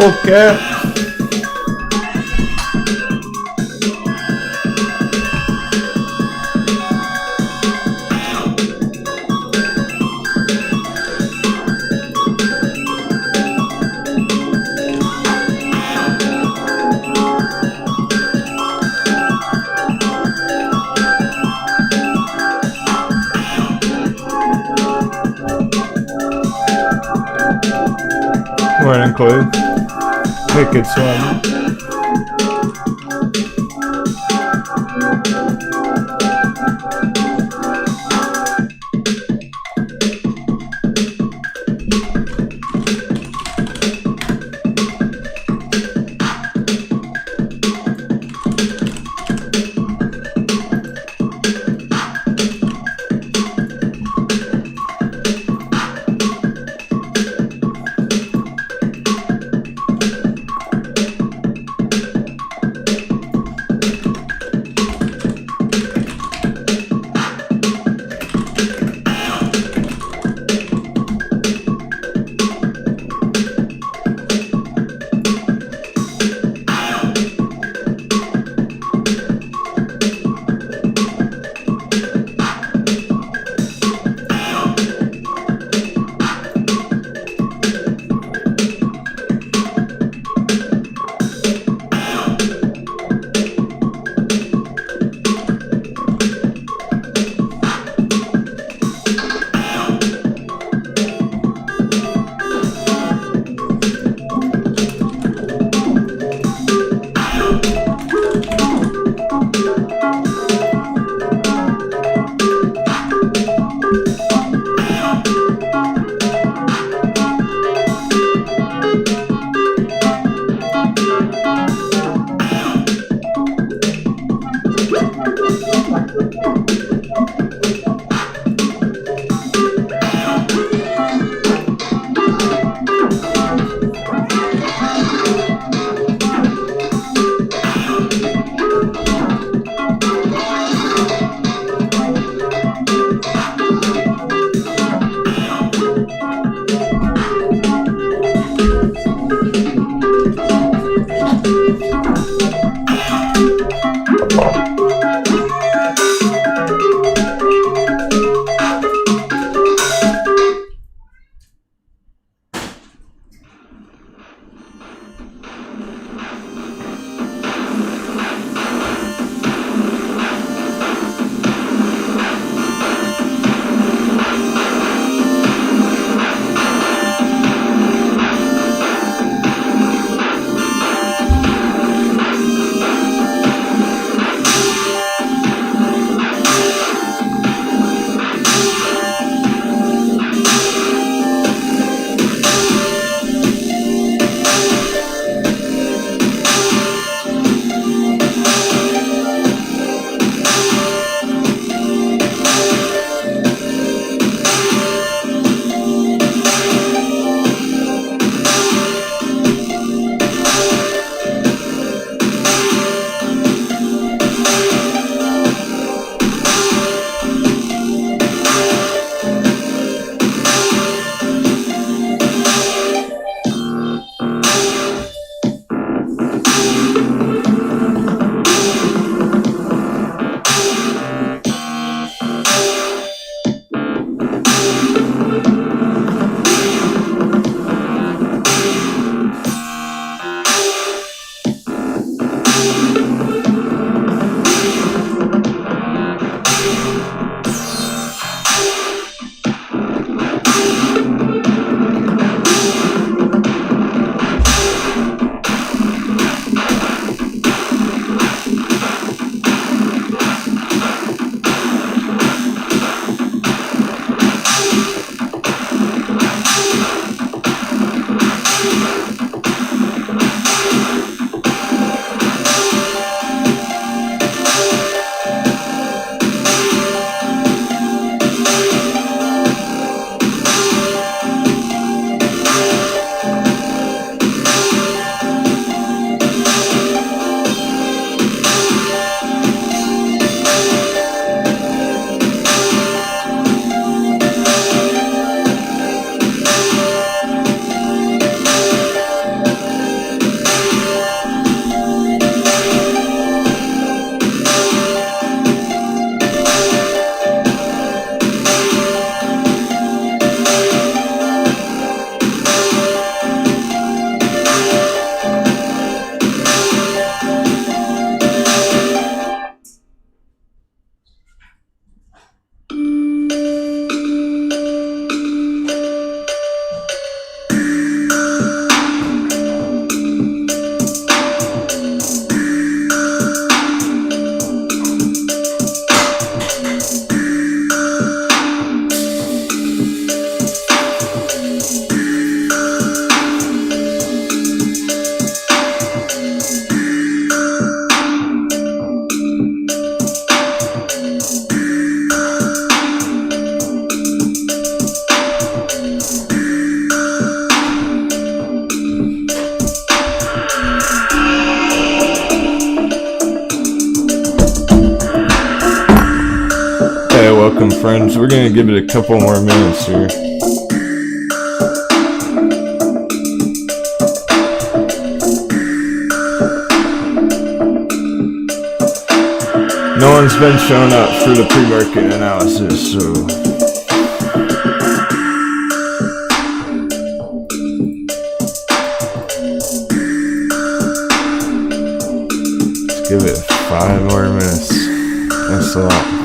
qualquer. Bueno, ancora che suono. welcome, friends. We're gonna give it a couple more minutes here. No one's been shown up for the pre-market analysis, so let's give it 5 more minutes. That's a lot.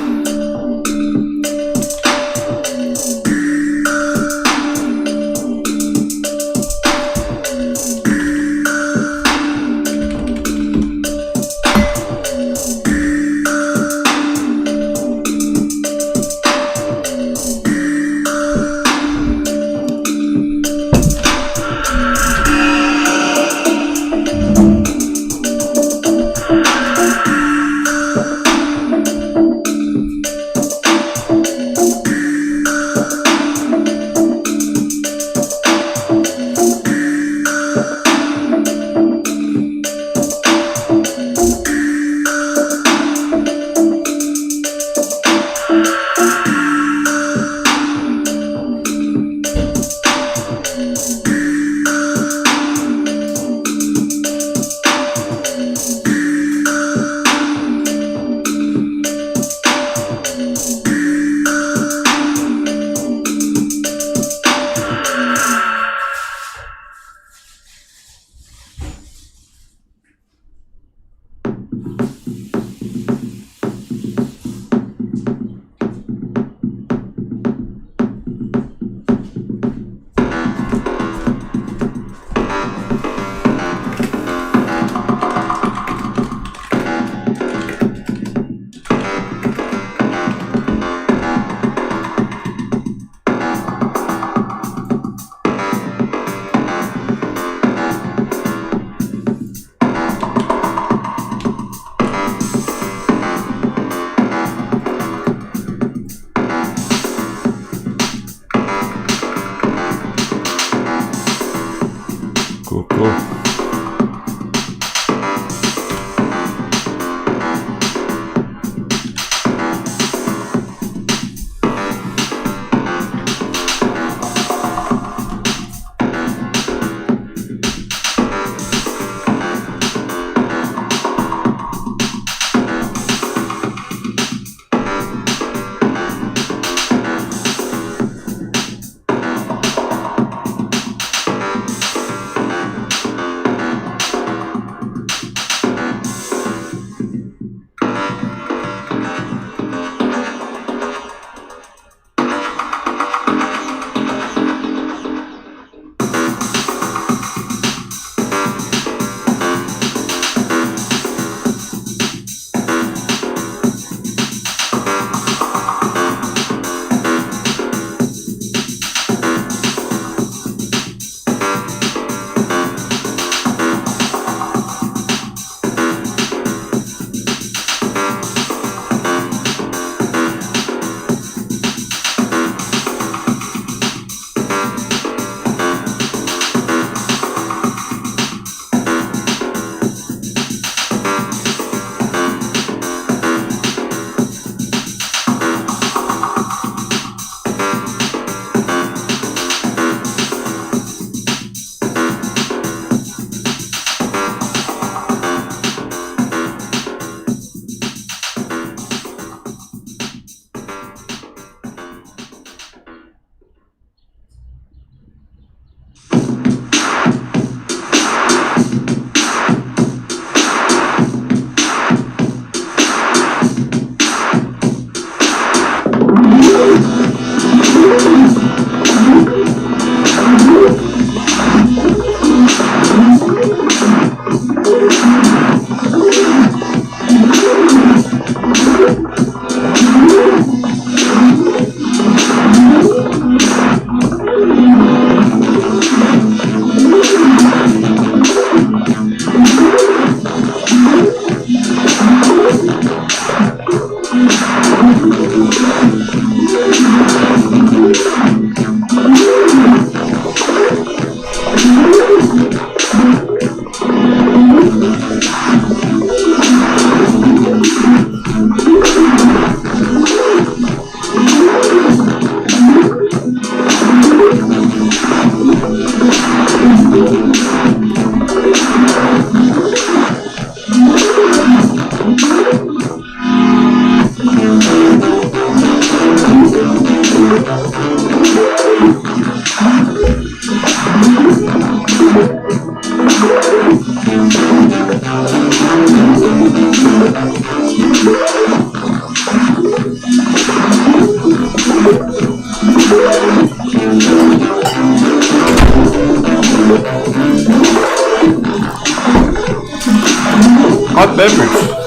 Hot beverage.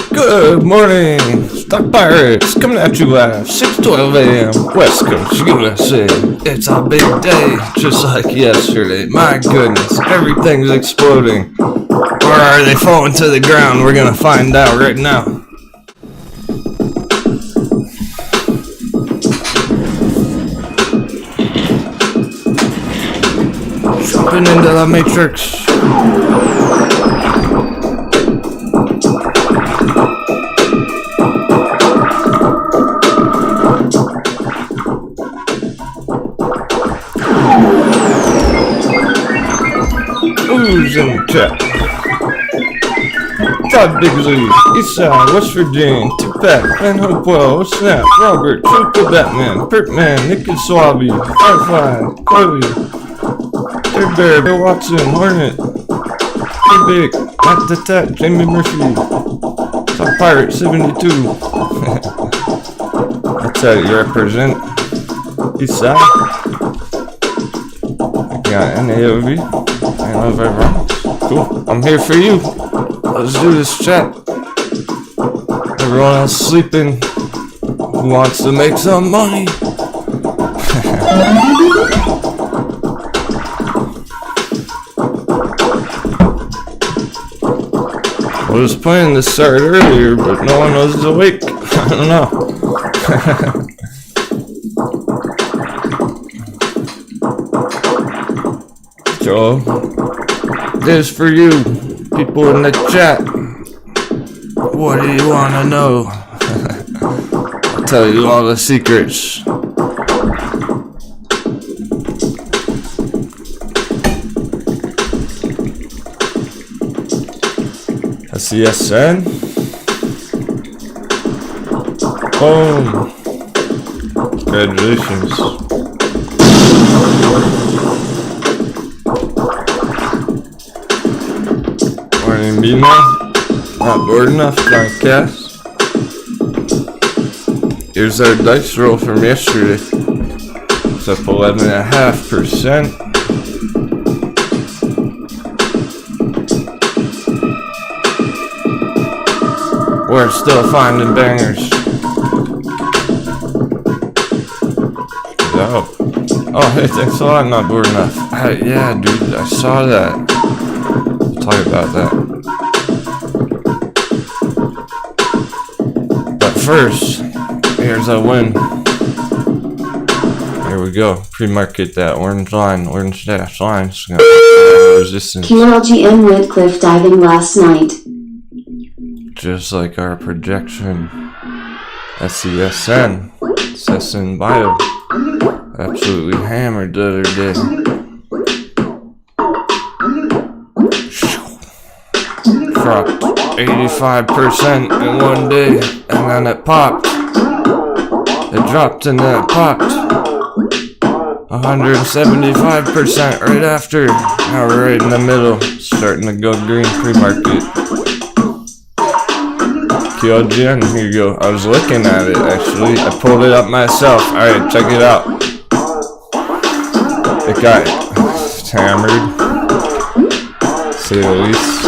Good morning, Stock Pirates, coming at you live, 6:12 a.m. West Coast, USA. It's a big day, just like yesterday. My goodness, everything's exploding. Or are they falling to the ground? We're gonna find out right now. Jumping into the Matrix. Who's in the chat? Todd Bigsley, Eastside, West Virginia, Tupac, Ben Hopewell, Snap, Robert, Chuka Batman, Pertman, Nicky Swaby, Firefly, Chloe, Air Bear, Bill Watson, Hornet, Hey Big, Matt the Tech, Jamie Murphy, Top Pirate 72. That's how you represent Eastside. I got NAOV. I love everyone. Cool. I'm here for you. Let's do this chat. Everyone else sleeping who wants to make some money. I was planning to start earlier, but no one was awake. I don't know. So, this for you, people in the chat. What do you want to know? I'll tell you all the secrets. SESN. Boom. Congratulations. Morning, Bima. Not bored enough, John Cass. Here's our dice roll from yesterday. It's up 11.5%. We're still finding bangers. Oh, hey, thanks a lot. Not bored enough. Yeah, dude, I saw that. Talk about that. But first, here's a win. Here we go. Pre-market that orange line, orange dash line. Resistance. QLGM with cliff diving last night. Just like our projection. SESN. SESN Bio. Absolutely hammered the other day. Dropped 85% in one day, and then it popped. It dropped and then it popped. 175% right after. Now we're right in the middle, starting to go green pre-market. QLGN, here you go. I was looking at it actually. I pulled it up myself. Alright, check it out. It got hammered, to say the least.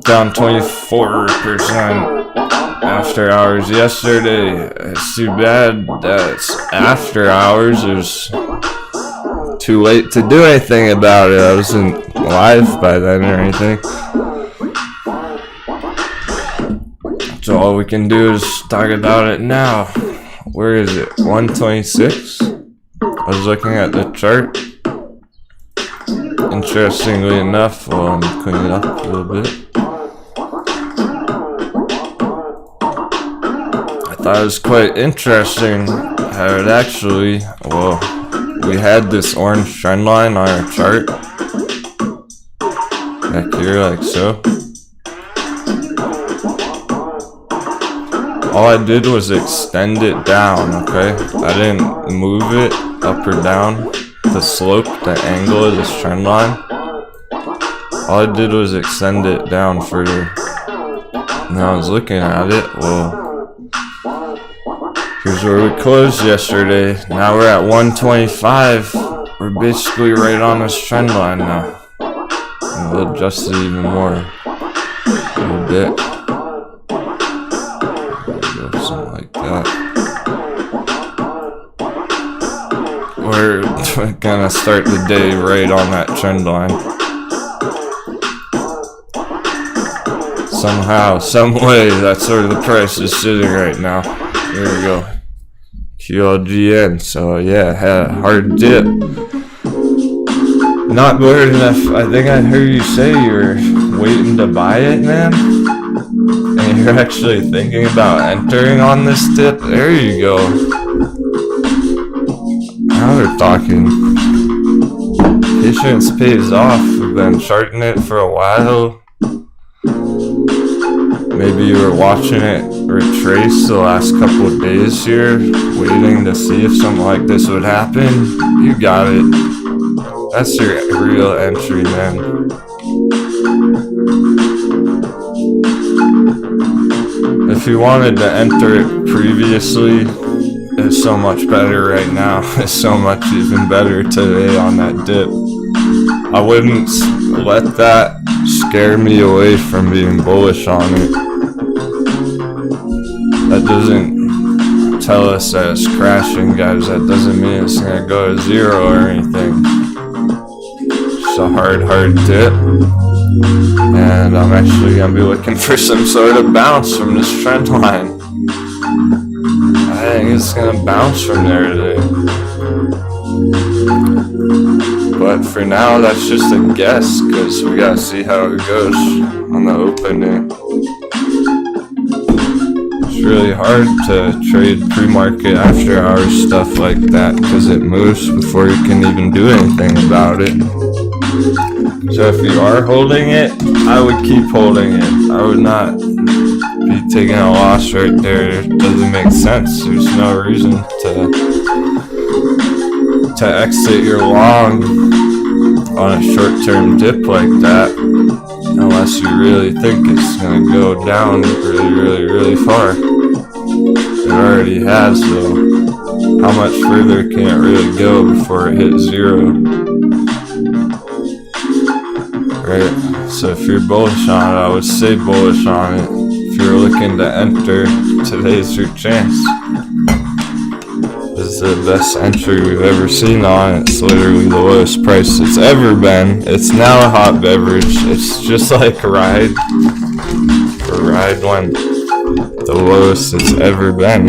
Down 24% after hours yesterday. It's too bad that it's after hours. It was too late to do anything about it. I wasn't live by then or anything. So all we can do is talk about it now. Where is it? 126? I was looking at the chart. interestingly enough, well, let me clean it up a little bit. I thought it was quite interesting how it actually, well, we had this orange trend line on our chart back here, like so. All I did was extend it down, okay? I didn't move it up or down, the slope, the angle of this trend line. All I did was extend it down further. And I was looking at it, well, here's where we closed yesterday. Now we're at 125. We're basically right on this trend line now. And we'll adjust it even more a little bit. Something like that. We're gonna start the day right on that trend line. Somehow, some way, that's where the price is sitting right now. There we go. QLGN. So yeah, had a hard dip. Not good enough. I think I heard you say you were waiting to buy it, man. And you're actually thinking about entering on this dip. There you go. Now we're talking. Patience pays off. We've been charting it for a while. Maybe you were watching it retrace the last couple of days here, waiting to see if something like this would happen. You got it. That's your real entry, man. If you wanted to enter it previously, it's so much better right now. It's so much even better today on that dip. I wouldn't let that scare me away from being bullish on it. That doesn't tell us that it's crashing, guys. That doesn't mean it's gonna go to zero or anything. It's a hard dip. And I'm actually gonna be looking for some sort of bounce from this trend line. I think it's gonna bounce from there today. But for now, that's just a guess, because we gotta see how it goes on the opening. It's really hard to trade pre-market after hours stuff like that, because it moves before you can even do anything about it. So if you are holding it, I would keep holding it. I would not be taking a loss right there. It doesn't make sense. There's no reason to exit your long on a short-term dip like that, unless you really think it's going to go down really far. It already has, though. How much further can it really go before it hits zero? Right, so if you're bullish on it, I would say bullish on it. If you're looking to enter, today's your chance. This is the best entry we've ever seen on it. It's literally the lowest price it's ever been. It's now a hot beverage. It's just like Ride. For Ride went the lowest it's ever been.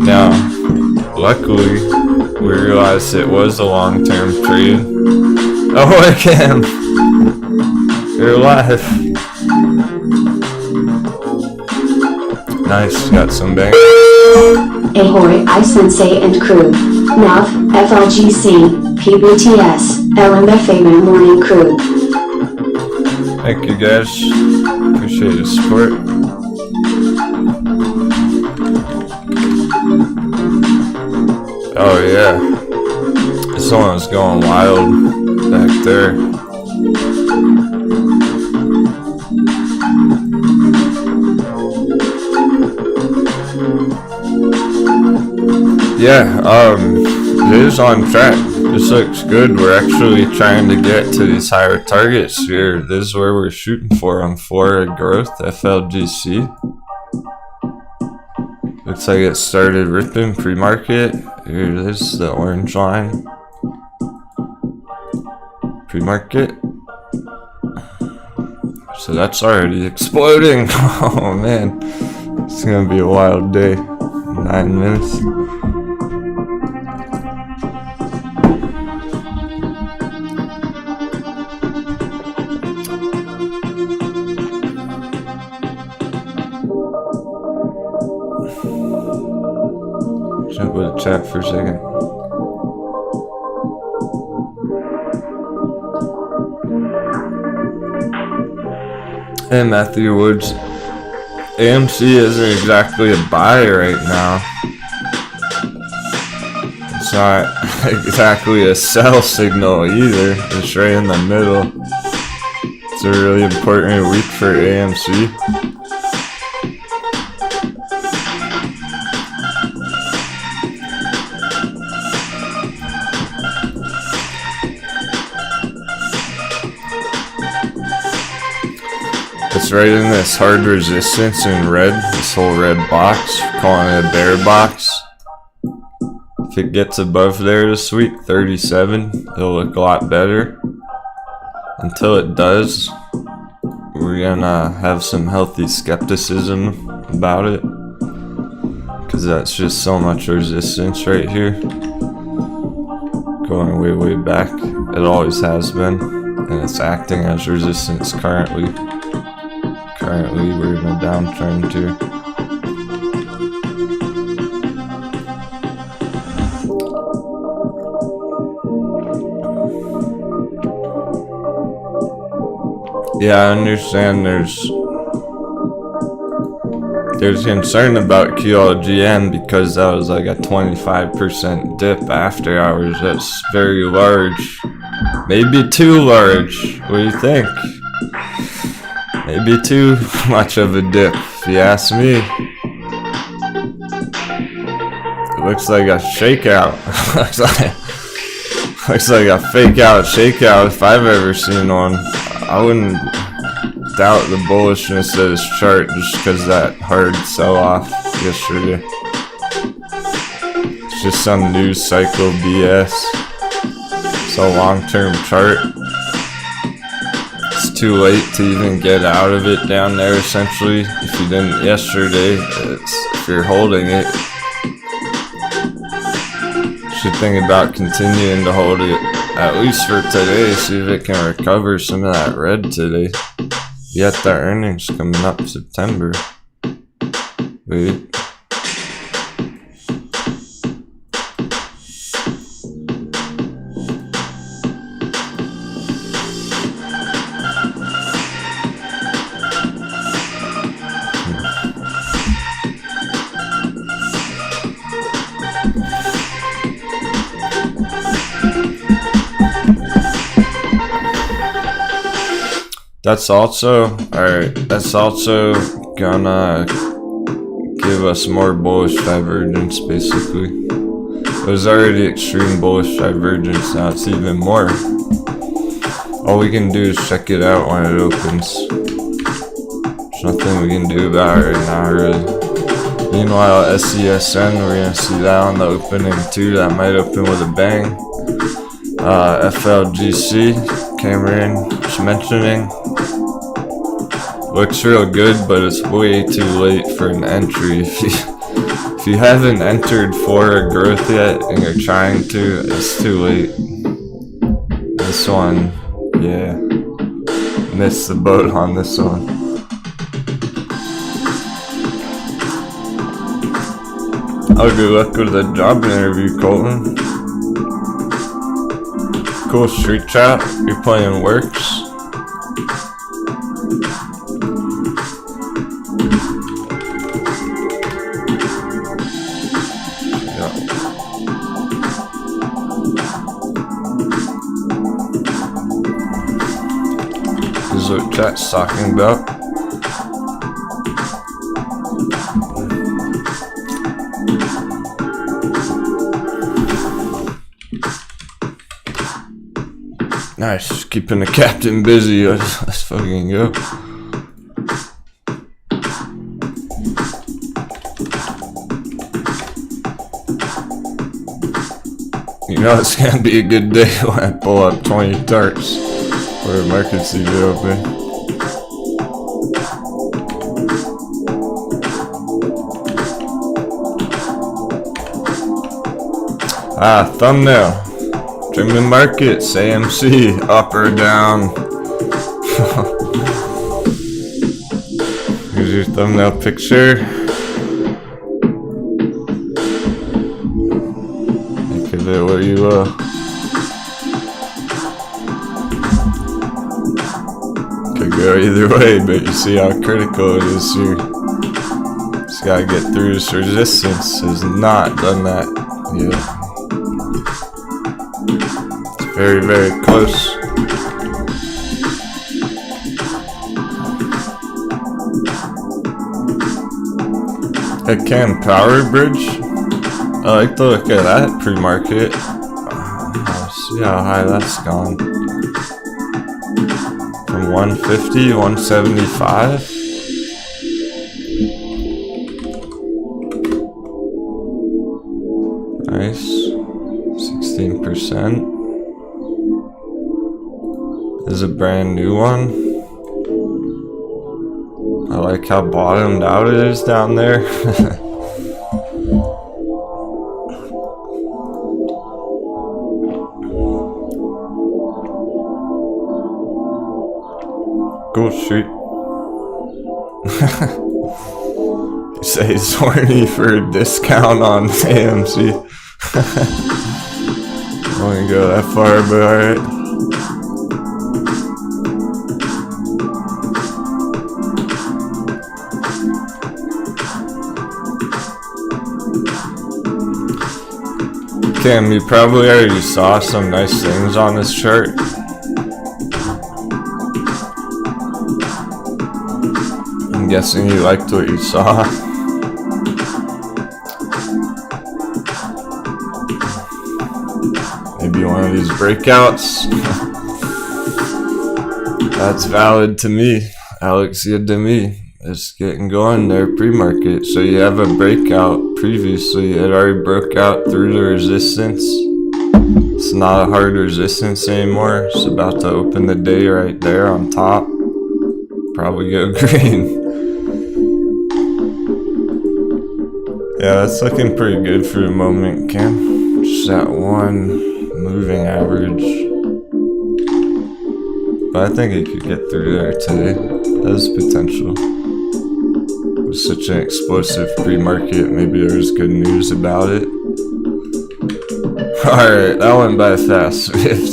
Now, luckily, we realized it was a long-term trade. Oh, again! You're alive. Nice, got some bang. Ahoy, iSensei and crew. NAV, FLGC, PBTS, LMFA morning crew. Thank you, guys. Appreciate your support. Oh yeah, this one was going wild back there. Yeah, it is on track. This looks good. We're actually trying to get to these higher targets here. This is where we're shooting for on 4 growth, FLGC. Looks like it started ripping pre-market. Here it is, the orange line. Pre-market. So that's already exploding. Oh man, it's gonna be a wild day. 9 minutes. chat for a second. Hey Matthew Woods, AMC isn't exactly a buy right now. It's not exactly a sell signal either. It's right in the middle. It's a really important week for AMC. It's right in this hard resistance in red, this whole red box, calling it a bear box. If it gets above there this week, 37, it'll look a lot better. Until it does, we're gonna have some healthy skepticism about it, because that's just so much resistance right here, going way back. It always has been, and it's acting as resistance currently. Currently we're in a downtrend here. Yeah, I understand there's concern about QLGM because that was like a 25% dip after hours. That's very large. Maybe too large. What do you think? Maybe too much of a dip, if you ask me. It looks like a shakeout. looks like a fake out shakeout if I've ever seen one. I wouldn't doubt the bullishness of this chart just because that hard sell-off yesterday. It's just some news cycle BS. It's a long-term chart. It's too late to even get out of it down there, essentially. If you didn't yesterday, if you're holding it, you should think about continuing to hold it, at least for today, see if it can recover some of that red today. Yet the earnings coming up September. Wait. That's also gonna give us more bullish divergence, basically. It was already extreme bullish divergence, now it's even more. All we can do is check it out when it opens. There's nothing we can do about it right now, really. Meanwhile, SESN, we're gonna see that on the opening too. That might open with a bang. FLGC, Cameron was mentioning. Looks real good, but it's way too late for an entry. If you haven't entered for a growth yet and you're trying to, it's too late. This one, yeah, missed the boat on this one. Oh, good luck with the job interview, Colton. Cool street chat. You're playing Works. This is what chat's talking about. Nice, keeping the captain busy. Let's fucking go. You know it's gonna be a good day when I pull up 20 tarts for the market to be open. Thumbnail. German markets, AMC, up or down. Here's your thumbnail picture. bit what you will. Could go either way, but you see how critical it is here. Just gotta get through this resistance. Has not done that yet. It's very, very close. A CAN power bridge. I like to look at that pre-market. See how high that's gone. From 150, 175. Nice. 16%. This is a brand new one. I like how bottomed out it is down there. Cool street. You say he's horny for a discount on AMC. I wouldn't go that far, but alright. Cam, you probably already saw some nice things on this chart. I'm guessing you liked what you saw. Maybe one of these breakouts. That's valid to me. That looks good to me. It's getting going there pre-market. So you have a breakout previously. It already broke out through the resistance. It's not a hard resistance anymore. It's about to open the day right there on top. Probably go green. Yeah, that's looking pretty good for the moment, Cam. Just that one moving average. But I think it could get through there today. Has potential. It was such an explosive pre-market. Maybe there's good news about it. Alright, that went by fast. We have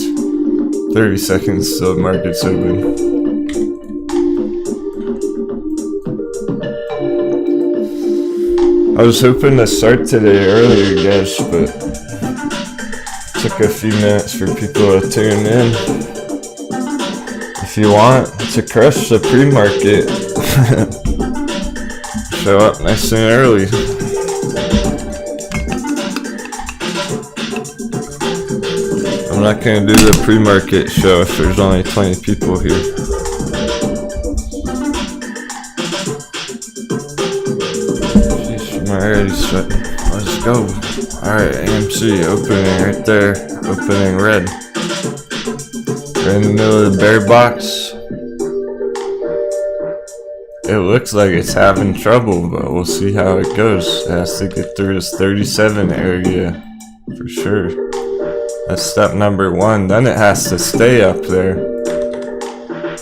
30 seconds till the market's open. I was hoping to start today earlier, guys, but it took a few minutes for people to tune in. If you want to crush the pre-market, show up nice and early. I'm not going to do the pre-market show if there's only 20 people here. I'm already sweating. Let's go. Alright, AMC opening right there. Opening red. We're in the middle of the bear box. It looks like it's having trouble, but we'll see how it goes. It has to get through this 37 area for sure. That's step number one. Then it has to stay up there.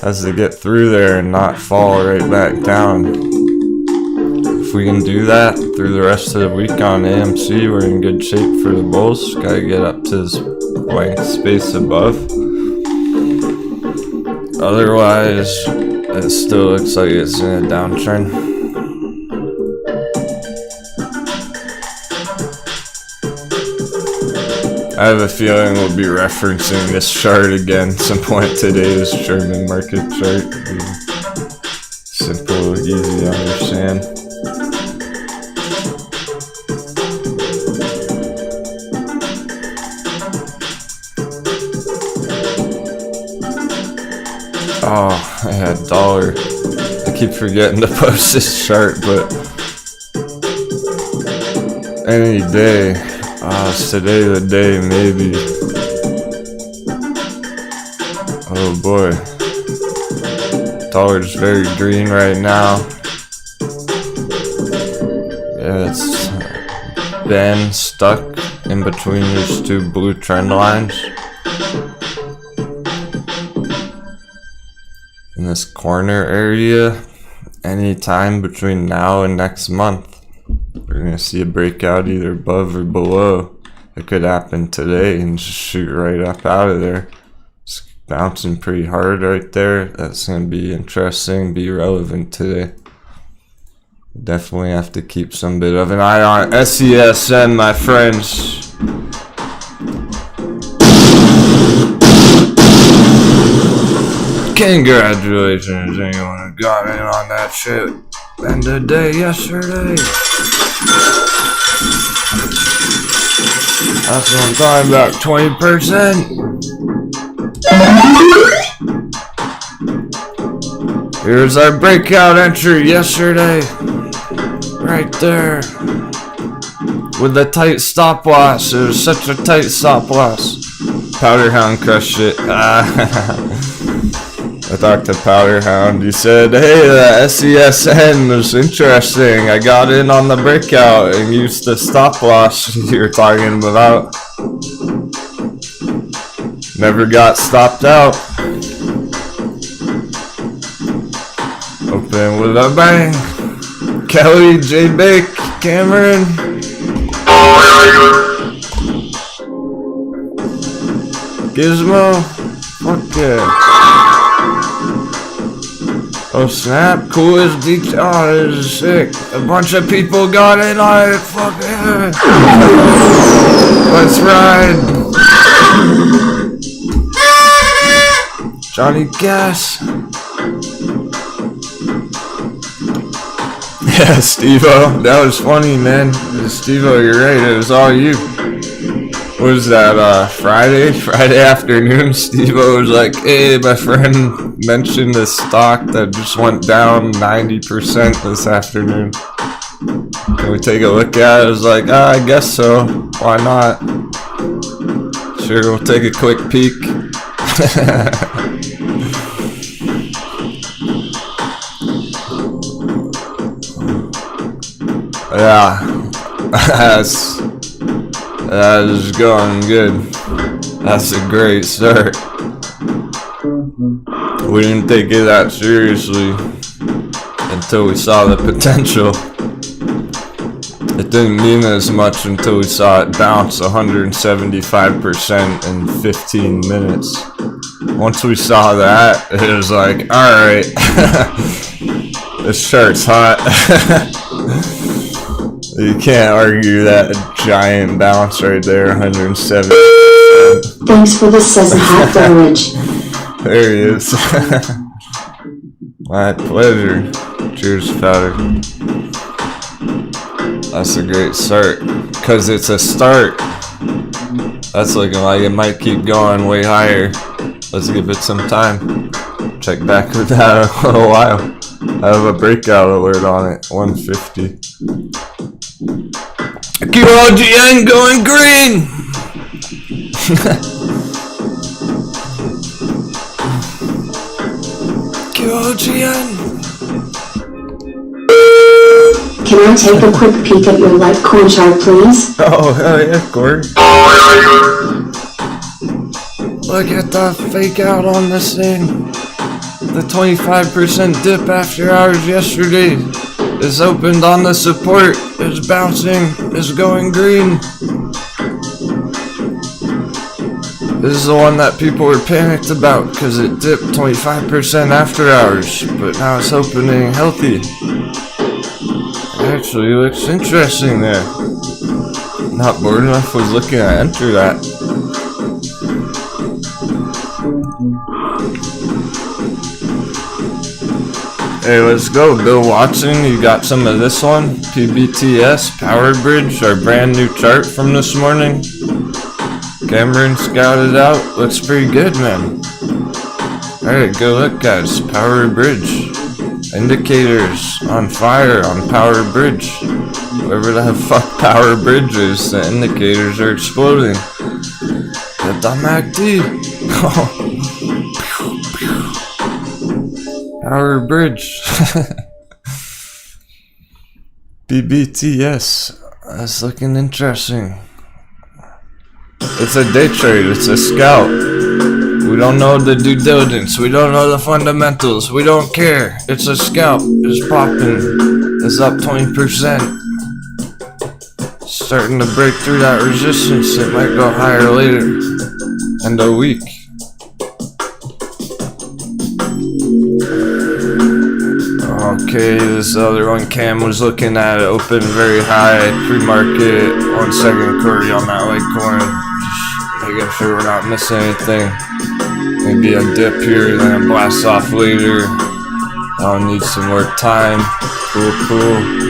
Has to get through there and not fall right back down. If we can do that through the rest of the week on AMC, we're in good shape for the bulls. Gotta get up to this blank space above. Otherwise, it still looks like it's in a downtrend. I have a feeling we'll be referencing this chart again at some point today, this German market chart. Simple, easy to understand. Oh, I had dollar. I keep forgetting to post this chart, but any day. It's today the day, maybe. Oh boy. Dollar's very green right now. Yeah, it's been stuck in between these two blue trend lines. In this corner area, anytime between now and next month, we're gonna see a breakout either above or below. it could happen today and just shoot right up out of there. It's bouncing pretty hard right there. That's going to be interesting, be relevant today. Definitely have to keep some bit of an eye on SESN, my friends. Congratulations, anyone who got in on that shit. End of day yesterday. That's what I'm talking about, 20%. Here's our breakout entry yesterday. Right there. With the tight stop loss. It was such a tight stop loss. Powderhound crushed it. I talked to Powderhound. He said, hey, the SESN was interesting. I got in on the breakout and used the stop loss you were talking about. Never got stopped out. Open with a bang. Kelly, J. Bake, Cameron. Gizmo. Fuck yeah. Oh snap, cool as deep. Oh, this is sick. A bunch of people got in on it. Fuck yeah. Let's ride. Johnny Gas. Yeah, Steve-O. That was funny, man. Steve-O, you're right. It was all you. What was that, Friday afternoon? Steve-O was like, hey, my friend mentioned this stock that just went down 90% this afternoon. Can we take a look at it? I was like, I guess so. Why not? Sure, we'll take a quick peek. Yeah, that is going good. That's a great start. We didn't take it that seriously until we saw the potential. It didn't mean as much until we saw it bounce 175% in 15 minutes. Once we saw that, it was like, alright, this chart's hot. You can't argue that giant bounce right there, 170. Thanks for the SESN hot beverage. There he is. My pleasure. Cheers, Powder. That's a great start. Because it's a start. That's looking like it might keep going way higher. Let's give it some time. Check back with that in a little while. I have a breakout alert on it. 150. QOGN going green! QOGN! Can I take a quick peek at your Litecoin chart, please? Oh, hell yeah, Corey. Look at the fake out on this thing. The 25% dip after hours yesterday is opened on the support, is bouncing, is going green. This is the one that people were panicked about because it dipped 25% after hours, but now it's opening healthy. It actually looks interesting there. Not bored enough was looking to enter that. Hey, let's go. Bill Watson, you got some of this one? PBTS, Power Bridge, our brand new chart from this morning. Cameron scouted out. Looks pretty good, man. Alright, go look, guys. Power Bridge. Indicators on fire on Power Bridge. Wherever the fuck Power Bridge is, the indicators are exploding. Get the MACD. Power Bridge. BBTS. That's looking interesting. It's a day trade. It's a scout. We don't know the due diligence. We don't know the fundamentals. We don't care. It's a scalp. It's popping. It's up 20%. It's starting to break through that resistance. It might go higher later in the week. Okay, this other one Cam was looking at, it opened very high pre-market on second query on that Litecoin. Just making sure we're not missing anything. Maybe a dip here, then a blast off later. I'll need some more time. Cool.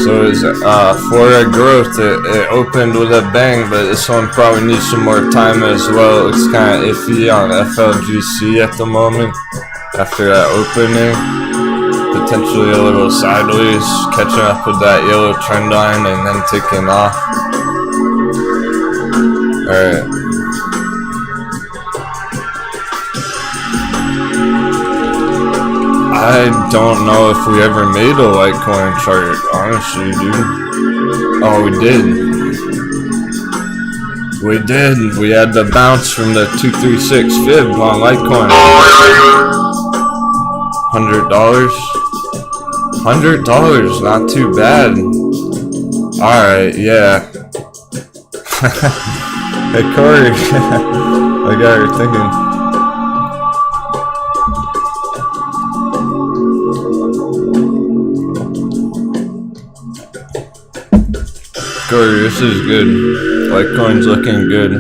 So it's for a growth, it opened with a bang, but this one probably needs some more time as well. It looks kind of iffy on FLGC at the moment after that opening. Potentially a little sideways, catching up with that yellow trend line and then taking off. Alright. I don't know if we ever made a Litecoin chart, honestly, dude. Oh, we did. We did. We had the bounce from the 236 fib on Litecoin. $100. $100, not too bad. Alright, yeah. Hey, Corey. I got her thinking. Corey, this is good. Litecoin's looking good.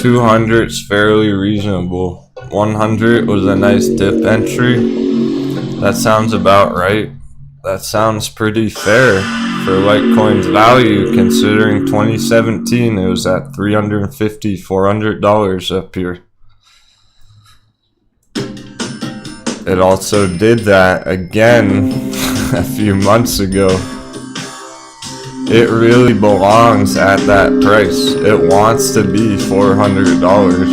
200's fairly reasonable. 100 was a nice dip entry. That sounds about right. That sounds pretty fair for Litecoin's value, considering 2017 it was at $350, $400 up here. It also did that again a few months ago. It really belongs at that price. It wants to be $400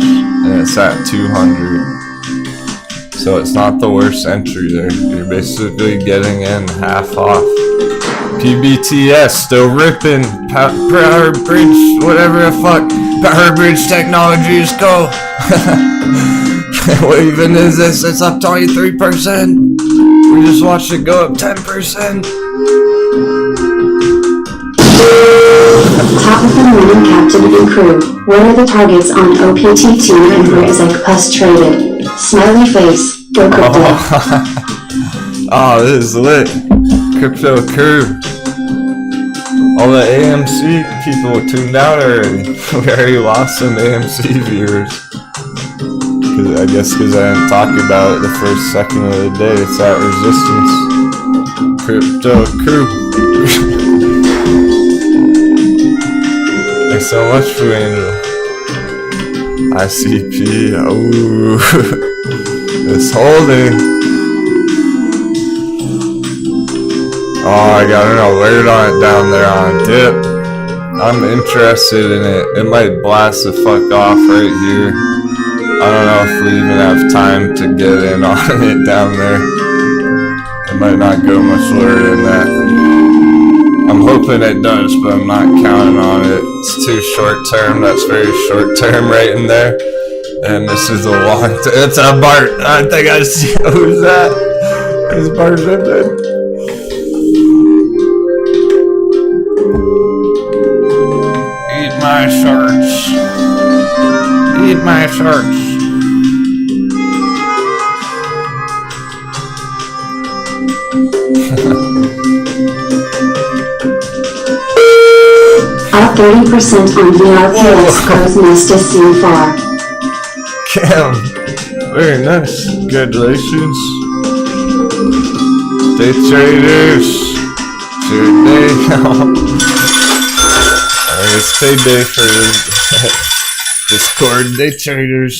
and it's at $200. So it's not the worst entry there. You're basically getting in half off. PBTS still ripping. Power Bridge, whatever the fuck. Power Bridge Technologies, go. What even is this? It's up 23%. We just watched it go up 10%. Top of the morning, Captain and crew. What are the targets on OPTT and where is XPUS traded? Smiley face. Go crypto. Oh, this is lit. Crypto crew. All the AMC people tuned out already. We already lost some AMC viewers. I guess because I didn't talk about it the first second of the day. It's at resistance. Crypto crew. Thanks so much, Foo Angel. ICP. Oh, it's holding. Oh, I got an alert on it down there on a dip. I'm interested in it. It might blast the fuck off right here. I don't know if we even have time to get in on it down there. It might not go much lower than that. I'm hoping it does, but I'm not counting on it. It's too short term. That's very short term right in there. And this is a long term. It's a Bart. I think I see. Who's that? Is Bart Zipton? Eat my shorts. Eat my shorts. Up 30% on VRPS growth missed as seen far. Cam, very nice. Congratulations. Day traders. It's your day now. It's payday for Discord day traders.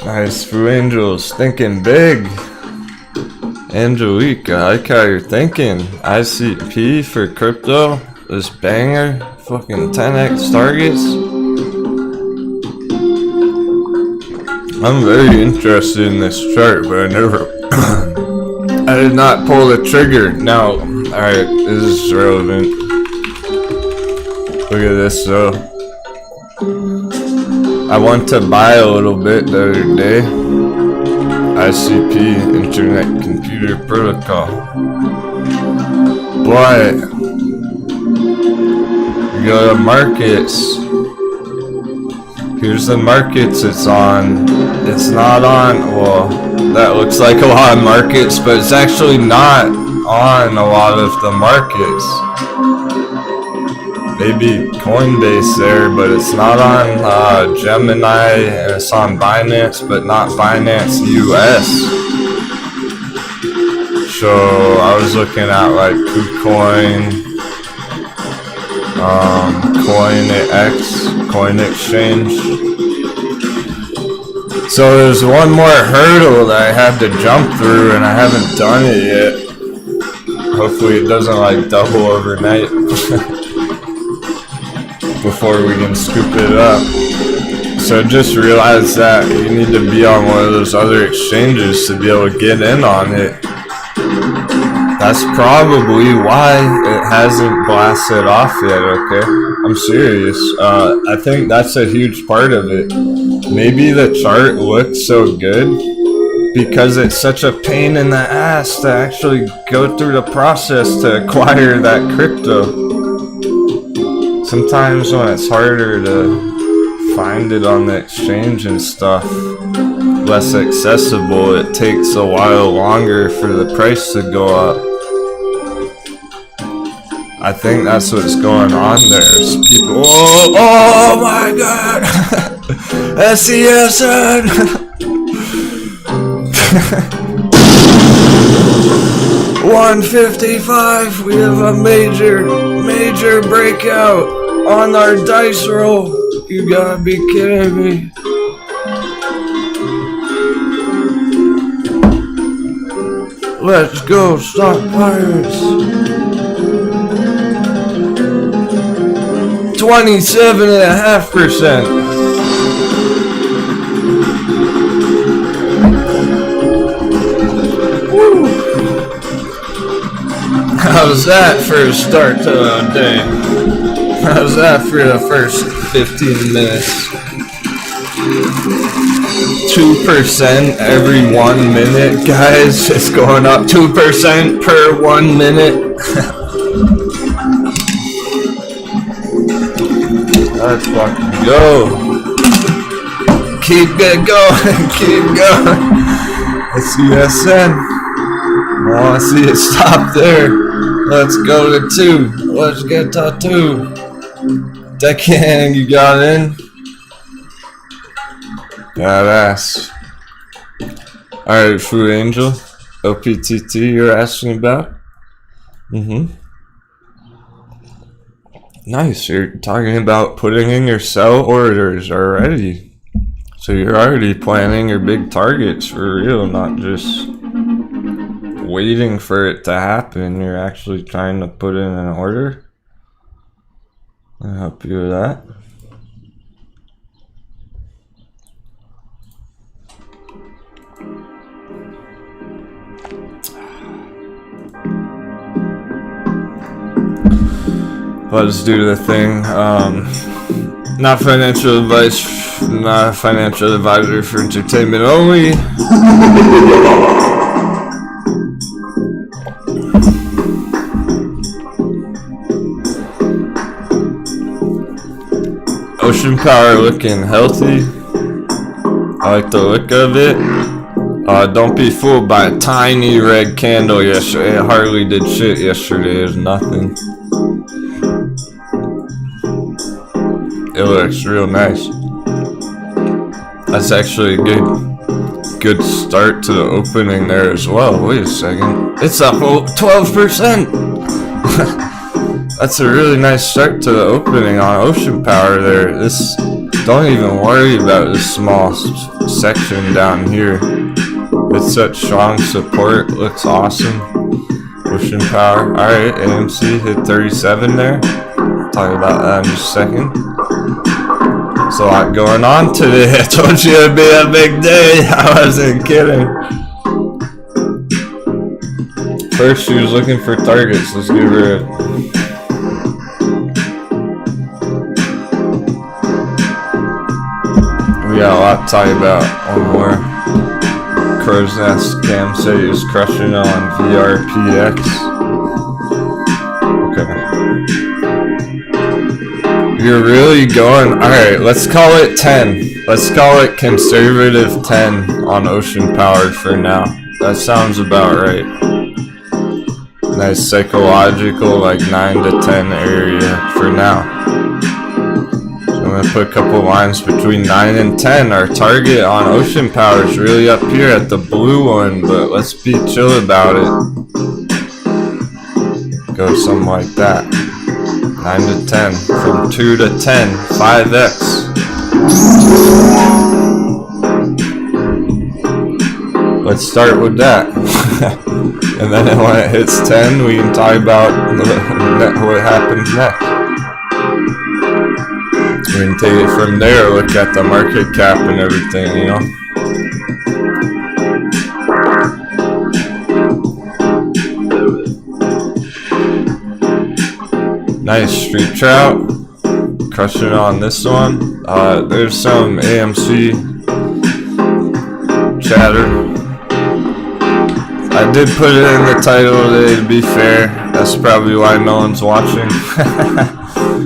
Nice, Foo Angels, thinking big. Angelique, I like how you're thinking. ICP for crypto, this banger, fucking 10x targets. I'm very interested in this chart, but I did not pull the trigger. Now, alright, this is relevant. Look at this though. I want to buy a little bit the other day. ICP, Internet Computer Protocol. But you go to markets. Here's the markets it's on. It's not on, well, that looks like a lot of markets, but it's actually not on a lot of the markets. Maybe Coinbase there, but it's not on Gemini, and it's on Binance, but not Binance US. So I was looking at like KuCoin, Coin Exchange. So there's one more hurdle that I had to jump through, and I haven't done it yet. Hopefully it doesn't like double overnight before we can scoop it up. So just realize that you need to be on one of those other exchanges to be able to get in on it. That's probably why it hasn't blasted off yet, okay? I'm serious. I think that's a huge part of it. Maybe the chart looks so good because it's such a pain in the ass to actually go through the process to acquire that crypto. Sometimes when it's harder to find it on the exchange and stuff, less accessible, it takes a while longer for the price to go up. I think that's what's going on there. People, oh my god, SESN. 155. We have a major breakout on our dice roll. You gotta be kidding me. Let's go, stock pirates. 27.5%. Woo. How's that for a start to the day? How's that for the first 15 minutes? 2% every 1 minute, guys. It's going up 2% per 1 minute. Let's fucking go. Keep it going. Keep going. SESN. I want to see it stop there. Let's go to 2. Let's get to 2. Deckhand, you got in? Badass. Alright, Food Angel. OPTT you're asking about? Nice, you're talking about putting in your sell orders already. So you're already planning your big targets for real, not just waiting for it to happen. You're actually trying to put in an order. I'll help you with that. Let's do the thing. Not financial advice, not a financial advisor, for entertainment only. Ocean Power looking healthy. I like the look of it. Don't be fooled by a tiny red candle yesterday. It hardly did shit yesterday. There's nothing. It looks real nice. That's actually a good start to the opening there as well. Wait a second. It's a whole 12%. That's a really nice start to the opening on Ocean Power there. Don't even worry about this small section down here. With such strong support, looks awesome. Ocean Power. Alright, AMC hit 37 there. Talk about that in just a second. There's a lot going on today. I told you it'd be a big day. I wasn't kidding. First, she was looking for targets. Let's give her a... We got a lot to talk about. One more. Crow's Nest Cam say he's crushing on VRPX. Okay. You're really going... Alright, let's call it 10. Let's call it conservative 10 on Ocean Power for now. That sounds about right. Nice psychological, like 9 to 10 area for now. So I'm going to put a couple lines between 9 and 10. Our target on Ocean Power is really up here at the blue one, but let's be chill about it. Go something like that. 9 to 10. From 2 to 10. 5x. Let's start with that. And then when it hits 10, we can talk about what happens next. We can take it from there, look at the market cap and everything, you know? Nice street trout. Crushing on this one. There's some AMC chatter. I did put it in the title today, to be fair. That's probably why no one's watching.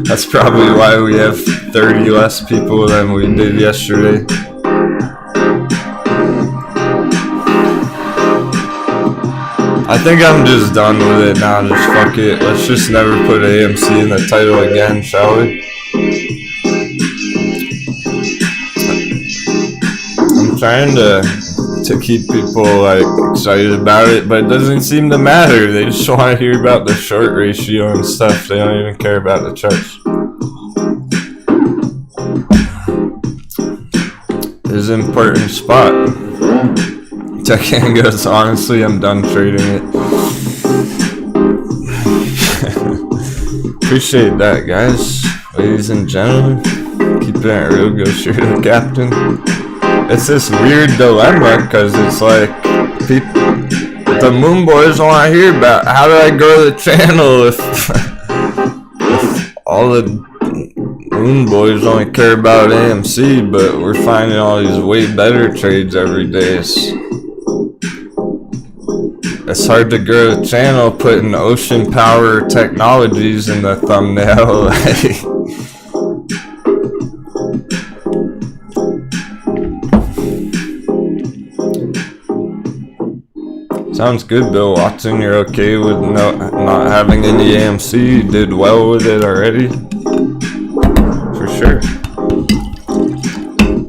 That's probably why we have 30 less people than we did yesterday. I think I'm just done with it now. Just fuck it. Let's just never put AMC in the title again, shall we? I'm trying to keep people like excited about it, but it doesn't seem to matter. They just want to hear about the short ratio and stuff. They don't even care about the charts. This is an important spot. Tech-Hand goes, honestly, I'm done trading it. Appreciate that, guys. Ladies and gentlemen, keeping it real, go shoot the captain. It's this weird dilemma, because it's like, the Moon Boys want to hear about how do I grow the channel if all the Moon Boys only care about AMC, but we're finding all these way better trades every day. It's hard to grow the channel putting Ocean Power Technologies in the thumbnail. Sounds good, Bill Watson. You're okay with not having any AMC? You did well with it already? For sure.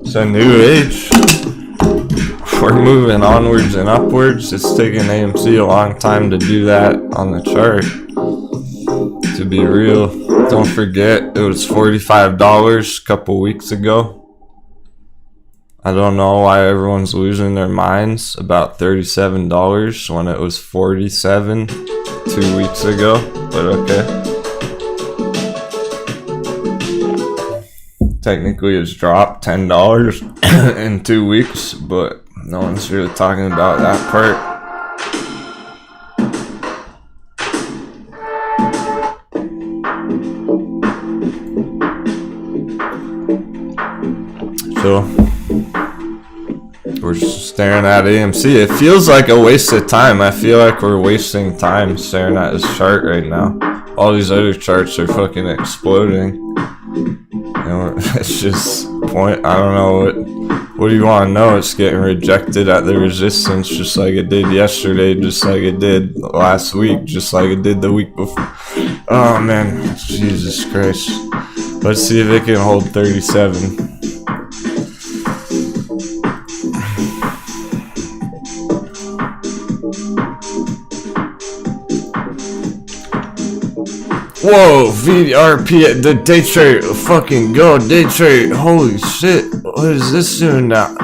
It's a new age. We're moving onwards and upwards. It's taken AMC a long time to do that on the chart. To be real. Don't forget, it was $45 a couple weeks ago. I don't know why everyone's losing their minds about $37 when it was $47 2 weeks ago, but okay. Technically it's dropped $10 in 2 weeks, but no one's really talking about that part. So we're staring at AMC. It feels like a waste of time. I feel like we're wasting time staring at this chart right now. All these other charts are fucking exploding. You know, it's just point. I don't know what do you want to know? It's getting rejected at the resistance, just like it did yesterday, just like it did last week, just like it did the week before. Oh man, Jesus Christ. Let's see if it can hold 37. Whoa, VRP, the day trade, fucking go, day trade, holy shit, what is this doing now?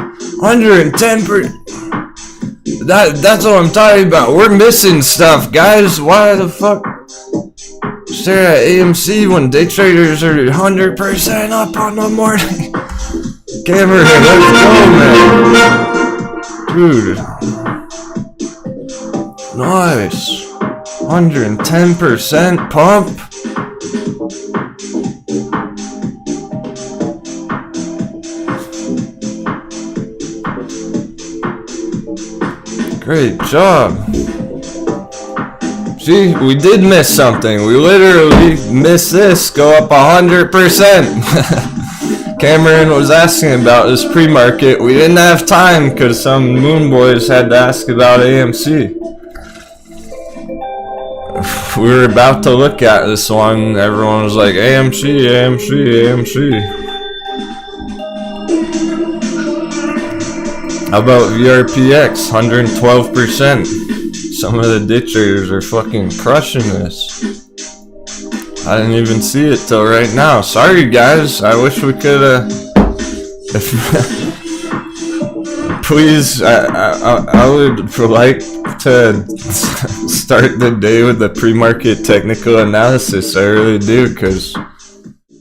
110%, that's what I'm talking about, we're missing stuff, guys. Why the fuck stare at AMC when day traders are 100% up on the morning? Camera, let's go, man. Dude, nice, 110% pump. Great job. See, we did miss something. We literally missed this. Go up 100%. Cameron was asking about this pre-market. We didn't have time because some moon boys had to ask about AMC. We were about to look at this one. Everyone was like, AMC, AMC, AMC. How about VRPX? 112%. Some of the day traders are fucking crushing this. I didn't even see it till right now. Sorry guys, I wish we could please, I would like to start the day with a pre-market technical analysis. I really do, because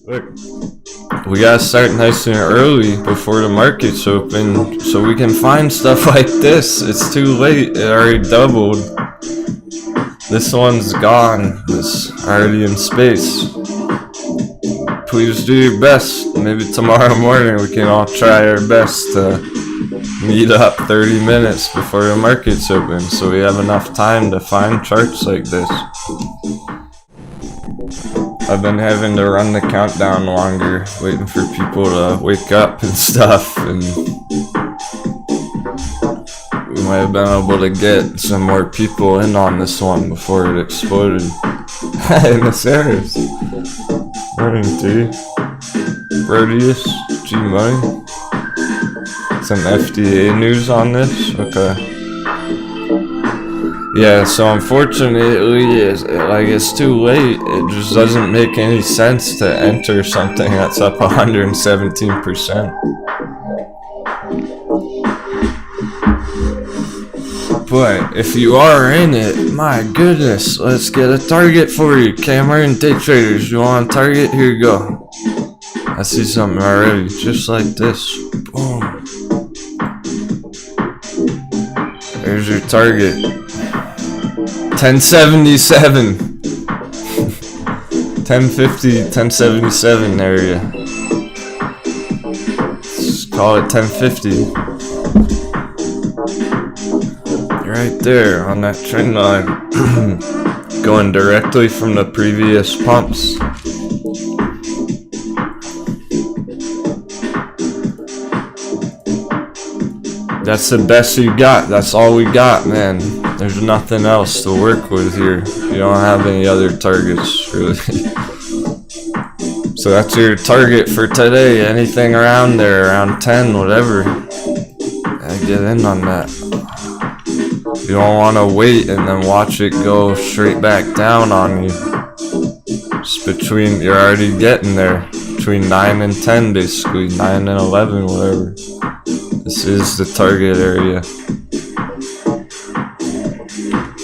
look, we gotta start nice and early before the market's open so we can find stuff like this. It's too late, it already doubled. This one's gone, it's already in space. Please do your best. Maybe tomorrow morning we can all try our best to meet up 30 minutes before the market's open so we have enough time to find charts like this. I've been having to run the countdown longer, waiting for people to wake up and stuff, and we might have been able to get some more people in on this one before it exploded. In the series. Morning, T. Proteus, G-Money. Some FDA news on this? Okay. Yeah, so unfortunately, it's too late. It just doesn't make any sense to enter something that's up 117%. But if you are in it, my goodness, let's get a target for you. Cameron, day traders, you want a target? Here you go. I see something already, just like this. Boom. There's your target. 1077. 1050, 1077 area. Let's call it 1050. Right there on that trend line. Going directly from the previous pumps. That's the best you got. That's all we got, man. There's nothing else to work with here. You don't have any other targets, really. So that's your target for today. Anything around there, around 10, whatever. I get in on that. You don't want to wait and then watch it go straight back down on you. It's between, you're already getting there. Between 9 and 10 basically. 9 and 11, whatever. This is the target area.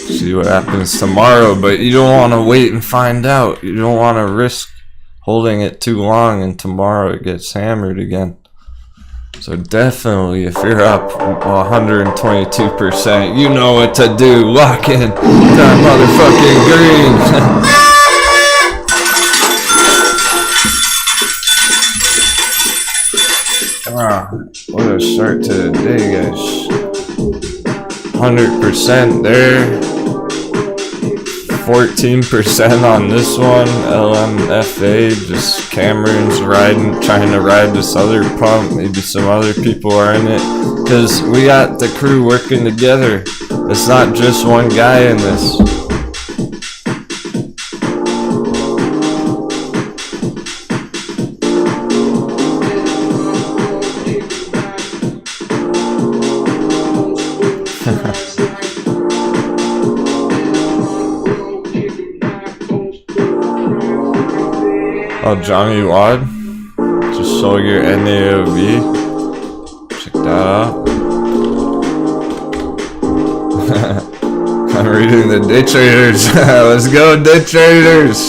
See what happens tomorrow, but you don't want to wait and find out. You don't want to risk holding it too long and tomorrow it gets hammered again. So definitely, if you're up 122%, you know what to do. Lock in that motherfucking green. Wow, what a start to the day, guys. 100% there. 14% on this one. LMFA, just Cameron's trying to ride this other pump. Maybe some other people are in it, because we got the crew working together. It's not just one guy in this. Oh, Johnny Wad just sold your NAOV. Check that out. I'm reading the day traders. Let's go, day traders.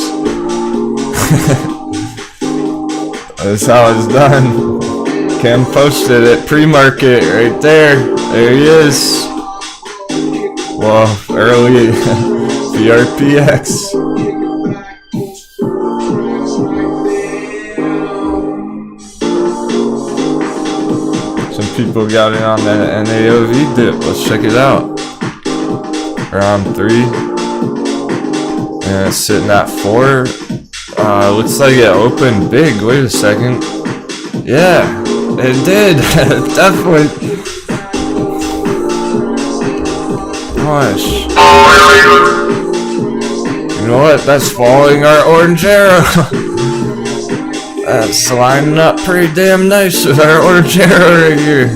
That's how it's done. Cam posted it pre-market right there. There he is. Well, early VRPX. Some people got in on that NAOV dip. Let's check it out. around 3. And it's sitting at 4. Looks like it opened big. Wait a second. Yeah, it did. Definitely. Gosh. You know what? That's following our orange arrow. That's lining up pretty damn nice with our orange arrow right here.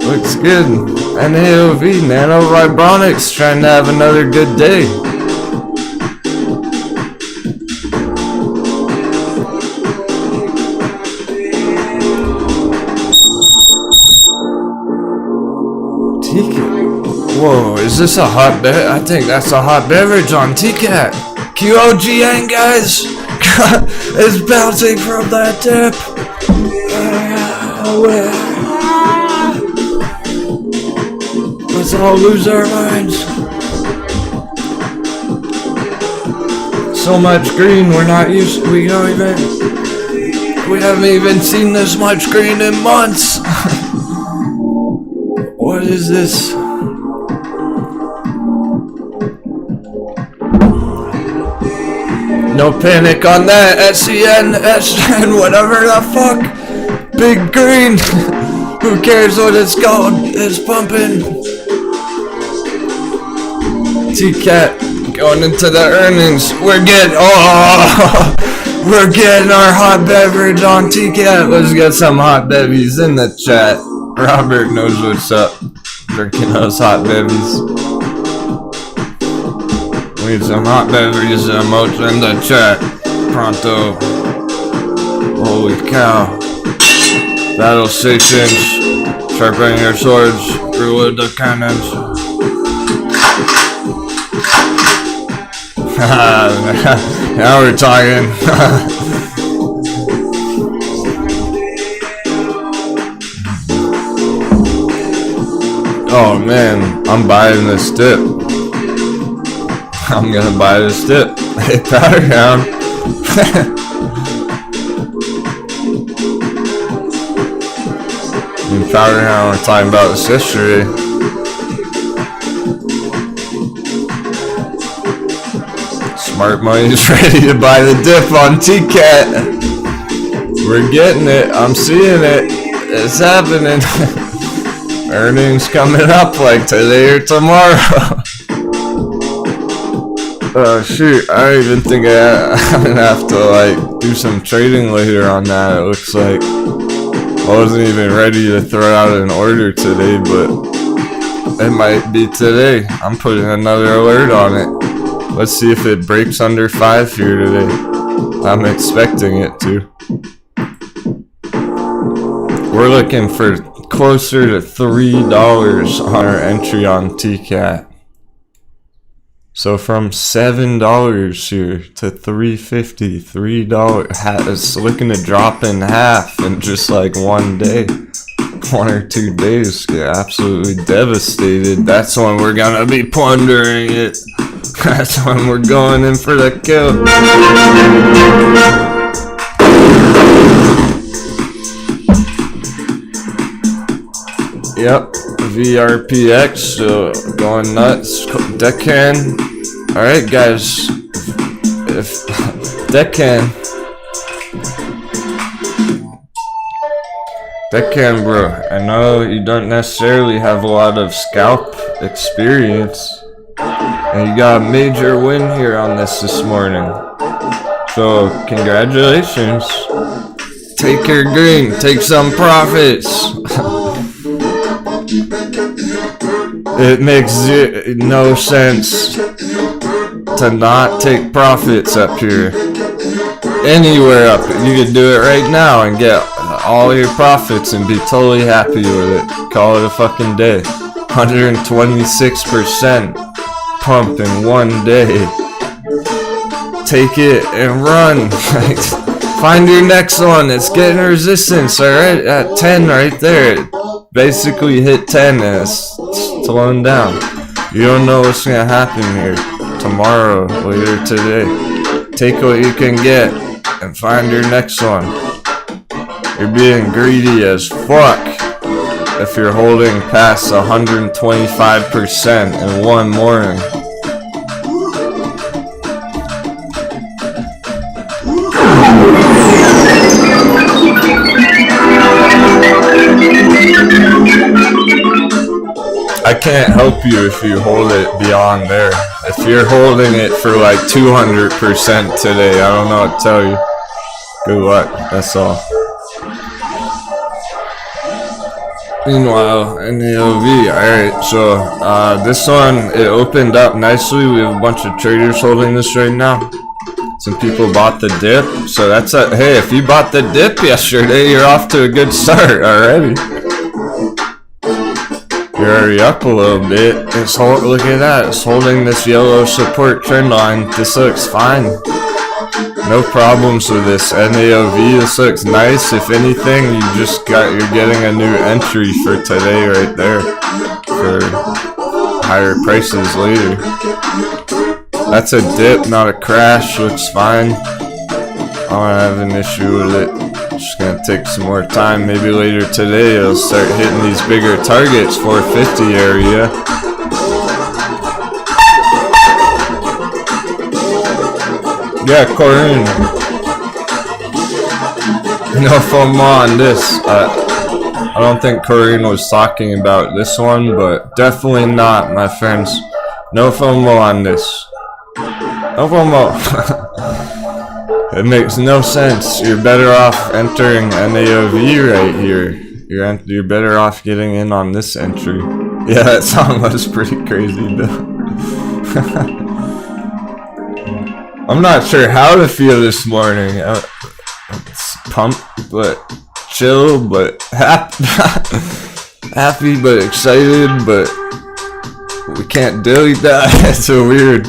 Looks good. NAOV, Nano Vibronics, trying to have another good day. Whoa, is this a hot beverage? I think that's a hot beverage on TCAT. QOGN, guys! It's bouncing from that tip. Let's all lose our minds. So much green, we haven't even seen this much green in months. What is this? No panic on that. SESN, whatever the fuck. Big green. Who cares what it's called? It's pumping. TCAT going into the earnings. We're getting our hot beverage on TCAT. Let's get some hot bevies in the chat. Robert knows what's up. Drinking those hot bevies. We need some hot beverages emotes in the chat. Pronto. Holy cow. Battle stations. Sharpen your swords. Reload the cannons. Now we're talking. Oh man, I'm buying this dip. I'm gonna buy this dip. Hey, Powder Hound. Me and Powder Hound were talking about this yesterday. Smart money's ready to buy the dip on TCAT. We're getting it. I'm seeing it. It's happening. Earnings coming up like today or tomorrow. Oh shoot, I don't even think I'm gonna have to like do some trading later on that. It looks like I wasn't even ready to throw out an order today, but it might be today. I'm putting another alert on it. Let's see if it breaks under 5 here today. I'm expecting it to. We're looking for closer to $3 on our entry on TCAT. So from $7 here to $3.50, $3. It's looking to drop in half in just like one day. 1 or 2 days. Get absolutely devastated. That's when we're gonna be plundering it. That's when we're going in for the kill. Yep, VRPX, so going nuts. Deccan. Alright guys, if Deccan bro, I know you don't necessarily have a lot of scalp experience, and you got a major win here on this morning, so congratulations. Take your green, take some profits. It makes no sense to not take profits up here. Anywhere up, you could do it right now and get all your profits and be totally happy with it. Call it a fucking day. 126% pump in one day. Take it and run. Find your next one. It's getting resistance, alright? At 10 right there. Basically hit 10 and it's slowing down. You don't know what's gonna happen here tomorrow, later today. Take what you can get and find your next one. You're being greedy as fuck. if you're holding past 125% in one morning. I can't help you if you hold it beyond there. If you're holding it for like 200% today, I don't know what to tell you. Good luck, that's all. Meanwhile, NAOV, alright, so this one, it opened up nicely. We have a bunch of traders holding this right now. Some people bought the dip, so that's a, hey, if you bought the dip yesterday, you're off to a good start already. You're already up a little bit. It's look at that, it's holding this yellow support trend line. This looks fine. No problems with this NAOV. This looks nice. If anything, you're getting a new entry for today right there for higher prices later. That's a dip, not a crash. Looks fine. I don't have an issue with it. Just gonna take some more time. Maybe later today it'll start hitting these bigger targets, 450 area. Yeah, Corinne. No FOMO on this. I don't think Corinne was talking about this one, but definitely not, my friends. No FOMO on this. No FOMO. It makes no sense. You're better off entering NAOV right here. You're better off getting in on this entry. Yeah, that song was pretty crazy though. I'm not sure how to feel this morning. It's pumped, but chill, but happy, but excited, but we can't delete that. It's a weird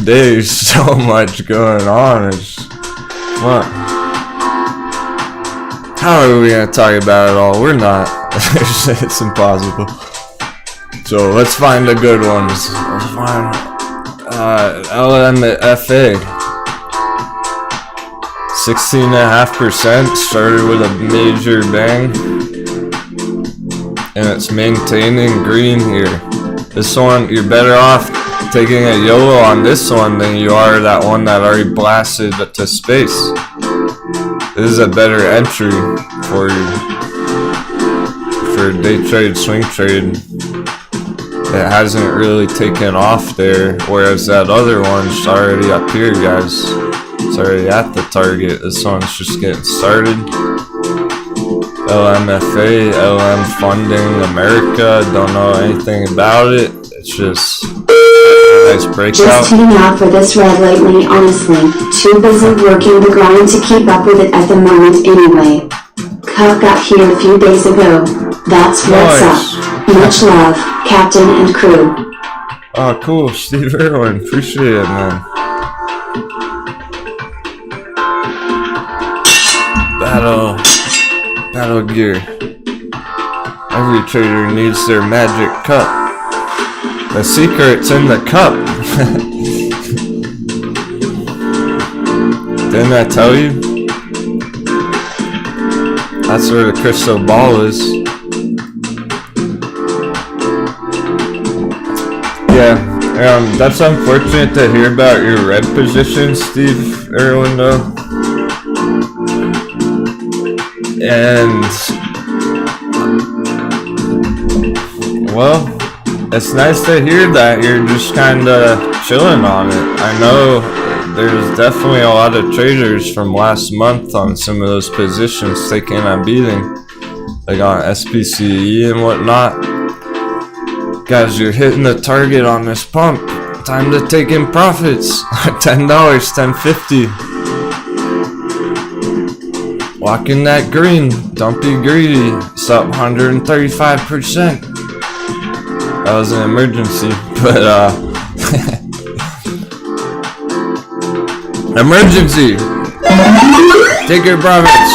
day. So much going on. It's what? How are we gonna talk about it all? We're not. It's impossible. So let's find the good ones. Let's find LMFA. 16.5% started with a major bang, and it's maintaining green here. This one, you're better off taking a YOLO on this one than you are that one that already blasted to space. This is a better entry for you for day trade, swing trade. It hasn't really taken off there, whereas that other one's already up here, guys. It's already at the target. This one's just getting started. LMFA, LM Funding America, don't know anything about it. It's just a nice breakout. Just tuning out for this red lately, honestly. Too busy working the grind to keep up with it at the moment anyway. Cup got here a few days ago. That's what's up. Much love, Captain and crew. Oh, cool. Steve Irwin. Appreciate it, man. Battle gear. Every trader needs their magic cup. The secret's in the cup. Didn't I tell you? That's where the crystal ball is. Yeah, that's unfortunate to hear about your red position, Steve Irwin, though. And, well, it's nice to hear that you're just kind of chilling on it. I know there's definitely a lot of traders from last month on some of those positions taking a beating, like on SPCE and whatnot. Guys, you're hitting the target on this pump. Time to take in profits. $10, $10.50. Lock in that green. Don't be greedy. It's up 135%. That was an emergency, but emergency. Take your profits.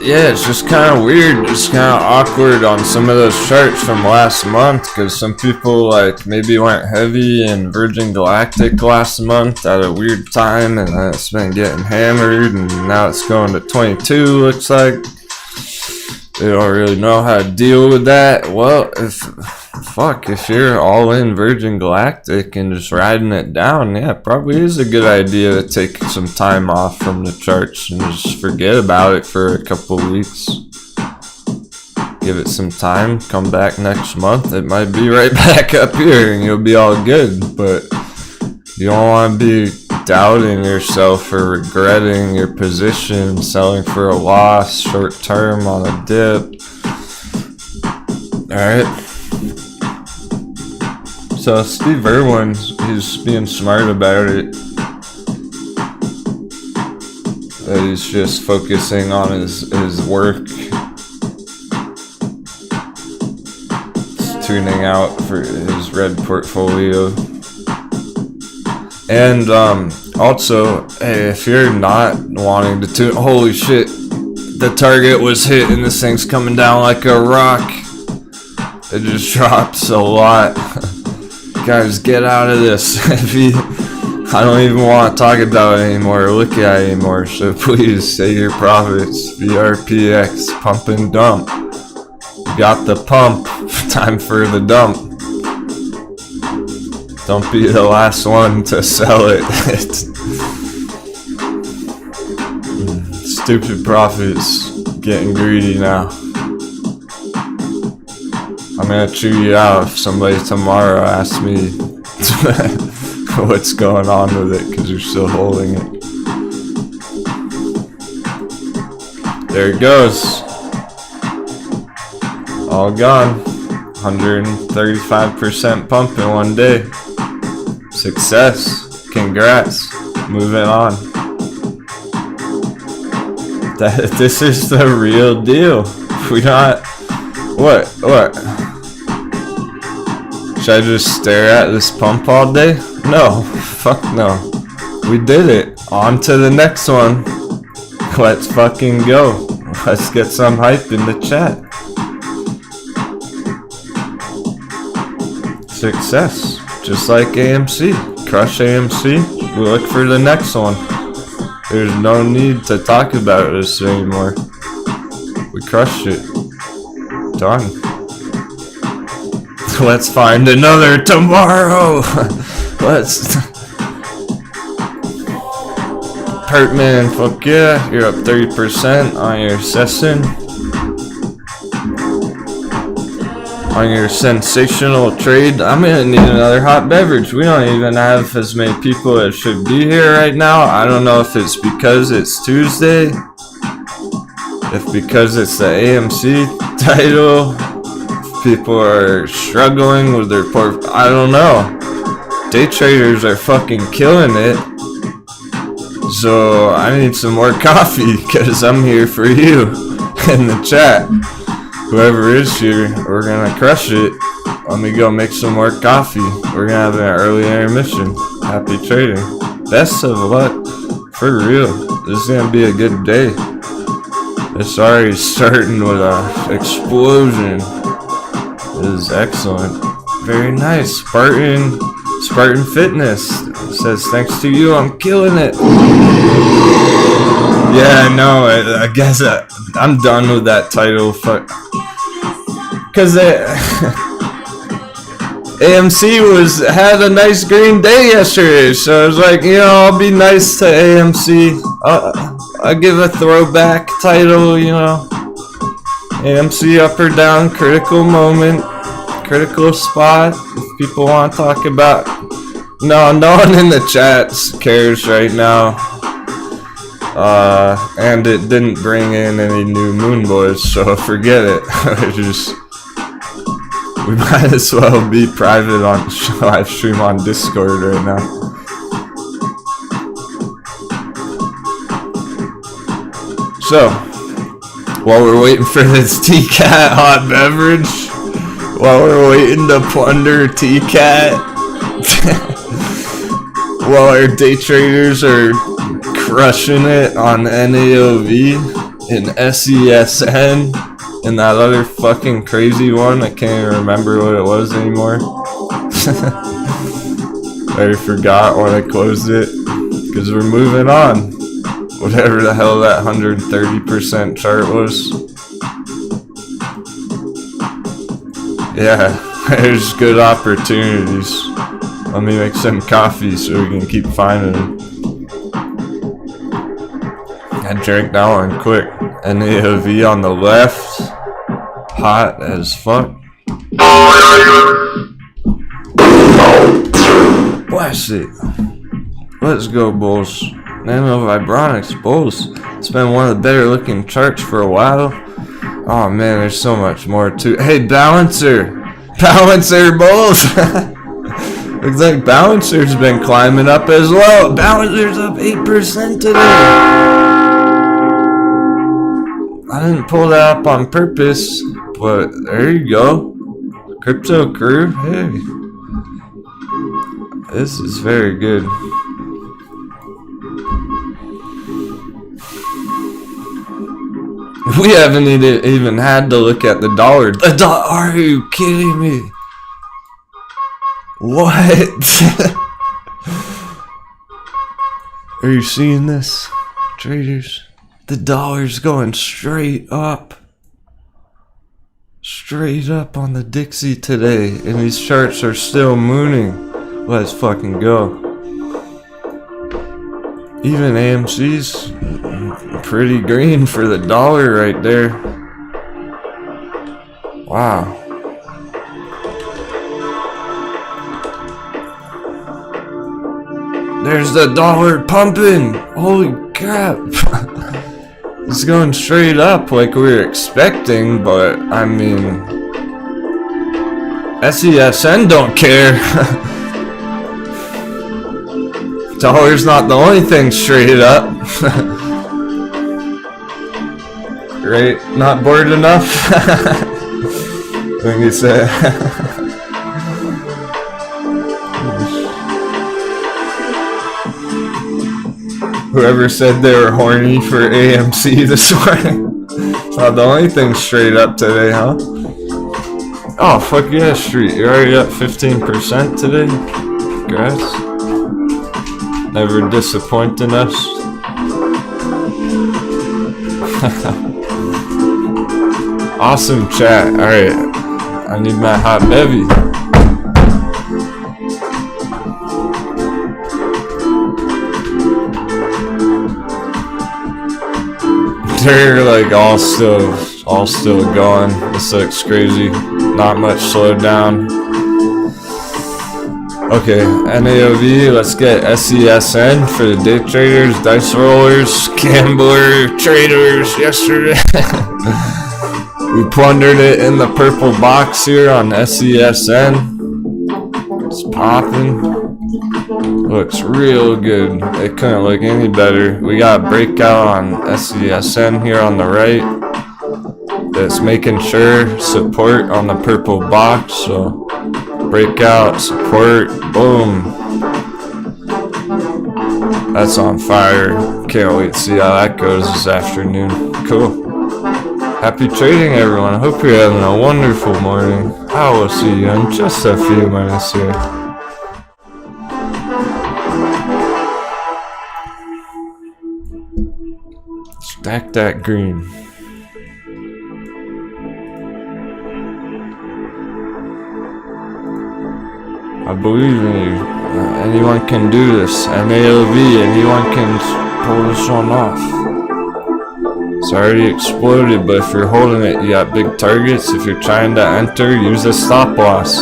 yeah, it's just kind of weird. It's kind of awkward on some of those charts from last month, because some people like maybe went heavy in Virgin Galactic last month at a weird time, and then it's been getting hammered, and now it's going to 22, looks like. They don't really know how to deal with that. Well, if you're all in Virgin Galactic and just riding it down, yeah, it probably is a good idea to take some time off from the charts and just forget about it for a couple weeks. Give it some time, come back next month, it might be right back up here and you'll be all good. But you don't want to be doubting yourself or regretting your position, selling for a loss short term on a dip. Alright. So Steve Irwin, he's being smart about it. He's just focusing on his work. He's tuning out for his red portfolio. And also, hey, if you're not wanting to tune, holy shit, the target was hit and this thing's coming down like a rock. It just drops a lot. Guys, get out of this. I don't even want to talk about it anymore or look at it anymore, so please say your profits. VRPX, pump and dump. You got the pump, time for the dump. Don't be the last one to sell it. Stupid profits, getting greedy now. I'm gonna chew you out if somebody tomorrow asks me what's going on with it, because you're still holding it. There it goes. All gone. 135% pump in one day. Success. Congrats. Moving on. This is the real deal. We not... What? Should I just stare at this pump all day? No. Fuck no. We did it. On to the next one. Let's fucking go. Let's get some hype in the chat. Success. Just like AMC. Crush AMC. We look for the next one. There's no need to talk about this anymore. We crushed it. Done. Let's find another tomorrow. Let's. Pertman, fuck yeah. You're up 30% on your SESN. On your sensational trade. I'm gonna need another hot beverage. We don't even have as many people as should be here right now. I don't know if it's because it's Tuesday, if because it's the AMC title, if people are struggling with their I don't know. Day traders are fucking killing it. So I need some more coffee because I'm here for you in the chat. Whoever is here, we're gonna crush it. Let me go make some more coffee. We're gonna have an early intermission. Happy trading. Best of luck. For real. This is gonna be a good day. It's already starting with a explosion. This is excellent. Very nice. Spartan Fitness says, thanks to you, I'm killing it. Yeah, no, I guess I'm done with that title. Fuck. Because AMC had a nice green day yesterday, so I was like, you know, I'll be nice to AMC. I'll give a throwback title, you know. AMC up or down, critical moment, critical spot. If people want to talk about, no one in the chat cares right now. And it didn't bring in any new Moon Boys, so forget it. We might as well be private on live stream on Discord right now. So, while we're waiting for this TCAT hot beverage, while we're waiting to plunder TCAT, while our day traders are crushing it on NAOV, in SESN, and that other fucking crazy one. I can't even remember what it was anymore. I forgot when I closed it, because we're moving on. Whatever the hell that 130% chart was. Yeah, there's good opportunities. Let me make some coffee so we can keep finding them. I drank that one quick. NAOV on the left. Hot as fuck. Blast it. Let's go, Bulls. Nano Vibronics, Bulls. It's been one of the better looking charts for a while. Oh man, there's so much more to. Hey, Balancer! Balancer, Bulls! Looks like Balancer's been climbing up as well. Balancer's up 8% today. I didn't pull that up on purpose, but there you go. Crypto crew, hey. This is very good. We haven't even had to look at the dollar. Are you kidding me? What? Are you seeing this, traders? The dollar's going straight up. Straight up on the Dixie today. And these charts are still mooning. Let's fucking go. Even AMC's pretty green for the dollar right there. Wow. There's the dollar pumping. Holy crap. It's going straight up like we were expecting, but I mean, SESN don't care. Dollar's not the only thing straight up. Right? Not bored enough? When you say whoever said they were horny for AMC this morning. It's not the only thing straight up today, huh? Oh, fuck yeah, Street. You're already up 15% today? Congrats. Never disappointing us. Awesome chat. Alright. I need my hot bevy. They're like all still going. This looks crazy. Not much slowed down. Okay, NAOV, let's get SESN for the day traders, dice rollers, gambler, traders yesterday. We plundered it in the purple box here on SESN. It's popping. Looks real good. It couldn't look any better. We got a breakout on SESN here on the right. That's making sure support on the purple box. So breakout, support, boom. That's on fire. Can't wait to see how that goes this afternoon. Cool. Happy trading, everyone. I hope you're having a wonderful morning. I will see you in just a few minutes here. Stack that green. I believe in you. Anyone can do this. NAOV, anyone can pull this one off. It's already exploded, but if you're holding it, you got big targets. If you're trying to enter, use a stop loss.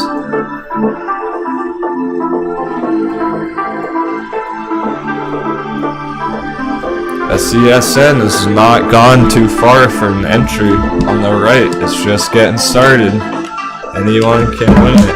SESN has not gone too far for an entry on the right. It's just getting started. Anyone can win it.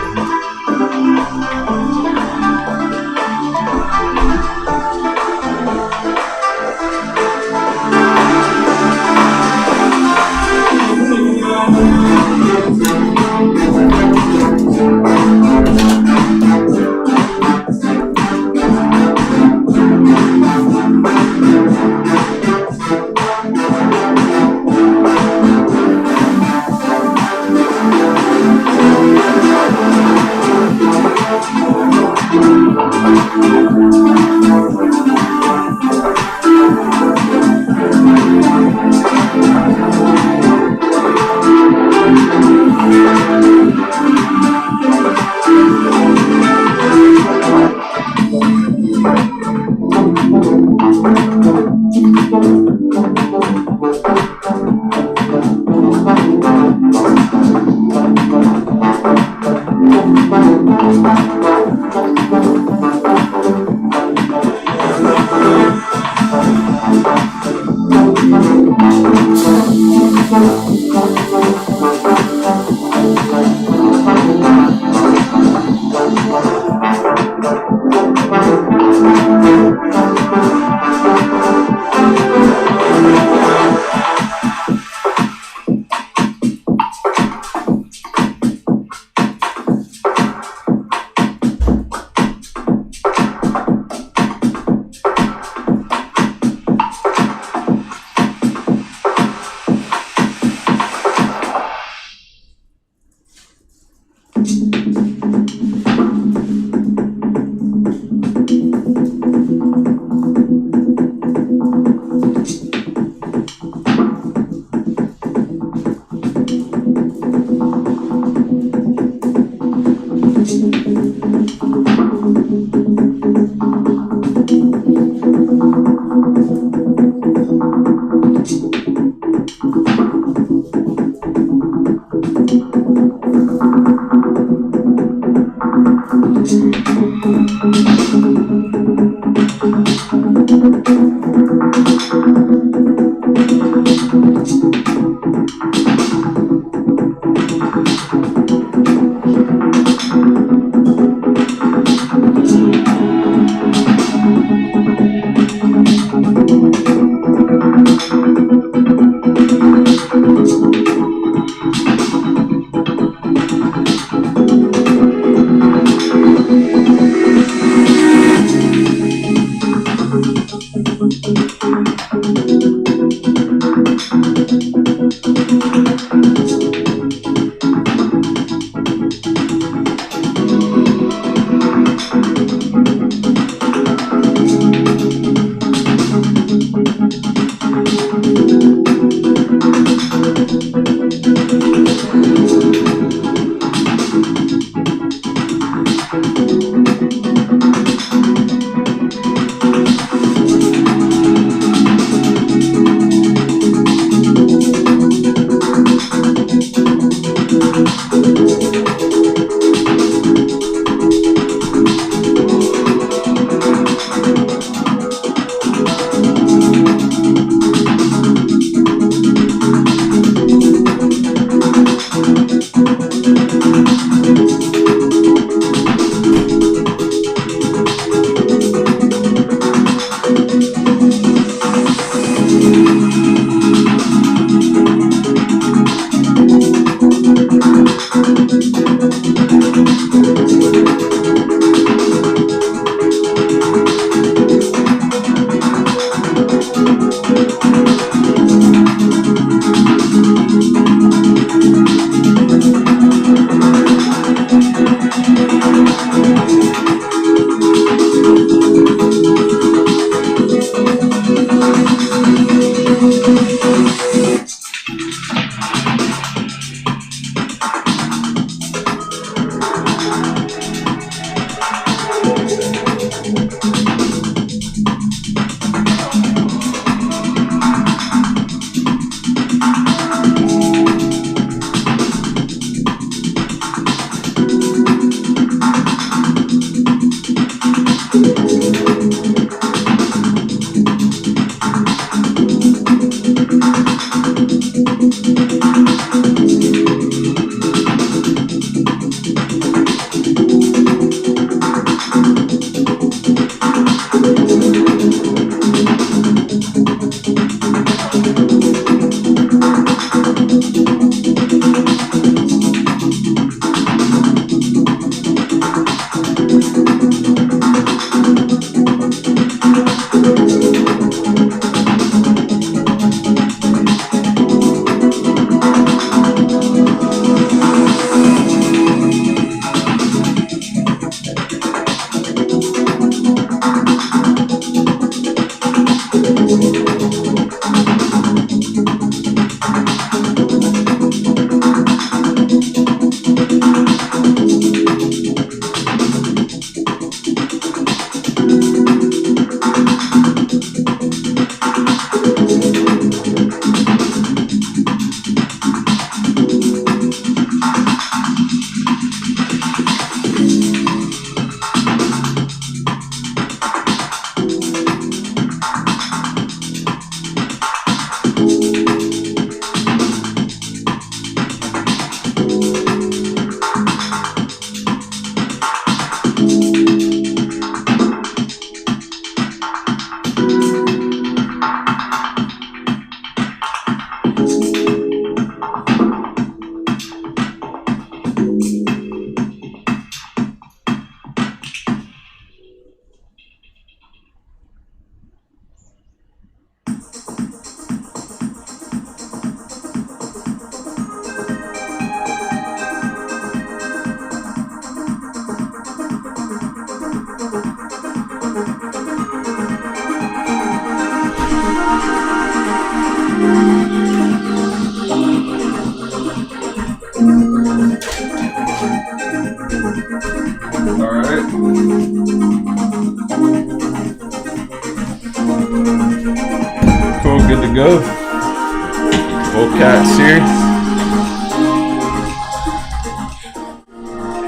charts here.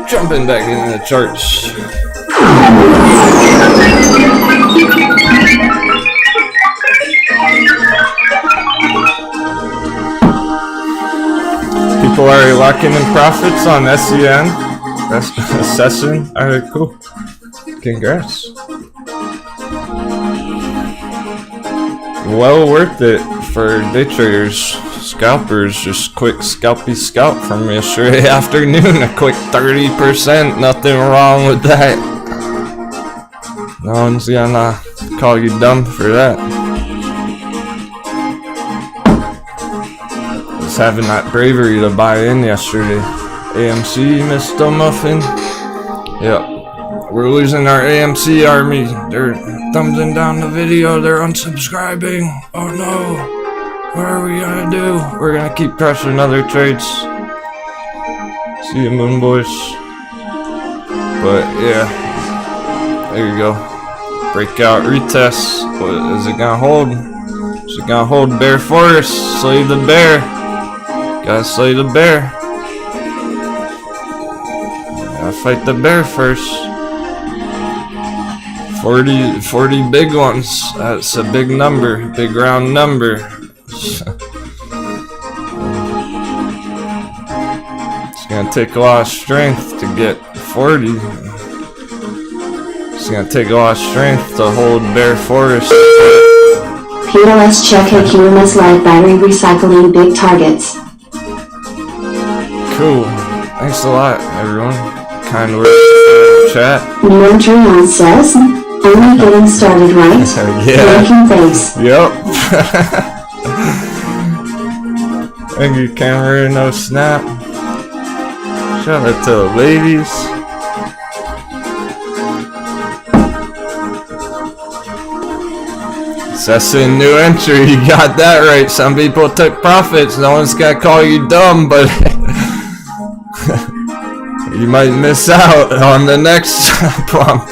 Jumping back into the charts. People are locking in profits on SEN. That's SESN. Alright, cool. Congrats. Well worth it for day traders, scalpers. Just quick scalpy scalp from yesterday afternoon. A quick 30%. Nothing wrong with that. No one's gonna call you dumb for that. Just having that bravery to buy in yesterday. AMC missed a muffin. Yep. We're losing our AMC army. They're thumbsing down the video. They're unsubscribing. Oh no. What are we gonna do? We're gonna keep crushing other trades. See you, Moon Boys. But yeah. There you go. Breakout retest. What is it gonna hold? Is it gonna hold Bear Forest? Slay the bear. Gotta slay the bear. Gotta fight the bear first. 40 big ones. That's a big number. Big round number. It's gonna take a lot of strength to get 40. It's gonna take a lot of strength to hold Bear Forest. PLS check QMS live battery recycling big targets. Cool. Thanks a lot, everyone. Kind words chat. New entry on SESN. Only getting started, right? Yeah. Making face. Yep. Thank you, camera. No snap. Shout out to the ladies. SESN new entry. You got that right. Some people took profits. No one's gonna call you dumb, but you might miss out on the next pump.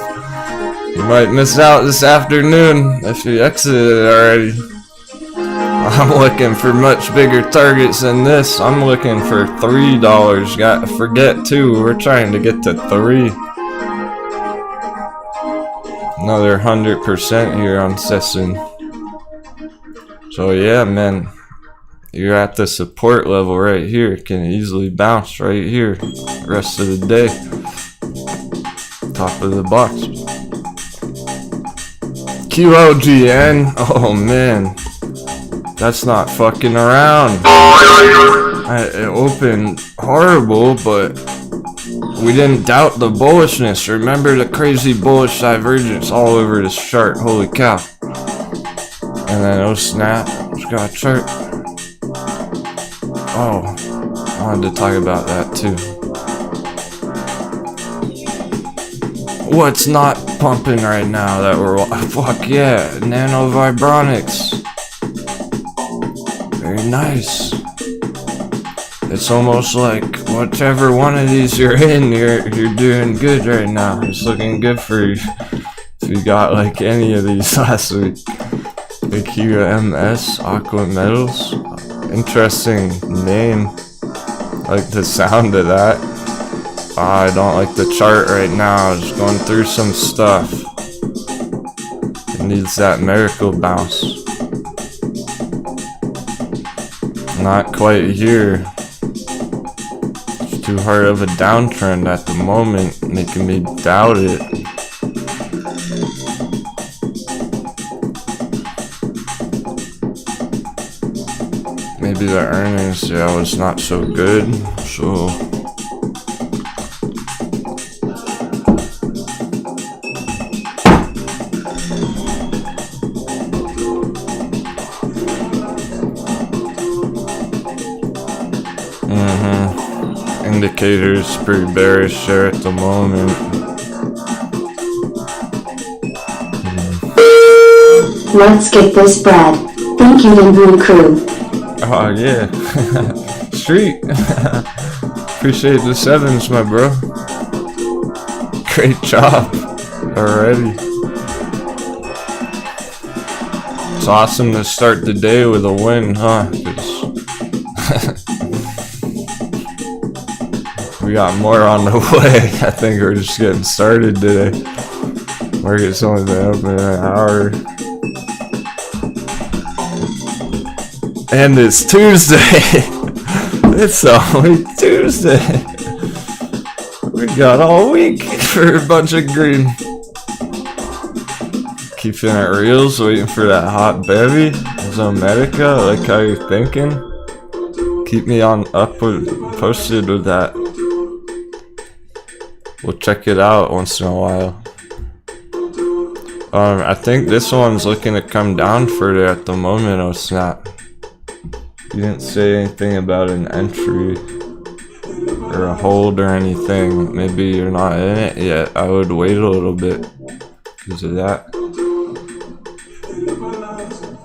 You might miss out this afternoon if you exited already. I'm looking for much bigger targets than this. I'm looking for $3. Got to forget too, we're trying to get to 3. Another 100% here on SESN. So yeah, man, you're at the support level right here. It can easily bounce right here. Rest of the day. Top of the box. QLGN. Oh man, that's not fucking around. It opened horrible, but we didn't doubt the bullishness. Remember the crazy bullish divergence all over this chart. Holy cow. And then oh snap, just got a chart. Oh, I wanted to talk about that too. What's not pumping right now that we're... Fuck yeah, Nano Vibronics. Very nice. It's almost like whichever one of these you're in, you're doing good right now. It's looking good for you. If you got like any of these last week. The QMS, Aqua Metals. Interesting name. I like the sound of that. I don't like the chart right now. Just going through some stuff. It needs that miracle bounce. Not quite here. It's too hard of a downtrend at the moment, making me doubt it. Maybe the earnings, yeah, was not so good, so... Indicators pretty bearish there at the moment. Let's get this bread. Thank you, Denwo crew. Oh yeah. Street. Appreciate the 7s, my bro. Great job already. It's awesome to start the day with a win, huh? 'Cause We got more on the way. I think we're just getting started today. Market's only been open an hour. And it's Tuesday. It's only Tuesday. We got all week for a bunch of green. Keeping it reals, waiting for that hot bevy. Zomedica, I like how you're thinking. Keep me posted with that. We'll check it out once in a while. I think this one's looking to come down further at the moment. Oh snap. You didn't say anything about an entry or a hold or anything. Maybe you're not in it yet. I would wait a little bit because of that.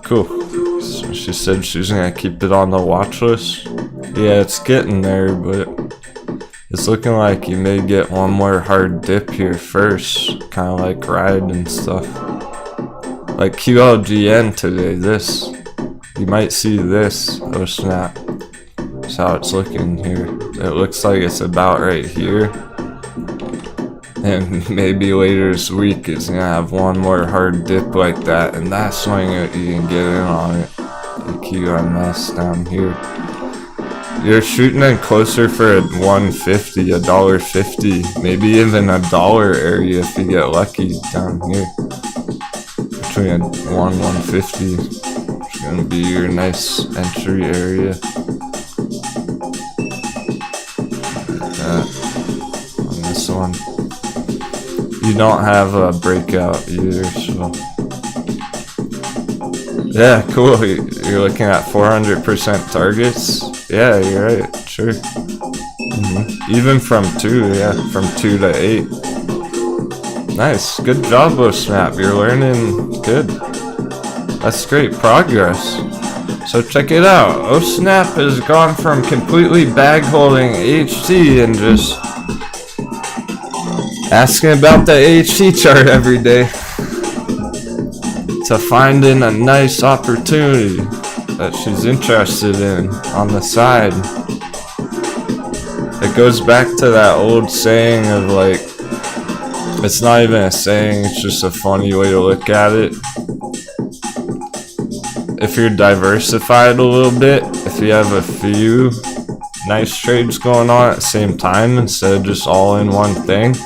Cool. So she said she's gonna keep it on the watch list. Yeah, it's getting there, but it's looking like you may get one more hard dip here first. Kind of like ride and stuff. Like QLGN today, this. You might see this. Oh snap. That's how it's looking here. It looks like it's about right here. And maybe later this week it's gonna have one more hard dip like that. And that's when you can get in on it. The QMS down here. You're shooting in closer for a 150, $1.50, maybe even $1 area if you get lucky down here. Between a 150, it's gonna be your nice entry area. Like that. On this one, you don't have a breakout either, so. Yeah, cool. You're looking at 400% targets. Yeah, you're right. Sure. Even from 2, yeah, from 2 to 8. Nice. Good job, Snap. You're learning good. That's great progress. So check it out. Snap has gone from completely bag holding HT and just asking about the HT chart every day to finding a nice opportunity that she's interested in on the side. It goes back to that old saying of like, it's not even a saying, it's just a funny way to look at it. If you're diversified a little bit, if you have a few nice trades going on at the same time instead of just all in one thing,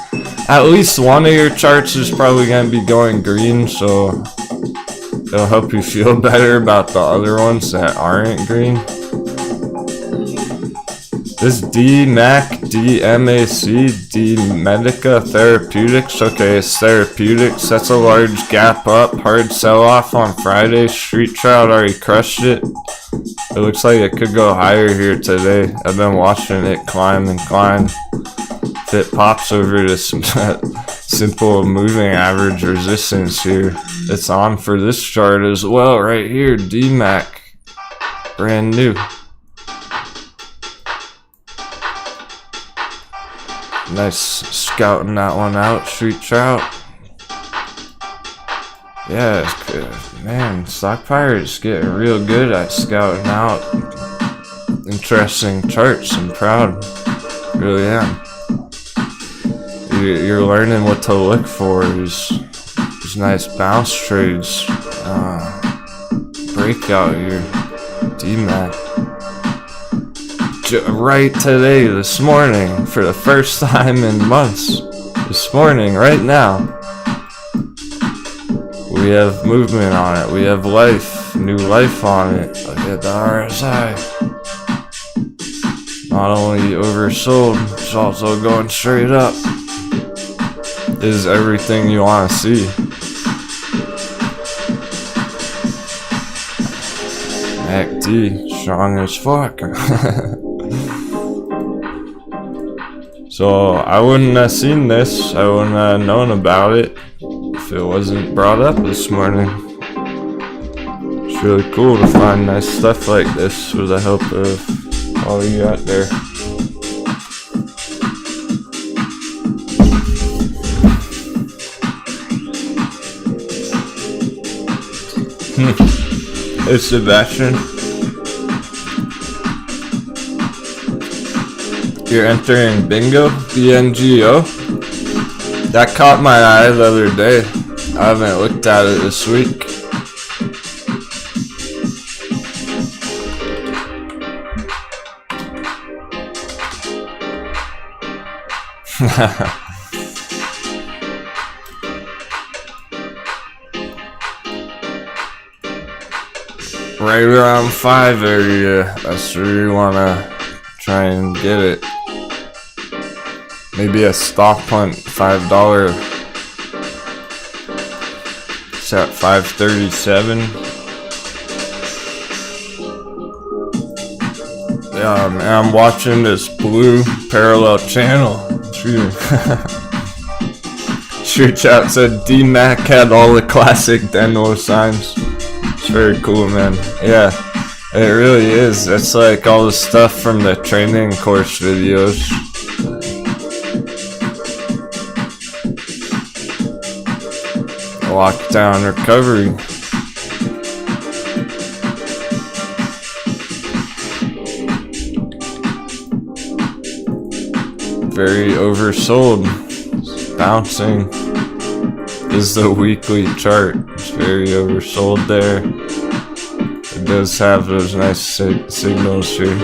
at least one of your charts is probably going to be going green, so it'll help you feel better about the other ones that aren't green. This D-Medica Therapeutics. Okay, it's therapeutics. That's a large gap up. Hard sell off on Friday. Street Trout already crushed it. It looks like it could go higher here today. I've been watching it climb and climb. If it pops over this simple moving average resistance here, it's on for this chart as well right here. DMAC, brand new. Nice scouting that one out, Street Trout. Yeah, it's good. Man, Stock Pirate's getting real good at scouting out interesting charts. I'm proud, really am. You're learning what to look for. These nice bounce trades. Breakout here. DMAC. Right today, this morning, for the first time in months. This morning, right now. We have movement on it. We have life. New life on it. Look at the RSI. Not only oversold, it's also going straight up. Is everything you want to see. MACD, strong as fuck. So I wouldn't have seen this, I wouldn't have known about it if it wasn't brought up this morning. It's really cool to find nice stuff like this with the help of all you out there. Hey Sebastian. You're entering bingo? BNGO? That caught my eye the other day. I haven't looked at it this week. Right around 5 area. That's where you wanna try and get it. Maybe a stop punt, $5. It's at 537. Yeah, man, I'm watching this blue parallel channel. True. Sure chat said D-Mac had all the classic Denwo signs. It's very cool, man. Yeah, it really is. It's like all the stuff from the training course videos. Lockdown recovery. Very oversold. It's bouncing. This is the weekly chart. It's very oversold there. It does have those nice signals here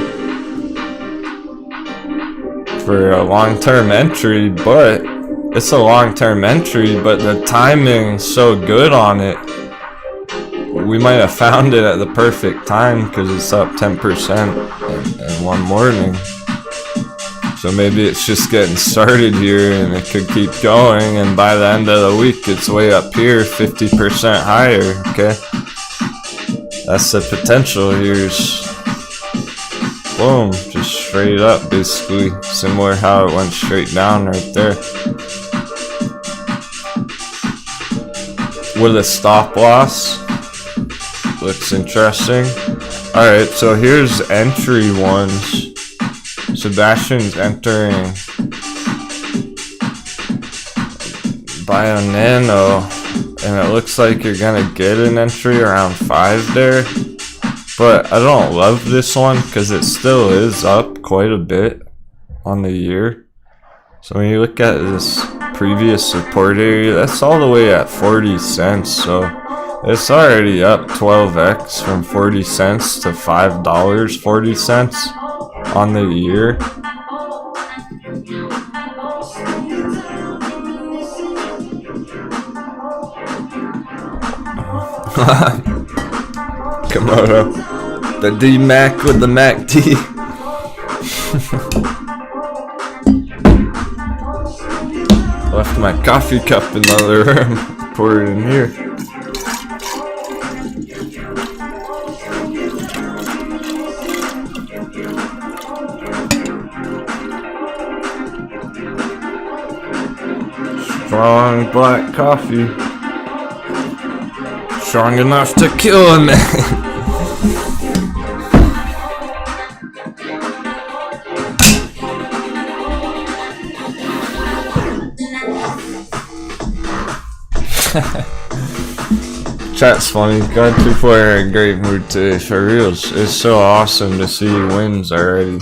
for a long-term entry, but it's a long-term entry, but the timing's so good on it. We might have found it at the perfect time because it's up 10% in one morning. So maybe it's just getting started here and it could keep going, and by the end of the week it's way up here, 50% higher, okay? That's the potential here. Boom, just straight up basically. Similar how it went straight down right there. With a stop loss. Looks interesting. Alright, so here's entry ones. Sebastian's entering Bio Nano, and it looks like you're gonna get an entry around 5 there, but I don't love this one because it still is up quite a bit on the year. So when you look at this previous support area, that's all the way at 40 cents, so it's already up 12x from 40 cents to $5.40 on the year. Komodo. The D-Mac with the Mac T. Left my coffee cup in the other room. Pour it in here. Strong black coffee. Strong enough to kill a man. Chat's funny. God, people are in a great mood today, for reals. It's so awesome to see wins already.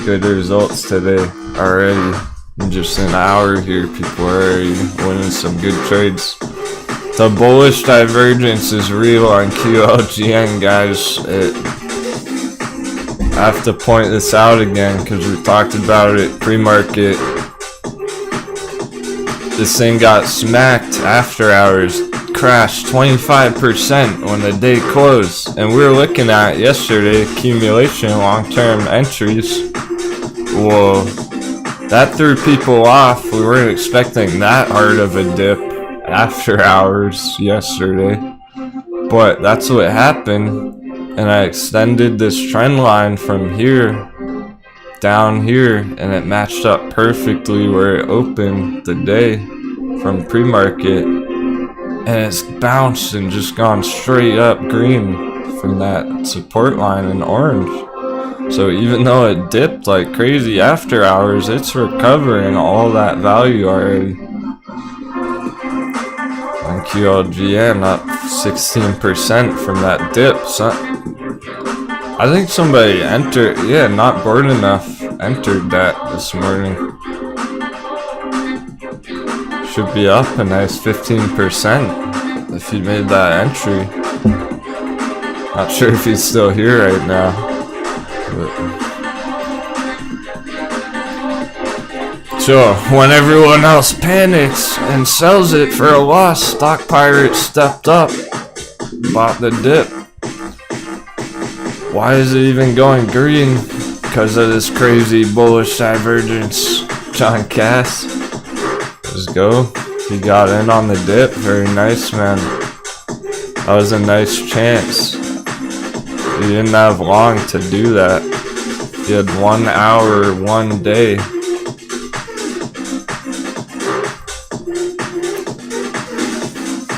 Good results today already. In just an hour here, people are already winning some good trades. The bullish divergence is real on QLGN, guys. I have to point this out again because we talked about it pre-market. This thing got smacked after hours, crashed 25% when the day closed, and we were looking at yesterday accumulation long-term entries. Whoa, that threw people off. We weren't expecting that hard of a dip after hours yesterday, but that's what happened, and I extended this trend line from here down here, and it matched up perfectly where it opened the day from pre-market, and it's bounced and just gone straight up green from that support line in orange. So even though it dipped like crazy after hours, it's recovering all that value already. On QLGN up 16% from that dip. So I think somebody entered, yeah, not bored enough. entered that this morning. Should be up a nice 15% if he made that entry. Not sure if he's still here right now. So, when everyone else panics and sells it for a loss, Stock Pirate stepped up, bought the dip. Why is it even going green? Because of this crazy bullish divergence. John Cass. Let's go. He got in on the dip. Very nice, man. That was a nice chance. He didn't have long to do that. He had 1 hour, 1 day.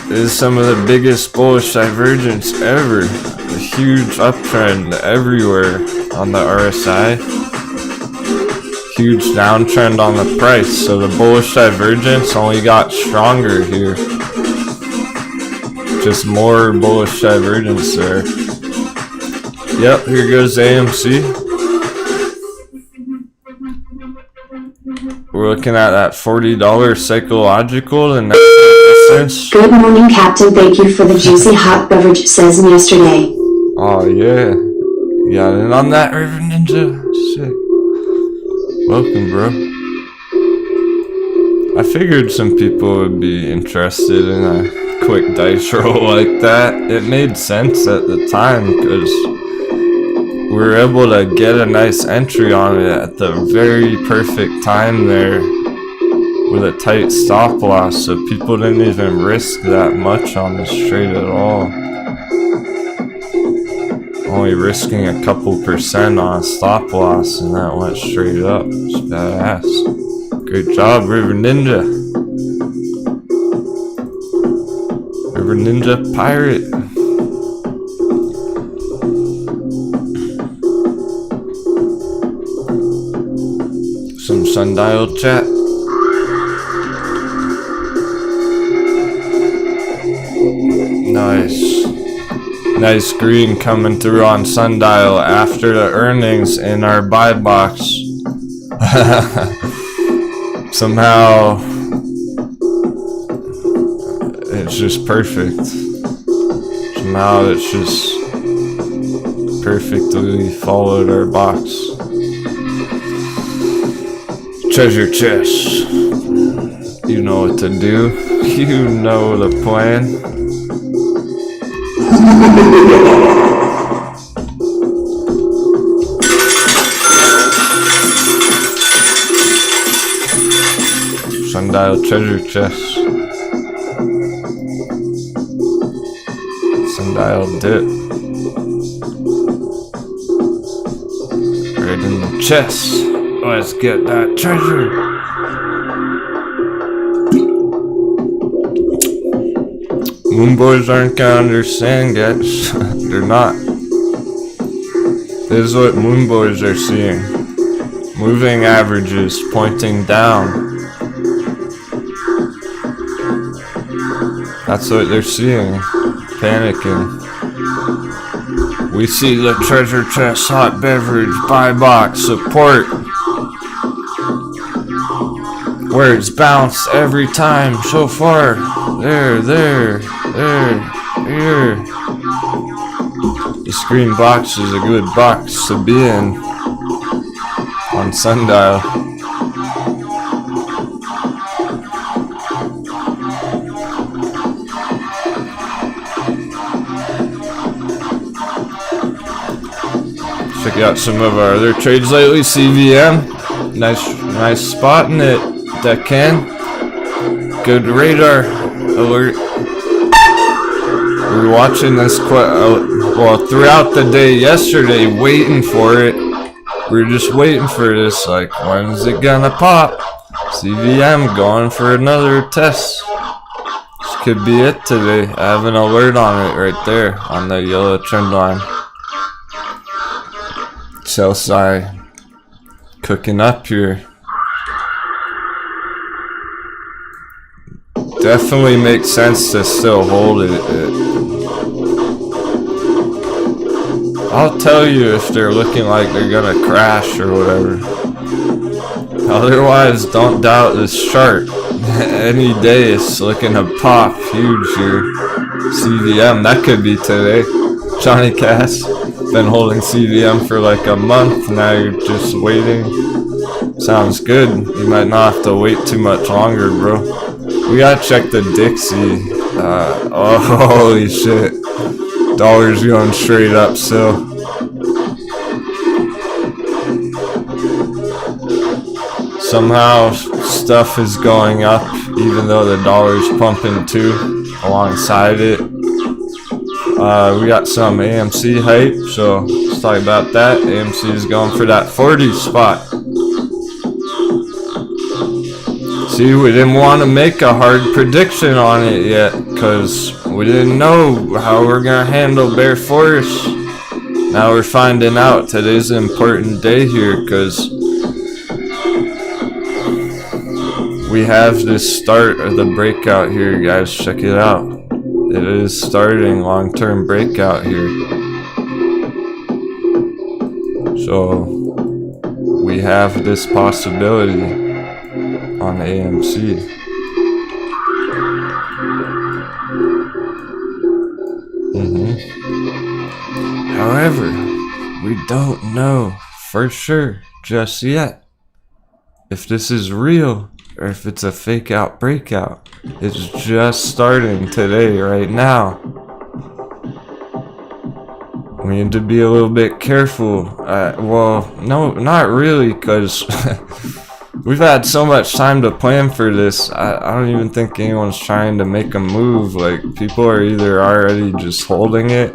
This is some of the biggest bullish divergence ever. A huge uptrend everywhere on the RSI. Huge downtrend on the price. So the bullish divergence only got stronger here. Just more bullish divergence there. Yep, here goes AMC. We're looking at that $40 psychological and that's Good morning, Captain. Thank you for the juicy hot beverage, SESN yesterday. Oh yeah, you got in on that, River Ninja. Sick. Welcome, bro. I figured some people would be interested in a quick dice roll like that. It made sense at the time because we were able to get a nice entry on it at the very perfect time there with a tight stop loss, so people didn't even risk that much on this trade at all. Only risking a couple percent on a stop loss, and that went straight up. It's badass. Great job, River Ninja. River Ninja Pirate. Some sundial chat. Nice. Nice green coming through on sundial after the earnings in our buy box. Somehow it's just perfect. Somehow it's just perfectly followed our box. Treasure chest. You know what to do. You know the plan. Sundial treasure chest. Sundial dip. Right in the chest. Let's get that treasure. Moon boys aren't gonna understand, guys. They're not. This is what moon boys are seeing. Moving averages pointing down. That's what they're seeing. Panicking. We see the treasure chest, hot beverage, buy box, support. Where it's bounced every time so far. There. This green box is a good box to be in on sundial. Check out some of our other trades lately. CVM, nice spot in it. That can. Good radar alert. We were watching this throughout the day yesterday, waiting for it. We were just waiting for this, like, when's it gonna pop? CVM going for another test. This could be it today. I have an alert on it right there on the yellow trend line. Sell side cooking up here. Definitely makes sense to still hold it. I'll tell you if they're looking like they're gonna crash or whatever. Otherwise, don't doubt this chart. Any day it's looking to pop huge here. CVM, that could be today. Johnny Cass, been holding CVM for like a month, now you're just waiting. Sounds good. You might not have to wait too much longer, bro. We gotta check the Dixie. Oh, holy shit. Dollar's going straight up still. Somehow stuff is going up even though the dollar's pumping too alongside it. We got some AMC hype, so let's talk about that. AMC is going for that 40 spot. See, we didn't want to make a hard prediction on it yet because we didn't know how we're going to handle bear force. Now we're finding out. Today's an important day here because we have this start of the breakout here, guys. Check it out. It is starting long-term breakout here. So we have this possibility on AMC. However, we don't know for sure just yet if this is real or if it's a fake out breakout. It's just starting today, right now. We need to be a little bit careful. Well, no, not really, because we've had so much time to plan for this. I don't even think anyone's trying to make a move. Like, people are either already just holding it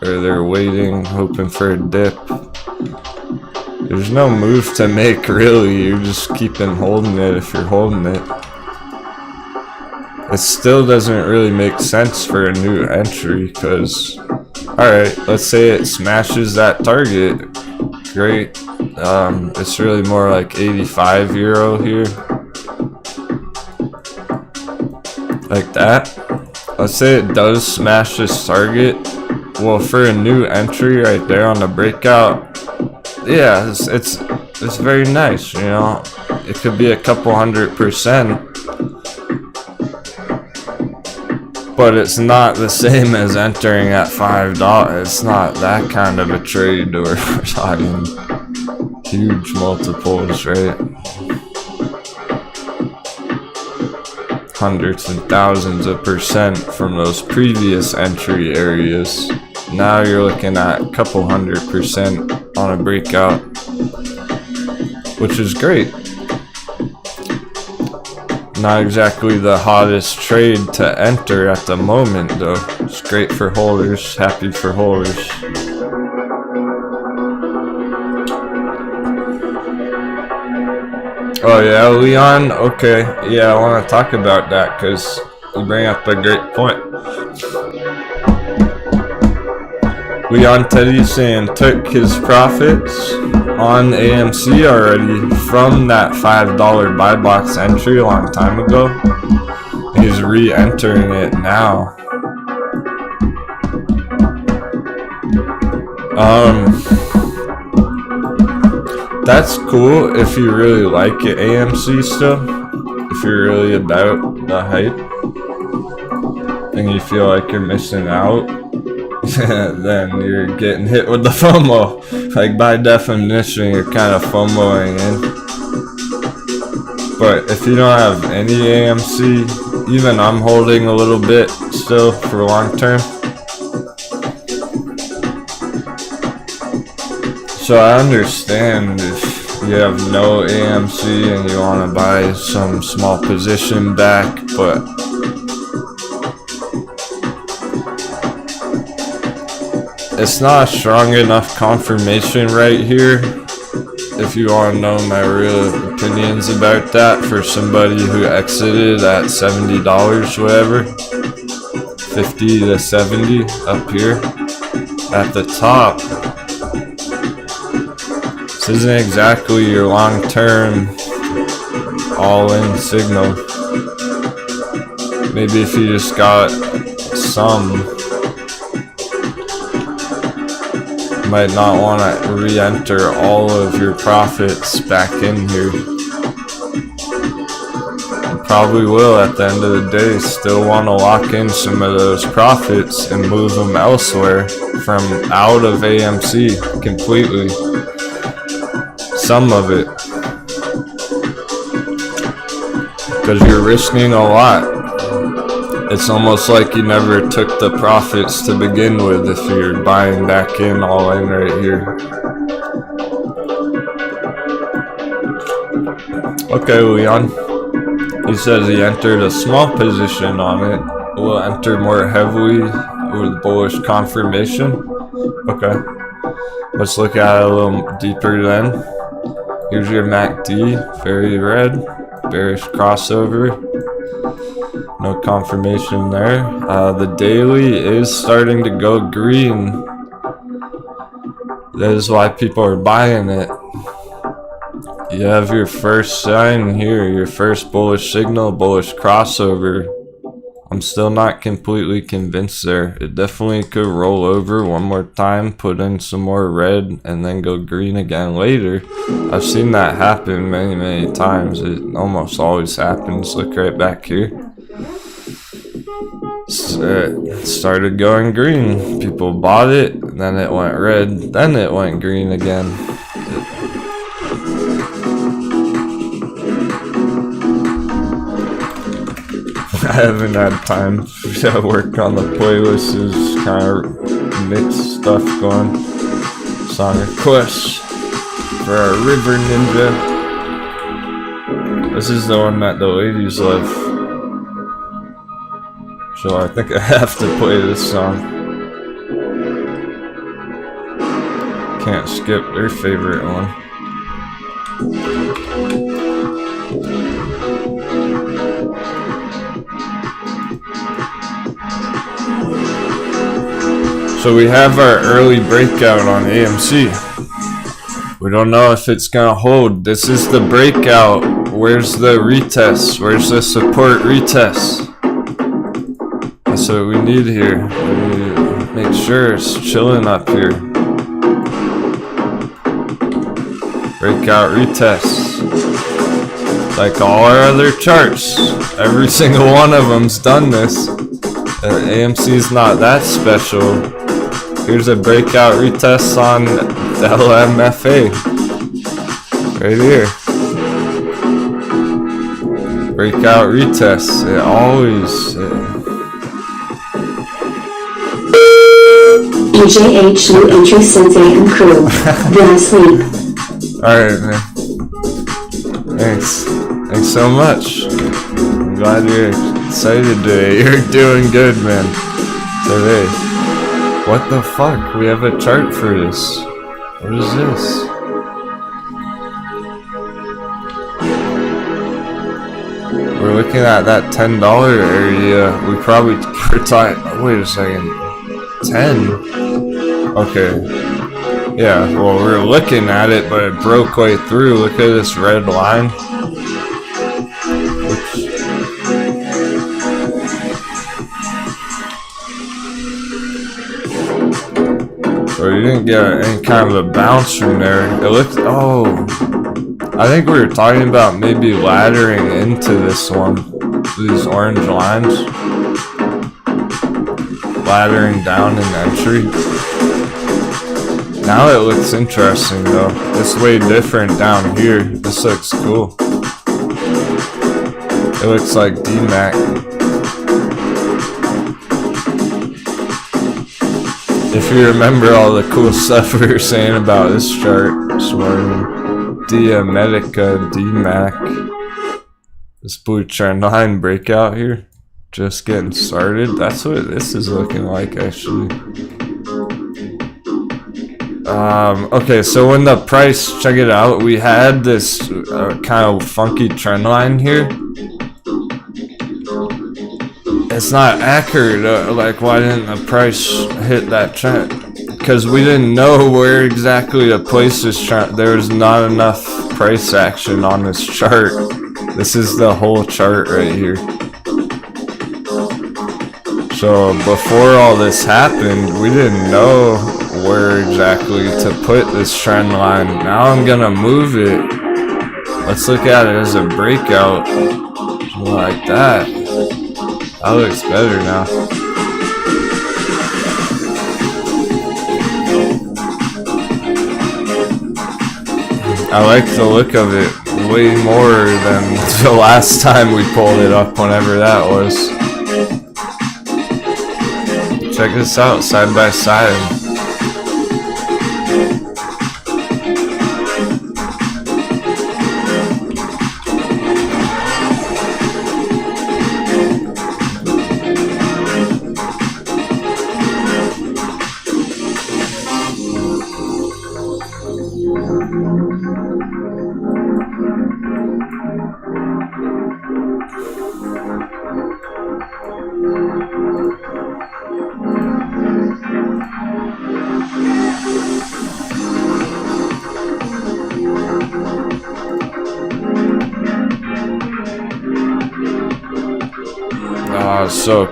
or they're waiting, hoping for a dip. There's no move to make, really. You're just keeping holding it if you're holding it. It still doesn't really make sense for a new entry because, alright, let's say it smashes that target. Great. It's really more like 85 euro here. Like that. Let's say it does smash this target. Well, for a new entry right there on the breakout, yeah, it's very nice, you know. It could be a couple 100%, but it's not the same as entering at $5. It's not that kind of a trade where we're talking huge multiples, right? Hundreds and thousands of percent from those previous entry areas. Now you're looking at a couple 100% on a breakout, which is great. Not exactly the hottest trade to enter at the moment, though. It's great for holders, happy for holders. Oh yeah, Leon, okay. Yeah, I want to talk about that because you bring up a great point. Leon Teddy saying took his profits on AMC already from that $5 buy box entry a long time ago. He's re-entering it now. That's cool if you really like it, AMC still. If you're really about the hype and you feel like you're missing out, then you're getting hit with the FOMO. Like, by definition, you're kind of FOMOing in. But if you don't have any AMC, even I'm holding a little bit still for long term. So I understand if you have no AMC and you want to buy some small position back, but it's not a strong enough confirmation right here. If you want to know my real opinions about that, for somebody who exited at $70, whatever, 50 to 70 up here at the top. This isn't exactly your long-term all-in signal. Maybe if you just got some You might not want to re-enter all of your profits back in here. You probably will at the end of the day still want to lock in some of those profits and move them elsewhere from out of AMC completely. Some of it. Because you're risking a lot. It's almost like you never took the profits to begin with if you're buying back in all in right here. Okay, Leon. He says he entered a small position on it. Will enter more heavily with bullish confirmation. Okay. Let's look at it a little deeper then. Here's your MACD. Very red. Bearish crossover. No confirmation there. The daily is starting to go green. That is why people are buying it. You have your first sign here, your first bullish signal, bullish crossover. I'm still not completely convinced there. It definitely could roll over one more time, put in some more red, and then go green again later. I've seen that happen many times. It almost always happens. Look right back here. It started going green. People bought it, then it went red, then it went green again. I haven't had time to work on the playlist. There's kind of mixed stuff going. Song requests for our River Ninja. This is the one that the ladies love. So I think I have to play this song. Can't skip their favorite one. So we have our early breakout on AMC. We don't know if it's gonna hold. This is the breakout. Where's the retest? Where's the support retest? That's what we need here. We need to make sure it's chilling up here. Breakout retest. Like all our other charts. Every single one of them's done this. AMC's not that special. Here's a breakout retest on the LMFA. Right here. Breakout retest. It always... EJH new entry Sensei and crew. Then asleep. Alright, man. Thanks. Thanks so much. I'm glad you're excited today. You're doing good, man. Today. What the fuck? We have a chart for this. What is this? We're looking at that $10 area. We probably were talking. Wait a second. 10? Okay. Yeah, well, we're looking at it, but it broke way through. Look at this red line. So you didn't get any kind of a bounce from there. It looked, oh, I think we were talking about maybe laddering into this one. These orange lines. Laddering down in entry. Now it looks interesting though. It's way different down here. This looks cool. It looks like DMAC. If you remember all the cool stuff we were saying about this chart this morning. Medica, DMAC. This blue trend line breakout here. Just getting started. That's what this is looking like actually. Okay, so when the price, check it out, we had this kind of funky trend line here. It's not accurate, like why didn't the price hit that trend? Because we didn't know where exactly to place this chart. There was not enough price action on this chart. This is the whole chart right here. So before all this happened, we didn't know where exactly to put this trend line. Now I'm gonna move it. Let's look at it as a breakout. Like that. That looks better now. I like the look of it way more than the last time we pulled it up, whenever that was. Check this out, side by side. So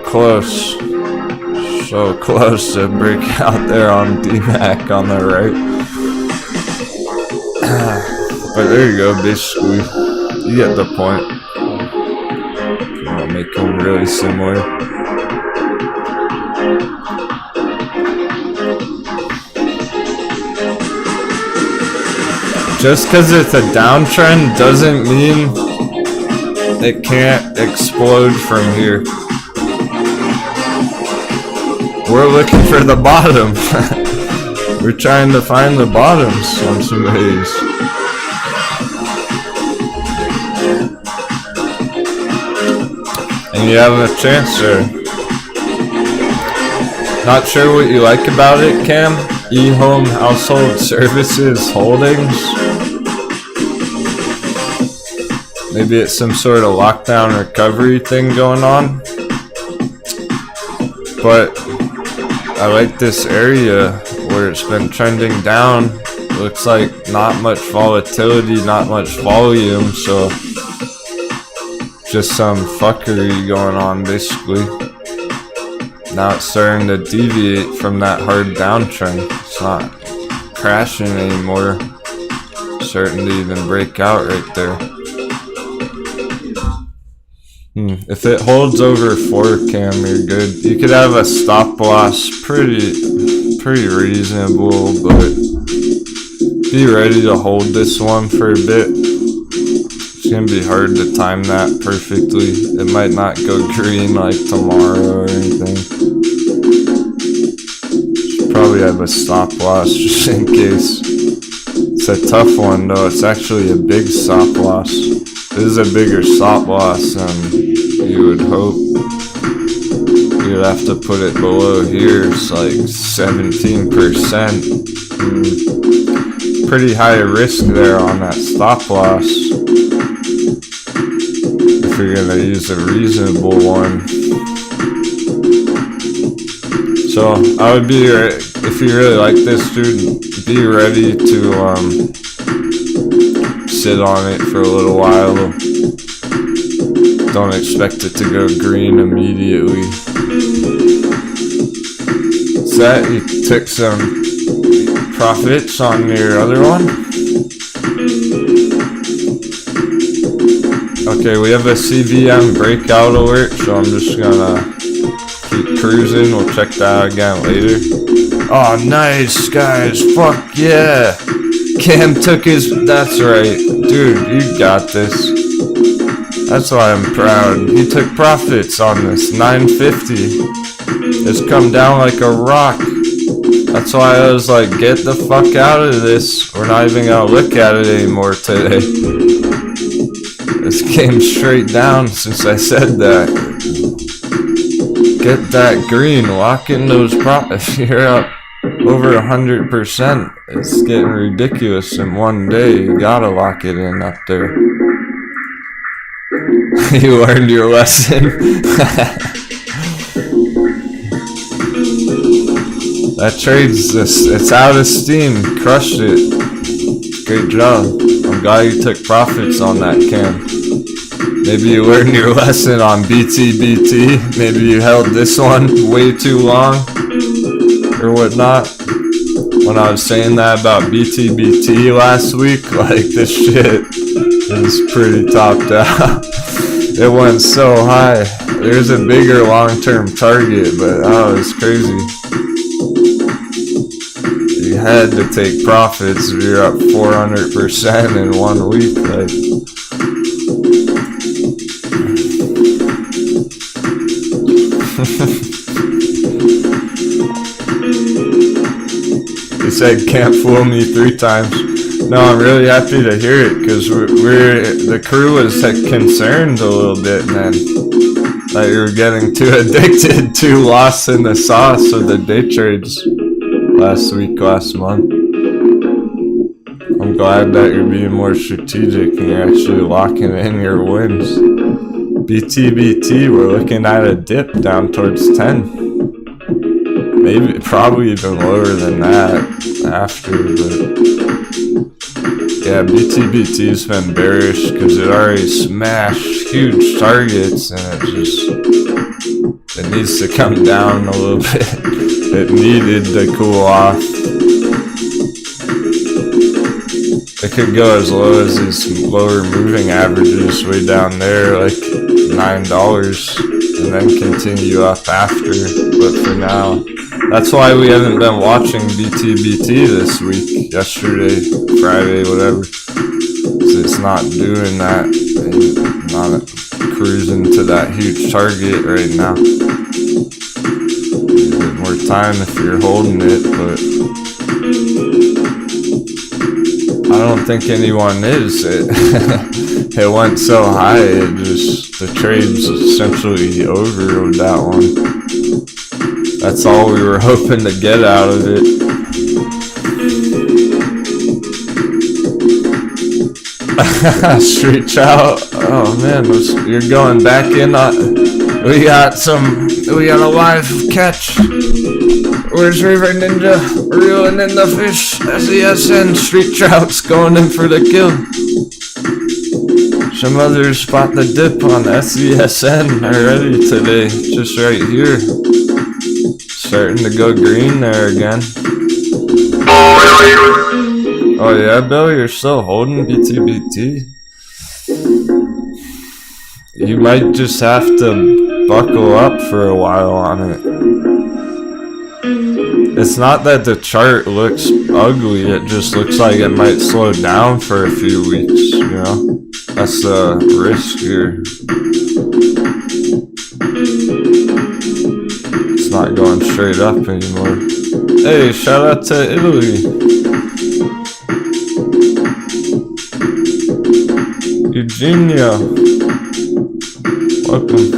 close to break out there on DMAC on the right. But there you go, basically, you get the point. I'll make them really similar. Just because it's a downtrend doesn't mean it can't explode from here. We're looking for the bottom. We're trying to find the bottoms on some of these. And you have a chance there. Not sure what you like about it, Cam? eHome Household Services Holdings? Maybe it's some sort of lockdown recovery thing going on. But I like this area where it's been trending down. Looks like not much volatility, not much volume, so just some fuckery going on basically. Now it's starting to deviate from that hard downtrend. It's not crashing anymore. Starting to even break out right there. If it holds over 4 cam, you're good. You could have a stop loss pretty reasonable, but be ready to hold this one for a bit. It's gonna be hard to time that perfectly. It might not go green like tomorrow or anything. Should probably have a stop loss just in case. It's a tough one though. It's actually a big stop loss. This is a bigger stop loss than you would hope. You'd have to put it below here. It's like 17%. Pretty high risk there on that stop loss. If you're gonna use a reasonable one. So I would be, if you really like this, dude, be ready to sit on it for a little while. Don't expect it to go green immediately. So that you took some profits on your other one. Okay, we have a CVM breakout alert, so I'm just gonna keep cruising. We'll check that out again later. Oh, nice, guys. Fuck yeah. Cam took his... That's right. Dude, you got this. That's why I'm proud. He took profits on this. 950. It's come down like a rock. That's why I was like, get the fuck out of this. We're not even gonna look at it anymore today. This came straight down since I said that. Get that green. Lock in those profits. You're up over 100%. It's getting ridiculous in one day. You gotta lock it in up there. You learned your lesson. That trade's this, it's out of steam. Crushed it. Great job. I'm glad you took profits on that, Cam. Maybe you learned your lesson on BTBT. Maybe you held this one way too long or whatnot. when I was saying that about BTBT last week, like this shit is pretty topped out. It went so high. There's a bigger long-term target, but oh, it's crazy. You had to take profits if you're up 400% in 1 week. Like, he said, "Can't fool me 3 times." No, I'm really happy to hear it, because the crew was concerned a little bit, man. That you were getting too addicted, too lost in the sauce of the day trades last month. I'm glad that you're being more strategic and you're actually locking in your wins. BTBT, we're looking at a dip down towards 10. Maybe, probably even lower than that after, but yeah, BTBT's been bearish because it already smashed huge targets, and it needs to come down a little bit. It needed to cool off. It could go as low as these lower moving averages way down there, like $9, and then continue up after. But for now, that's why we haven't been watching BTBT this week, yesterday, Friday, whatever. So it's not doing that. It's not cruising to that huge target right now. A bit more time if you're holding it, but I don't think anyone is. It went so high, the trade's essentially over with that one. That's all we were hoping to get out of it. Street trout. Oh man, you're going back in. We got a live catch. Where's River Ninja? Reeling in the fish. SESN. Street trout's going in for the kill. Some others spot the dip on SESN already today. Just right here. Starting to go green there again. Oh yeah, Bill, you're still holding BTBT? You might just have to buckle up for a while on it. It's not that the chart looks ugly, it just looks like it might slow down for a few weeks, you know? That's the risk here. It's not going straight up anymore. Hey, shout out to Italy. Eugenia. Welcome.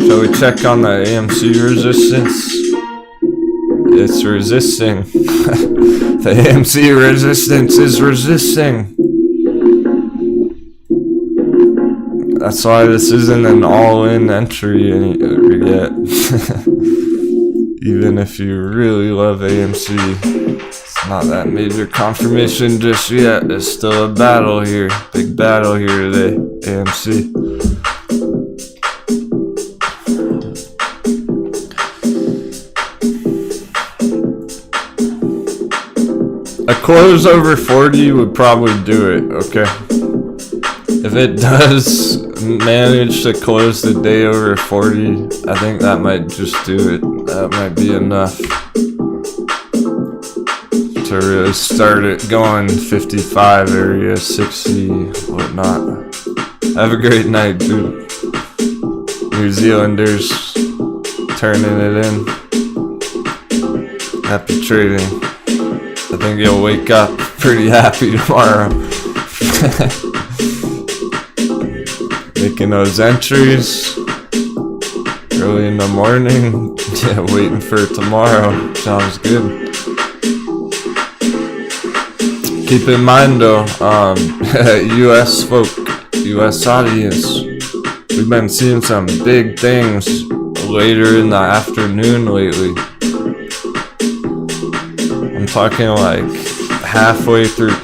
Shall we check on the AMC resistance? It's resisting. The AMC resistance is resisting. That's why this isn't an all-in entry yet. Even if you really love AMC, it's not that major confirmation just yet. There's still a battle here. Big battle here today, AMC. A close over 40 would probably do it, okay? If it does manage to close the day over 40, I think that might just do it. That might be enough to really start it going 55 area, 60, whatnot. Have a great night, dude. New Zealanders turning it in. Happy trading. I think you'll wake up pretty happy tomorrow. Making those entries early in the morning. Yeah, waiting for tomorrow. Sounds good. Keep in mind though, US folk, US audience, we've been seeing some big things later in the afternoon lately. I'm talking like halfway through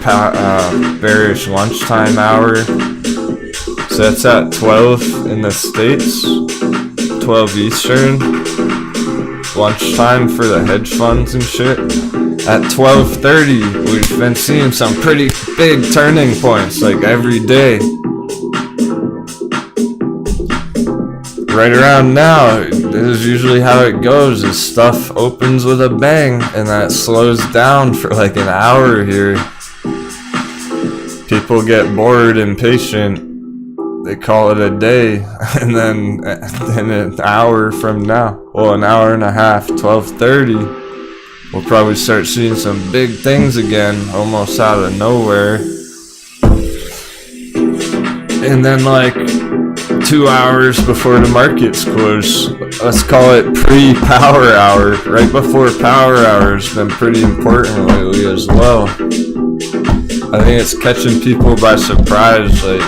bearish lunchtime hour. So that's at 12 in the States, 12 Eastern, lunchtime for the hedge funds and shit. At 12:30, we've been seeing some pretty big turning points, like every day. Right around now, this is usually how it goes, is stuff opens with a bang, and that slows down for like an hour here. People get bored, impatient, they call it a day, and then an hour from now, well, an hour and a half, 12:30, we'll probably start seeing some big things again, almost out of nowhere. And then like 2 hours before the markets close, let's call it pre-power hour, right before power hour has been pretty important lately as well. I think it's catching people by surprise, like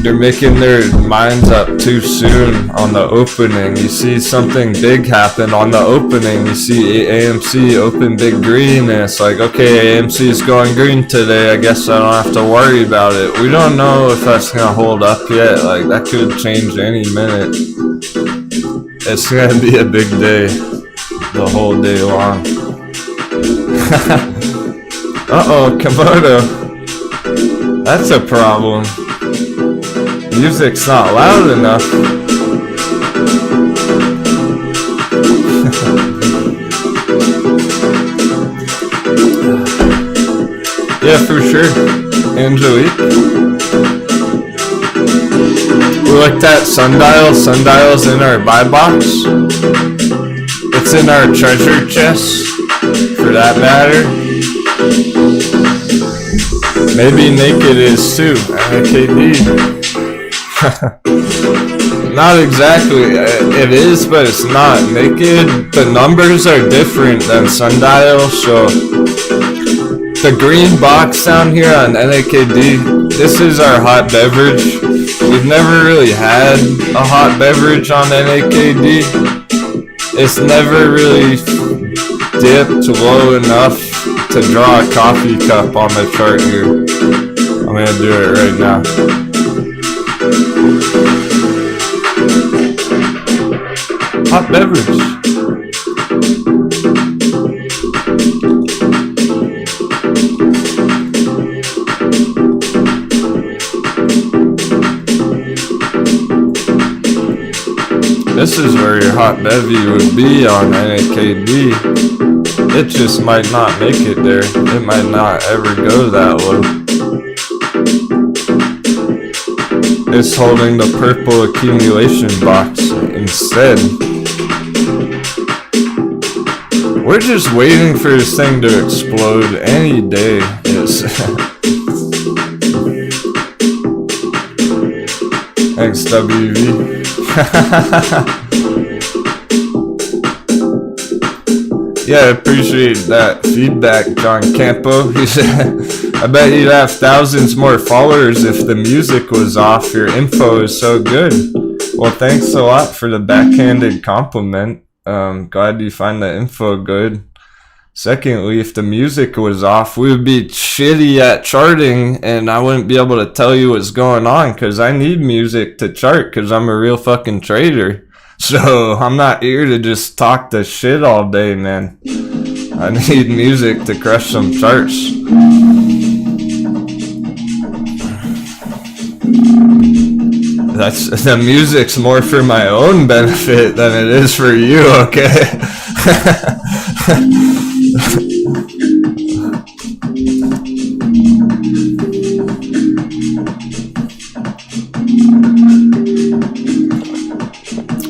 they're making their minds up too soon on the opening. You see something big happen on the opening, you see AMC open big green, and it's like, okay, AMC is going green today, I guess I don't have to worry about it. We don't know if that's gonna hold up yet, like that could change any minute. It's gonna be a big day, the whole day long. Uh-oh, Komodo. That's a problem. Music's not loud enough. Yeah, for sure. Angelique. We looked at sundial. Sundial's in our buy box. It's in our treasure chest, for that matter. Maybe naked is too. KD. Not exactly. It is, but it's not. Naked, the numbers are different than sundial, so the green box down here on NAKD, this is our hot beverage. We've never really had a hot beverage on NAKD. It's never really dipped low enough to draw a coffee cup on the chart here. I'm gonna do it right now. Hot beverage. This is where your hot bevy would be on NAKD. It just might not make it there. It might not ever go that low. It's holding the purple accumulation box instead. We're just waiting for this thing to explode any day. Yes. XWV. Yeah, I appreciate that feedback, John Campo. He said, I bet you'd have thousands more followers if the music was off. Your info is so good. Well, thanks a lot for the backhanded compliment. Glad you find the info good. Secondly, if the music was off, we would be shitty at charting, and I wouldn't be able to tell you what's going on, because I need music to chart, because I'm a real fucking trader. So I'm not here to just talk the shit all day, man. I need music to crush some charts. The music's more for my own benefit than it is for you, okay?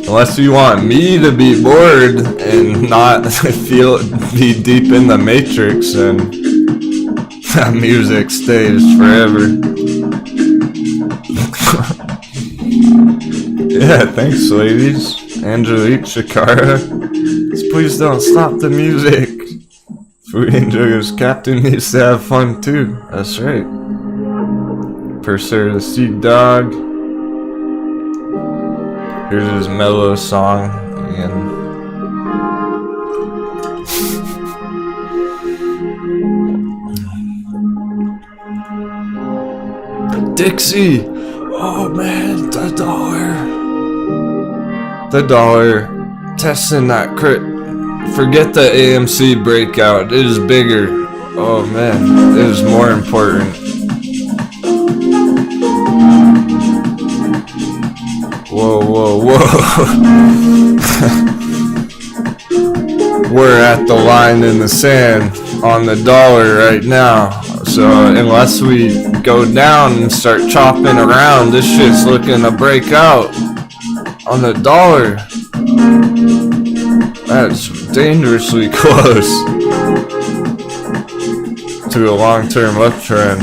Unless you want me to be bored and not be deep in the matrix, and music stays forever. Yeah, thanks ladies. Angelique, Shakara. Please don't stop the music. Food Angels Captain needs to have fun too. That's right. Purser the Sea Dog. Here's his mellow song again. Dixie! Oh man, $1. the dollar, testing that crit. Forget the AMC breakout. It is bigger. Oh man, it is more important. Whoa, whoa, whoa. We're at the line in the sand on the dollar right now. So unless we go down and start chopping around, this shit's looking to break out on the dollar. That's dangerously close to a long-term uptrend.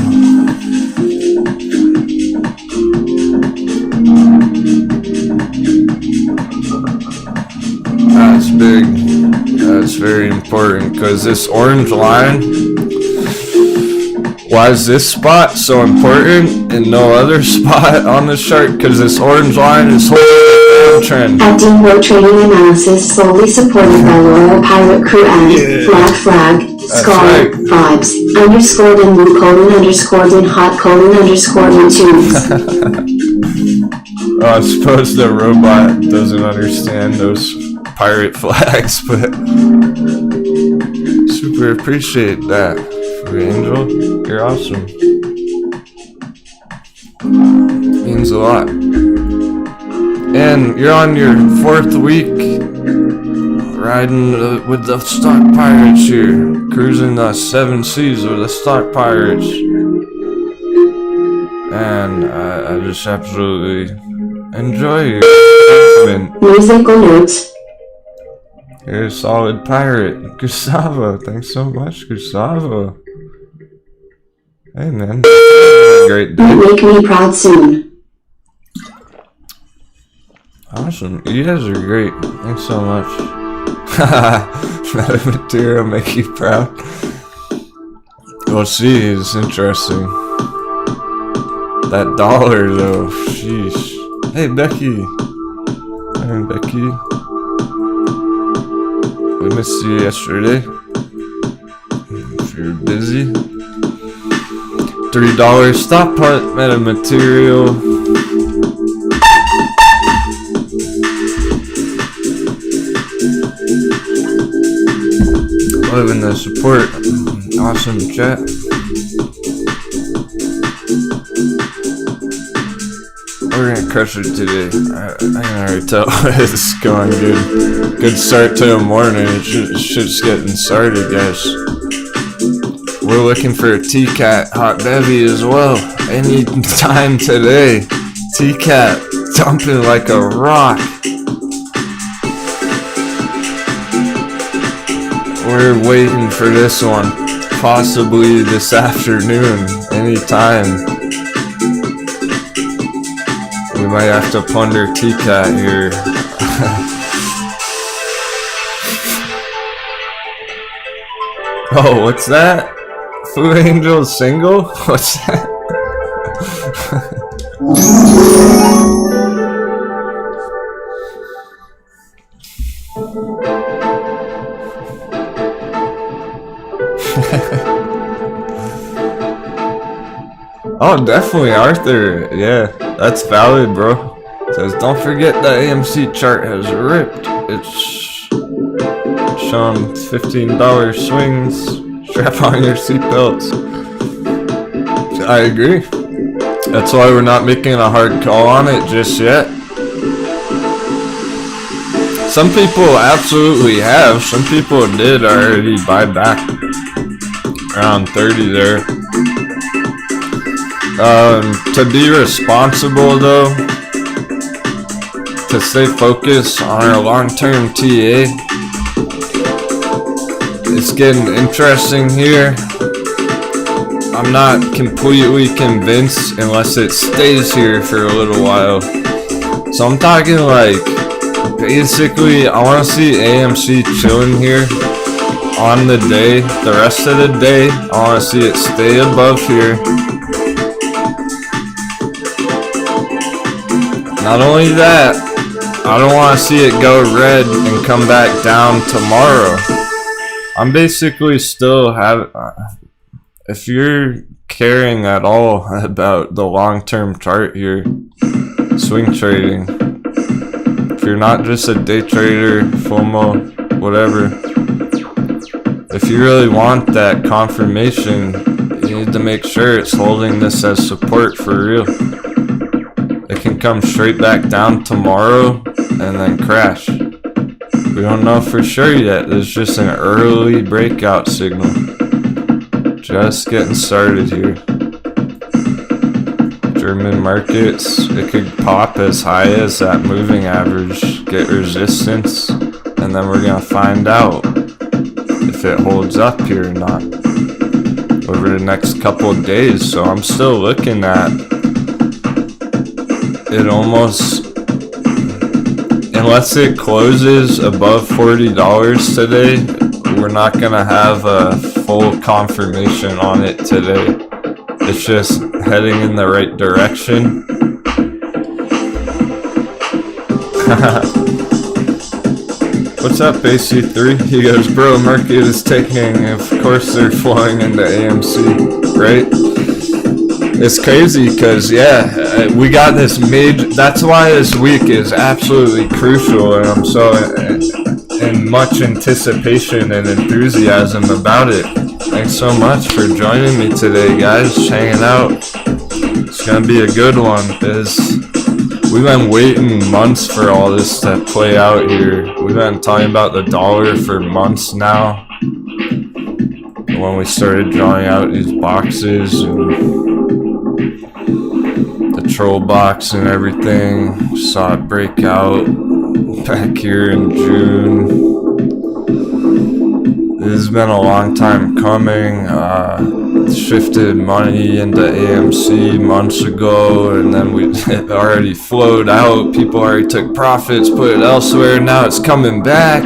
That's big. That's very important because this orange line, why is this spot so important and no other spot on this chart? Because this orange line is holding a downtrend. At Denwo trading analysis solely supported by loyal pirate crew and flag, scarlet, vibes, underscored in blue, underscored in hot, underscored in tunes. I suppose the robot doesn't understand those pirate flags, but super appreciate that. Angel, you're awesome. Means a lot. And you're on your 4th week riding with the stock pirates here, cruising the 7 seas with the stock pirates. And I just absolutely enjoy you. Musical notes. You're a solid pirate. Gustavo, thanks so much, Gustavo. Hey man, great day. Make me proud soon. Awesome, you guys are great. Thanks so much. Metamaterial make you proud. We'll see, it's interesting. That dollar though, sheesh. Hey Becky. Hey Becky. We missed you yesterday. If you're busy. $3 stop part metamaterial. Loving the support. Awesome chat. We're gonna crush it today. I can already tell it's going good. Good start to the morning. It's just getting started, guys. We're looking for a TCAT hot bevy as well. Any time today. TCAT dumping like a rock. We're waiting for this one. Possibly this afternoon. Anytime. We might have to ponder TCAT here. Oh, what's that? Food Angel single? What's that? Oh, definitely Arthur. Yeah, that's valid, bro. Says, don't forget the AMC chart has ripped. It's showing $15 swings. Strap on your seatbelts. I agree. That's why we're not making a hard call on it just yet. Some people absolutely have. Some people did already buy back around 30 there. To be responsible though, to stay focused on our long-term TA, it's getting interesting here. I'm not completely convinced unless it stays here for a little while. So I'm talking like, basically, I want to see AMC chilling here on the day, the rest of the day. I want to see it stay above here. Not only that, I don't want to see it go red and come back down tomorrow. I'm basically still if you're caring at all about the long-term chart here, swing trading, you're not just a day trader, FOMO, whatever, if you really want that confirmation, you need to make sure it's holding this as support for real. It can come straight back down tomorrow and then crash. We don't know for sure yet. There's just an early breakout signal. Just getting started here. German markets, it could pop as high as that moving average, get resistance, and then we're gonna find out if it holds up here or not over the next couple of days. So I'm still looking at it almost, unless it closes above $40 today, we're not gonna have a full confirmation on it today. It's just heading in the right direction. What's up, AC3? He goes, bro, market is taking, of course they're flowing into AMC, right? It's crazy because, yeah, we got this major, that's why this week is absolutely crucial, and I'm so in much anticipation and enthusiasm about it. Thanks so much for joining me today, guys, hanging out. It's gonna be a good one, because we've been waiting months for all this to play out here. We've been talking about the dollar for months now. When we started drawing out these boxes and the troll box and everything, saw it break out back here in June. This has been a long time coming. Shifted money into AMC months ago, and then it already flowed out. People already took profits, put it elsewhere. Now it's coming back.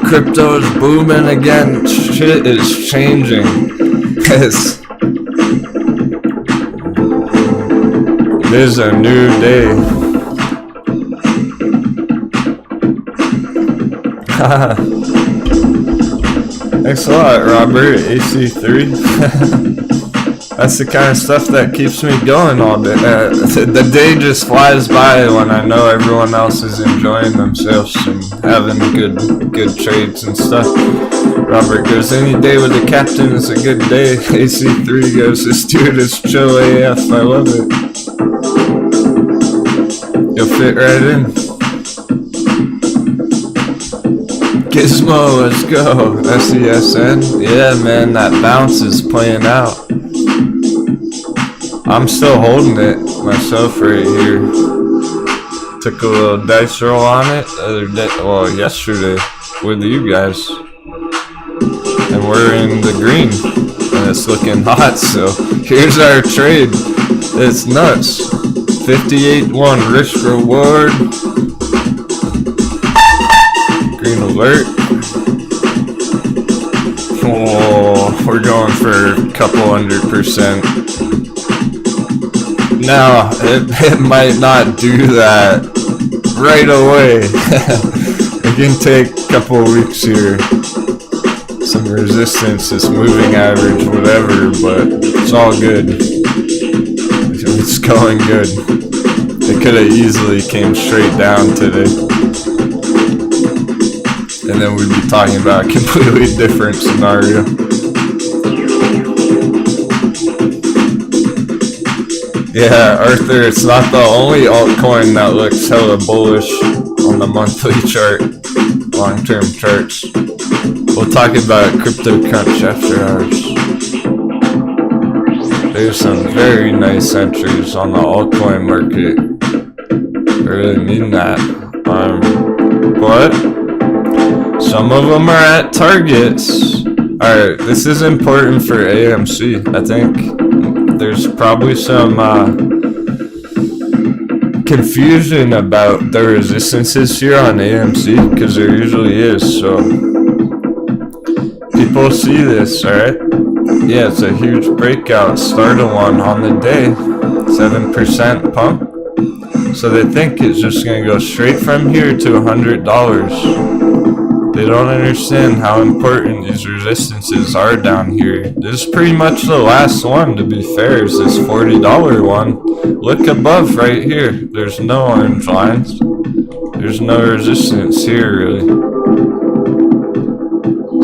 Crypto is booming again. Shit is changing. It is a new day. Thanks a lot, Robert, AC3. That's the kind of stuff that keeps me going all day. The day just flies by when I know everyone else is enjoying themselves and having good trades and stuff. Robert goes, any day with the captain is a good day. AC3 goes, this dude is chill AF, I love it. You'll fit right in. Gizmo, let's go. SESN. Yeah, man, that bounce is playing out. I'm still holding it myself right here. Took a little dice roll on it the other day, well, yesterday with you guys. And we're in the green. And it's looking hot, so here's our trade. It's nuts. 58-1 risk reward. Green alert. Oh, we're going for a couple 100%. Now, it might not do that right away. It can take a couple weeks here. Some resistance, this moving average, whatever, but it's all good. It's going good. It could have easily came straight down today. And then we'd be talking about a completely different scenario. Yeah, Arthur, it's not the only altcoin that looks hella bullish on the monthly chart, long-term charts. We'll talk about Crypto Crunch after hours. There's some very nice entries on the altcoin market. I really mean that. But some of them are at targets. Alright, this is important for AMC. I think there's probably some confusion about the resistances here on AMC, because there usually is. So people see this, alright? Yeah, it's a huge breakout. Started one on the day. 7% pump. So they think it's just going to go straight from here to $100. They don't understand how important these resistances are down here. This is pretty much the last one, to be fair, is this $40 one. Look above right here. There's no orange lines. There's no resistance here, really.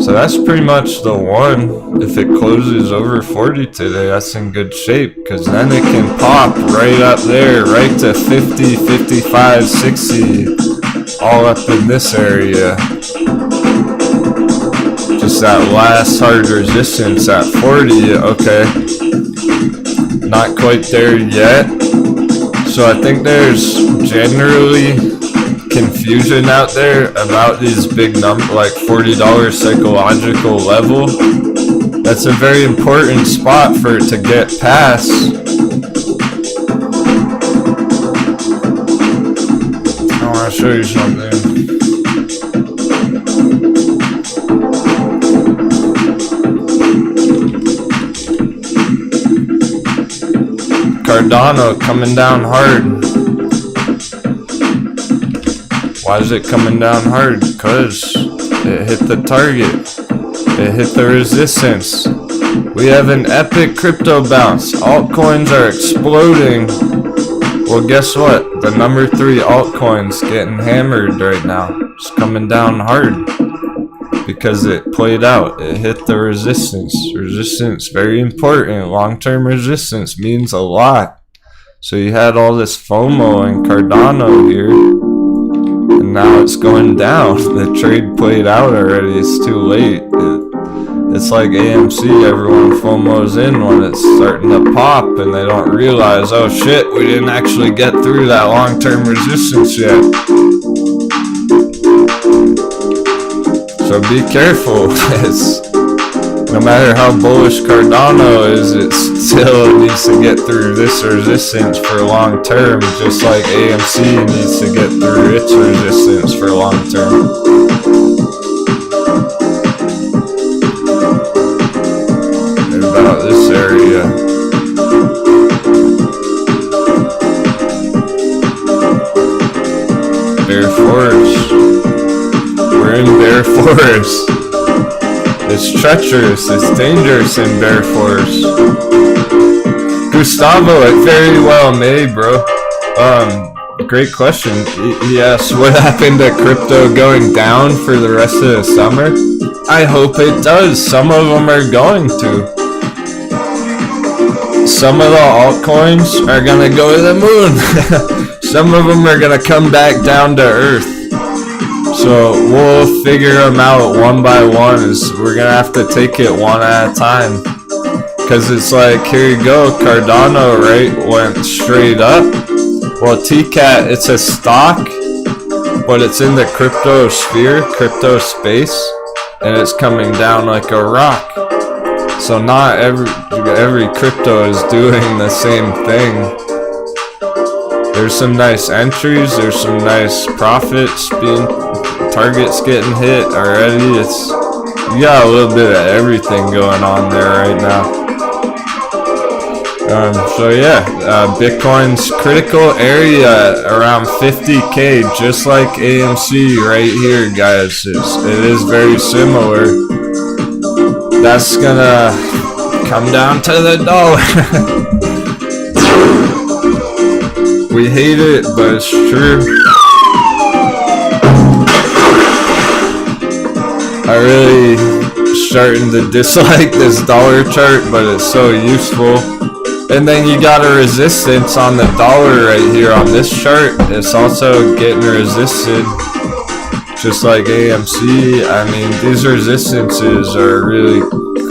So that's pretty much the one. If it closes over 40 today, that's in good shape, because then it can pop right up there, right to 50, 55, 60, all up in this area. Just that last hard resistance at 40, okay. Not quite there yet. So I think there's generally confusion out there about these big numbers, like $40 psychological level. That's a very important spot for it to get past. I want to show you something. Cardano coming down hard. Why is it coming down hard? Because it hit the target. It hit the resistance. We have an epic crypto bounce. Altcoins are exploding. Well, guess what? The number 3 altcoin's getting hammered right now. It's coming down hard. Because it played out. It hit the resistance. Resistance, very important. Long-term resistance means a lot. So you had all this FOMO and Cardano here. And now it's going down. The trade played out already. It's too late. It's like AMC. Everyone FOMOs in when it's starting to pop, and they don't realize, oh shit, we didn't actually get through that long-term resistance yet. So be careful. No matter how bullish Cardano is, it still needs to get through this resistance for long term, just like AMC needs to get through its resistance for long term. And about this area. Bear Forest. We're in Bear Forest. It's treacherous, it's dangerous in Bear Forest. Gustavo, it very well may, bro. Great question. He asked, what happened to crypto going down for the rest of the summer? I hope it does. Some of them are going to. Some of the altcoins are gonna go to the moon. Some of them are gonna come back down to earth. So we'll figure them out one by one. We're gonna have to take it one at a time. Cause it's like, here you go, Cardano, right, went straight up. Well, TCAT, it's a stock, but it's in the crypto sphere, crypto space, and it's coming down like a rock. So not every crypto is doing the same thing. There's some nice entries, there's some nice profits targets getting hit already. You got a little bit of everything going on there right now. So yeah, Bitcoin's critical area around 50K, just like AMC right here, guys. It is very similar. That's gonna come down to the dollar. We hate it, but it's true. I really starting to dislike this dollar chart, but it's so useful. And then you got a resistance on the dollar right here on this chart. It's also getting resisted, just like AMC. I mean, these resistances are really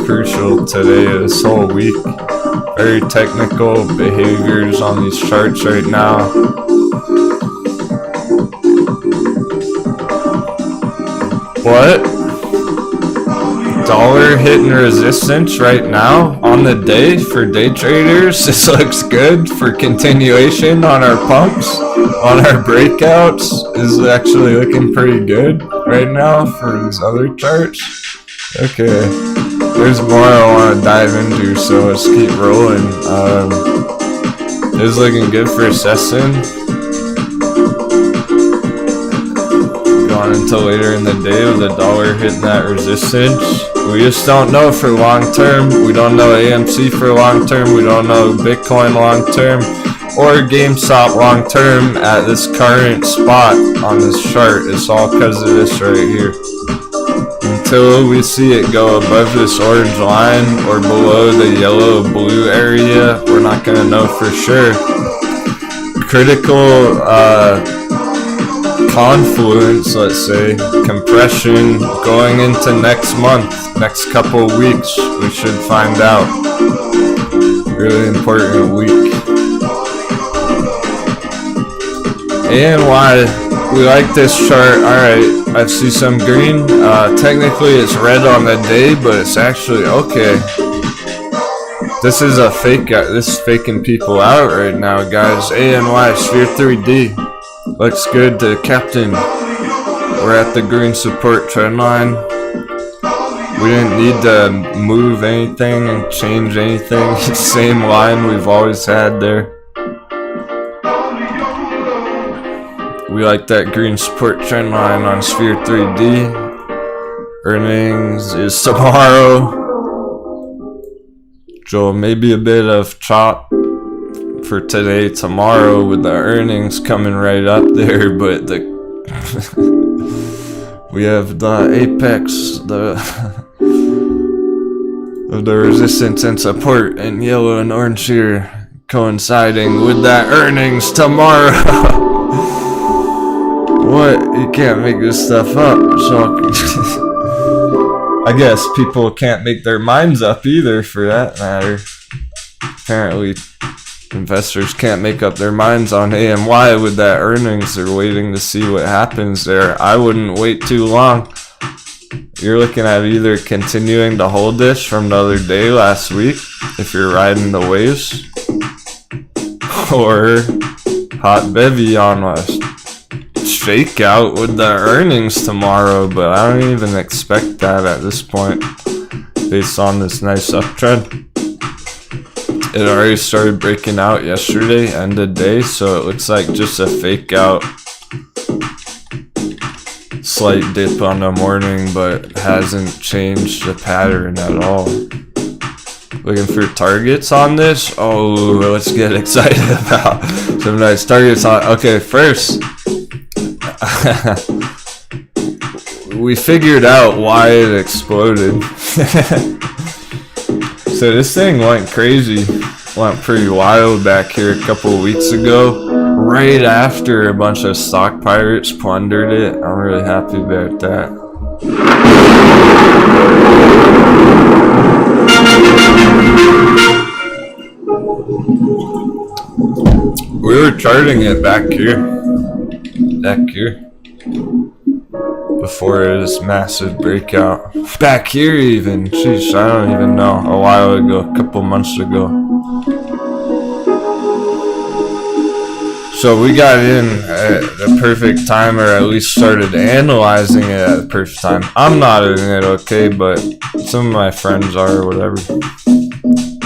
crucial today, this whole week. Very technical behaviors on these charts right now. What? Dollar hitting resistance right now on the day for day traders. This looks good for continuation on our pumps. On our breakouts is actually looking pretty good right now for these other charts. Okay, there's more I want to dive into, so let's keep rolling. It's looking good for SESN. Going until later in the day with the dollar hitting that resistance. We just don't know for long term. We don't know AMC for long term. We don't know Bitcoin long term. or GameStop long term at this current spot on this chart. It's all because of this right here. Until we see it go above this orange line or below the yellow blue area, we're not going to know for sure. Critical confluence, let's say, compression going into next month, next couple weeks, we should find out. Really important week. And why we like this chart. Alright, I see some green. Technically it's red on the day, but it's actually okay. This is a fake guy. This is faking people out right now, guys. ANY Sphere 3D looks good to Captain. We're at the green support trend line. We didn't need to move anything and change anything. It's the same line we've always had there. We like that green support trend line on Sphere 3D. Earnings is tomorrow. Joel, maybe a bit of chop for today, tomorrow with the earnings coming right up there, but the we have the apex, of the resistance and support in yellow and orange here coinciding with that earnings tomorrow. What? You can't make this stuff up. So I guess people can't make their minds up either, for that matter. Apparently, investors can't make up their minds on AMY with that earnings. They're waiting to see what happens there. I wouldn't wait too long. You're looking at either continuing to hold this from the other day last week, if you're riding the waves, or hot bevy on a shakeout with the earnings tomorrow, but I don't even expect that at this point based on this nice uptrend. It already started breaking out yesterday, end of day, so it looks like just a fake out. Slight dip on the morning, but hasn't changed the pattern at all. Looking for targets on this? Oh, let's get excited about some nice targets on. Okay, first, we figured out why it exploded. So this thing went crazy, went pretty wild back here a couple weeks ago, right after a bunch of stock pirates plundered it. I'm really happy about that. We were charting it back here, before this massive breakout. Back here even, sheesh, I don't even know, a while ago, a couple months ago. So we got in at the perfect time, or at least started analyzing it at the perfect time. I'm not in it, okay, but some of my friends are, or whatever.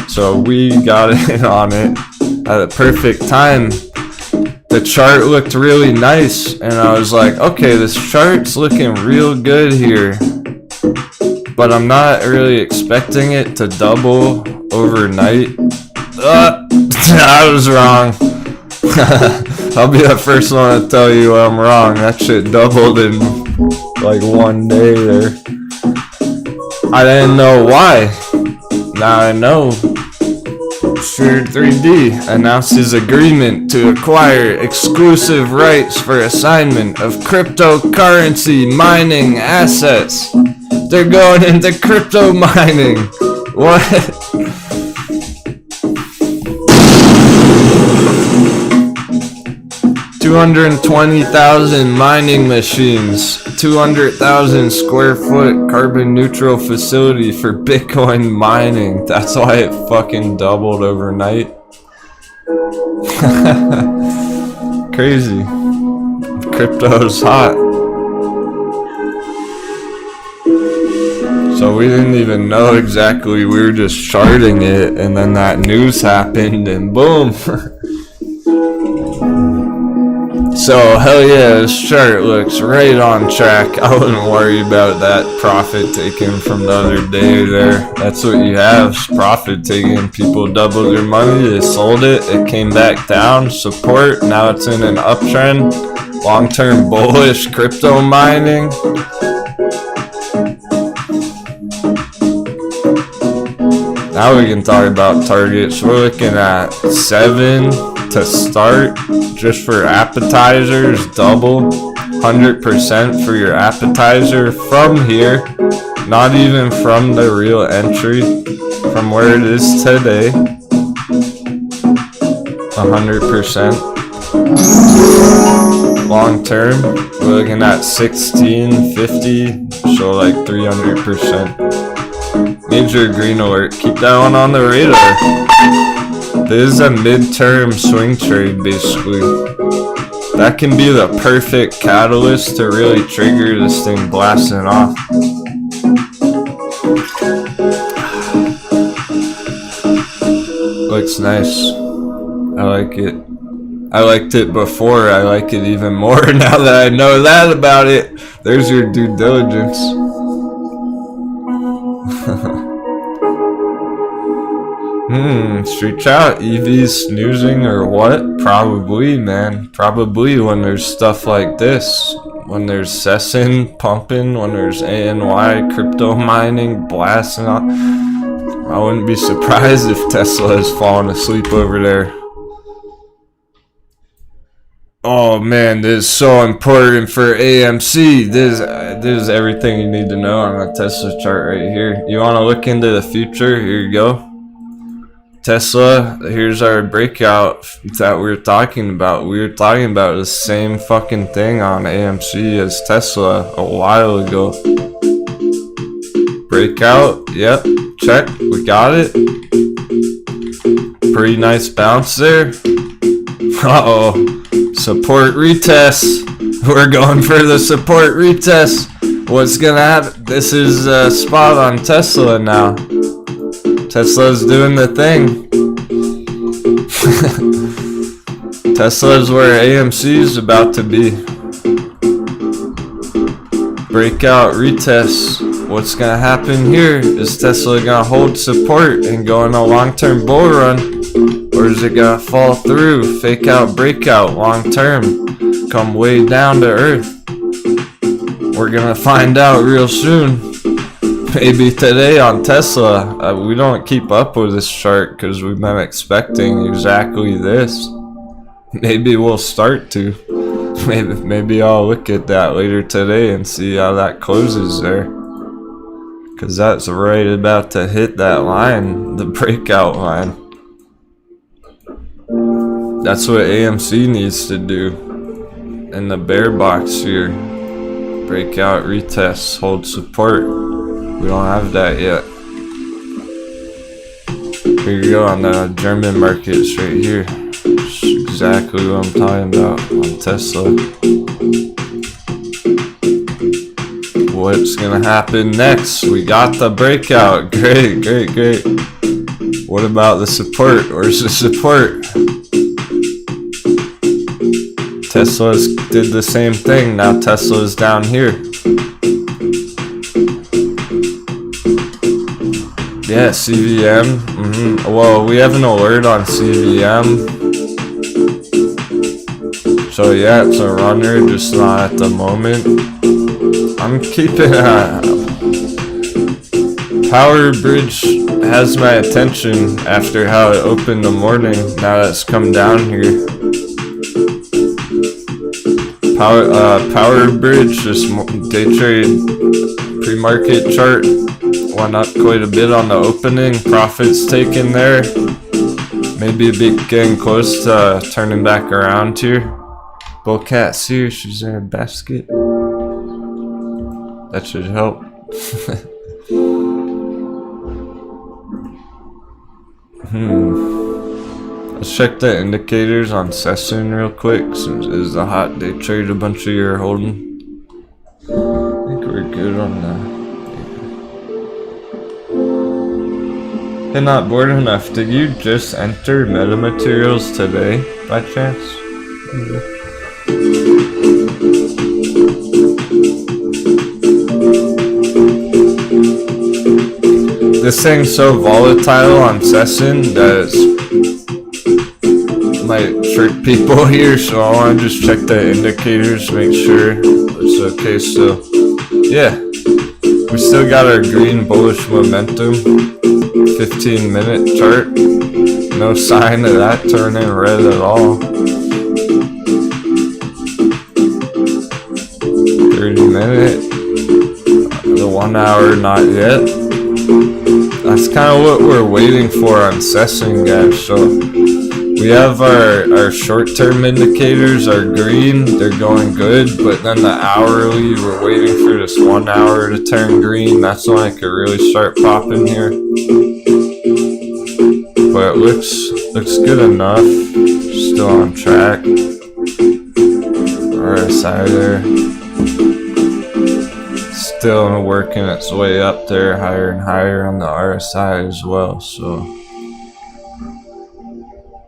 So we got in on it at the perfect time. The chart looked really nice, and I was like, okay, this chart's looking real good here, but I'm not really expecting it to double overnight. I was wrong. I'll be the first one to tell you I'm wrong. That shit doubled in like one day there. I didn't know why. Now I know. Sphere 3D announces agreement to acquire exclusive rights for assignment of cryptocurrency mining assets. They're going into crypto mining. What? $220,000 mining machines, 200,000 square foot carbon neutral facility for Bitcoin mining. That's why it fucking doubled overnight. Crazy. Crypto's hot. So we didn't even know exactly, we were just charting it, and then that news happened and boom. So, hell yeah, this chart looks right on track. I wouldn't worry about that profit taken from the other day there. That's what you have, is profit taking. People doubled their money, they sold it, it came back down, support, now it's in an uptrend. Long-term bullish crypto mining. Now we can talk about targets. We're looking at 7 to start, just for appetizers, double 100% for your appetizer from here, not even from the real entry, from where it is today, 100%. Long term, we're looking at 1650, so like 300%. Major green alert, keep that one on the radar. This is a midterm swing trade, basically. That can be the perfect catalyst to really trigger this thing blasting off. Looks nice. I like it. I liked it before, I like it even more now that I know that about it. There's your due diligence. Street out, EVs snoozing or what? Probably, man. Probably when there's stuff like this. When there's SESN pumping, when there's ANY crypto mining blasting off. I wouldn't be surprised if Tesla is falling asleep over there. Oh man, this is so important for AMC. This is everything you need to know on a Tesla chart right here. You want to look into the future? Here you go. Tesla, here's our breakout that we were talking about. We were talking about the same fucking thing on AMC as Tesla a while ago. Breakout, yep, check, we got it. Pretty nice bounce there. Uh-oh, support retest. We're going for the support retest. What's gonna happen? This is a spot on Tesla now. Tesla's doing the thing. Tesla's where AMC is about to be. Breakout retest. What's gonna happen here? Is Tesla gonna hold support and go on a long-term bull run? Or is it gonna fall through, fake out, breakout, long-term, come way down to earth? We're gonna find out real soon. Maybe today on Tesla. We don't keep up with this chart because we've been expecting exactly this. Maybe we'll start to. Maybe I'll look at that later today and see how that closes there. Because that's right about to hit that line, the breakout line. That's what AMC needs to do in the bear box here. Breakout, retest, hold support. We don't have that yet. Here you go on the German markets right here. That's exactly what I'm talking about on Tesla. What's gonna happen next? We got the breakout. Great, great, great. What about the support? Where's the support? Tesla's did the same thing. Now Tesla's down here. Yeah, CVM. Well, we have an alert on CVM. So yeah, it's a runner, just not at the moment. I'm keeping Power Bridge has my attention after how it opened the morning. Now that it's come down here. Power Bridge, just day trade pre-market chart. Went up quite a bit on the opening. Profits taken there. Maybe a bit getting close to turning back around here. Bullcat's here. She's in her basket. That should help. Let's check the indicators on SESN real quick. Since is the hot day trade a bunch of you are holding. I think we're good on that. Hey, not bored enough. Did you just enter metamaterials today by chance? this thing's so volatile on SESN that it might trick people here, so I want to just check the indicators, make sure it's okay. So yeah, we still got our green bullish momentum, 15-minute chart, no sign of that turning red at all. 30-minute, the 1 hour not yet. That's kind of what we're waiting for on SESN, guys. So we have our short-term indicators are green, they're going good, but then the hourly, we're waiting for this 1 hour to turn green. That's when I could really start popping here. But it looks good enough. Still on track. RSI there. Still working its way up there, higher and higher on the RSI as well. So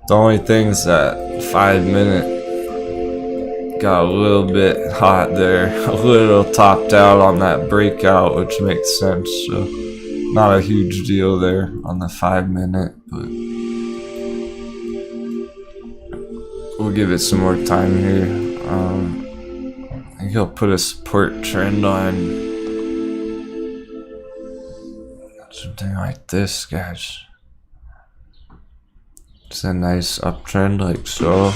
the only thing's that 5-minute got a little bit hot there, a little topped out on that breakout, which makes sense. So not a huge deal there on the 5-minute, but we'll give it some more time here. I think he'll put a support trend line. Something like this, guys. It's a nice uptrend like so.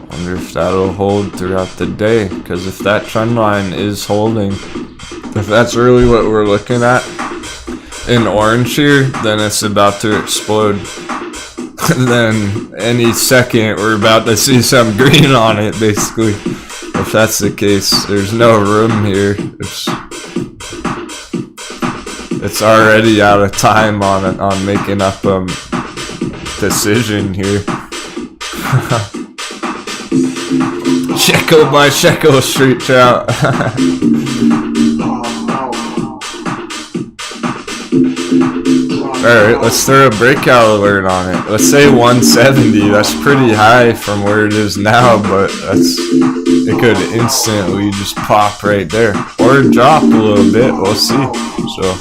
Wonder if that'll hold throughout the day, because if that trend line is holding, if that's really what we're looking at in orange here, then it's about to explode. Then any second we're about to see some green on it, basically. If that's the case, there's no room here. It's already out of time on making up decision here. Shekel by shekel street trout. Alright, let's throw a breakout alert on it. Let's say 170. That's pretty high from where it is now, but it could instantly just pop right there. Or drop a little bit, we'll see. So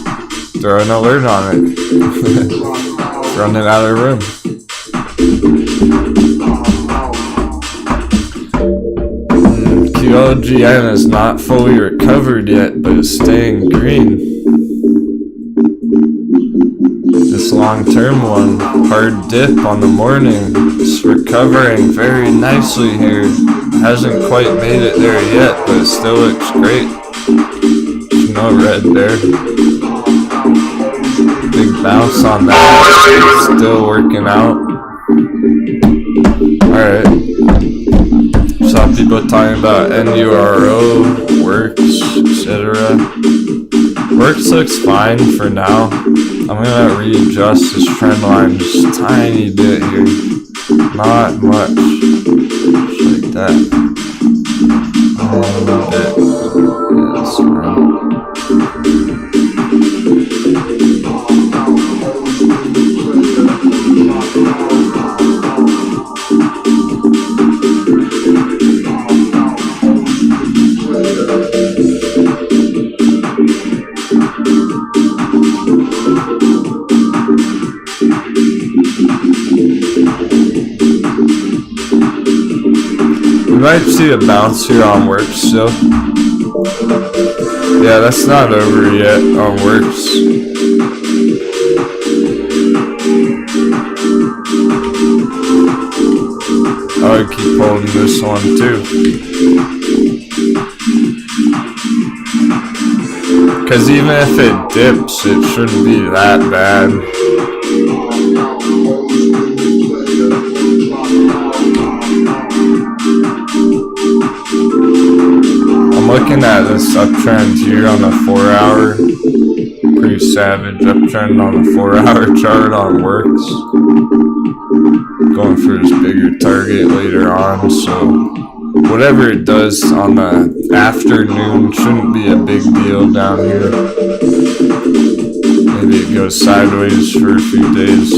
throw an alert on it. Running out of room. QLGN is not fully recovered yet, but it's staying green. This long-term one, hard dip on the morning, it's recovering very nicely here. Hasn't quite made it there yet, but it still looks great. There's no red there. Big bounce on that. Still working out. Alright. Saw people talking about NURO, works, etc. Works looks fine for now. I'm gonna readjust this trend line just a tiny bit here. Not much. Just like that. A little bit. Yeah, that's right. We might see a bounce here on works still. Yeah, that's not over yet on works. I would keep holding this one too. Because even if it dips, it shouldn't be that bad. I'm looking at this uptrend here on the 4-hour. Pretty savage uptrend on the 4-hour chart on works. Going for this bigger target later on, so whatever it does on the afternoon shouldn't be a big deal down here. Maybe it goes sideways for a few days.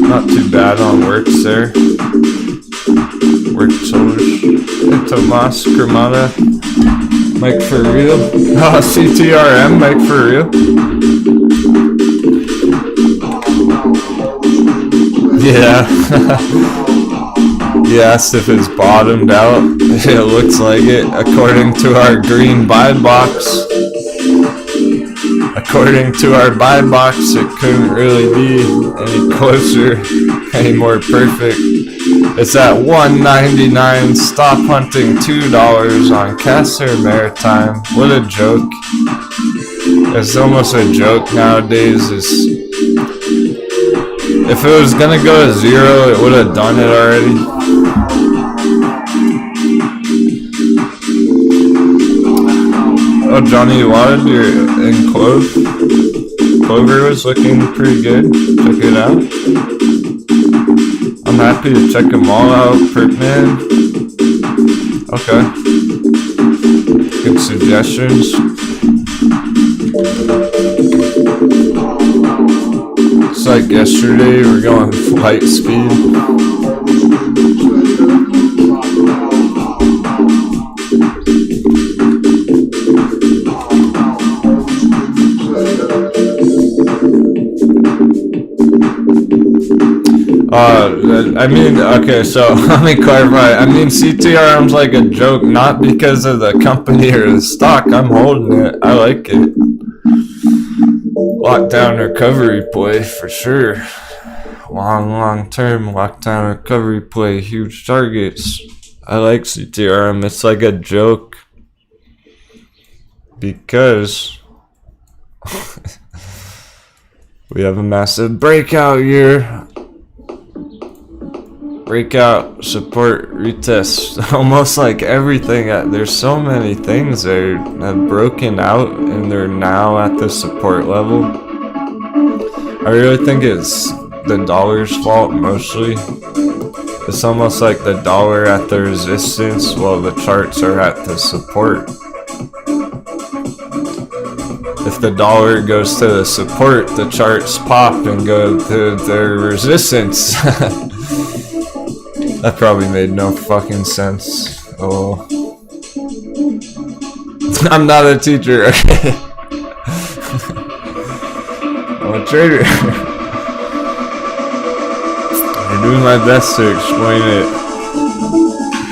Not too bad on works there. Works Tomas Cremata. Mike for real. Oh, CTRM, Mike for real. Yeah. He asked if it's bottomed out. It looks like it, according to our green buy box. According to our buy box, it couldn't really be any closer, any more perfect. It's at $1.99. Stop hunting $2 on Casser Maritime. What a joke. It's almost a joke nowadays. If it was gonna go to 0, it would have done it already. Oh, Johnny Wadded, you're in Clover was looking pretty good. Check it out. I'm happy to check them all out. Pertman. Okay. Good suggestions. It's like yesterday, we're going flight speed. I mean, okay, so let me clarify. I mean, CTRM's like a joke, not because of the company or the stock. I'm holding it. I like it. Lockdown recovery play for sure. Long term lockdown recovery play. Huge targets. I like CTRM. It's like a joke because we have a massive breakout year. Breakout, support, retest, almost like everything. There's so many things that have broken out and they're now at the support level. I really think it's the dollar's fault mostly. It's almost like the dollar at the resistance while the charts are at the support. If the dollar goes to the support, the charts pop and go to their resistance. That probably made no fucking sense. Oh. I'm not a teacher, okay? I'm a trader. I'm doing my best to explain it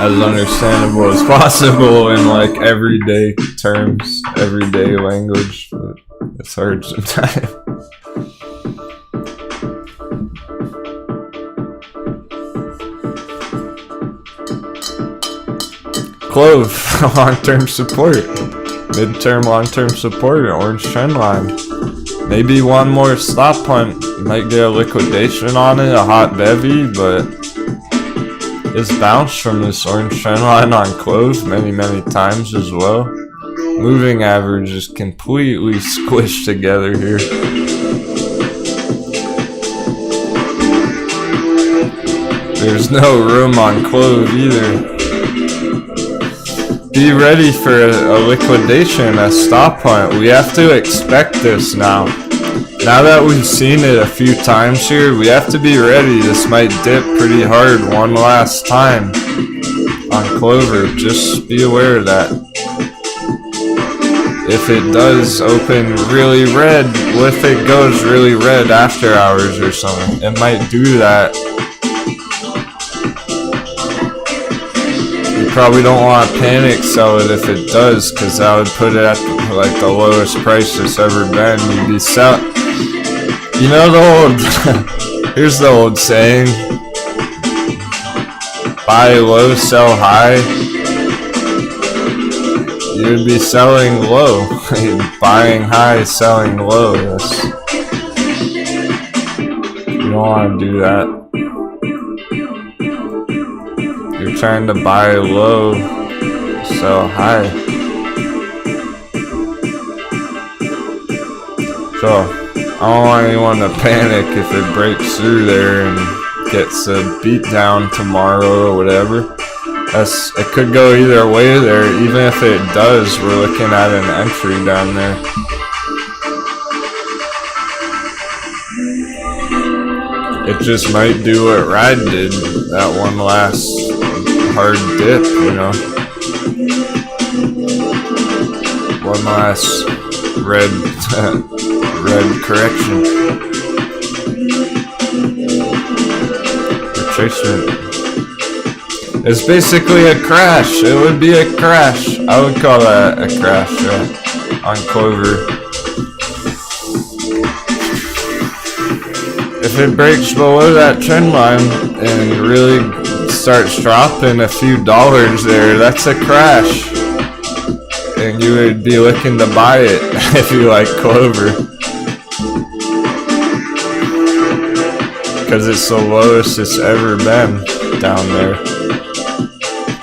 as understandable as possible in like everyday terms, everyday language, but it's hard sometimes. Clove, long-term support, mid-term, long-term support, an orange trend line. Maybe one more stop hunt, might get a liquidation on it, a hot bevy, but it's bounced from this orange trend line on Clove many times as well. Moving average is completely squished together here. There's no room on Clove either. Be ready for a liquidation, a stop hunt. We have to expect this now. Now that we've seen it a few times here, we have to be ready. This might dip pretty hard one last time on Clover. Just be aware of that. If it does open really red, what if it goes really red after hours or something? It might do that. Probably don't want to panic sell it if it does, because that would put it at like the lowest price it's ever been. You'd be sell. You know the old. Here's the old saying: buy low, sell high. You'd be selling low, buying high, selling low. You don't want to do that. You're trying to buy low, sell high. So, I don't want anyone to panic if it breaks through there and gets a beat down tomorrow or whatever. It could go either way there. Even if it does, we're looking at an entry down there. It just might do what Ride did, that one last hard dip, you know. last red red correction. Retracement. It's basically a crash. It would be a crash. I would call that a crash on Clover. If it breaks below that trend line and really starts dropping a few dollars there, that's a crash. And you would be looking to buy it if you like Clover. Because it's the lowest it's ever been down there.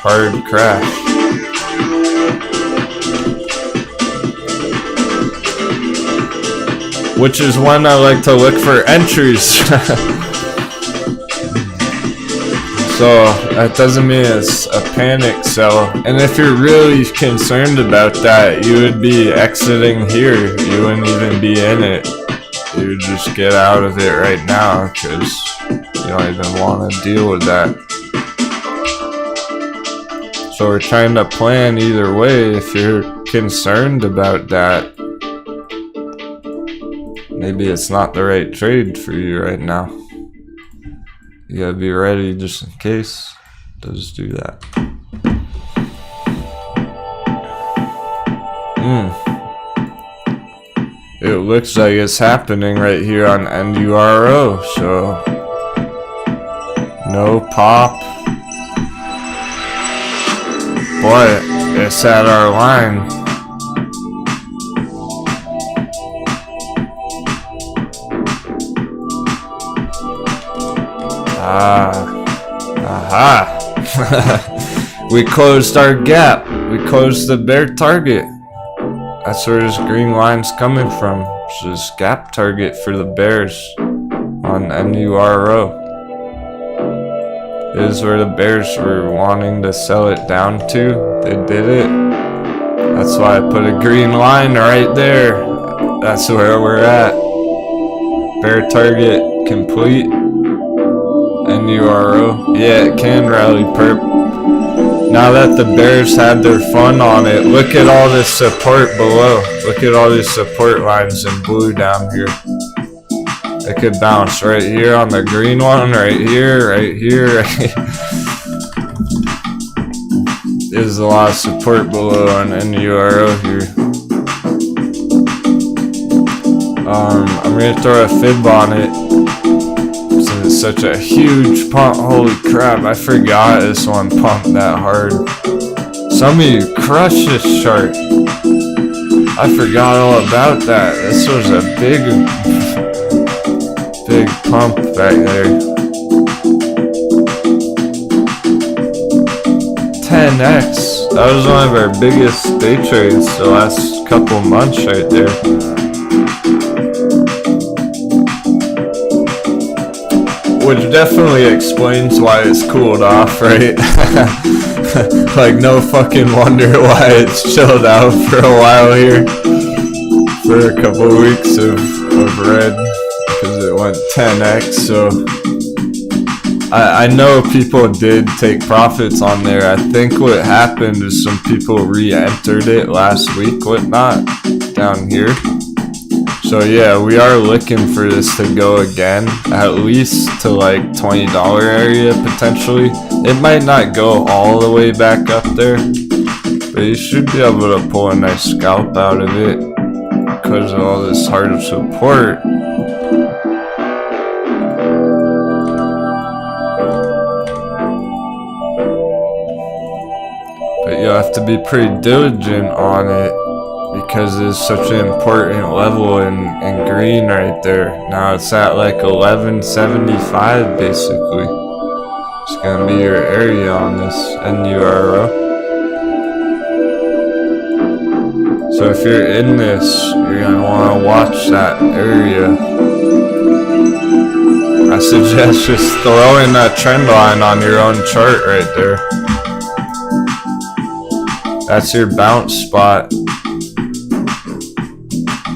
Hard crash. Which is when I like to look for entries. So that doesn't mean it's a panic sell. And if you're really concerned about that, you would be exiting here. You wouldn't even be in it. You would just get out of it right now because you don't even want to deal with that. So we're trying to plan either way. If you're concerned about that, maybe it's not the right trade for you right now. You gotta be ready just in case. Just do that. It looks like it's happening right here on NURO, so no pop. But it's at our line. We closed our gap. We closed the bear target. That's where this green line's coming from. It's this gap target for the bears on NURO. This is where the bears were wanting to sell it down to. They did it. That's why I put a green line right there. That's where we're at. Bear target complete. NURO. Yeah, it can rally perp. Now that the bears had their fun on it, look at all this support below. Look at all these support lines in blue down here. It could bounce right here on the green one, right here, right here. There's a lot of support below on NURO here. I'm gonna throw a fib on it. It's such a huge pump. Holy crap, I forgot this one pumped that hard. Some of you crushed this chart. I forgot all about that. This was a big pump back there. 10x. That was one of our biggest day trades the last couple months right there. Which definitely explains why it's cooled off, right? Like, no fucking wonder why it's chilled out for a while here. For a couple of weeks of red. Because it went 10x, so... I know people did take profits on there. I think what happened is some people re-entered it last week, whatnot, down here. So yeah, we are looking for this to go again, at least to like $20 area potentially. It might not go all the way back up there, but you should be able to pull a nice scalp out of it because of all this hard support. But you'll have to be pretty diligent on it, because it's such an important level in green right there. Now it's at like 1175 basically. It's gonna be your area on this NURO. So if you're in this, you're gonna wanna watch that area. I suggest just throwing that trend line on your own chart right there. That's your bounce spot.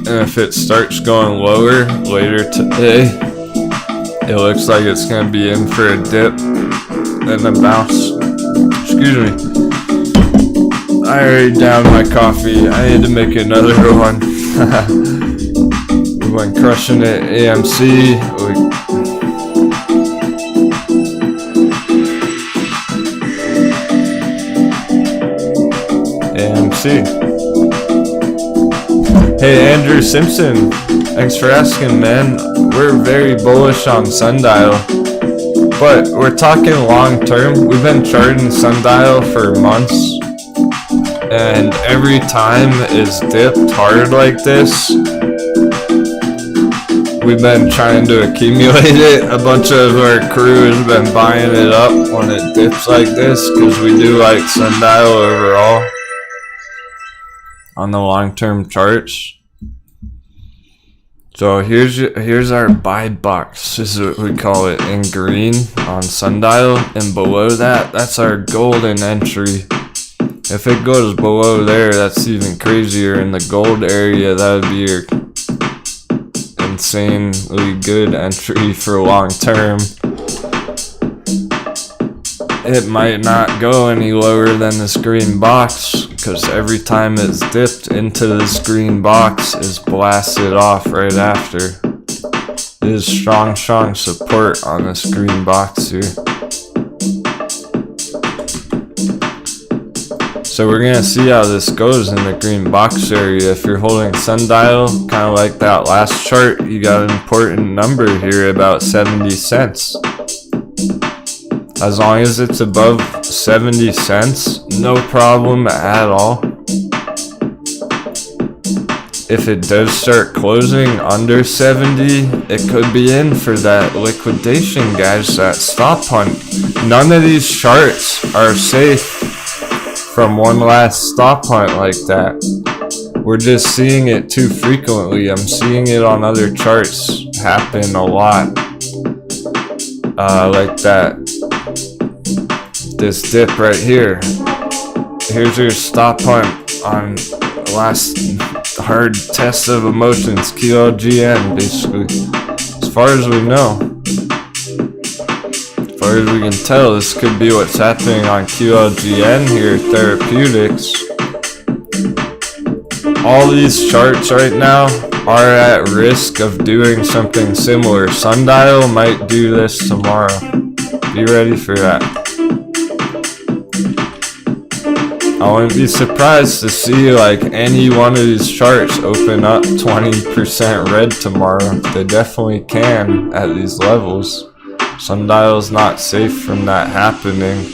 And if it starts going lower later today, it looks like it's going to be in for a dip and a bounce. Excuse me. I already downed my coffee. I need to make another one. We went crushing it. AMC. AMC. Hey, Andrew Simpson. Thanks for asking, man. We're very bullish on Sundial. But we're talking long term. We've been charting Sundial for months, and every time it's dipped hard like this, we've been trying to accumulate it. A bunch of our crew has been buying it up when it dips like this because we do like Sundial overall on the long term charts. So here's our buy box. This is what we call it in green on Sundial, and below that, that's our golden entry. If it goes below there, that's even crazier. In the gold area, that would be your insanely good entry for long term. It might not go any lower than this green box, because every time it's dipped into this green box is blasted off right after. There's strong support on this green box here. So we're gonna see how this goes in the green box area. If you're holding Sundial, kind of like that last chart, you got an important number here, about 70 cents. As long as it's above 70 cents, no problem at all. If it does start closing under 70, it could be in for that liquidation, guys, that stop hunt. None of these charts are safe from one last stop hunt like that. We're just seeing it too frequently. I'm seeing it on other charts happen a lot. Like that. This dip right here. Here's your stop hunt on the last hard test of emotions, QLGN, basically. As far as we know. As far as we can tell, this could be what's happening on QLGN here, therapeutics. All these charts right now are at risk of doing something similar. Sundial might do this tomorrow. Be ready for that. I wouldn't be surprised to see like any one of these charts open up 20% red tomorrow. They definitely can at these levels. Sundial's not safe from that happening.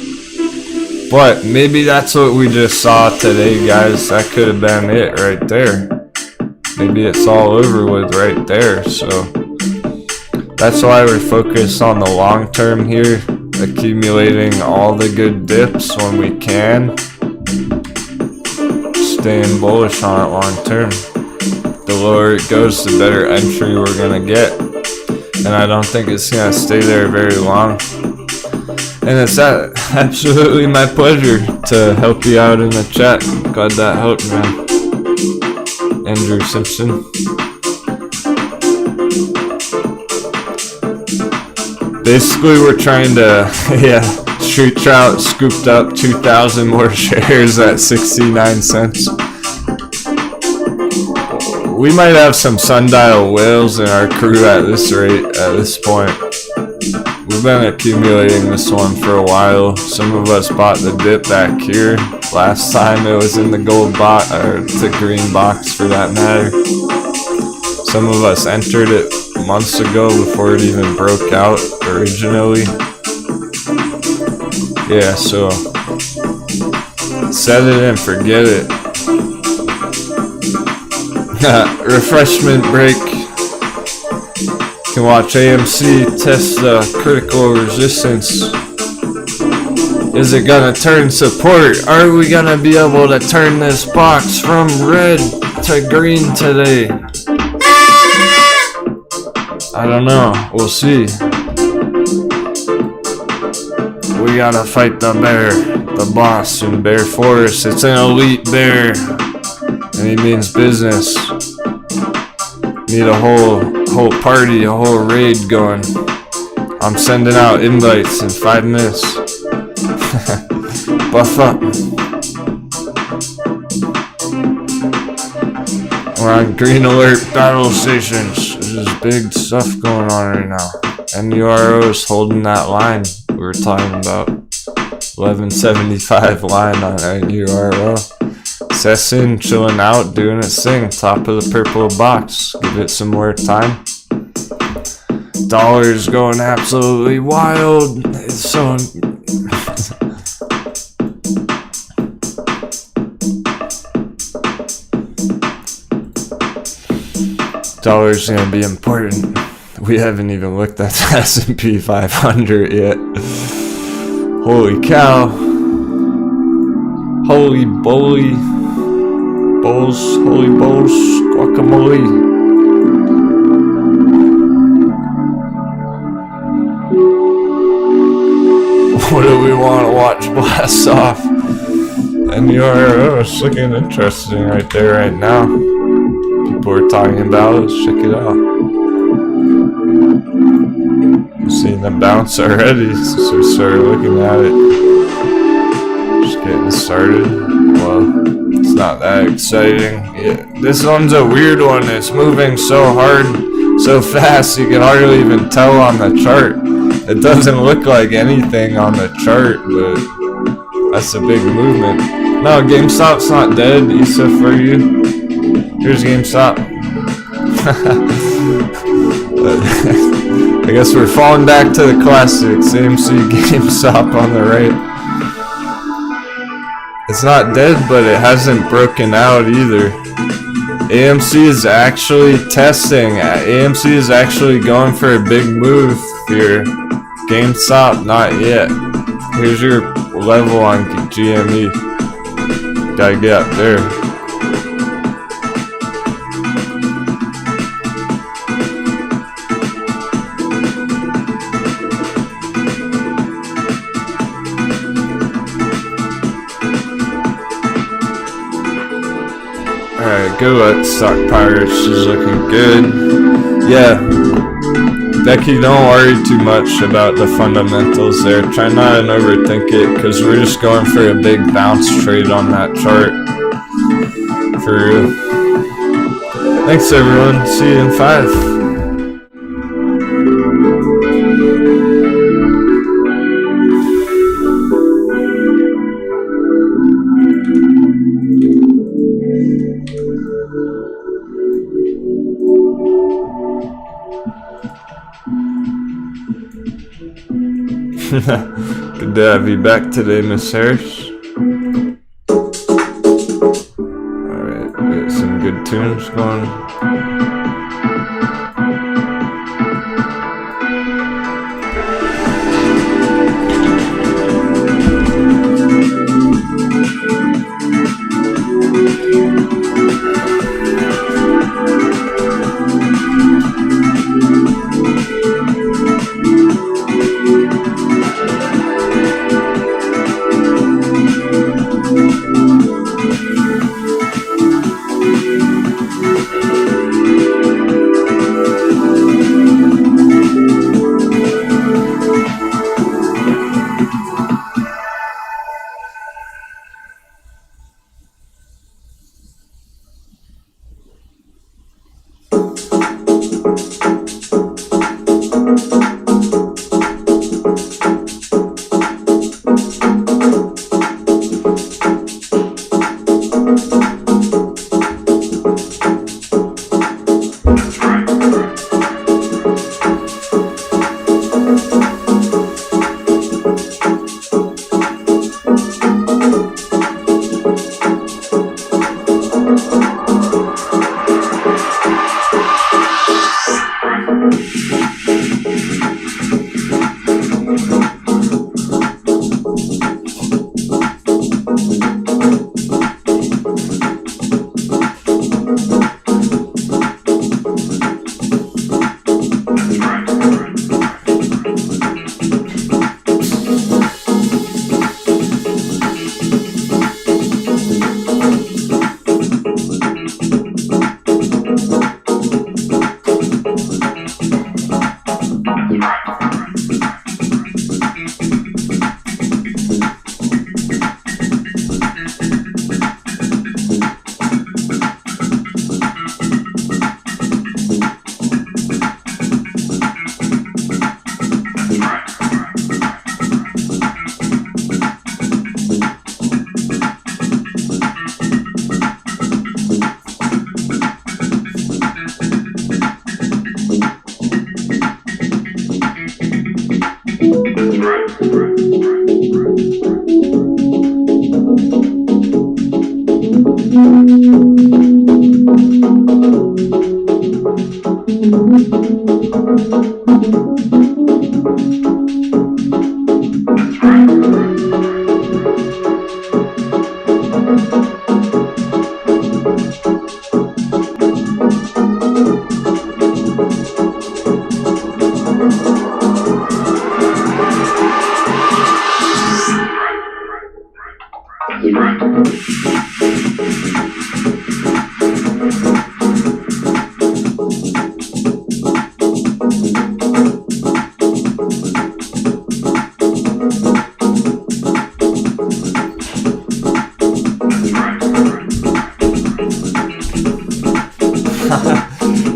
But maybe that's what we just saw today, guys. That could have been it right there. Maybe it's all over with right there. So that's why we're focused on the long term here, accumulating all the good dips when we can. Staying bullish on it long term. The lower it goes, the better entry we're gonna get, and I don't think it's gonna stay there very long. And it's absolutely my pleasure to help you out in the chat. Glad that helped, man. Andrew Simpson. Basically, we're trying to, Street Trout scooped up 2,000 more shares at 69 cents. We might have some Sundial whales in our crew at this rate, at this point. We've been accumulating this one for a while. Some of us bought the dip back here. Last time it was in the gold box, or the green box for that matter. Some of us entered it months ago before it even broke out originally. Yeah, so set it and forget it. Refreshment break. You can watch AMC test the critical resistance. Is it gonna turn support? Are we gonna be able to turn this box from red to green today? I don't know. We'll see. We gotta fight the bear, the boss in Bear Forest. It's an elite bear, and he means business. Need a whole party, a whole raid going. I'm sending out invites in 5 minutes. Buff up. We're on green alert battle stations. There's big stuff going on right now. NURO is holding that line we were talking about. 1175 line on NURO. SESN chilling out, doing its thing. Top of the purple box. Give it some more time. Dollar's going absolutely wild. It's so... Dollar's gonna be important. We haven't even looked at the S&P 500 yet. Holy cow. Holy bully. Bowls, holy bowls, guacamole. What do we want to watch blast off? And it's looking interesting right there right now. People are talking about it. Let's check it out. I'm seeing the bounce already since we started looking at it. Just getting started. Well, it's not that exciting. Yeah, this one's a weird one. It's moving so hard, so fast, you can hardly even tell on the chart. It doesn't look like anything on the chart, but that's a big movement. No, GameStop's not dead, Issa, for you. Here's GameStop. I guess we're falling back to the classics. AMC, GameStop on the right. It's not dead, but it hasn't broken out either. AMC is actually testing. AMC is actually going for a big move here. GameStop, not yet. Here's your level on GME. Gotta get up there. Alright, good luck, Stock Pirates is looking good. Yeah, Becky, don't worry too much about the fundamentals there. Try not to overthink it, because we're just going for a big bounce trade on that chart. For real. Thanks everyone, see you in 5. Good to have you back today, Miss Harris. Alright, we got some good tunes going.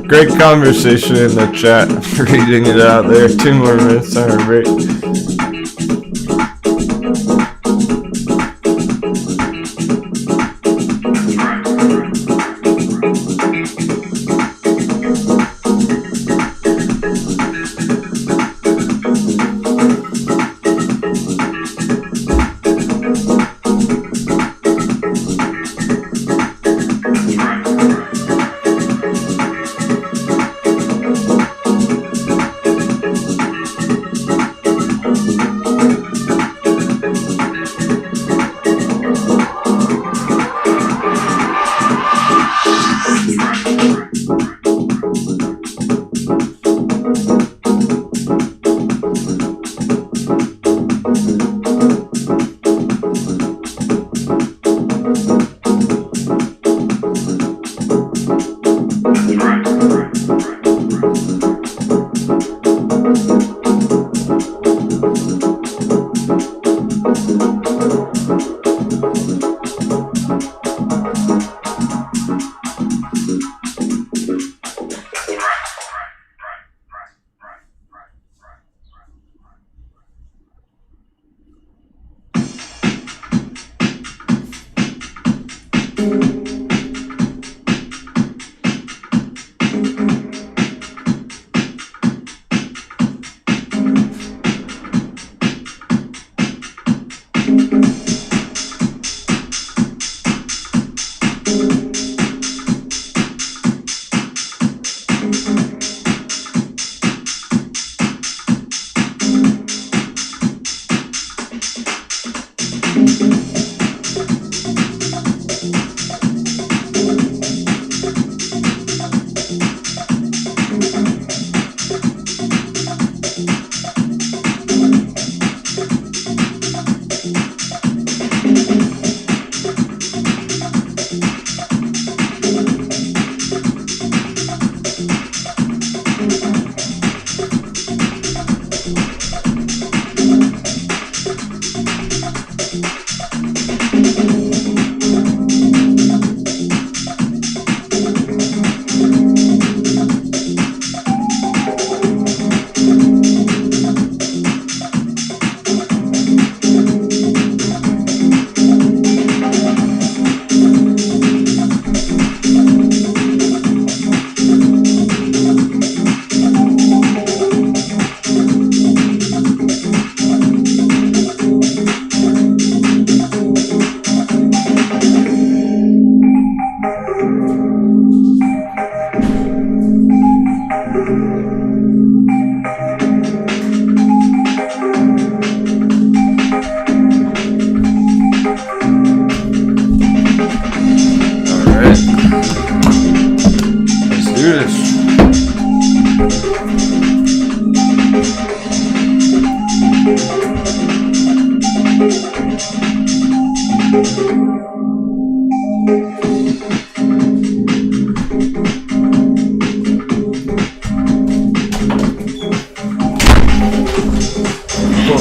Great conversation in the chat. Reading it out there. 2 more minutes on our break.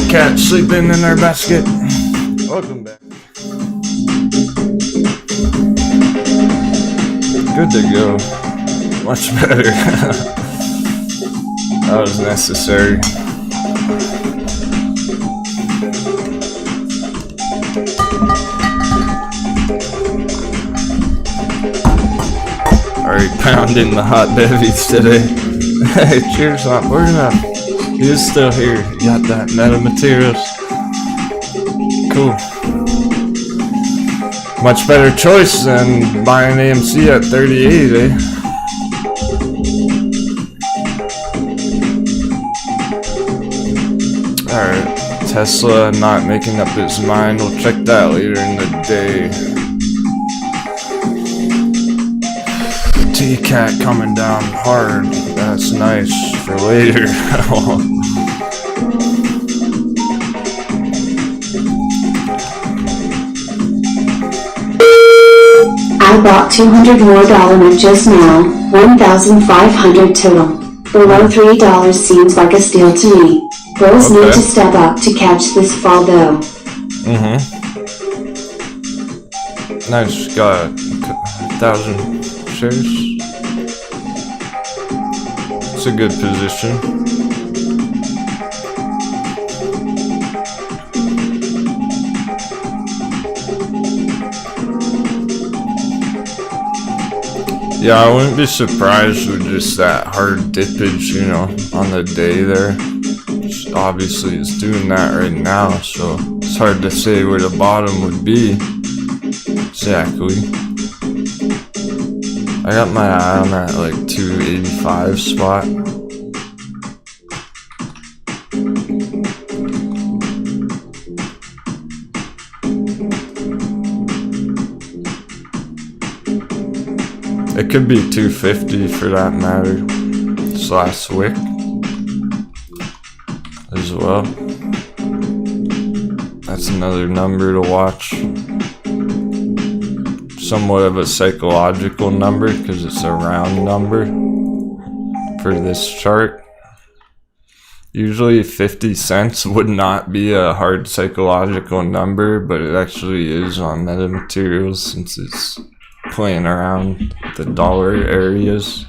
Cat sleeping in our basket. Welcome back. Good to go. Much better. That was necessary. Alright, pounding the hot bevies today. Hey, cheers, not burning up. He is still here. You got that meta materials. Cool. Much better choice than buying AMC at 38, eh? Alright, Tesla not making up its mind. We'll check that later in the day. T-Cat coming down hard. That's nice for later. I bought $200 more just now, 1,500 total. Below $3 seems like a steal to me. Bulls need to step up to catch this fall though. Nice, got 1,000 shares. It's a good position. Yeah, I wouldn't be surprised with just that hard dippage, you know, on the day there. Obviously, it's doing that right now, so it's hard to say where the bottom would be exactly. I got my eye on that like 285 spot. It could be 250 for that matter, slash wick as well. That's another number to watch. Somewhat of a psychological number because it's a round number for this chart. Usually 50 cents would not be a hard psychological number, but it actually is on metamaterials since it's playing around the dollar areas.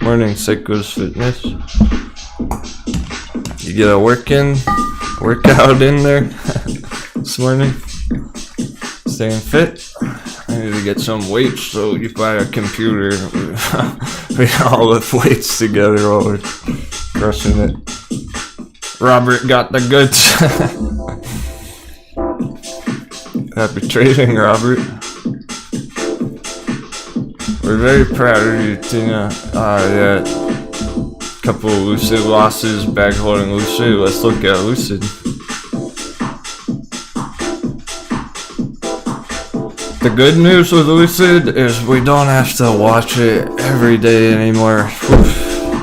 Morning, Psychos Fitness. You get a workout in there this morning. Staying fit. I need to get some weights, so you buy a computer. We all lift weights together while we're crushing it. Robert got the goods. Happy trading, Robert. We're very proud of you, Tina. Yeah. Couple of Lucid losses, bag holding Lucid. Let's look at Lucid. The good news with Lucid is we don't have to watch it every day anymore. Oof,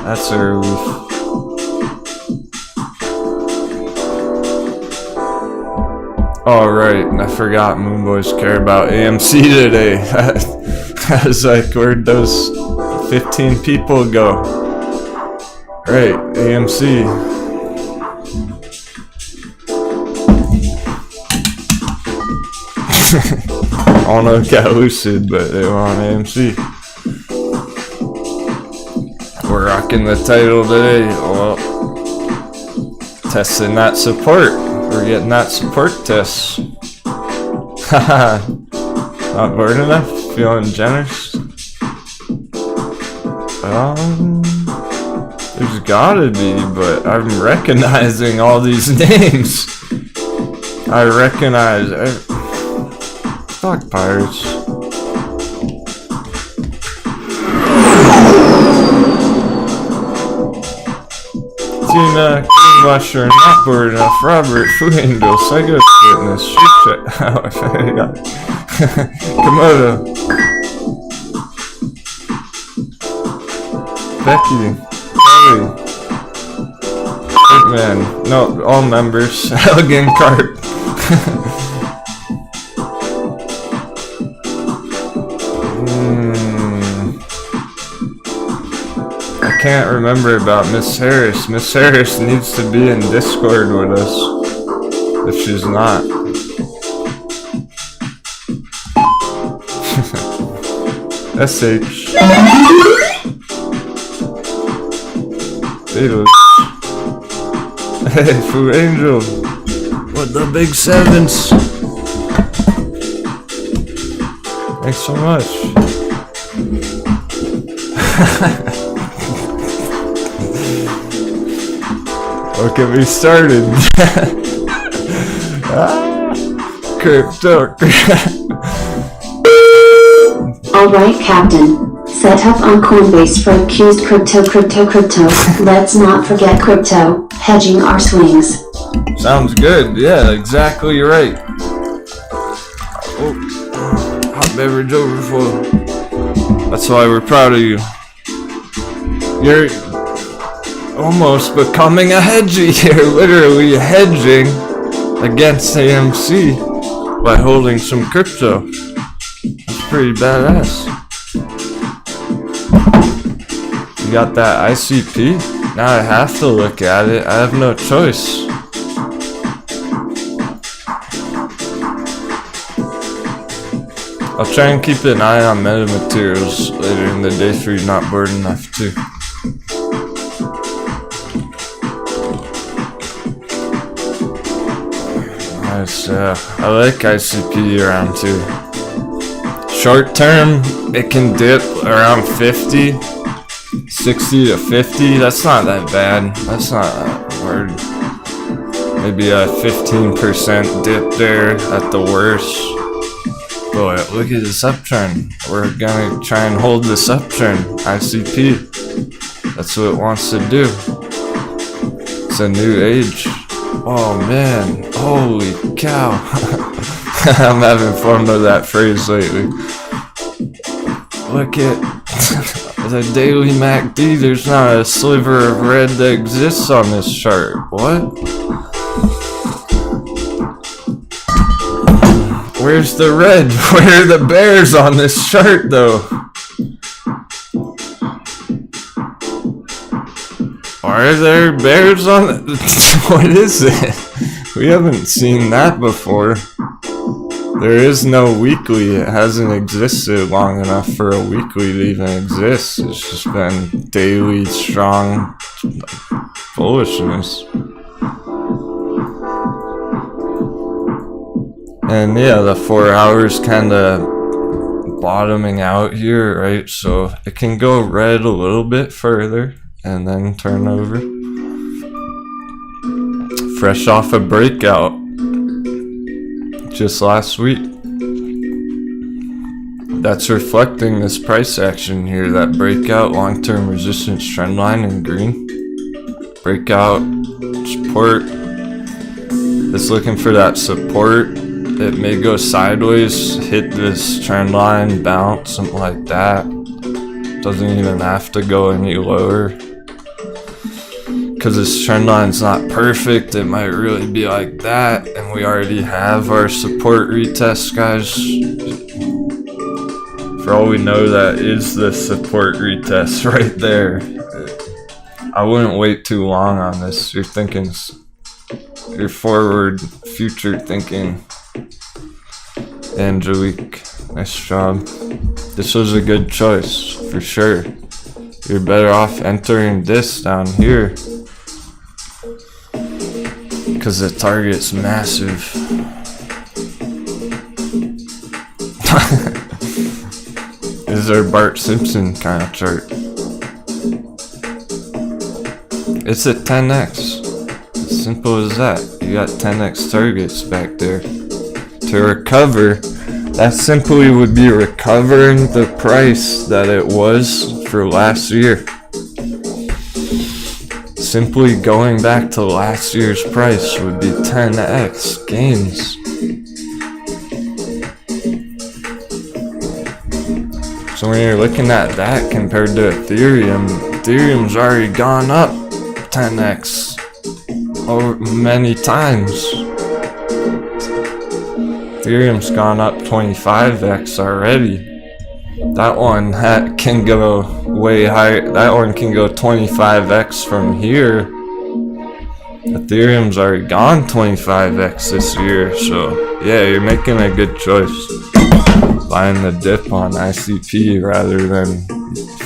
that's a relief. Alright, and I forgot Moon Boys care about AMC today. I was like, where'd those 15 people go? Right, AMC. I don't know if it got Lucid, but they were on AMC. We're rocking the title today. Well, testing that support. We're getting that support test. Haha. Not bored enough? Feeling generous? There's gotta be, but I'm recognizing all these names. I recognize Stock Pirates. Tina, Greenwasher, not bored enough. Robert, Food Angel, Psycho Fitness, Shoot Check. Komodo. Becky. Kelly. Hitman. No, all members. Elegant Carp. I can't remember about Miss Harris. Miss Harris needs to be in Discord with us. If she's not. SH. Beatles. Hey, Food Angel. What the big sevens? Thanks so much. Look at me started. Crypto. Alright, Captain. Set up on Coinbase for accused crypto. Let's not forget crypto, hedging our swings. Sounds good. Yeah, exactly right. Oh, hot beverage overflow. That's why we're proud of you. You're almost becoming a hedgie here, literally hedging against AMC by holding some crypto. That's pretty badass. You got that ICP? Now I have to look at it. I have no choice. I'll try and keep an eye on meta materials later in the day for you not bored enough too. Nice, I like ICP around too. Short term, it can dip around 50, 60 to 50. That's not that bad. That's not that hard. Maybe a 15% dip there at the worst. But look at this uptrend. We're gonna try and hold this uptrend. ICP. That's what it wants to do. It's a new age. Oh man. Holy cow. I'm having fun with that phrase lately. Look at the daily MACD. There's not a sliver of red that exists on this chart. What? Where's the red? Where are the bears on this chart though? Are there bears on it? What is it? We haven't seen that before. There is no weekly. It hasn't existed long enough for a weekly to even exist. It's just been daily strong bullishness. And yeah, the 4 hours kind of bottoming out here, right? So it can go red a little bit further and then turn over. Fresh off a breakout just last week. That's reflecting this price action here. That breakout, long-term resistance trend line in green. Breakout, support. It's looking for that support. It may go sideways, hit this trend line, bounce, something like that. Doesn't even have to go any lower. Because this trend line's not perfect, it might really be like that. And we already have our support retest, guys. For all we know, that is the support retest right there. I wouldn't wait too long on this. You're thinking, you're forward, future thinking. Angelique, nice job. This was a good choice, for sure. You're better off entering this down here, because the target's massive. This is our Bart Simpson kind of chart. It's a 10x. As simple as that. You got 10x targets back there. To recover, that simply would be recovering the price that it was for last year. Simply going back to last year's price would be 10x gains. So when you're looking at that compared to Ethereum, Ethereum's already gone up 10x over many times. Ethereum's gone up 25x already. That one can go way higher. That one can go 25x from here. Ethereum's already gone 25x this year. So yeah, you're making a good choice. Buying the dip on ICP rather than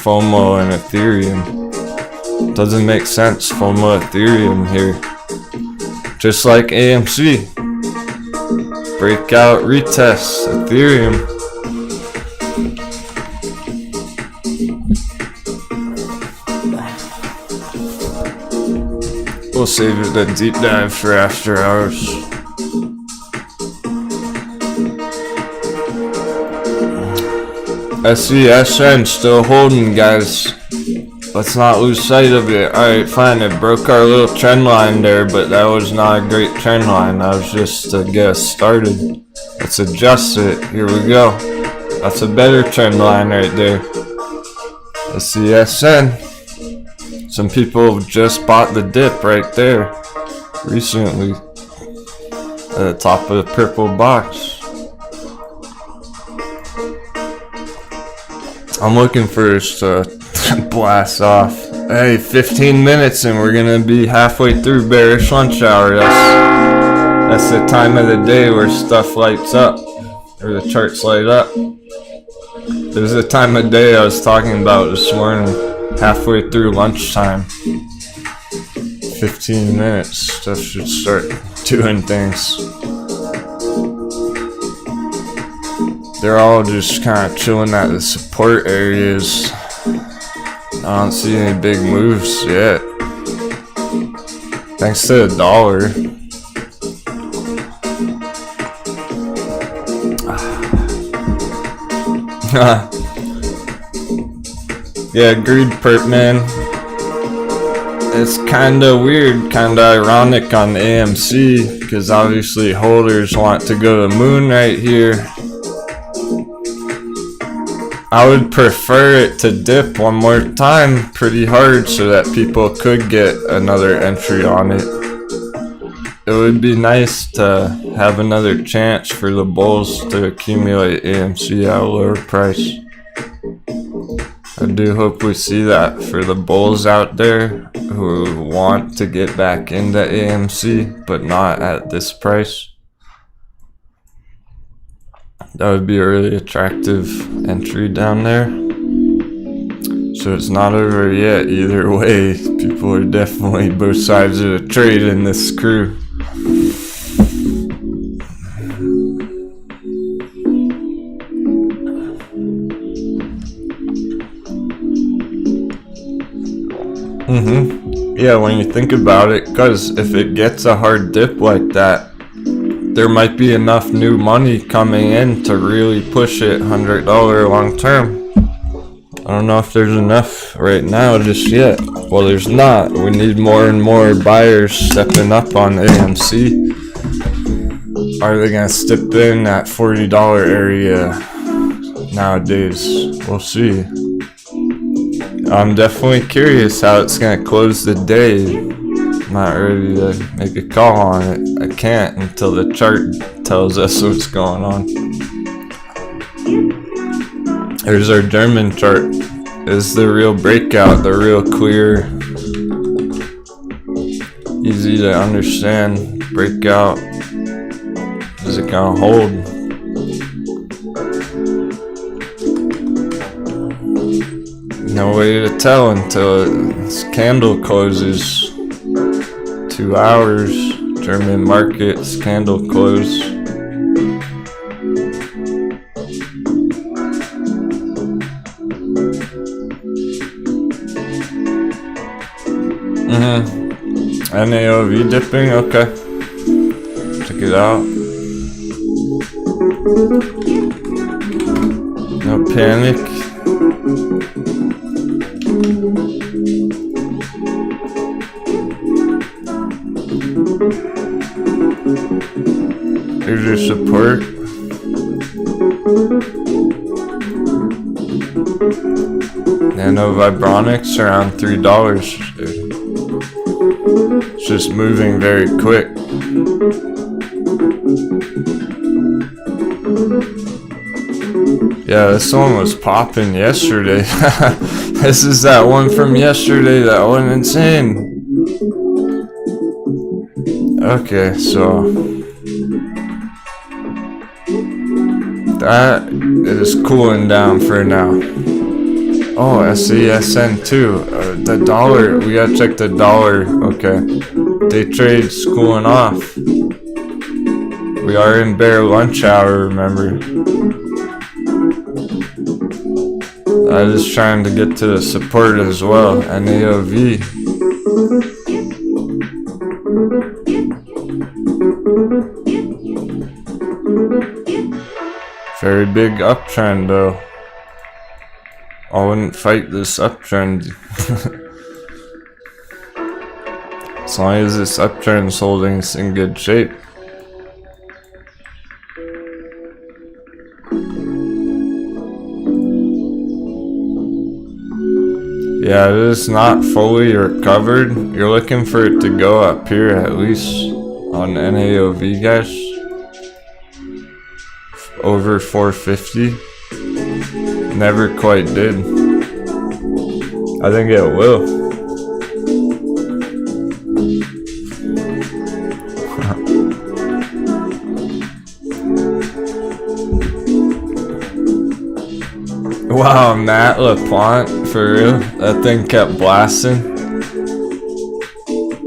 FOMO and Ethereum. Doesn't make sense, FOMO Ethereum here. Just like AMC. Breakout retest Ethereum. We'll save it a deep dive for after hours. SESN still holding, guys. let's not lose sight of it. Alright, fine, it broke our little trend line there, but that was not a great trend line. That was just to get us started. Let's adjust it. Here we go. That's a better trend line right there. The SESN. Some people just bought the dip right there recently at the top of the purple box. I'm looking for us to blast off. Hey, 15 minutes and we're gonna be halfway through bearish lunch hour. That's the time of the day where stuff lights up, or the charts light up. There's a time of day I was talking about this morning, halfway through lunchtime. 15 minutes, stuff should start doing things. They're all just kind of chilling at the support areas. I don't see any big moves yet. Thanks to the dollar. Yeah, agreed, Perp Man. It's kinda weird, kinda ironic on the AMC, because obviously holders want to go to the moon right here. I would prefer it to dip one more time pretty hard so that people could get another entry on it. It would be nice to have another chance for the bulls to accumulate AMC at a lower price. I do hope we see that for the bulls out there who want to get back into AMC but not at this price. That would be a really attractive entry down there. So it's not over yet either way. People are definitely both sides of the trade in this crew. Yeah, when you think about it, because if it gets a hard dip like that, there might be enough new money coming in to really push it $100 long term. I don't know if there's enough right now just yet. Well, there's not. We need more and more buyers stepping up on AMC. Are they gonna step in at $40 area nowadays? We'll see. I'm definitely curious how it's gonna close the day. I'm not ready to make a call on it. I can't until the chart tells us what's going on. There's our German chart. Is the real breakout, the real clear, easy to understand breakout? Is it gonna hold? No way to tell until this candle closes. 2 hours, German markets candle close. NAOV dipping, okay. Check it out. No panic. Here's your support. Nano Vibronics around $3. It's just moving very quick. Yeah, this one was popping yesterday. This is that one from yesterday that went insane. Okay, so that is cooling down for now. Oh, SESN too. The dollar, we gotta check the dollar. Okay, day trade's cooling off. We are in bear lunch hour, remember. I was trying to get to the support as well. NAOV. Very big uptrend though. I wouldn't fight this uptrend. As long as this uptrend's holding, it's in good shape. Yeah, it is not fully recovered. You're looking for it to go up here at least on NAOV, guys. Over 450. Never quite did. I think it will. Wow, Matt LaPlante, for real? That thing kept blasting.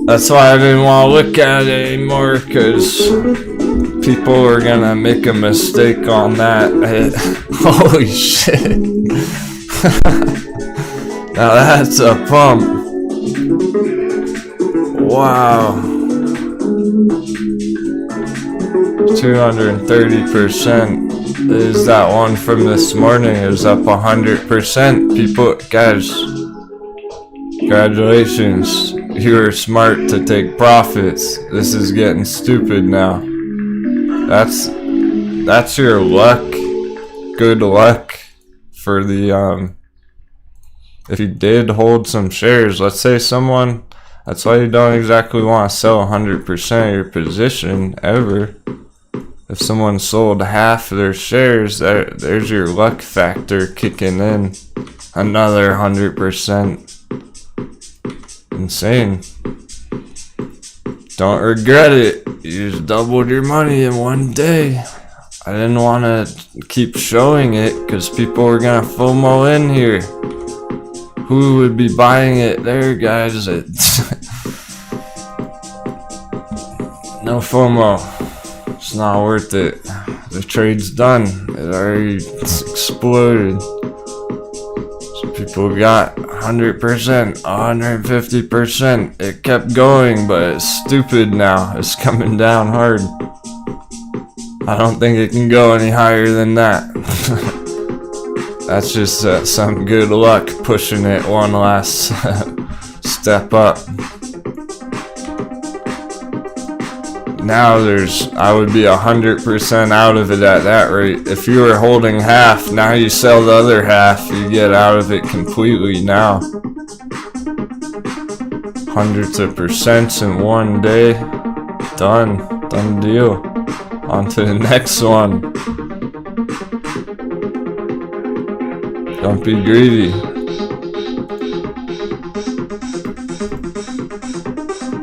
That's why I didn't want to look at it anymore, because people were gonna make a mistake on that. Holy shit. Now that's a pump. Wow. 230%. Is that one from this morning? It was up 100%. People, guys, congratulations. You were smart to take profits. This is getting stupid now. That's your luck. Good luck for the if you did hold some shares. Let's say someone, that's why you don't exactly want to sell 100% of your position ever. If someone sold half of their shares, there's your luck factor kicking in. Another 100%. Insane. Don't regret it. You just doubled your money in one day. I didn't want to keep showing it because people were going to FOMO in here. Who would be buying it there, guys? No FOMO. It's not worth it. The trade's done. It already exploded. So people got 100%, 150%. It kept going, but it's stupid now. It's coming down hard. I don't think it can go any higher than that. That's just some good luck pushing it one last step up. Now I would be 100% out of it at that rate. If you were holding half, now you sell the other half, you get out of it completely now. Hundreds of percents in one day. Done deal. On to the next one. Don't be greedy.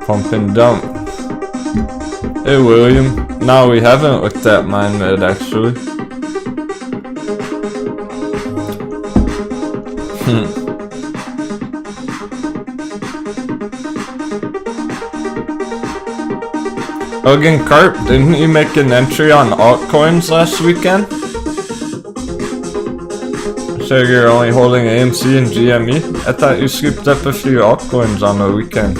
Pump and dump. Hey William, no, we haven't looked at MindMed actually. Hogan Carp, didn't you make an entry on altcoins last weekend? So you're only holding AMC and GME? I thought you scooped up a few altcoins on the weekend.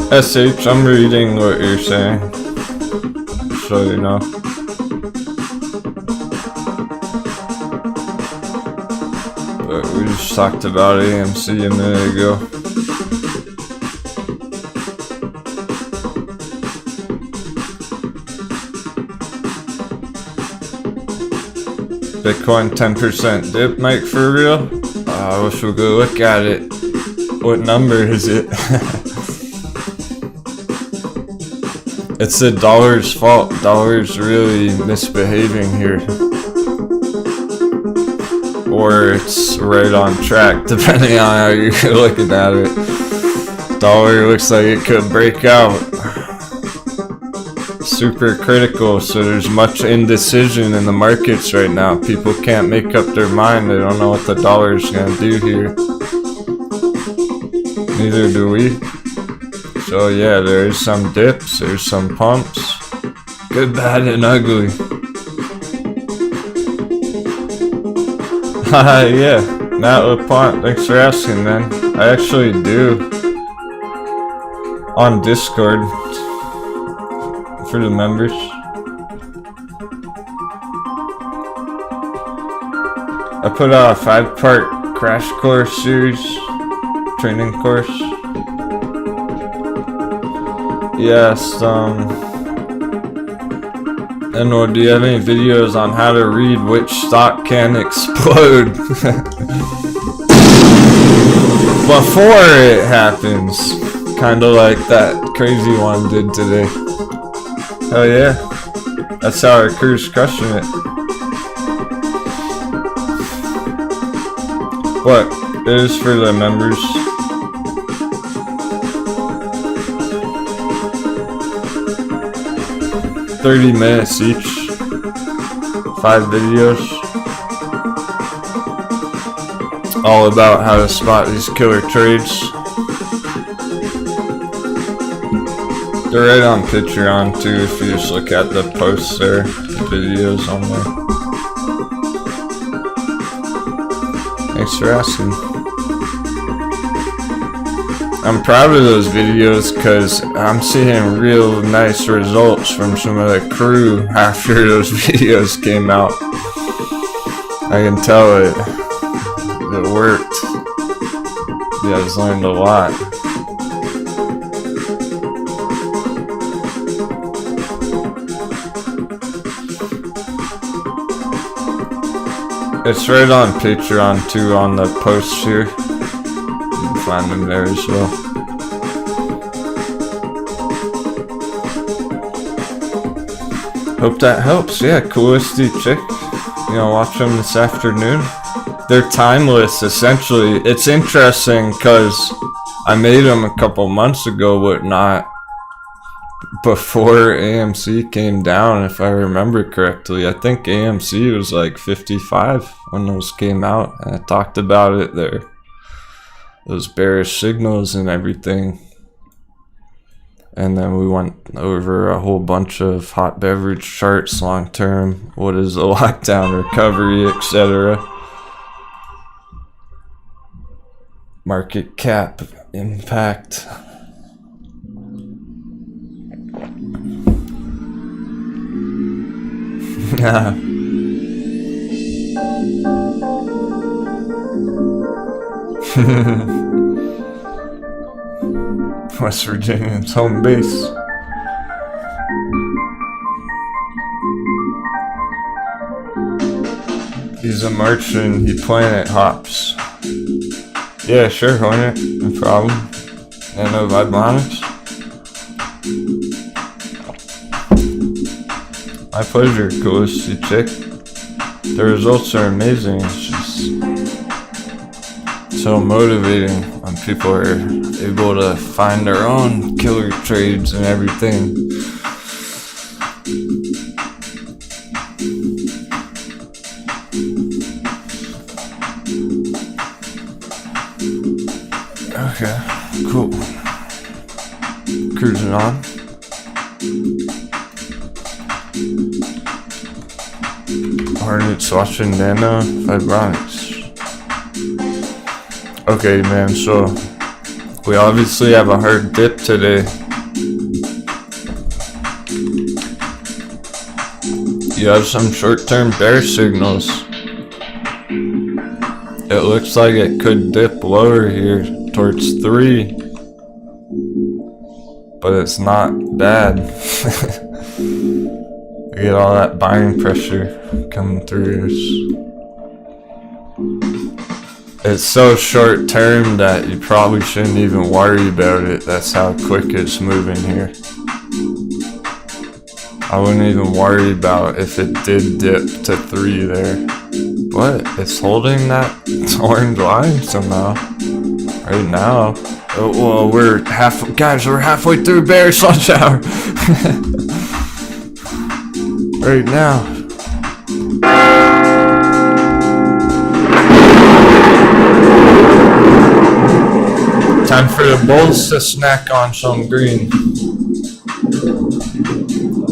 SH, I'm reading what you're saying, so you know. But we just talked about AMC a minute ago. Bitcoin 10% dip, Mike, for real? I wish we could look at it. What number is it? It's the dollar's fault. Dollar's really misbehaving here. Or it's right on track, depending on how you're looking at it. Dollar looks like it could break out. Super critical, so there's much indecision in the markets right now. People can't make up their mind. They don't know what the dollar is going to do here. Neither do we. So yeah, there's some dips, there's some pumps. Good, bad, and ugly. Haha, yeah. Matt LaPlante, thanks for asking, man. I actually do. On Discord. for the members. I put out a 5-part crash course series, training course. Yes, Denwo, do you have any videos on how to read which stock can explode before it happens? Kinda like that crazy one did today. Hell yeah. That's how our crew's crushing it. What? It is for the members. $30 minutes each. 5 videos. All about how to spot these killer trades. They're right on Patreon too if you just look at the posts there, the videos on there. Thanks for asking. I'm proud of those videos because I'm seeing real nice results from some of the crew after those videos came out. I can tell it worked. You guys learned a lot. It's right on Patreon too, on the posts here. You can find them there as well. Hope that helps. Yeah, coolest chick. You know, watch them this afternoon. They're timeless, essentially. It's interesting because I made them a couple months ago, but not before AMC came down, if I remember correctly. I think AMC was like 55 when those came out, and I talked about it there. Those bearish signals and everything. And then we went over a whole bunch of hot beverage charts, long term, what is the lockdown recovery, etc. Market cap impact. West Virginia's home base. He's a Martian, he planet hops. Yeah, sure, Hornet, no problem. Nano Vibonics. My pleasure, coolest chick. The results are amazing. It's just so motivating when people are able to find their own killer trades and everything. Okay, cool. Cruising on. Hornets watching Nano Vibronics. Okay, man, so we obviously have a hard dip today. You have some short-term bear signals. It looks like it could dip lower here towards 3, but it's not bad. You get all that buying pressure coming through. It's so short term that you probably shouldn't even worry about it. That's how quick it's moving here. I wouldn't even worry about if it did dip to 3 there. What? It's holding that orange line somehow. Right now. Oh, well, we're halfway through bearish lunch hour. Right now. Time for the bulls to snack on some green.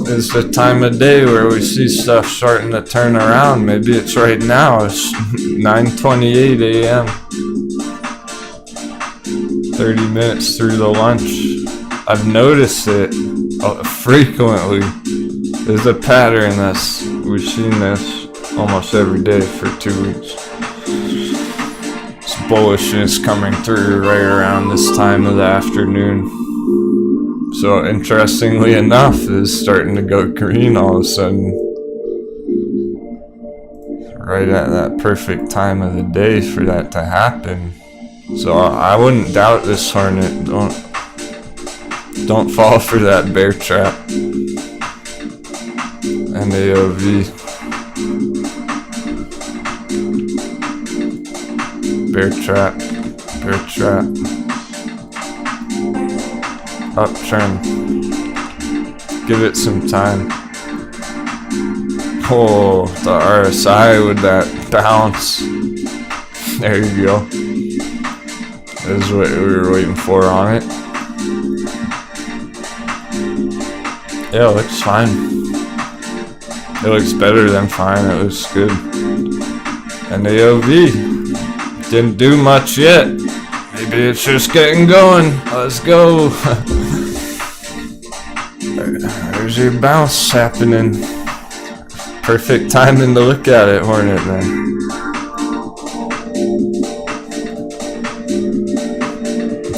It's the time of day where we see stuff starting to turn around. Maybe it's right now. It's 9:28 a.m. 30 minutes through the lunch. I've noticed it. frequently. There's a pattern we've seen this almost every day for 2 weeks. It's bullishness coming through right around this time of the afternoon. So interestingly enough, it's starting to go green all of a sudden. Right at that perfect time of the day for that to happen. So I wouldn't doubt this Hornet. Don't fall for that bear trap. And AOV. Bear trap. Bear trap. Uptrend. Give it some time. Oh, the RSI with that bounce. There you go. That is what we were waiting for on it. Yeah, it looks fine. It looks better than fine. It looks good. And AOV didn't do much yet. Maybe it's just getting going. Let's go. There's your bounce happening. Perfect timing to look at it, Hornet, man.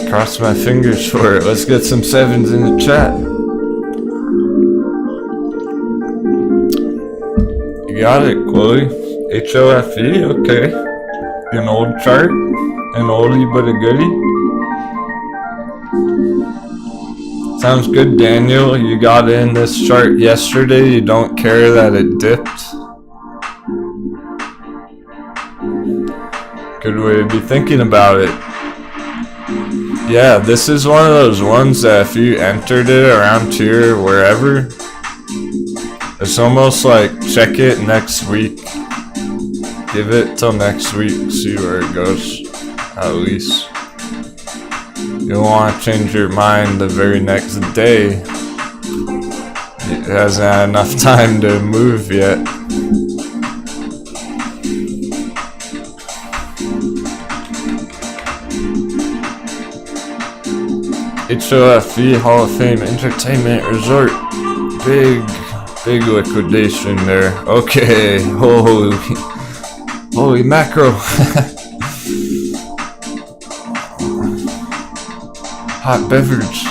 Cross my fingers for it. Let's get some sevens in the chat. You got it, Chloe. HOFE, okay. An old chart. An oldie but a goodie. Sounds good, Daniel. You got in this chart yesterday. You don't care that it dipped. Good way to be thinking about it. Yeah, this is one of those ones that if you entered it around here, wherever, it's almost like check it next week. Give it till next week, see where it goes, at least. You don't want to change your mind the very next day. It hasn't had enough time to move yet. HOFE Hall of Fame Entertainment Resort. Big liquidation there. Okay, holy macro. Hot beverage.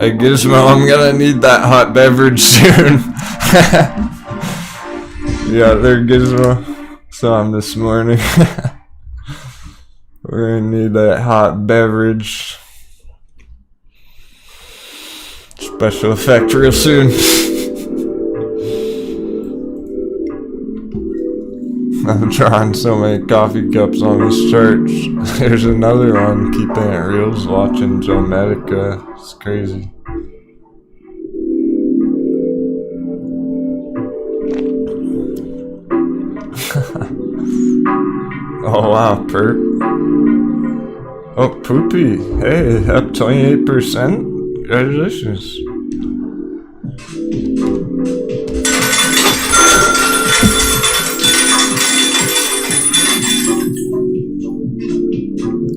Hey Gizmo, I'm gonna need that hot beverage soon. Yeah, there Gizmo. Saw him this morning. We're gonna need that hot beverage. Special effect real soon. I'm drawing so many coffee cups on this chart. There's another one, keeping it reals, watching Joe Medica. It's crazy. Oh wow, perp. Oh, Poopy. Hey, up 28%? Congratulations.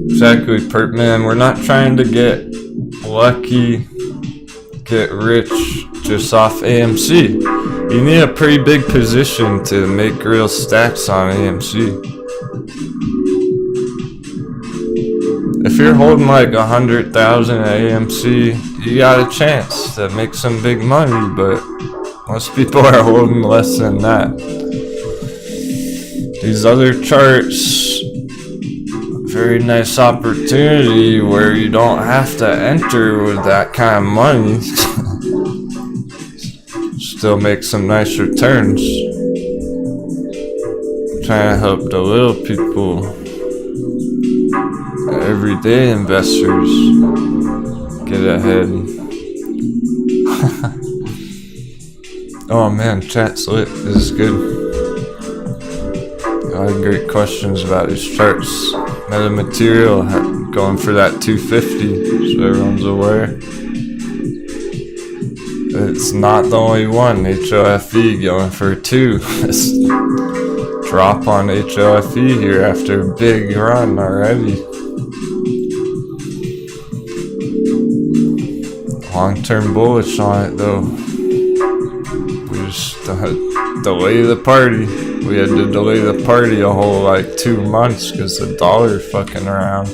Exactly, Perp Man. We're not trying to get lucky, get rich just off AMC. You need a pretty big position to make real stacks on AMC. If you're holding like 100,000 at AMC, you got a chance to make some big money, but most people are holding less than that. These other charts, very nice opportunity where you don't have to enter with that kind of money. Still make some nice returns. Trying to help the little people, everyday investors, get ahead. Oh man, chat's lit. This is good. A lot of great questions about these charts. Metamaterial going for that 250, so everyone's aware. it's not the only one. HOFE going for 2. Let's drop on HOFE here after a big run already. Long-term bullish on it though. We just delay the party. We had to delay the party a whole like 2 months because the dollar fucking around.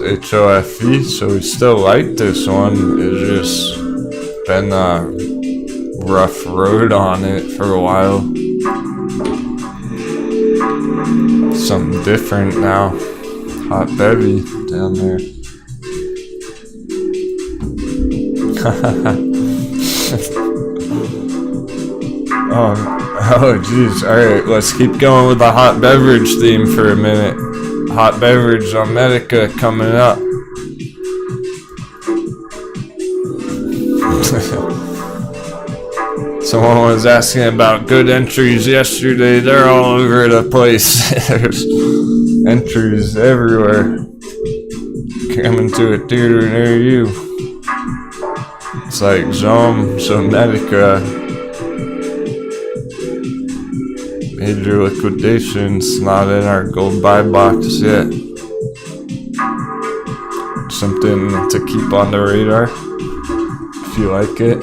It's HOFE, so we still like this one. It's just been a rough road on it for a while. Something different now. Hot bevy down there. Oh geez. Alright, let's keep going with the hot beverage theme for a minute. Hot beverage on Medica coming up. Someone was asking about good entries yesterday. They're all over the place. There's entries everywhere. Coming to a theater near you. It's like Zomedica. Major liquidations, not in our gold buy box yet. Something to keep on the radar if you like it.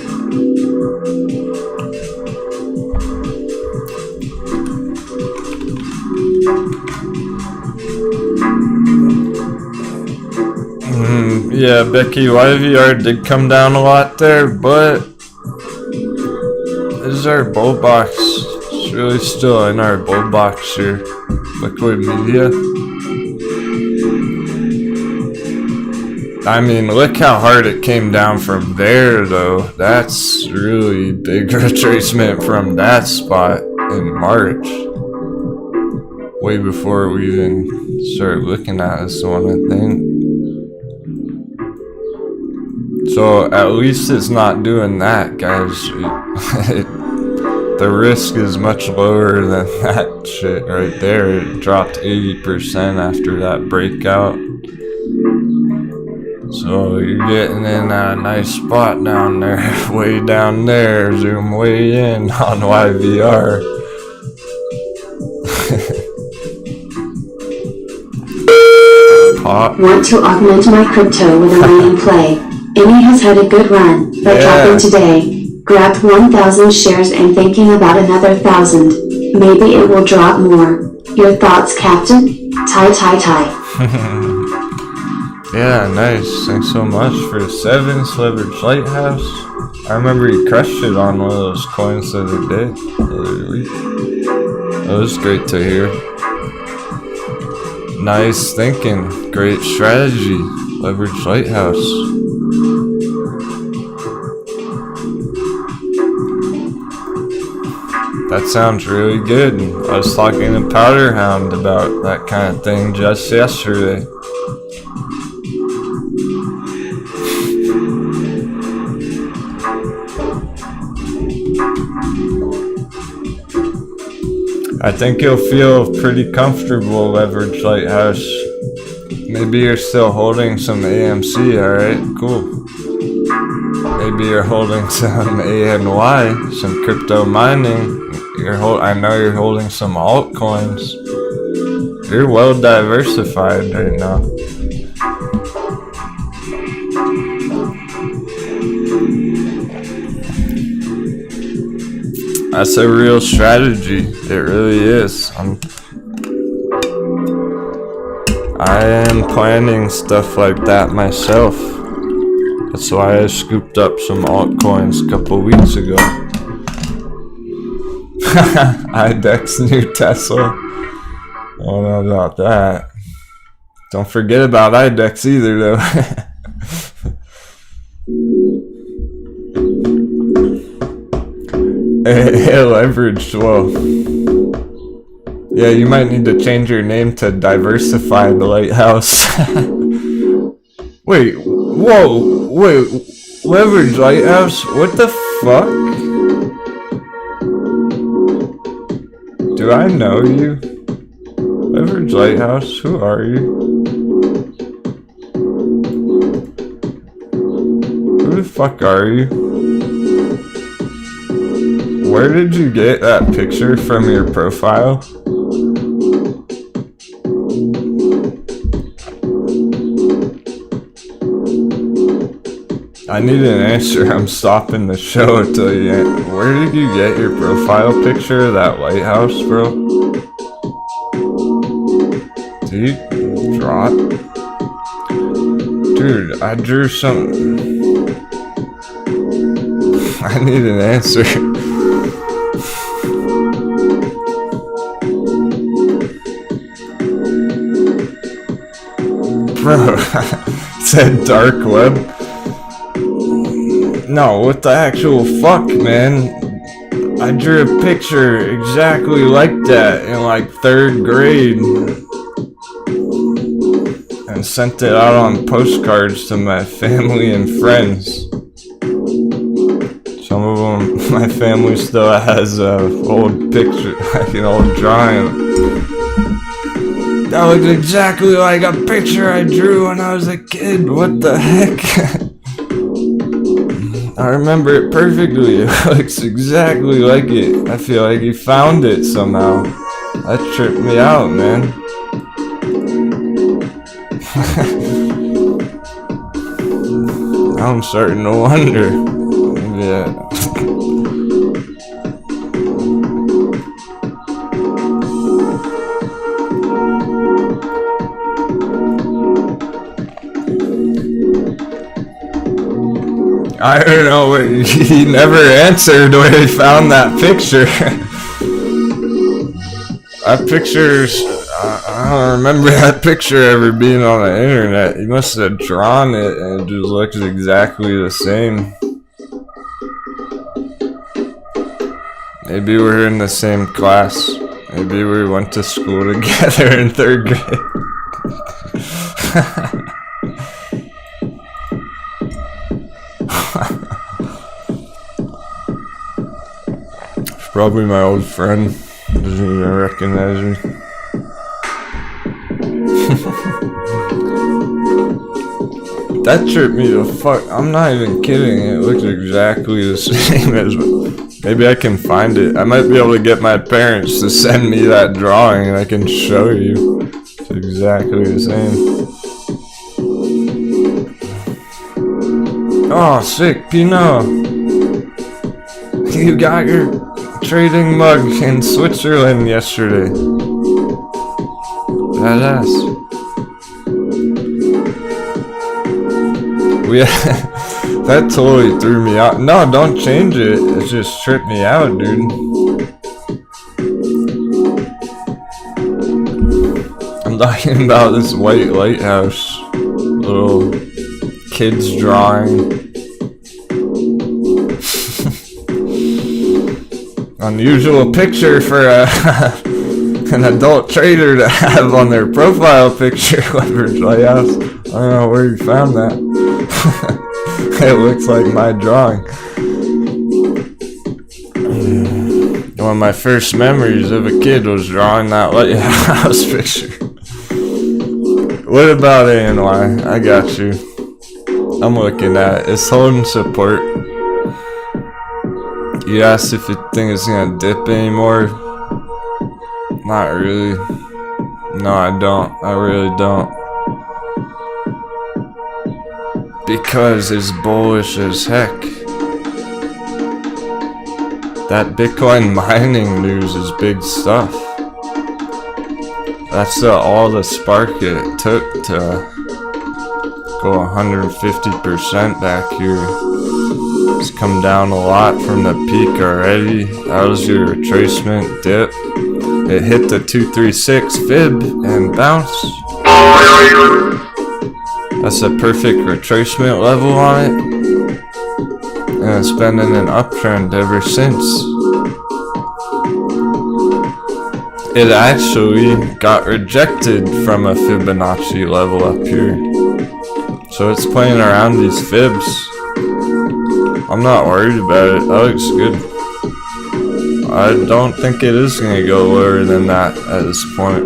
Yeah, Becky, YVR did come down a lot there, but this is our bull box. It's really still in our bull box here. Liquid media. I mean, look how hard it came down from there, though. That's really big retracement from that spot in March. Way before we even started looking at this one, I think. So at least it's not doing that, guys. The risk is much lower than that shit right there. It dropped 80% after that breakout. So you're getting in a nice spot down there, way down there. Zoom way in on YVR. Pop. Want to augment my crypto with a mining play? EMI has had a good run, but dropping today. Grabbed 1,000 shares and thinking about another 1,000. Maybe it will drop more. Your thoughts, Captain? Tie. Yeah, nice. Thanks so much for 7 Leverage Lighthouse. I remember you crushed it on one of those coins the other day. That was great to hear. Nice thinking. Great strategy. Leverage Lighthouse. That sounds really good. I was talking to Powderhound about that kind of thing just yesterday. I think you'll feel pretty comfortable, Leverage Lighthouse. Maybe you're still holding some AMC, alright? Cool. Maybe you're holding some ANY, some crypto mining. I know you're holding some altcoins. You're well diversified right now. That's a real strategy. It really is. I am planning stuff like that myself. That's why I scooped up some altcoins a couple weeks ago. IDEX new Tesla. I don't know about that. Don't forget about IDEX either, though. Hey, leveraged. Whoa. Yeah, you might need to change your name to Diversified Lighthouse. Wait, whoa, wait, Leverage Lighthouse? What the fuck? Do I know you? VERGE Lighthouse, who are you? Who the fuck are you? Where did you get that picture from your profile? I need an answer. I'm stopping the show until you answer. Where did you get your profile picture of that lighthouse, bro? Did you draw it? Dude, I drew something. I need an answer. Bro, it said dark web. No, what the actual fuck, man? I drew a picture exactly like that in like 3rd grade and sent it out on postcards to my family and friends. Some of them, my family still has old picture, like an old drawing. That looks exactly like a picture I drew when I was a kid. What the heck? I remember it perfectly. It looks exactly like it. I feel like he found it somehow. That tripped me out, man. Now I'm starting to wonder. Yeah. I don't know, he never answered where he found that picture. That picture's, I don't remember that picture ever being on the internet. He must have drawn it and it just looks exactly the same. Maybe we're in the same class. Maybe we went to school together in 3rd grade. Probably my old friend. Doesn't even recognize me. That tripped me the fuck. I'm not even kidding. It looks exactly the same as. Maybe I can find it. I might be able to get my parents to send me that drawing and I can show you. It's exactly the same. Oh, sick, Pino. You got your trading mug in Switzerland yesterday. Badass. That totally threw me out. No, don't change it. It just tripped me out, dude. I'm talking about this white lighthouse. Little kid's drawing. Unusual picture for an adult trader to have on their profile picture. VERGE Lighthouse. I don't know where you found that. It looks like my drawing. One of my first memories of a kid was drawing that lighthouse picture. What about ANY? I got you. I'm looking at it. It's holding support. You asked if you think it's gonna dip anymore. Not really. No, I don't. I really don't. Because it's bullish as heck. That Bitcoin mining news is big stuff. That's all the spark it took to go 150% back here. It's come down a lot from the peak already. That was your retracement dip. It hit the 236 fib and bounced. That's a perfect retracement level on it. And it's been in an uptrend ever since. It actually got rejected from a Fibonacci level up here. So it's playing around these fibs. I'm not worried about it. That looks good. I don't think it is going to go lower than that at this point.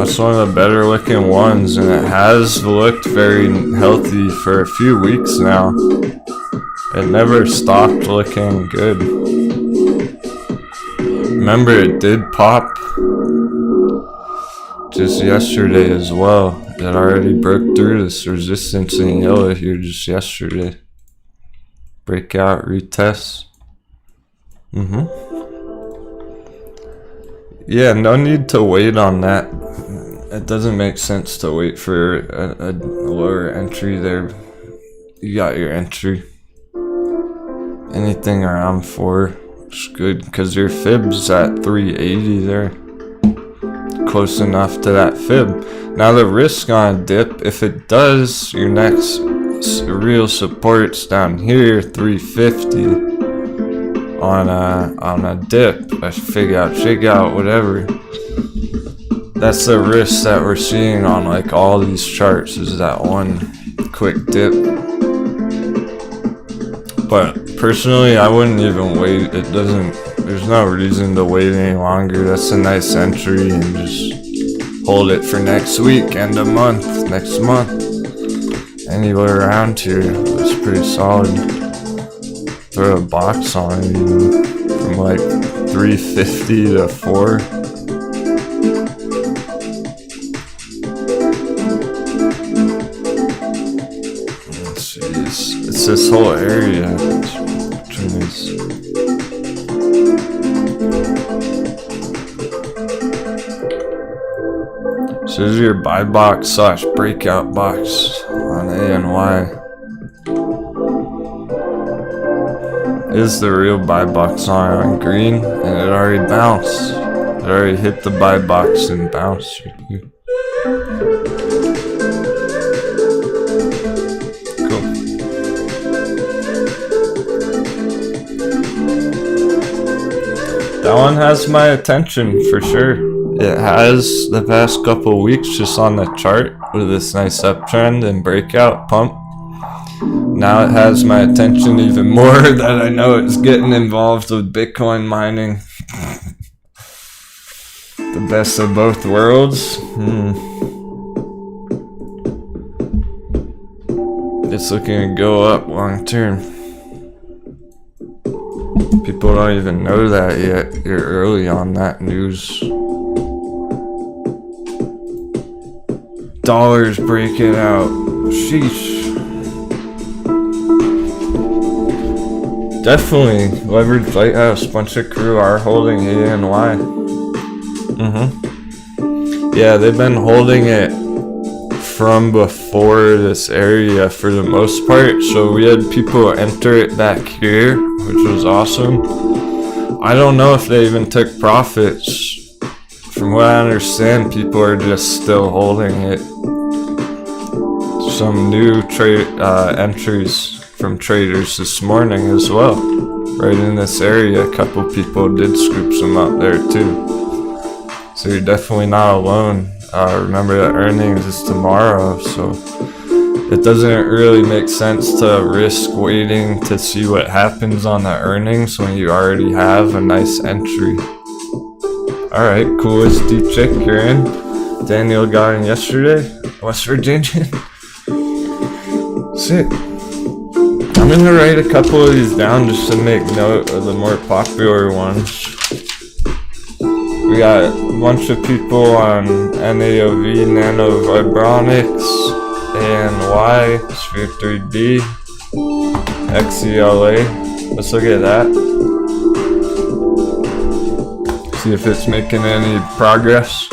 That's one of the better looking ones, and it has looked very healthy for a few weeks now. It never stopped looking good. Remember, it did pop just yesterday as well. It already broke through this resistance in yellow here just yesterday. Breakout, retest. Yeah, no need to wait on that. It doesn't make sense to wait for a lower entry there. You got your entry. Anything around 4 is good because your fib's at 380 there. Close enough to that fib. Now the risk on a dip, if it does, your next real support's down here, 350 on a dip, a fig out, shake out, whatever. That's the risk that we're seeing on like all these charts, is that one quick dip. But personally, I wouldn't even wait. There's no reason to wait any longer. That's a nice entry, and just hold it for next week, end of month, next month. Anywhere around here, it's pretty solid. Throw a box on it, even from like 350 to 4. Let's see, it's this whole area. So this is your buy box / breakout box on ANY. Is the real buy box on green, and it already bounced. It already hit the buy box and bounced. Cool. That one has my attention for sure. It has the past couple weeks just on the chart with this nice uptrend and breakout pump. Now it has my attention even more that I know it's getting involved with Bitcoin mining. The best of both worlds. It's looking to go up long term. People don't even know that yet. You're early on that news. Dollars breaking out. Sheesh. Definitely. Leveraged Lighthouse. Bunch of crew are holding ANY. Yeah, they've been holding it from before this area for the most part. So we had people enter it back here, which was awesome. I don't know if they even took profits. From what I understand, people are just still holding it. Some new entries from traders this morning as well. Right in this area, a couple people did scoop some up there too. So you're definitely not alone. Remember that earnings is tomorrow, so it doesn't really make sense to risk waiting to see what happens on the earnings when you already have a nice entry. Alright, coolest D chick you're in. Daniel got in yesterday. West Virginia. Sick. I'm gonna write a couple of these down just to make note of the more popular ones. We got a bunch of people on NAOV, Nano Vibronics, ANY, Sphere 3D, XVLA. Let's look at that. See if it's making any progress.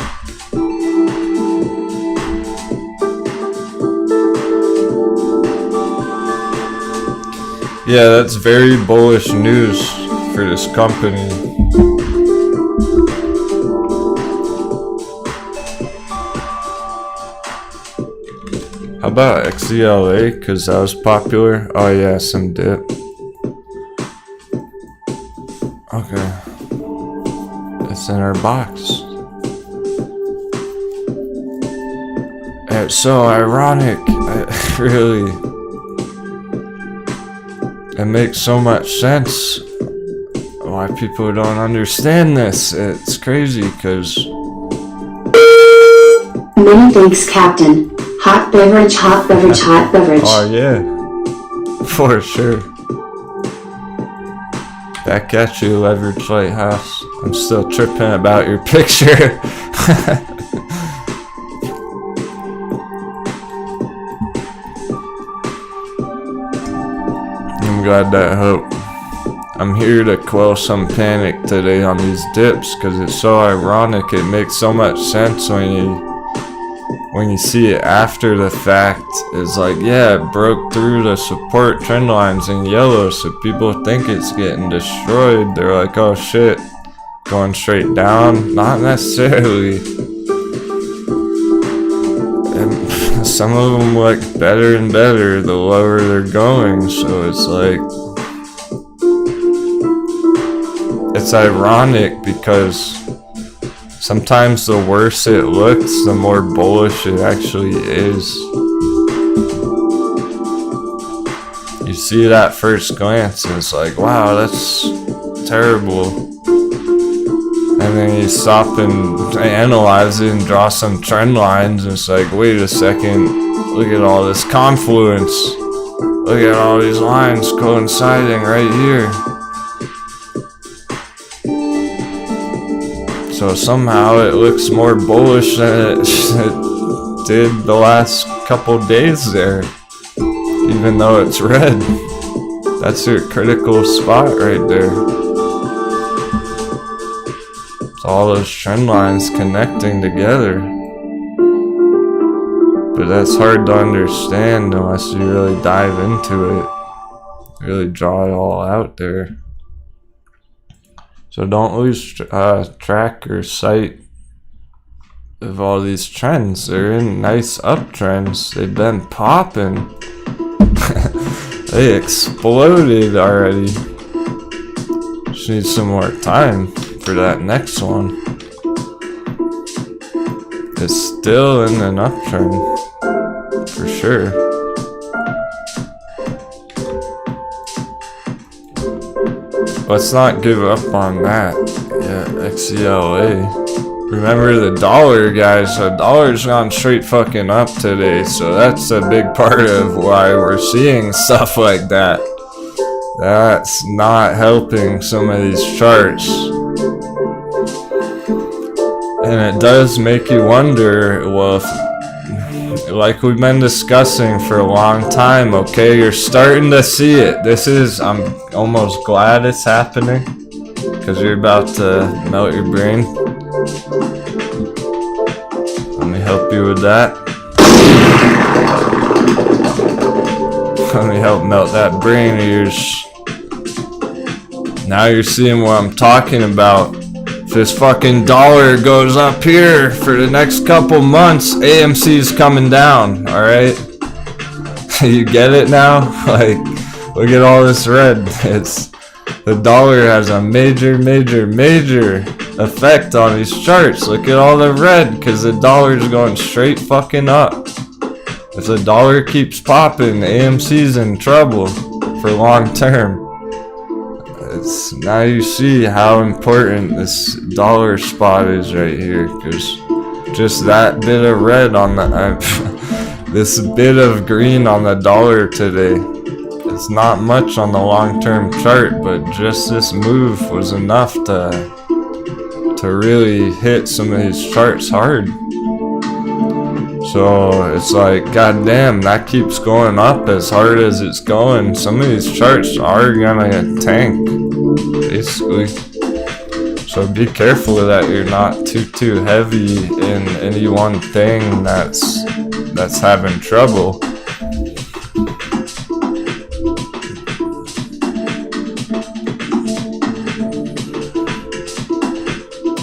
Yeah, that's very bullish news for this company. How about XVLA? Because that was popular. Oh yeah, some dip. Okay. It's in our box. It's so ironic. It makes so much sense why people don't understand this. It's crazy because Many thanks, Captain. Hot beverage, hot beverage, hot beverage. Oh yeah, for sure. Back at you, Leverage Lighthouse. I'm still tripping about your picture. I'm glad that helped. I'm here to quell some panic today on these dips because it's so ironic. It makes so much sense when you see it after the fact. It's like, yeah, it broke through the support trend lines in yellow, so people think it's getting destroyed. They're like, oh shit, going straight down. Not necessarily. And some of them look better and better the lower they're going, so it's like, it's ironic because sometimes the worse it looks, the more bullish it actually is. You see that first glance and it's like, wow, that's terrible. And then you stop and analyze it and draw some trend lines and it's like, wait a second, look at all this confluence. Look at all these lines coinciding right here. So somehow it looks more bullish than it did the last couple days there, even though it's red. That's your critical spot right there. It's all those trend lines connecting together. But that's hard to understand unless you really dive into it, really draw it all out there. So don't lose track or sight of all these trends. They're in nice uptrends. They've been popping. They exploded already. Just need some more time for that next one. It's still in an uptrend, for sure. Let's not give up on that. Yeah, XVLA. Remember the dollar, guys. The dollar's gone straight fucking up today, so that's a big part of why we're seeing stuff like that. That's not helping some of these charts. And it does make you wonder, well, if, like we've been discussing for a long time, okay, you're starting to see it. I'm almost glad it's happening, because you're about to melt your brain. Let me help you with that. Let me help melt that brain of yours. Now you're seeing what I'm talking about. If this fucking dollar goes up here for the next couple months, AMC's coming down, alright? You get it now? Like, look at all this red. The dollar has a major effect on these charts. Look at all the red, because the dollar's going straight fucking up. If the dollar keeps popping, AMC's in trouble for long term. Now you see how important this dollar spot is right here, because just that bit of red on the this bit of green on the dollar today, it's not much on the long-term chart, but just this move was enough to really hit some of these charts hard. So it's like, goddamn, that keeps going up as hard as it's going. Some of these charts are gonna tank, basically. So be careful that you're not too heavy in any one thing that's having trouble.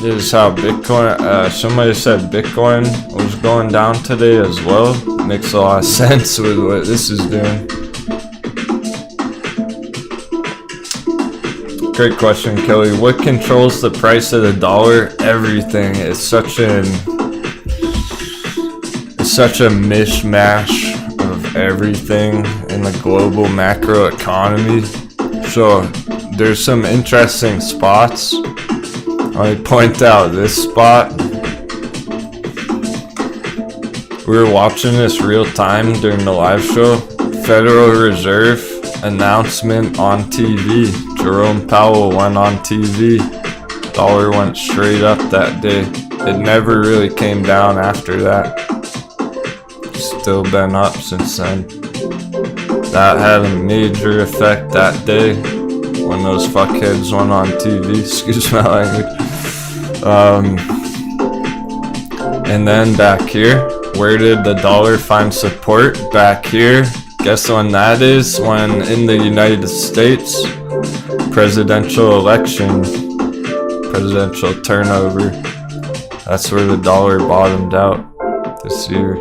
This is how Bitcoin, somebody said Bitcoin was going down today as well. Makes a lot of sense with what this is doing. Great question, Kelly. What controls the price of the dollar? Everything. It's such a mishmash of everything in the global macro economy. So there's some interesting spots. Let me point out this spot. We were watching this real time during the live show. Federal Reserve announcement on TV. Jerome Powell went on TV. Dollar went straight up that day. It never really came down after that. Still been up since then. That had a major effect that day when those fuckheads went on TV. Excuse my language. And then back here, where did the dollar find support? Back here. Guess when that is? When in the United States, presidential election, presidential turnover. That's where the dollar bottomed out this year.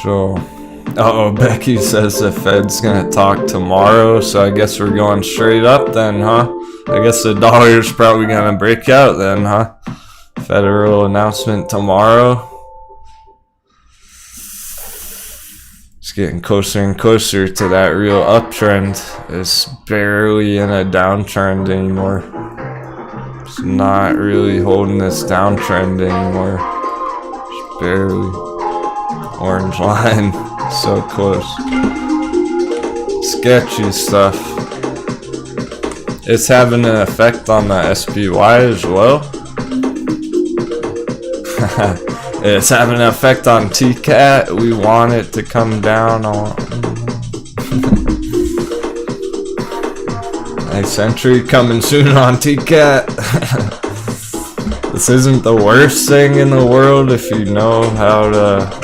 So, Becky says the Fed's gonna talk tomorrow, so I guess we're going straight up then, huh? I guess the dollar's probably gonna break out then, huh? Federal announcement tomorrow. It's getting closer and closer to that real uptrend. It's barely in a downtrend anymore. It's not really holding this downtrend anymore. Just barely. Orange line. So close. Sketchy stuff. It's having an effect on the SPY as well. It's having an effect on TCAT. We want it to come down on. Nice entry coming soon on TCAT. This isn't the worst thing in the world if you know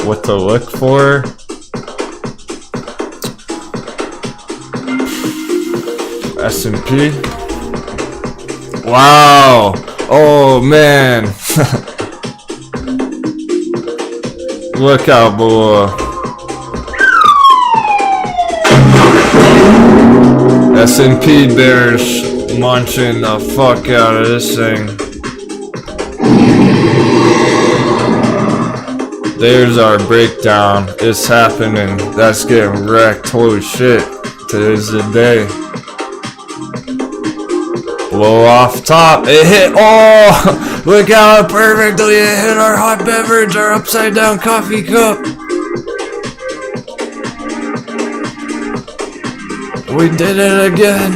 what to look for. S&P. Wow. Oh man. Look out below. S&P bears munching the fuck out of this thing. There's our breakdown. It's happening. That's getting wrecked. Holy shit. Today's the day. Blow off top. It hit. Oh! Look how perfectly it hit our hot beverage, our upside down coffee cup. We did it again.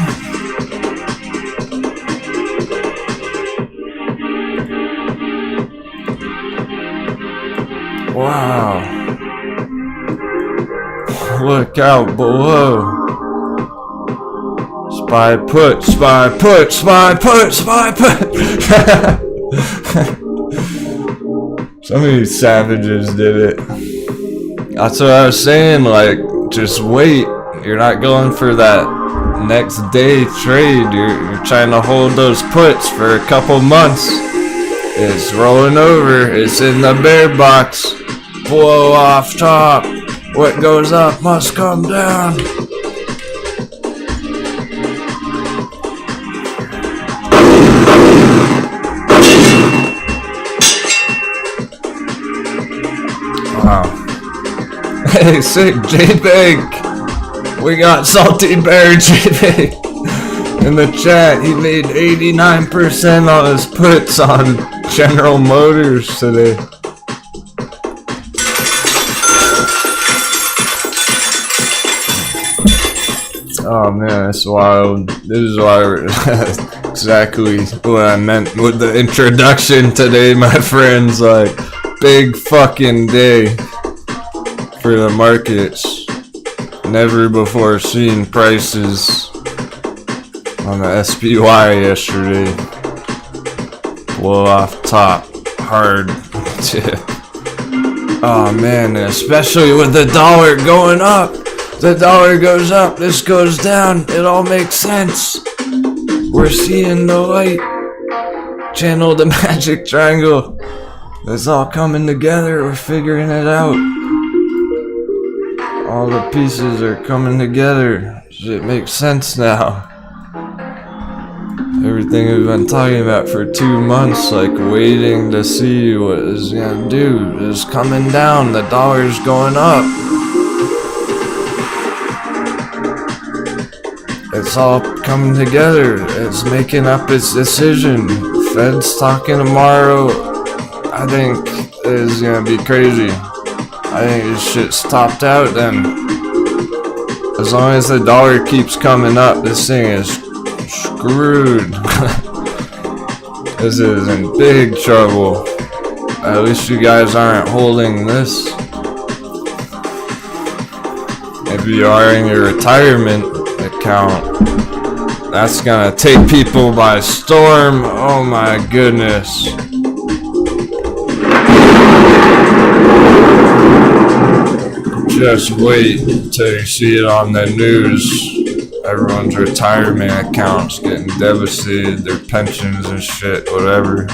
Wow. Look out below. Spy put, spy put, spy put, spy put. Some of these savages did it. That's what I was saying, like, just wait. You're not going for that next day trade. You're trying to hold those puts for a couple months. It's rolling over. It's in the bear box. Blow off top. What goes up must come down. Wow. Hey, sick JPEG. We got Salty Bear JPEG in the chat. He made 89% on his puts on General Motors today. Oh man, that's wild. This is why exactly what I meant with the introduction today, my friends. Like, big fucking day for the markets. Never before seen prices on the SPY yesterday. Blow off top hard. Oh man, especially with the dollar going up. The dollar goes up, this goes down, it all makes sense. We're seeing the light. Channel the magic triangle. It's all coming together, we're figuring it out. All the pieces are coming together. It makes sense now. Everything we've been talking about for 2 months, like waiting to see what it's gonna do, is coming down. The dollar's going up. It's all coming together. It's making up its decision. Fed's talking tomorrow. I think is gonna be crazy. I think this shit's topped out then. As long as the dollar keeps coming up, this thing is screwed. This is in big trouble. At least you guys aren't holding this. If you are in your retirement account, that's gonna take people by storm. Oh my goodness. Just wait until you see it on the news. Everyone's retirement accounts getting devastated, their pensions and shit, whatever.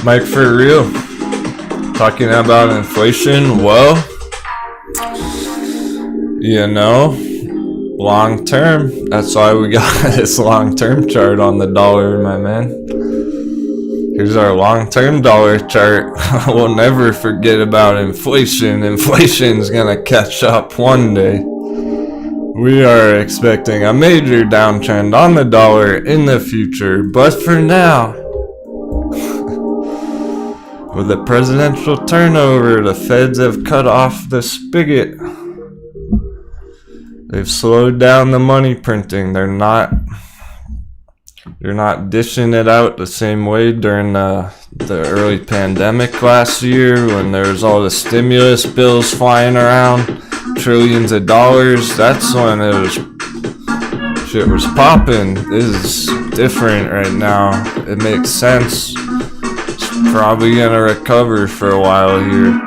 Mike, for real, talking about inflation, well, you know, long term, that's why we got this long term chart on the dollar, my man. Here's our long-term dollar chart. We'll never forget about inflation. Inflation's gonna catch up one day. We are expecting a major downtrend on the dollar in the future, but for now, with the presidential turnover, the feds have cut off the spigot. They've slowed down the money printing. They're not dishing it out the same way during the early pandemic last year when there was all the stimulus bills flying around, trillions of dollars. That's when shit was popping. This is different right now. It makes sense. It's probably gonna recover for a while here.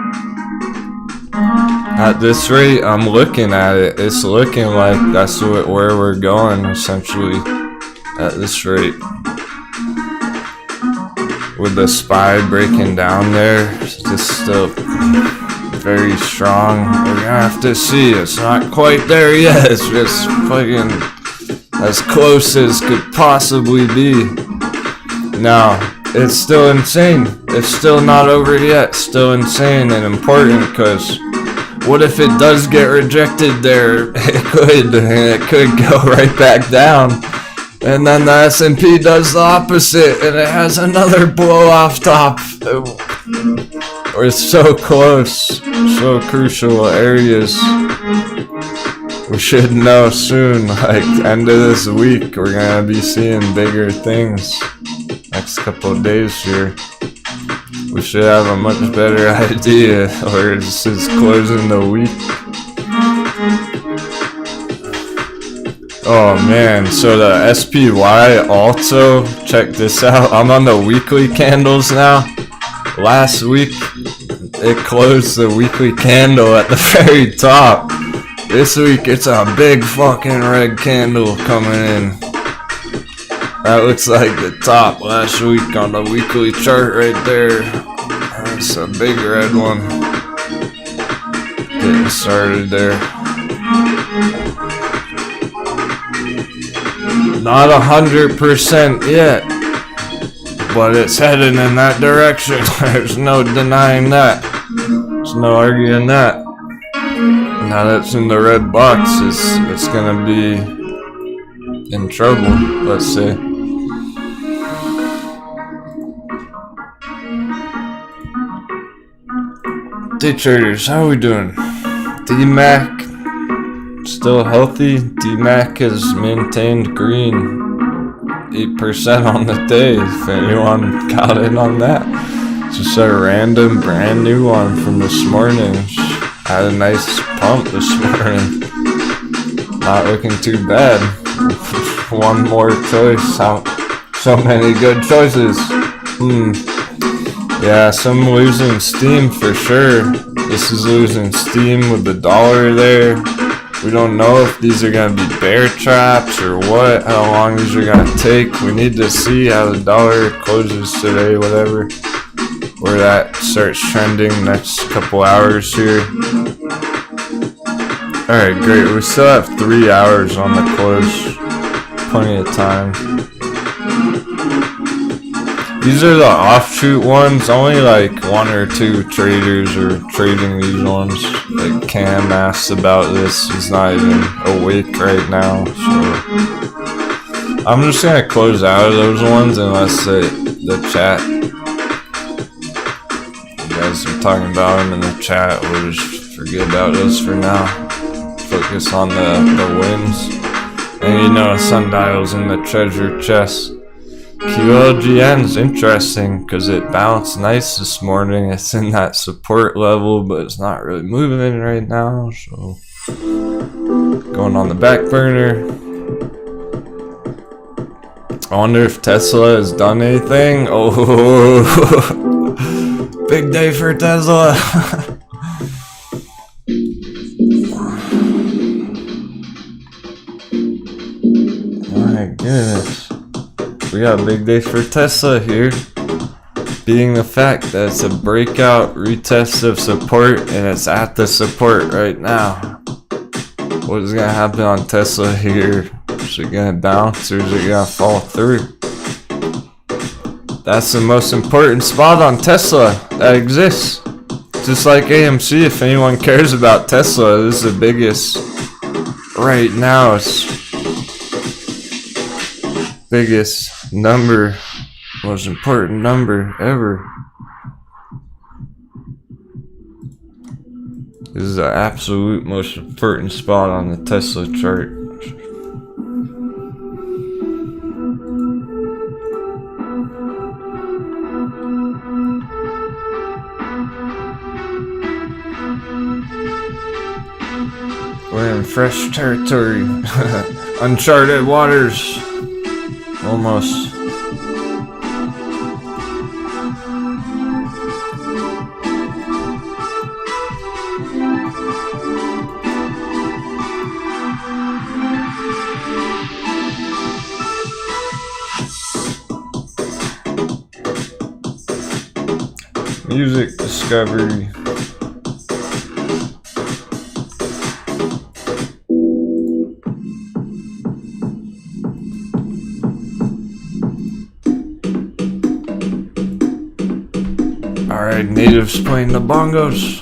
At this rate, I'm looking at it. It's looking like that's where we're going essentially. At this rate, with the SPY breaking down there, it's just still very strong. We're gonna have to see. It's not quite there yet. It's just fucking as close as could possibly be. Now, it's still insane. It's still not over yet. Still insane and important, because what if it does get rejected there? It could go right back down. And then the S&P does the opposite, and it has another blow off top. We're so close, so crucial areas. We should know soon, like end of this week, we're gonna be seeing bigger things. Next couple of days here, we should have a much better idea, or this is closing the week. Oh man, so the SPY also, check this out, I'm on the weekly candles now. Last week, it closed the weekly candle at the very top. This week, it's a big fucking red candle coming in. That looks like the top last week on the weekly chart right there. That's a big red one. Getting started there. Not 100% yet, but it's heading in that direction. There's no denying that. There's no arguing that. Now that's in the red box, it's gonna be in trouble, let's say. Day traders, how are we doing? DMAC still healthy. DMAC has maintained green, 8% on the day, if anyone got in on that. Just a random brand new one from this morning. Had a nice pump this morning. Not looking too bad. One more choice. So many good choices. Yeah, some losing steam for sure. This is losing steam with the dollar there. We don't know if these are going to be bear traps or what, how long these are going to take. We need to see how the dollar closes today, whatever, where that starts trending next couple hours here. Alright, great. We still have 3 hours on the close. Plenty of time. These are the offshoot ones. Only like 1 or 2 traders are trading these ones. Like Cam asked about this. He's not even awake right now. So I'm just gonna close out of those ones unless the chat. You guys are talking about them in the chat. We'll just forget about those for now. Focus on the wins. And you know, sundial's in the treasure chest. QLGN's interesting because it bounced nice this morning. It's in that support level, but it's not really moving right now. So going on the back burner. I wonder if Tesla has done anything. Oh, big day for Tesla. My goodness. We got a big day for Tesla here. Being the fact that it's a breakout retest of support and it's at the support right now. What is gonna happen on Tesla here? Is it gonna bounce or is it gonna fall through? That's the most important spot on Tesla that exists. Just like AMC, if anyone cares about Tesla, this is the biggest right now. It's biggest number, most important number ever. This is the absolute most important spot on the Tesla chart. We're in fresh territory. Uncharted waters. Almost. Music discovery. Alright, natives playing the bongos.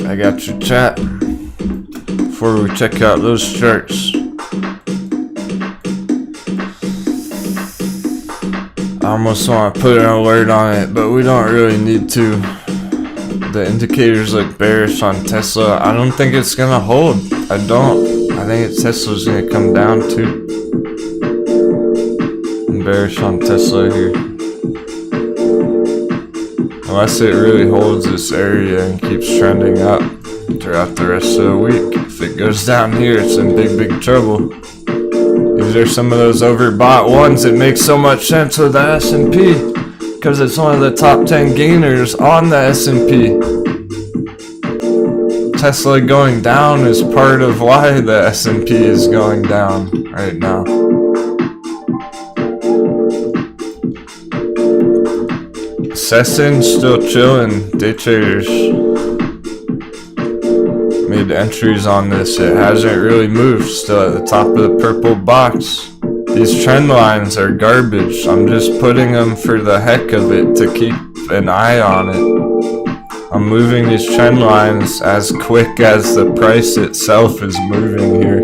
I got your chat before we check out those charts. I almost want to put an alert on it, but we don't really need to. The indicators look bearish on Tesla. I don't think it's gonna hold. I think Tesla's gonna come down too. I'm bearish on Tesla here. Unless it really holds this area and keeps trending up throughout the rest of the week. If it goes down here, it's in big, big trouble. These are some of those overbought ones. It makes so much sense with the S&P because it's one of the top 10 gainers on the S&P. Tesla going down is part of why the S&P is going down right now. SESN still chilling. Day traders made entries on this. It hasn't really moved. Still at the top of the purple box. These trend lines are garbage. I'm just putting them for the heck of it to keep an eye on it. I'm moving these trend lines as quick as the price itself is moving here.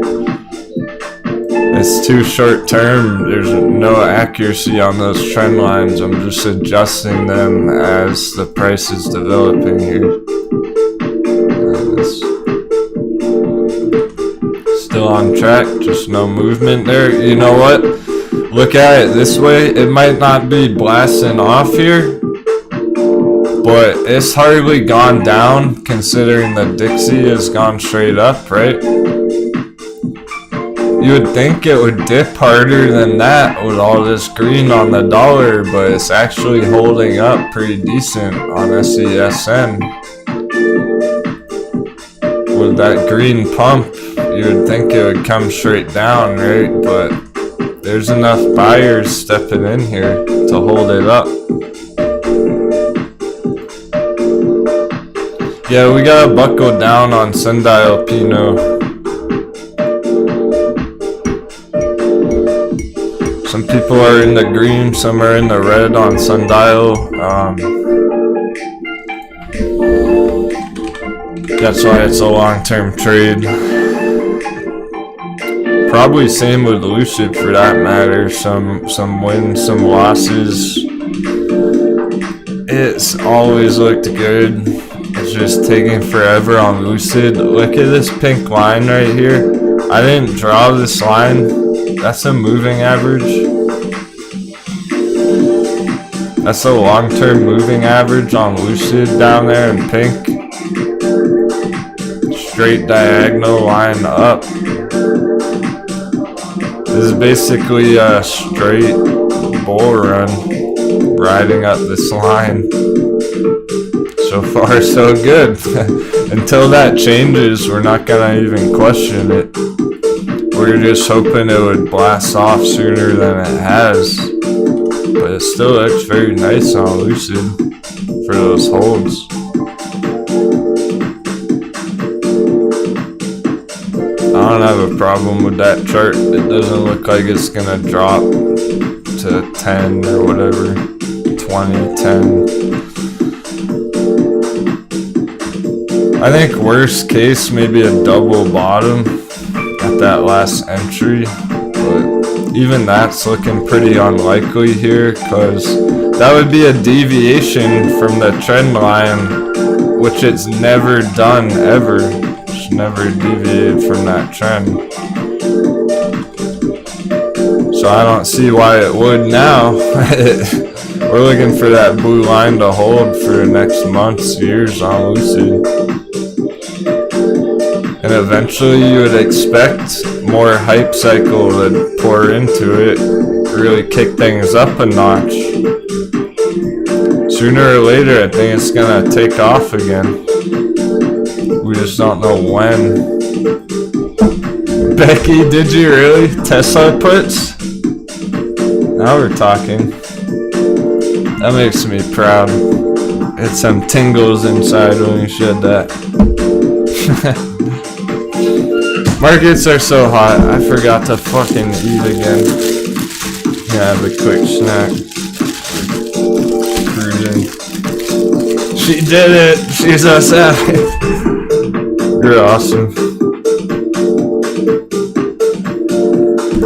It's too short term. There's no accuracy on those trend lines. I'm just adjusting them as the price is developing here. Still on track, just no movement there. You know what? Look at it this way. It might not be blasting off here, but it's hardly gone down considering the Dixie has gone straight up, right? You would think it would dip harder than that with all this green on the dollar, but it's actually holding up pretty decent on SESN. With that green pump, you would think it would come straight down, right? But there's enough buyers stepping in here to hold it up. Yeah, we gotta buckle down on Sundial Pino. Some people are in the green, some are in the red on Sundial. That's why it's a long-term trade. Probably same with Lucid for that matter. Some wins, some losses. It's always looked good. It's just taking forever on Lucid. Look at this pink line right here. I didn't draw this line. That's a moving average. That's a long-term moving average on Lucid down there in pink. Straight diagonal line up. This is basically a straight bull run riding up this line. So far so good. Until that changes, we're not gonna even question it. We're just hoping it would blast off sooner than it has. But it still looks very nice on Lucid for those holds. I don't have a problem with that chart. It doesn't look like it's gonna drop to 10 or whatever. 20, 10. I think worst case maybe a double bottom at that last entry. But even that's looking pretty unlikely here, because that would be a deviation from the trend line, which it's never done ever. It's never deviated from that trend. So I don't see why it would now. We're looking for that blue line to hold for the next months, years on Lucid. And eventually you would expect more hype cycle to pour into it, really kick things up a notch. Sooner or later I think it's gonna take off again. We just don't know when. Becky, did you really? Tesla puts? Now we're talking. That makes me proud. It's some tingles inside when you said that. Markets are so hot, I forgot to fucking eat again. Yeah, have a quick snack. Cruising. She did it! She's outside! You're awesome.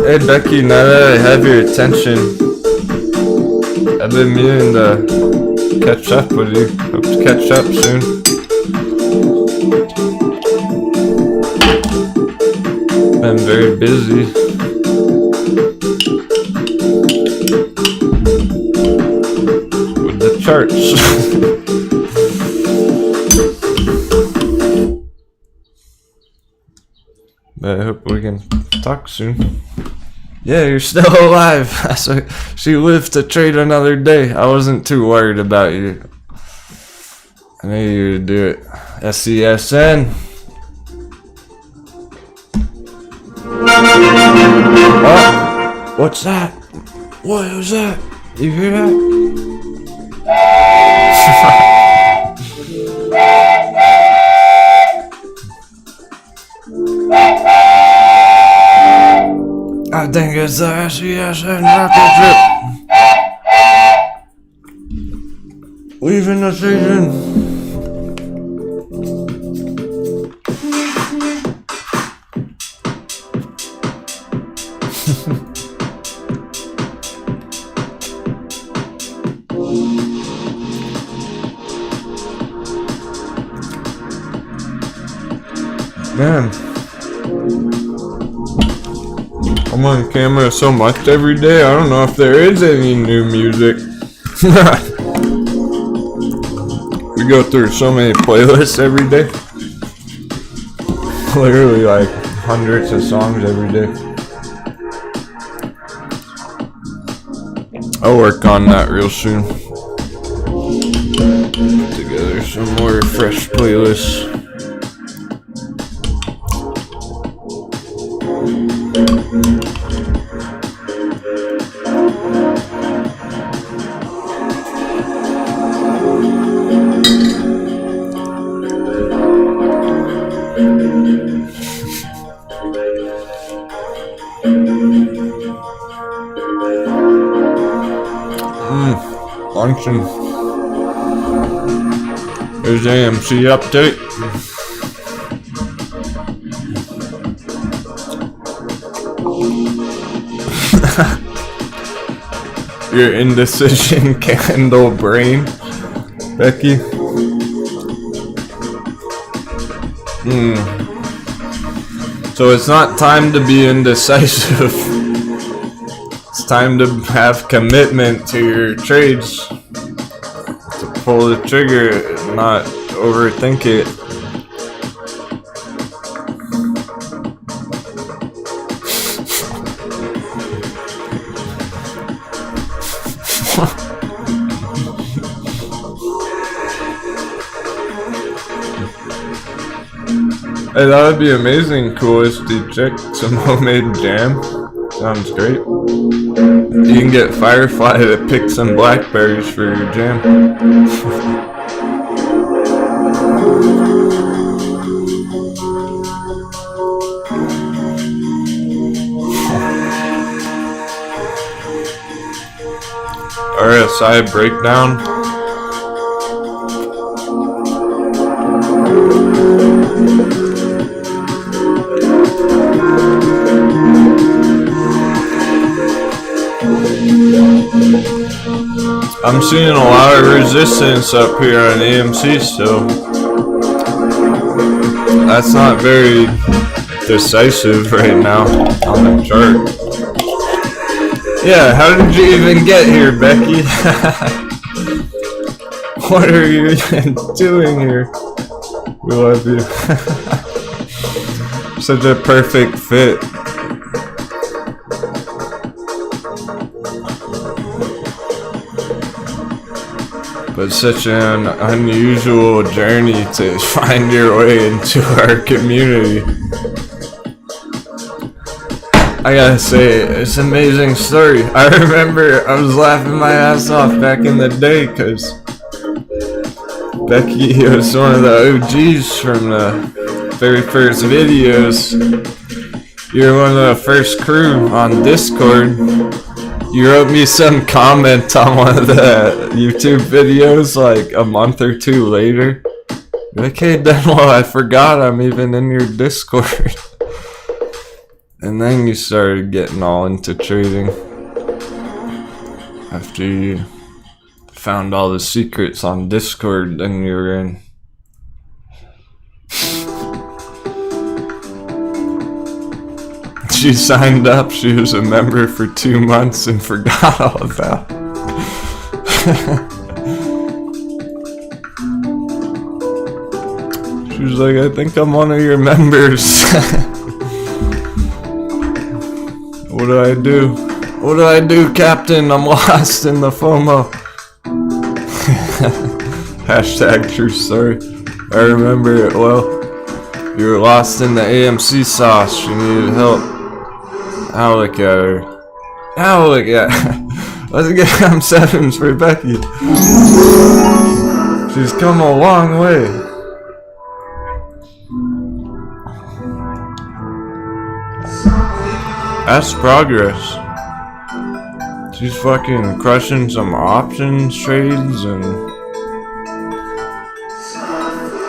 Hey Becky, now that I have your attention, I've been meaning to catch up with you. Hope to catch up soon. Been very busy. With the charts. But I hope we can talk soon. Yeah, you're still alive. So she lived to trade another day. I wasn't too worried about you. I knew you would do it. SESN. Oh, what's that? What was that? You hear that? I think it's the SESN rocket ship. Leaving the station. Man, I'm on camera so much every day, I don't know if there is any new music. We go through so many playlists every day. Literally like hundreds of songs every day. I'll work on that real soon. Put together some more fresh playlists. Luncheon. There's AMC update. Your indecision candle brain, Becky. So it's not time to be indecisive. It's time to have commitment to your trades. To pull the trigger and not overthink it. Hey, that would be amazing, coolest check. Some homemade jam. Sounds great. You can get Firefly to pick some blackberries for your jam. RSI breakdown. I'm seeing a lot of resistance up here on AMC still. That's not very decisive right now on the chart. Yeah, how did you even get here, Becky? What are you even doing here? We love you. Such a perfect fit. But such an unusual journey to find your way into our community. I gotta say, it's an amazing story. I remember I was laughing my ass off back in the day because Becky was one of the OGs from the very first videos. You were one of the first crew on Discord. You wrote me some comment on one of the YouTube videos like a month or two later. You're like, hey Denwo, I forgot I'm even in your Discord. And then you started getting all into trading. After you found all the secrets on Discord, then you were in. She signed up, she was a member for 2 months and forgot all about it. She was like, I think I'm one of your members. What do I do? What do I do, Captain? I'm lost in the FOMO. Hashtag true story. I remember it well. You were lost in the AMC sauce. You needed help. I'll look at her. I'll look at her. Let's get them sevens for Becky. She's come a long way. That's progress. She's fucking crushing some options trades and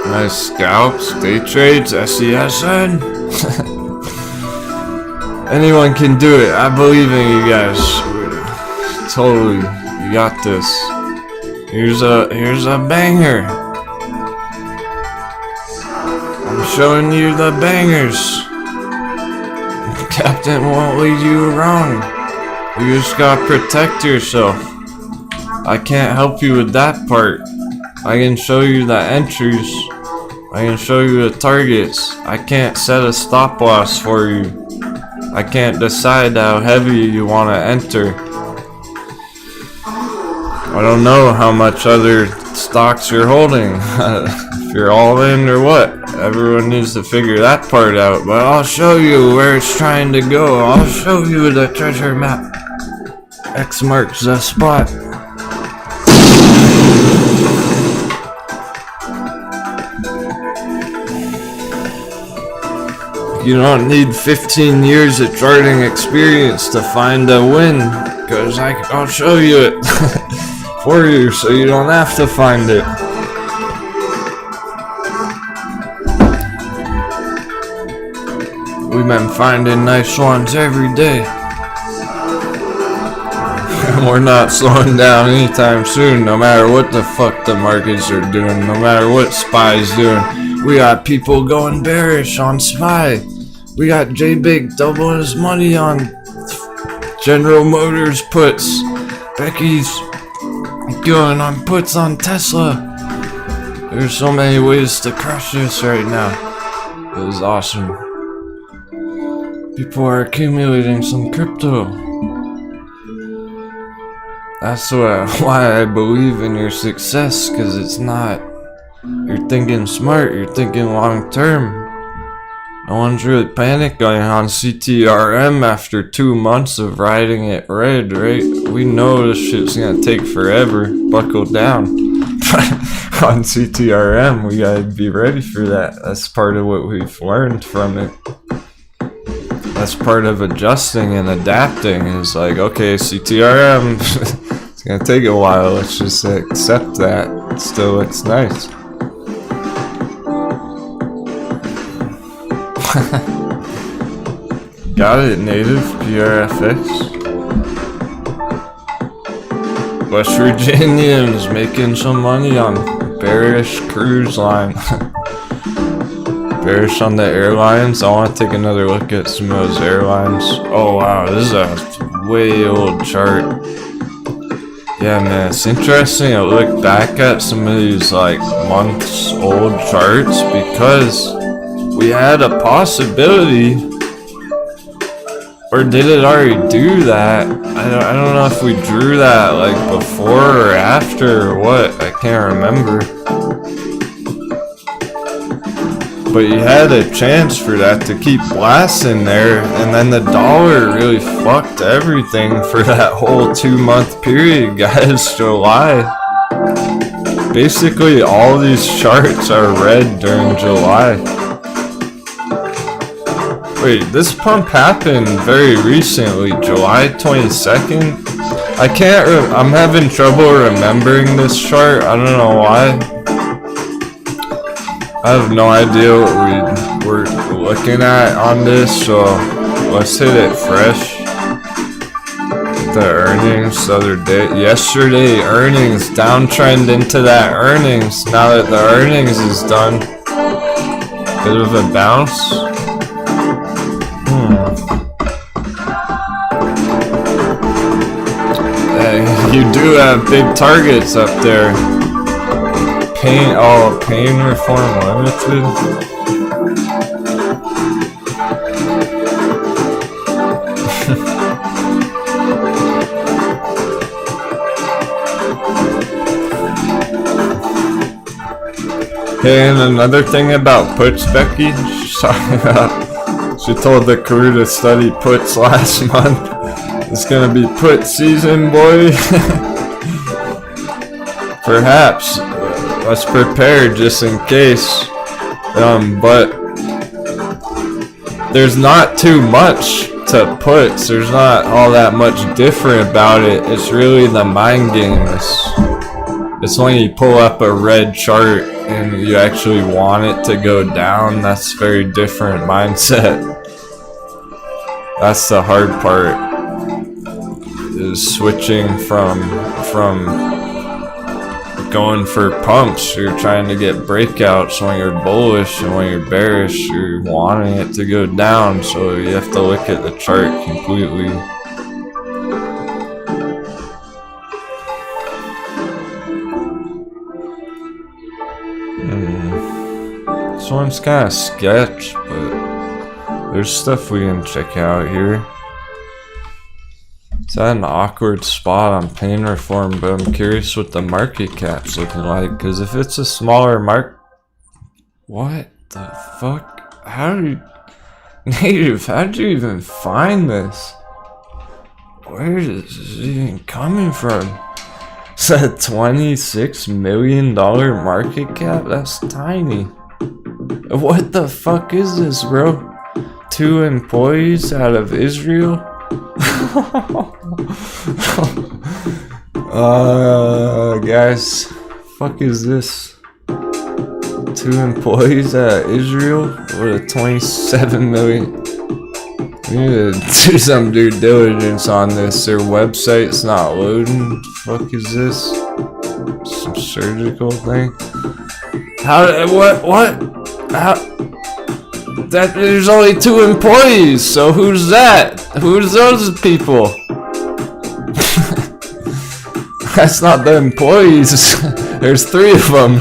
nice scalps, day trades, SESN. Anyone can do it. I believe in you guys. Totally. You got this. Here's a banger. I'm showing you the bangers. Captain won't lead you wrong. You just gotta protect yourself. I can't help you with that part. I can show you the entries. I can show you the targets. I can't set a stop loss for you. I can't decide how heavy you want to enter. I don't know how much other stocks you're holding. If you're all in or what. Everyone needs to figure that part out. But I'll show you where it's trying to go. I'll show you the treasure map. X marks the spot. You don't need 15 years of charting experience to find a win, because I'll show you it for you so you don't have to find it. We've been finding nice ones every day. We're not slowing down anytime soon, no matter what the fuck the markets are doing, no matter what SPY's doing. We got people going bearish on SPY. We got J-Big doubling his money on General Motors puts. Becky's going on puts on Tesla. There's so many ways to crush this right now. It was awesome. People are accumulating some crypto. That's why I believe in your success, because it's not, you're thinking smart, you're thinking long term. No one's really panicking on CTRM after 2 months of riding it red, right? We know this shit's gonna take forever. Buckle down. On CTRM, we gotta be ready for that. That's part of what we've learned from it. That's part of adjusting and adapting, is like, okay, CTRM, it's gonna take a while, let's just accept that. It still looks nice. Got it, native PRFX. West Virginians making some money on bearish cruise line. Bearish on the airlines. I want to take another look at some of those airlines. Oh wow, this is a way old chart. Yeah man, it's interesting to look back at some of these like months old charts, because we had a possibility, or did it already do that? I don't know if we drew that like before or after or what, I can't remember. But you had a chance for that to keep blasting there, and then the dollar really fucked everything for that whole 2 month period, guys. July. Basically all these charts are red during July. Wait, this pump happened very recently, July 22nd? I'm having trouble remembering this chart, I don't know why. I have no idea what we were looking at on this, so let's hit it fresh. The earnings the other day, yesterday earnings, downtrend into that earnings. Now that the earnings is done, bit of a bounce. You do have big targets up there. Pain Reform Limited. Hey, and another thing about puts, Becky, she's talking about, she told the crew to study puts last month. It's gonna be put season, boy. Perhaps. Let's prepare just in case. But there's not too much to puts. There's not all that much different about it. It's really the mind games. It's when you pull up a red chart and you actually want it to go down. That's a very different mindset. That's the hard part. Is switching from going for pumps. You're trying to get breakouts when you're bullish, and when you're bearish you're wanting it to go down, so you have to look at the chart completely. This one's kind of sketch, but there's stuff we can check out here. It's at an awkward spot on pain reform, but I'm curious what the market cap's looking like, because if it's a smaller what the fuck? Native, how did you even find this? Where is this even coming from? It's a $26 million market cap? That's tiny. What the fuck is this, bro? 2 employees out of Israel? Guys, fuck is this? 2 employees at Israel with a $27 million You need to do some due diligence on this. Their website's not loading. Fuck is this? Some surgical thing? How? What? How? That there's only 2 employees. So who's that? Who's those people? That's not the employees. There's 3 of them.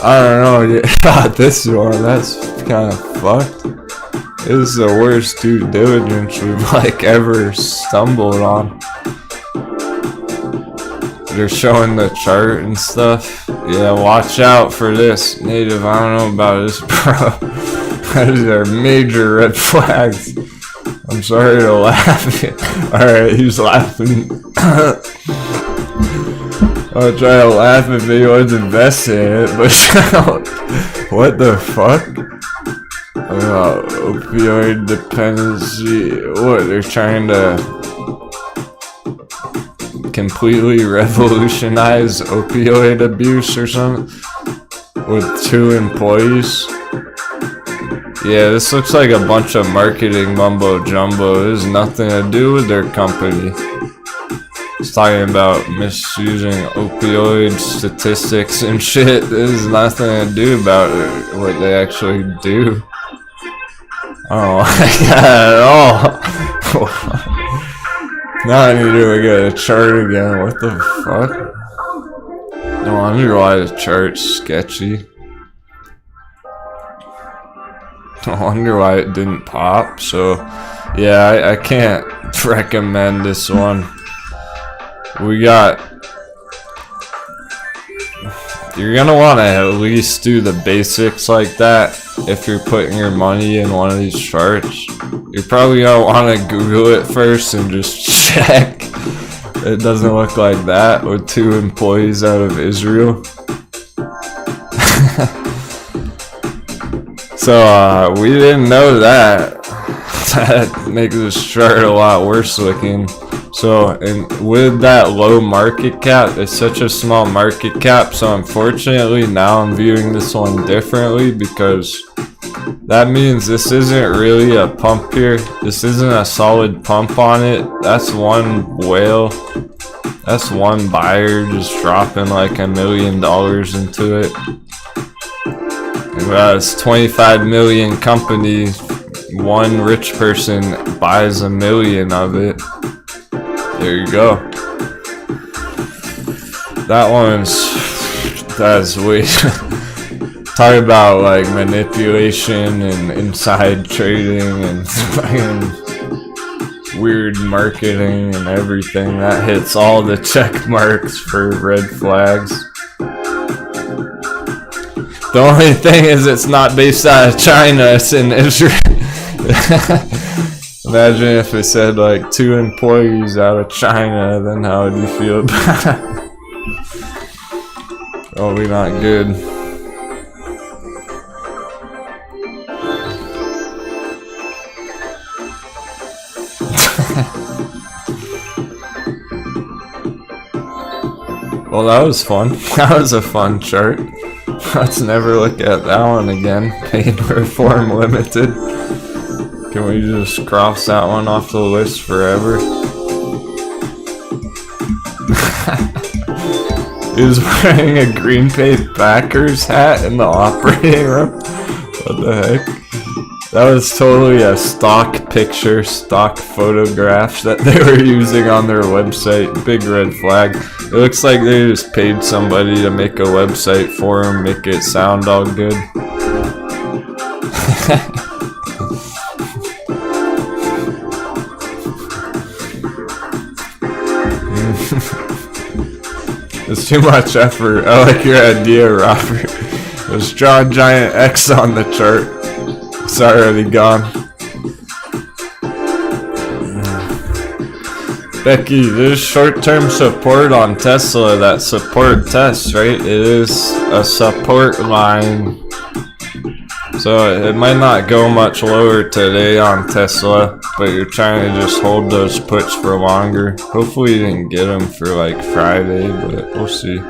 I don't know. Yeah, this one, that's kind of fucked. This is the worst due diligence we've like ever stumbled on. They're showing the chart and stuff. Yeah, watch out for this. Native, I don't know about this, bro. These are major red flags. I'm sorry to laugh. Alright, he's laughing. I'll try to laugh if anyone's invested in it, but what the fuck? Opioid dependency. What, they're trying to completely revolutionize opioid abuse or something? With 2 employees? Yeah, this looks like a bunch of marketing mumbo jumbo. It has nothing to do with their company. It's talking about misusing opioid statistics and shit. This has nothing to do about it, what they actually do. I don't like that at all. Now I need to look at a chart again. What the fuck? No wonder why the chart's sketchy. No wonder why it didn't pop. So, yeah, I can't recommend this one. We got... You're gonna want to at least do the basics like that if you're putting your money in one of these charts. You're probably gonna want to Google it first and just check. It doesn't look like that with 2 employees out of Israel. So, we didn't know that. That makes this chart a lot worse looking. So, and with that low market cap, it's such a small market cap, so unfortunately now I'm viewing this one differently because that means this isn't really a pump here. This isn't a solid pump on it. That's one whale. That's one buyer just dropping like $1 million into it. It's 25 million company. One rich person buys 1 million of it. There you go. That's weird. Talk about like manipulation and inside trading and fucking weird marketing and everything. That hits all the check marks for red flags. The only thing is it's not based out of China, it's in Israel. Imagine if it said like 2 employees out of China, then how would you feel about it? Probably not good. Well, that was fun. That was a fun chart. Let's never look at that one again. Pain Reform Limited. Can we just cross that one off the list forever? He's wearing a Green Bay Packers hat in the operating room. What the heck? That was totally a stock picture, stock photograph that they were using on their website. Big red flag. It looks like they just paid somebody to make a website for them, make it sound all good. It's too much effort. I like your idea, Robert. Let's draw a giant X on the chart. It's already gone. Becky, there's short-term support on Tesla that support tests, right? It is a support line. So it might not go much lower today on Tesla, but you're trying to just hold those puts for longer. Hopefully you didn't get them for like Friday, but we'll see.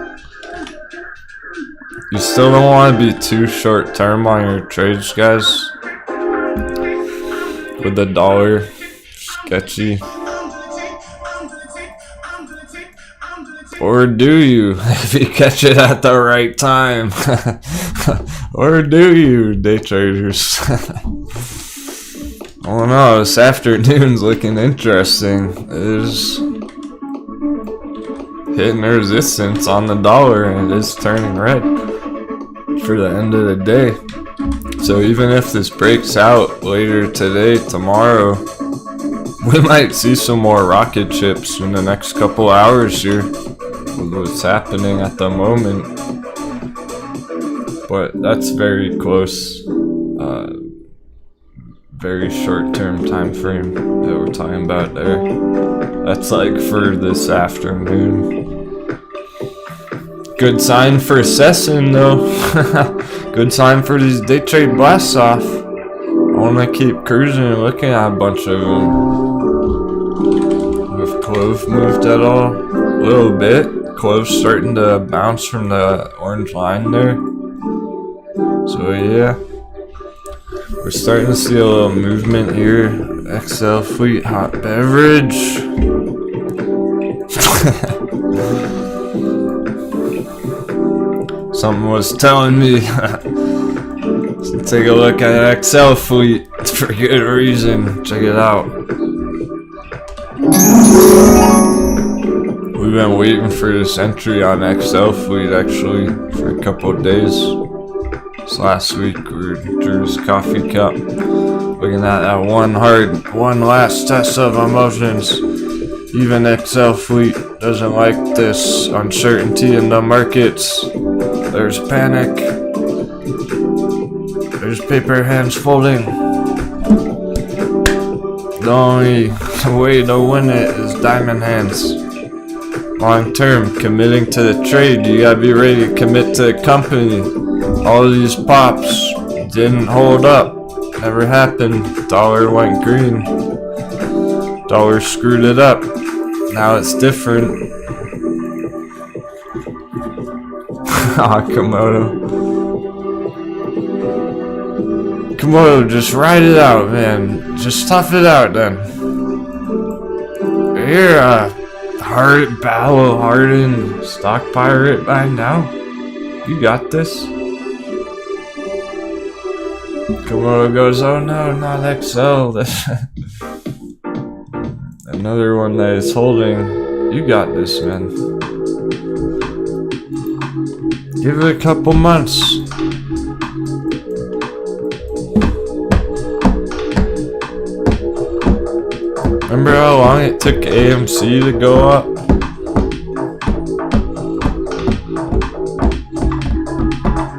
You still don't want to be too short term on your trades, guys. With the dollar, sketchy. Or do you, if you catch it at the right time? Or do you, day traders? Oh no, this afternoon's looking interesting. It is hitting resistance on the dollar and it is turning red for the end of the day. So even if this breaks out later today, tomorrow, we might see some more rocket ships in the next couple hours here with what's happening at the moment. But that's very close, very short-term time frame that we're talking about there. That's like for this afternoon. Good sign for SESN though. Good sign for these day trade blasts off. I want to keep cruising and looking at a bunch of them. If Clove moved at all, a little bit. Clove's starting to bounce from the orange line there. So yeah, we're starting to see a little movement here. XL Fleet Hot Beverage. Something was telling me to take a look at XL Fleet for good reason. Check it out. We've been waiting for this entry on XL Fleet actually for a couple of days. This last week we were Drew's coffee cup, looking at that one last test of emotions. Even XL Fleet doesn't like this uncertainty in the markets. There's panic. There's paper hands folding. The only way to win it is diamond hands. Long term, committing to the trade, you gotta be ready to commit to the company. All of these pops didn't hold up. Never happened. Dollar went green. Dollar screwed it up. Now it's different. Ah, Komodo. Komodo, just ride it out, man. Just tough it out, then. You're a battle-hardened stock pirate by now. You got this. Komodo goes, oh no, not XL. Another one that is holding. You got this, man. Give it a couple months. Remember how long it took AMC to go up?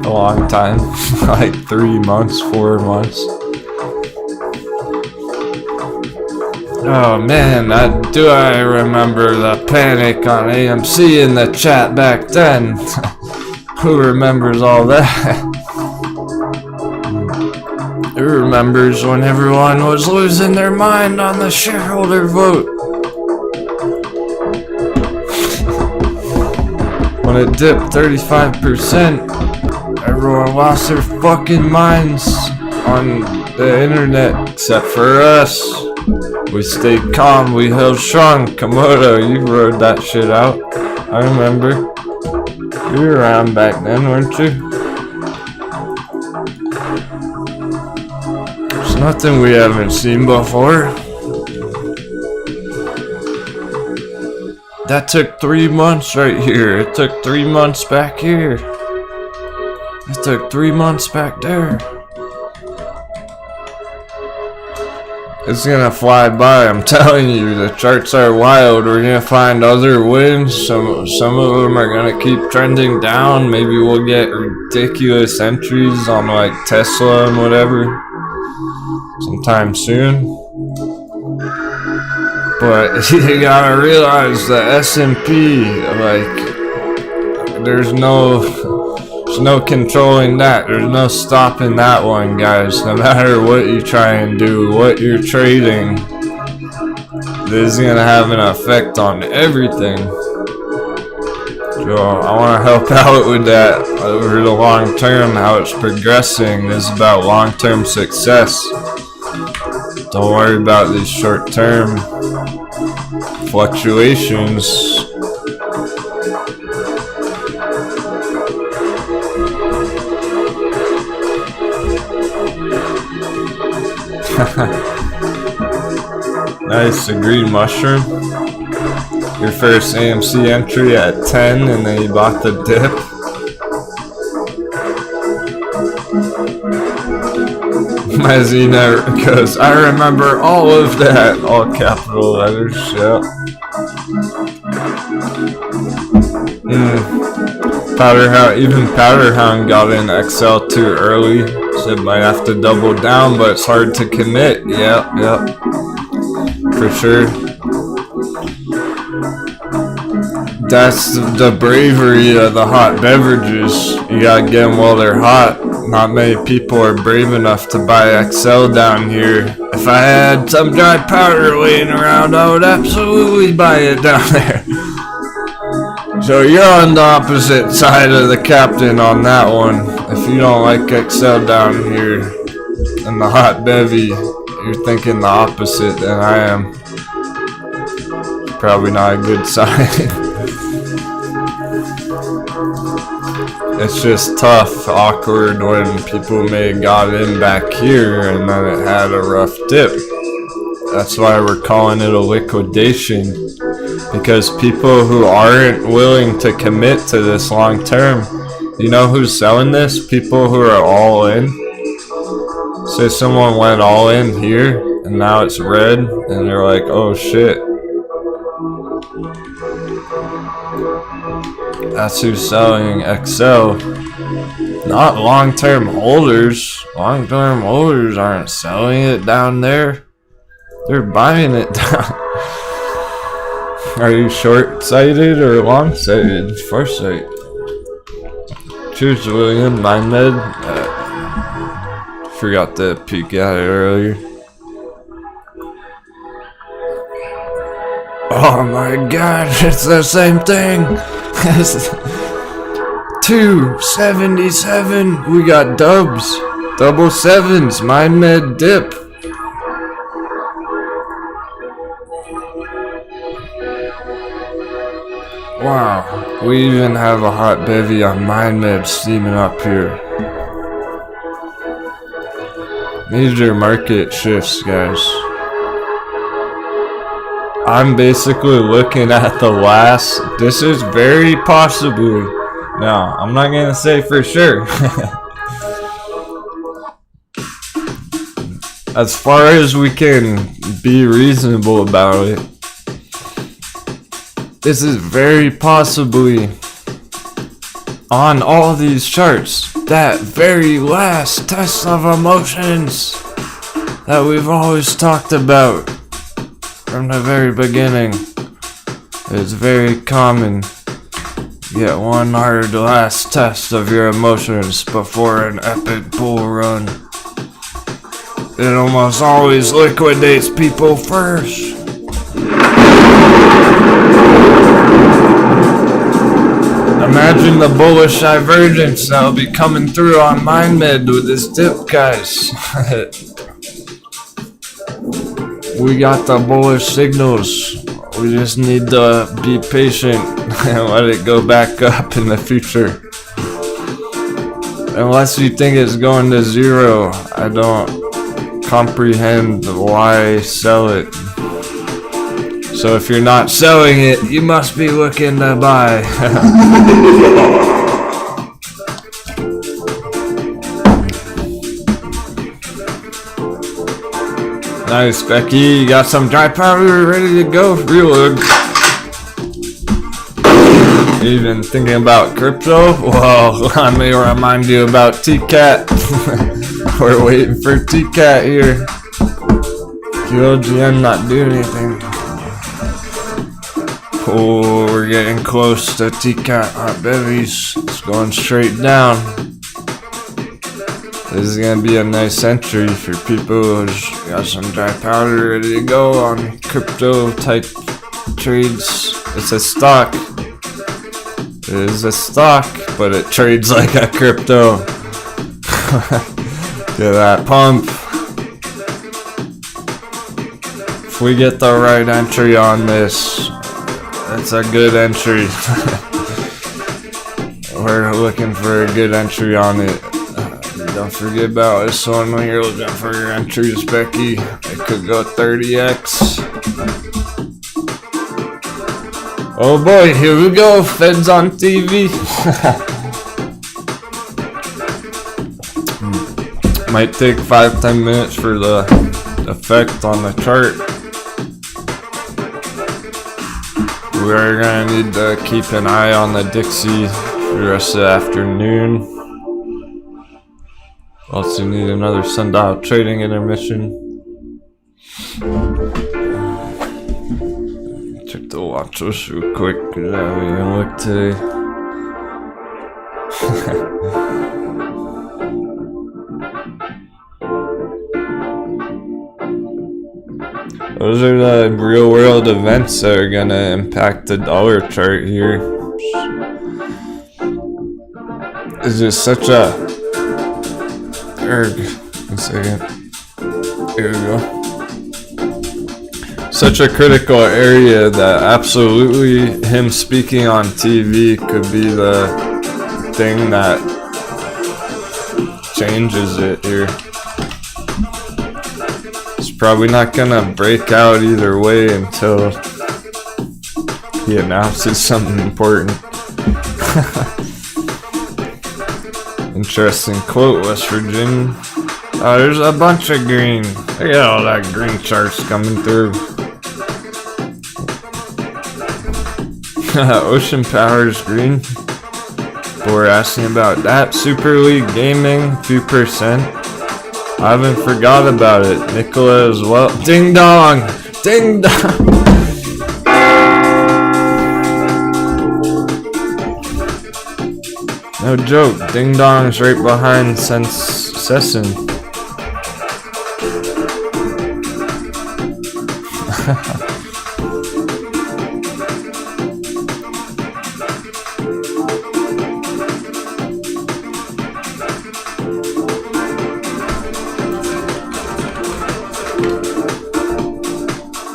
A long time. Like 3 months, 4 months. Oh man, do I remember the panic on AMC in the chat back then? Who remembers all that? Who remembers when everyone was losing their mind on the shareholder vote? When it dipped 35%, everyone lost their fucking minds on the internet, except for us. We stayed calm, we held strong. Komodo, you rode that shit out. I remember. You were around back then, weren't you? There's nothing we haven't seen before. That took 3 months right here. It took 3 months back here. It took 3 months back there. It's gonna fly by, I'm telling you. The charts are wild. We're gonna find other wins. Some of them are gonna keep trending down. Maybe we'll get ridiculous entries on like Tesla and whatever sometime soon. But you gotta realize the S&P, like, there's no controlling that. There's no stopping that one, guys. No matter what you try and do, what you're trading, this is gonna have an effect on everything. So I want to help out with that over the long term, how it's progressing. This is about long-term success. Don't worry about these short-term fluctuations. Nice, a green mushroom. Your first AMC entry at 10 and then you bought the dip. My Zena goes, I remember all of that. All capital letters, yep. Powderhound, even Powderhound got in XL too early. So it might have to double down, but it's hard to commit. Yep. For sure. That's the bravery of the hot beverages. You gotta get them while they're hot. Not many people are brave enough to buy XL down here. If I had some dry powder laying around, I would absolutely buy it down there. So you're on the opposite side of the captain on that one. If you don't like XL down here in the hot bevy, you're thinking the opposite than I am. Probably not a good sign. It's just tough, awkward when people may have got in back here and then it had a rough dip. That's why we're calling it a liquidation, because people who aren't willing to commit to this long term, you know who's selling this? People who are all in. Say someone went all in here and now it's red and they're like, oh shit. That's who's selling XL. Not long-term holders. Long-term holders aren't selling it down there. They're buying it down. Are you short-sighted or long-sighted? Farsight. Cheers, William. MindMed. Forgot to peek at it earlier. Oh my god, it's the same thing. 277. We got dubs. Double sevens. MindMed dip. Wow. We even have a hot bevy on MindMed steaming up here. Major market shifts, guys. I'm basically looking at the last. This is very possibly. No, I'm not gonna say for sure. As far as we can be reasonable about it, this is very possibly on all these charts that very last test of emotions that we've always talked about. From the very beginning, it's very common. Get one hard last test of your emotions before an epic bull run. It almost always liquidates people first. Imagine the bullish divergence that'll be coming through on MindMed with this dip, guys. We got the bullish signals. We just need to be patient and let it go back up in the future. Unless you think it's going to zero, I don't comprehend why sell it. So if you're not selling it, you must be looking to buy. Nice, Becky. You got some dry powder ready to go? Reload. Even thinking about crypto? Well, I may remind you about TCAT. We're waiting for TCAT here. QLGM not doing anything. Oh, we're getting close to TCAT hot bevies. It's going straight down. This is gonna be a nice entry for people who's got some dry powder ready to go on crypto type trades. It's a stock. It is a stock, but it trades like a crypto. Get that pump. If we get the right entry on this, that's a good entry. We're looking for a good entry on it. Don't forget about this one when you're looking for your entries, Becky. It could go 30x. Oh boy, here we go. Feds on TV. Might take 5-10 minutes for the effect on the chart. We're gonna need to keep an eye on the Dixie for the rest of the afternoon. Also need another sundial trading intermission. Check the watch list real quick, because I haven't even looked today. Those are the real world events that are gonna impact the dollar chart here. It's just such a... One second. Here we go. Such a critical area that absolutely him speaking on TV could be the thing that changes it here. It's probably not gonna break out either way until he announces something important. Interesting quote, West Virginia. Oh, there's a bunch of green. Look at all that green charts coming through. Ocean Power's green. We're asking about that. Super League Gaming, few percent. I haven't forgot about it. Nicola as well. Ding dong! Ding dong! No joke, Ding Dong's right behind SESN.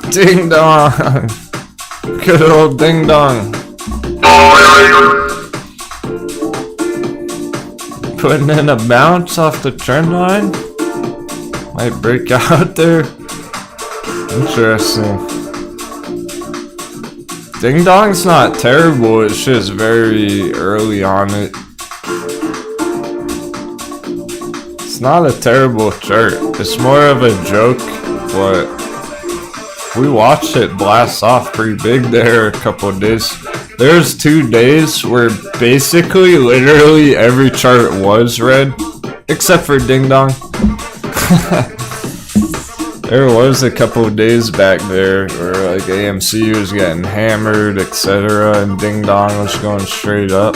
Ding Dong! Good old Ding Dong. Putting in a bounce off the trend line. Might break out there. Interesting. Ding Dong's not terrible, it's just very early on it. It's not a terrible chart. It's more of a joke, but we watched it blast off pretty big there a couple of days. There's 2 days where basically, literally every chart was red, except for Ding Dong. There was a couple of days back there where like AMC was getting hammered, etc., and Ding Dong was going straight up.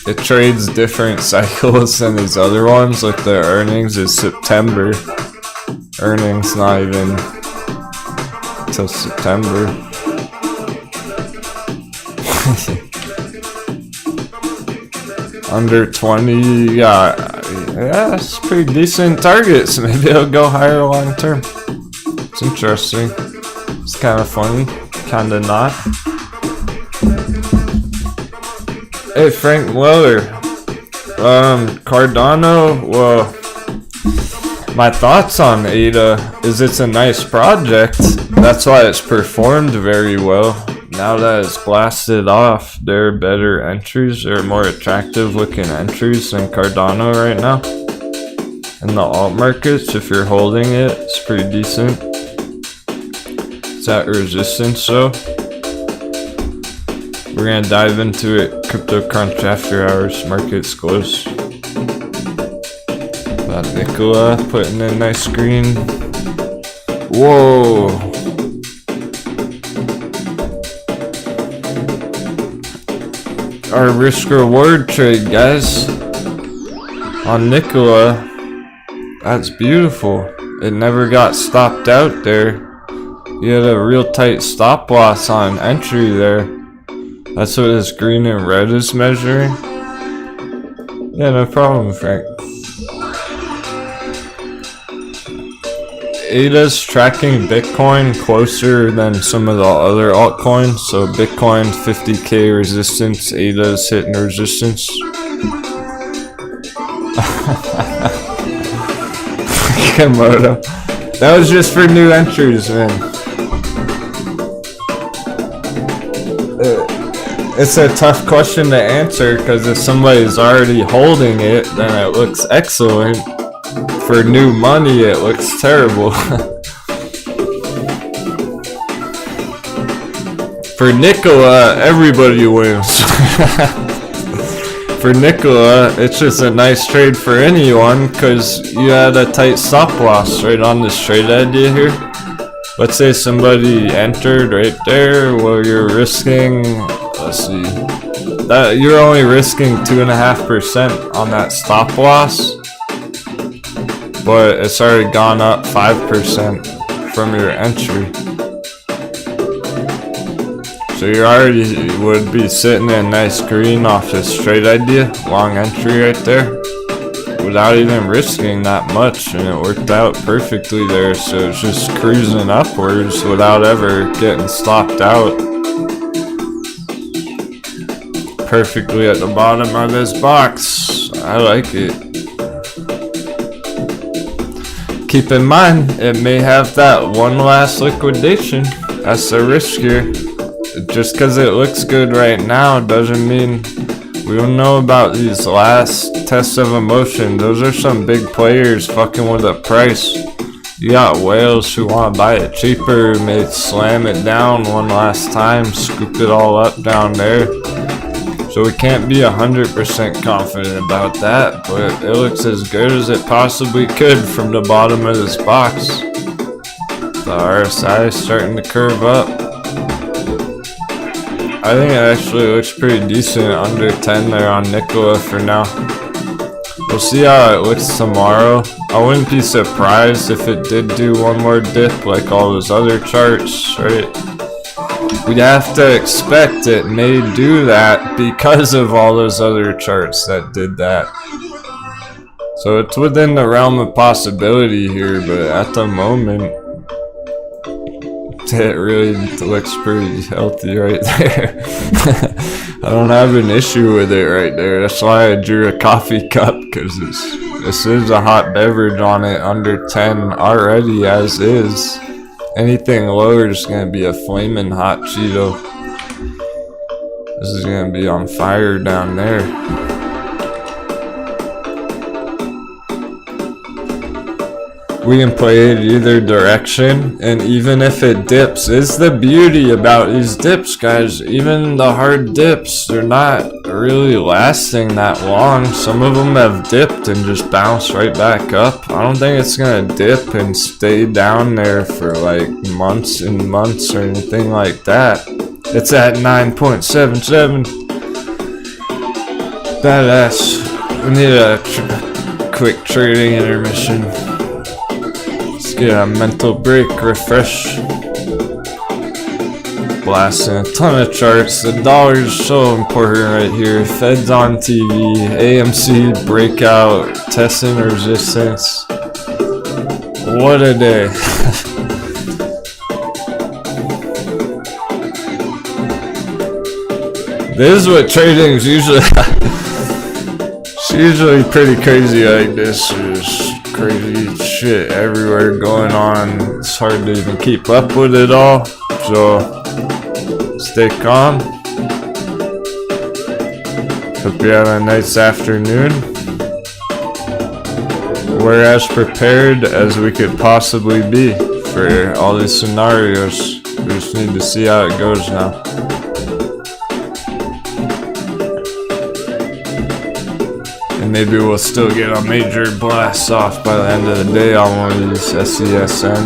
It trades different cycles than these other ones, like the earnings is September. Earnings not even till September. Under 20, yeah, it's pretty decent targets. Maybe it'll go higher long term. It's interesting. It's kind of funny, kind of not. Hey, Frank Weller. Cardano, well, my thoughts on ADA is it's a nice project. That's why it's performed very well. Now that it's blasted off, there are better entries. There are more attractive looking entries than Cardano right now. In the alt markets, if you're holding it, it's pretty decent. It's at resistance though. We're gonna dive into it. Crypto Crunch after hours, markets close. Got Nicola putting in a nice screen. Whoa! Our risk reward trade, guys. On Nicola, that's beautiful. It never got stopped out there. You had a real tight stop loss on entry there. That's what this green and red is measuring? Yeah, no problem, Frank. ADA's tracking Bitcoin closer than some of the other altcoins. So Bitcoin 50k resistance, ADA's hitting resistance. Komodo. That was just for new entries, man. It's a tough question to answer because if somebody's already holding it, then it looks excellent. For new money, it looks terrible. For Nikola, everybody wins. For Nikola, it's just a nice trade for anyone because you had a tight stop loss right on this trade idea here. Let's say somebody entered right there. Well, you're risking, let's see, that you're only risking 2.5% on that stop loss. But it's already gone up 5% from your entry. So you already would be sitting in nice green off this trade idea, long entry right there, without even risking that much, and it worked out perfectly there. So it's just cruising upwards without ever getting stopped out. Perfectly at the bottom of this box. I like it. Keep in mind, it may have that one last liquidation. That's the risk here. Just because it looks good right now doesn't mean we don't know about these last tests of emotion. Those are some big players fucking with the price. You got whales who want to buy it cheaper, may slam it down one last time, scoop it all up down there. So we can't be 100% confident about that, but it looks as good as it possibly could from the bottom of this box. The RSI is starting to curve up. I think it actually looks pretty decent, under 10 there on Nikola for now. We'll see how it looks tomorrow. I wouldn't be surprised if it did do one more dip like all those other charts, right? We'd have to expect it may do that because of all those other charts that did that. So it's within the realm of possibility here, but at the moment, it really looks pretty healthy right there. I don't have an issue with it right there. That's why I drew a coffee cup, because this is a hot beverage on it, under 10 already as is. Anything lower is going to be a flaming hot Cheeto. This is going to be on fire down there. We can play it either direction, and even if it dips, is the beauty about these dips, guys. Even the hard dips, they're not really lasting that long. Some of them have dipped and just bounced right back up. I don't think it's gonna dip and stay down there for like months and months or anything like that. It's at 9.77. Badass. We need a quick trading intermission. Get a mental break, refresh. Blasting a ton of charts. The dollar is so important right here. Fed's on TV. AMC breakout. Testing resistance. What a day. This is what trading is usually. It's usually pretty crazy like this. There's crazy shit everywhere going on. It's hard to even keep up with it all. So stay calm. Hope you have a nice afternoon. We're as prepared as we could possibly be for all these scenarios. We just need to see how it goes now. And maybe we'll still get a major blast off by the end of the day on one of these SESN.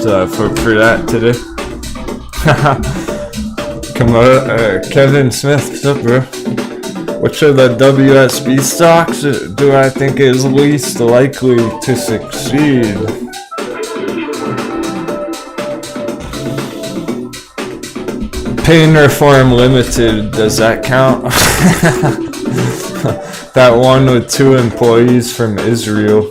So hope for that today. Come on, Kevin Smith, what's up, bro? Which of the WSB stocks do I think is least likely to succeed? Pain Reform Limited, does that count? That one with 2 employees from Israel.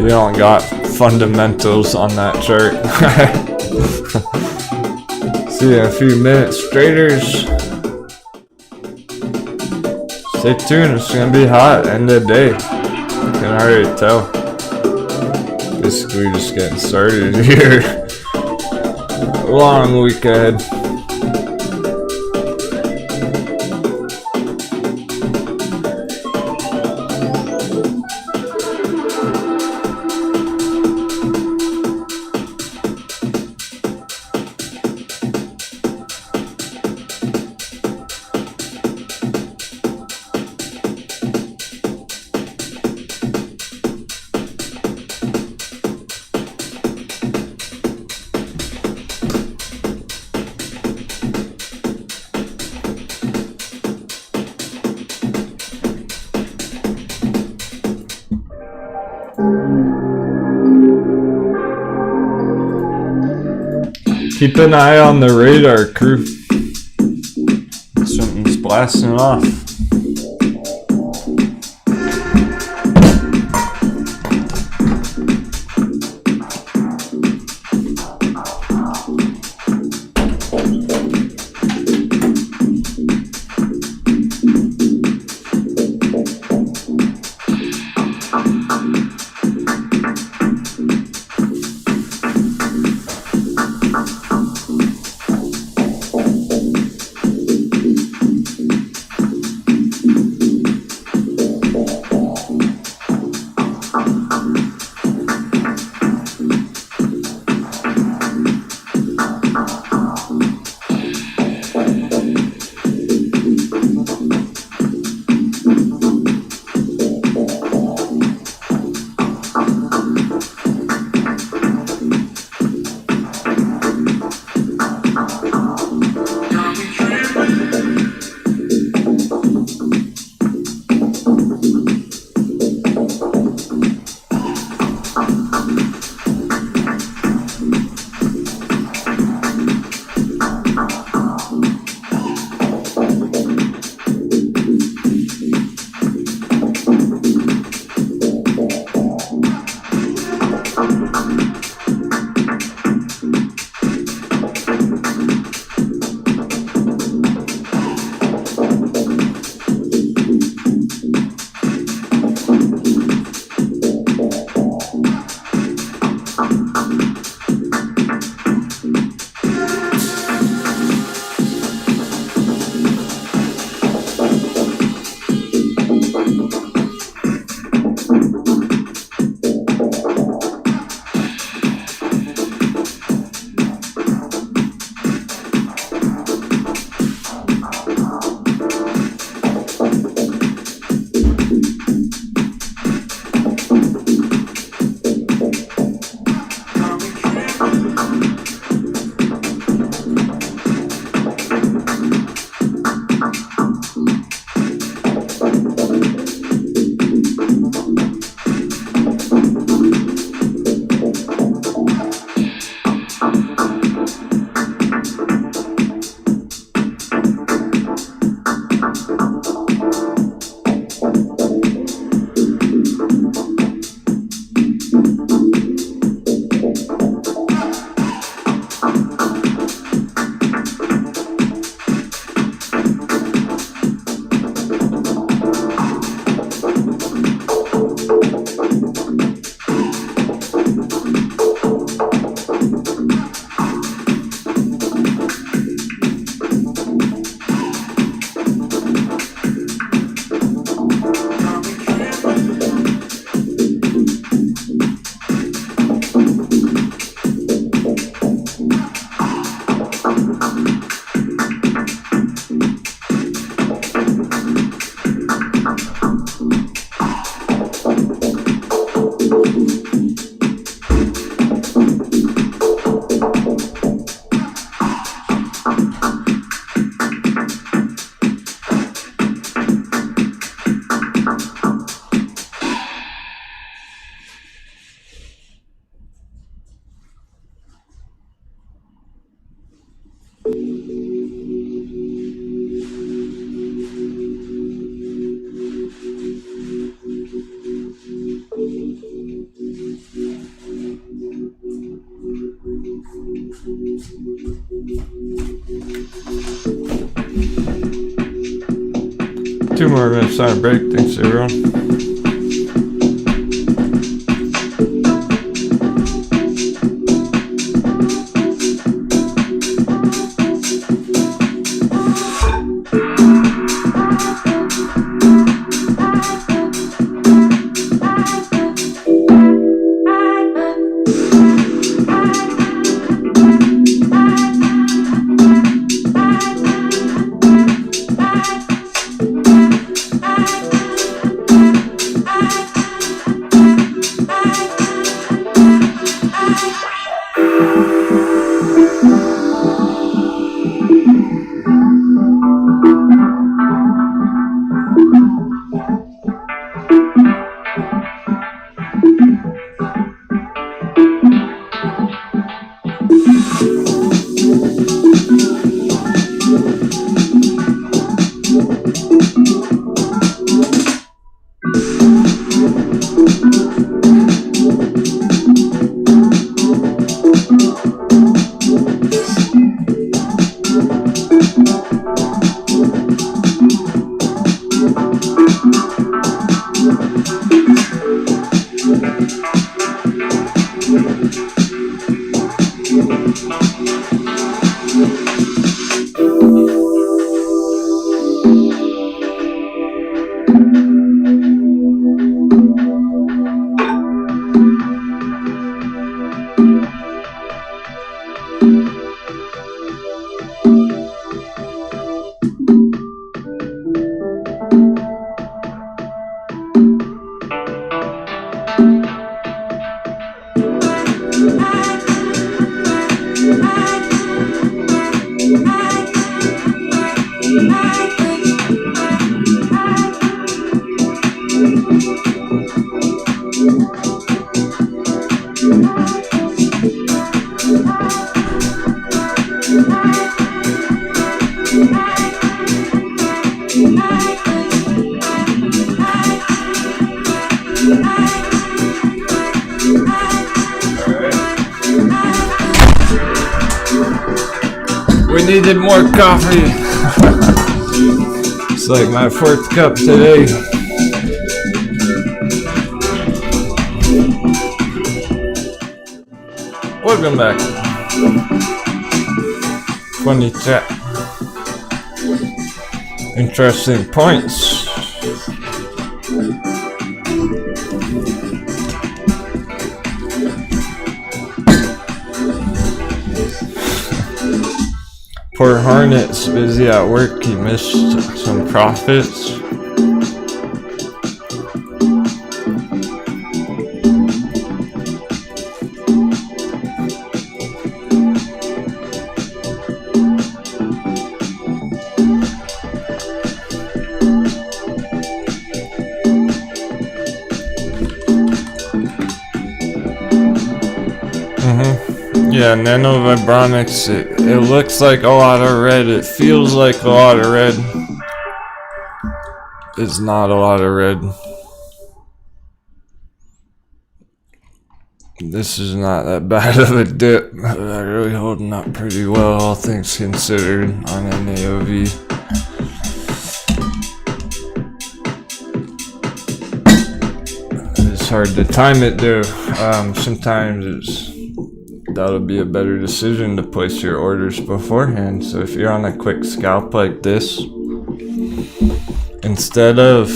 You don't got fundamentals on that chart. See you in a few minutes, traders. Stay tuned, it's gonna be hot end of the day. You can already tell. Basically just getting started here. Long week ahead. Keep an eye on the radar, crew. Something's blasting off. 2 more minutes on a break. Thanks, everyone. Needed more coffee. It's like my 4th cup today. Welcome back. Funny chat. Interesting points. Poor Hornet's busy at work, he missed some profits. Yeah, Nano Vibronics, it looks like a lot of red, it feels like a lot of red. It's not a lot of red. This is not that bad of a dip. They're really holding up pretty well, all things considered, on NAOV. It's hard to time it though. Sometimes that'll be a better decision to place your orders beforehand. So if you're on a quick scalp like this, instead of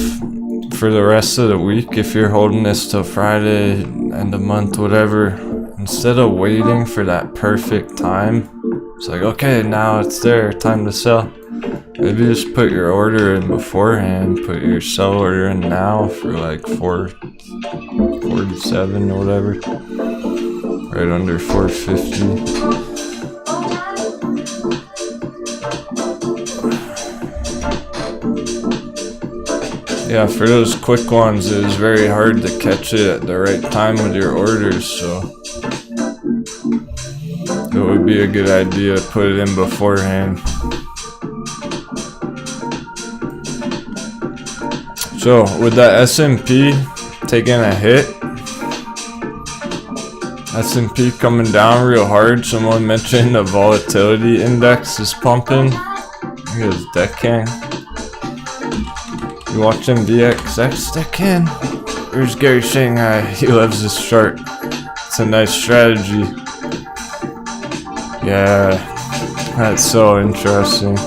for the rest of the week, if you're holding this till Friday, end of month, whatever, instead of waiting for that perfect time, it's like, okay, now it's there, time to sell. Maybe just put your order in beforehand, put your sell order in now for like 447 or whatever. Right under 450. Yeah, for those quick ones, it is very hard to catch it at the right time with your orders, so it would be a good idea to put it in beforehand. So, with that S&P taking a hit, S&P coming down real hard. Someone mentioned the volatility index is pumping. I think it was Deccan. You watching VXX stick in? Here's Gary Shanghai. He loves this chart. It's a nice strategy. Yeah, that's so interesting.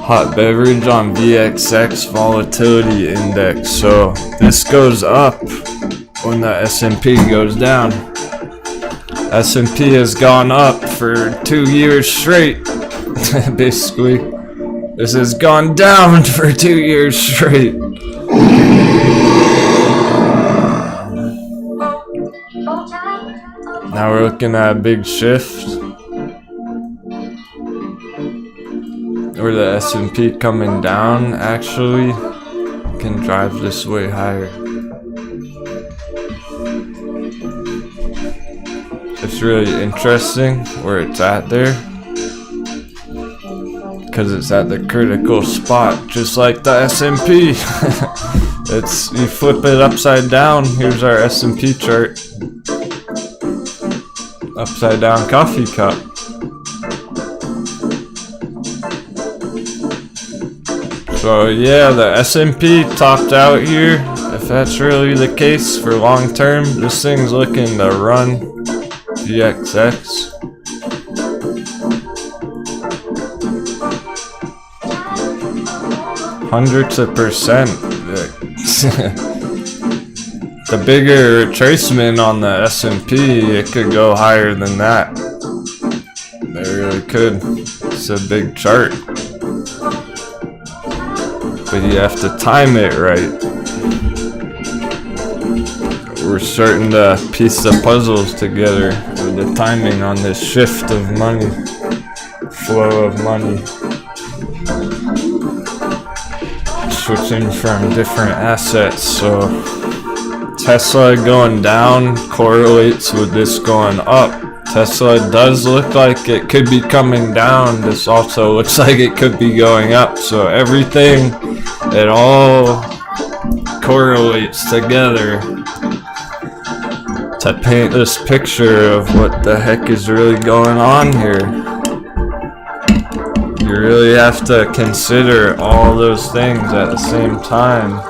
Hot beverage on VXX Volatility Index. So this goes up when the S&P goes down. S&P has gone up for 2 years straight. Basically, this has gone down for 2 years straight. Now we're looking at a big shift where the S&P coming down actually can drive this way higher. It's really interesting where it's at there, because it's at the critical spot, just like the S&P. It's, you flip it upside down. Here's our S&P chart. Upside down coffee cup. So yeah, the S&P topped out here. If that's really the case for long term, this thing's looking to run VXX. Hundreds of percent. The bigger retracement on the S&P, it could go higher than that. It really could. It's a big chart. But you have to time it right. We're starting to piece the puzzles together with the timing on this shift of money, flow of money. Switching from different assets, so Tesla going down correlates with this going up. Tesla does look like it could be coming down. This also looks like it could be going up. So everything, it all correlates together to paint this picture of what the heck is really going on here. You really have to consider all those things at the same time.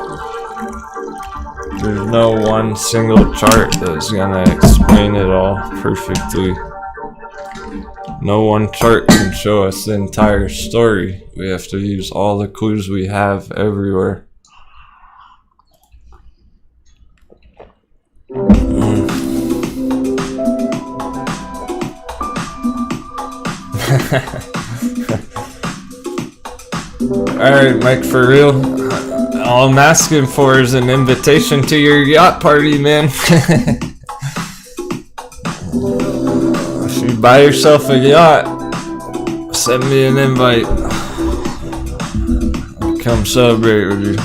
There's no one single chart that's gonna explain it all perfectly. No one chart can show us the entire story. We have to use all the clues we have everywhere. Alright, Mike, for real. All I'm asking for is an invitation to your yacht party, man. If you buy yourself a yacht, send me an invite. I'll come celebrate with you.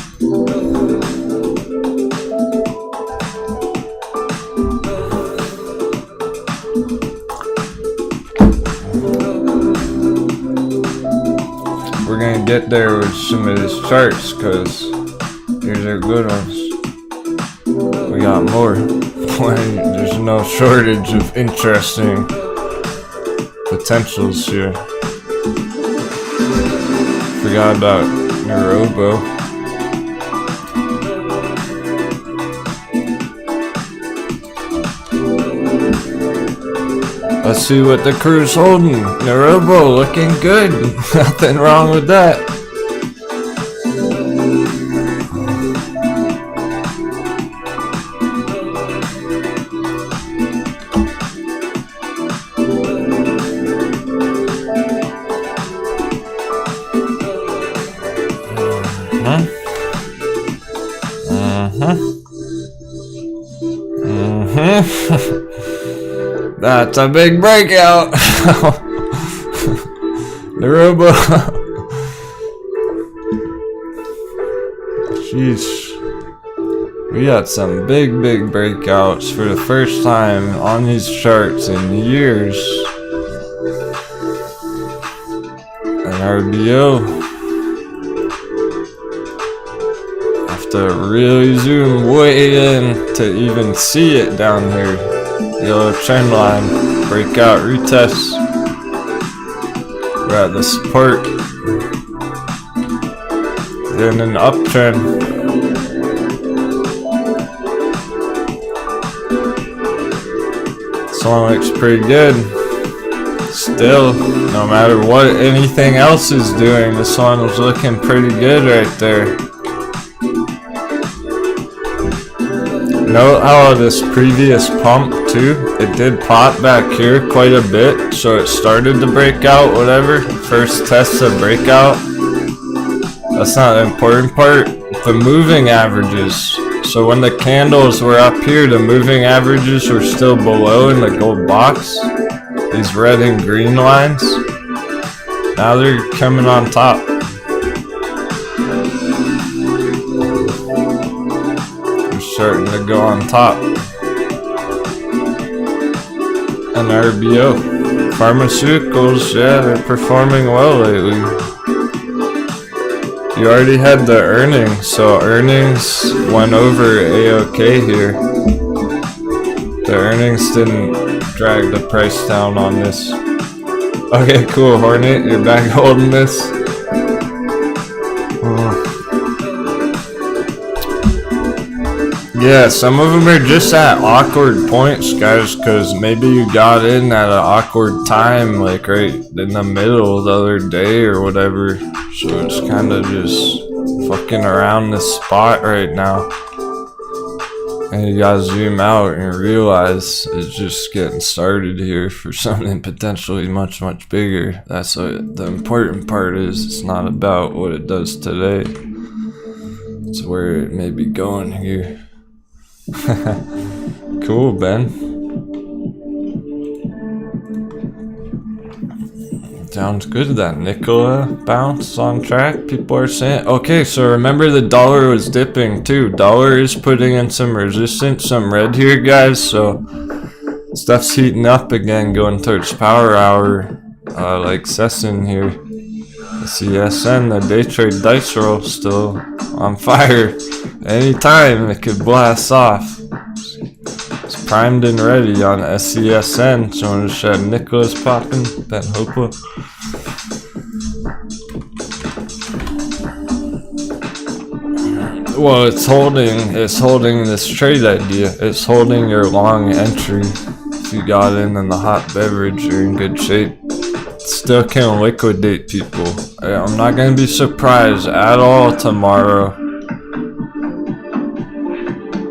We're gonna get there with some of these charts, because these are good ones. We got more. There's no shortage of interesting potentials here. Forgot about Neurobo. Let's see what the crew's holding. Neurobo looking good. Nothing wrong with that. That's a big breakout. The robo. Jeez. We got some big breakouts for the first time on these charts in years. An RBO. Have to really zoom way in to even see it down here. Yellow trend line, breakout retest. We're at the support. in an uptrend. This one looks pretty good. Still, no matter what anything else is doing, this one was looking pretty good right there. Note how this previous pump too, it did pop back here quite a bit, so it started to break out, whatever. First test of breakout. That's not the important part. The moving averages. So when the candles were up here, the moving averages were still below in the gold box. These red and green lines. Now they're coming on top. They're starting to go on top. And RBO. Pharmaceuticals, yeah, they're performing well lately. You already had the earnings, so earnings went over A-OK here. The earnings didn't drag the price down on this. Okay, cool, Hornet, you're back holding this. Yeah, some of them are just at awkward points, guys, because maybe you got in at an awkward time, like right in the middle the other day or whatever. So it's kind of just fucking around this spot right now. And you gotta zoom out and realize it's just getting started here for something potentially much, much bigger. That's what the important part is. It's not about what it does today. It's where it may be going here. Cool, Ben. Sounds good. That Nikola bounce on track. People are saying. Okay, so remember the dollar was dipping too. Dollar is putting in some resistance, some red here, guys. So stuff's heating up again, going towards power hour, like SESN here. The CSN, the day trade dice roll, still on fire. Anytime it could blast off. It's primed and ready on SESN. Someone just said Nicola's popping. Ben Hopewell. Well, it's holding this trade idea. It's holding your long entry. If you got in the hot beverage, you're in good shape. Still can liquidate people. I'm not gonna be surprised at all tomorrow.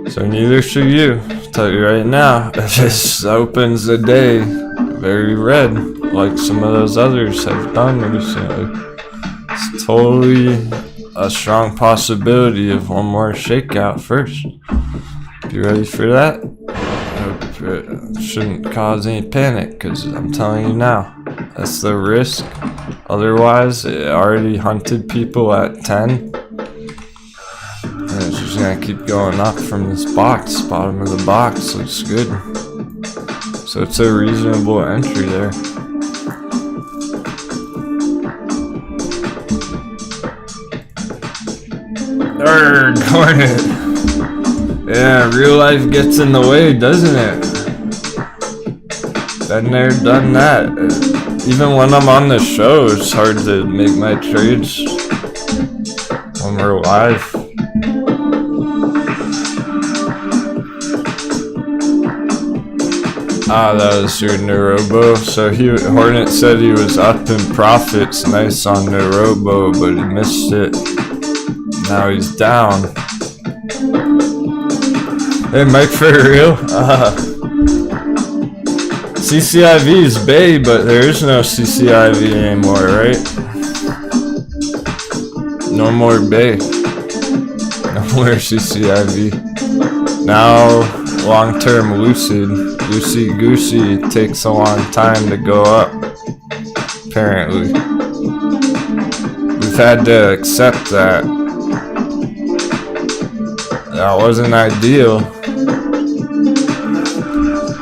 So neither should you. I'll tell you right now, if this opens the day very red, like some of those others have done recently, it's totally a strong possibility of one more shakeout first. You ready for that? It shouldn't cause any panic, because I'm telling you now, that's the risk. Otherwise, it already hunted people at 10. And it's just gonna keep going up from this box. Bottom of the box looks good. So it's a reasonable entry there. Darn it. Yeah, real life gets in the way, doesn't it? Been there, done that. Even when I'm on the show, it's hard to make my trades when we're live. Ah, that was your Neurobo. So Hornet said he was up in profits, nice on Neurobo, but he missed it. Now he's down. Hey, Mike, for real? CCIV is Bay, but there is no CCIV anymore, right? No more Bay. No more CCIV. Now, long-term Lucid. Loosey-goosey takes a long time to go up, apparently. We've had to accept that. That wasn't ideal.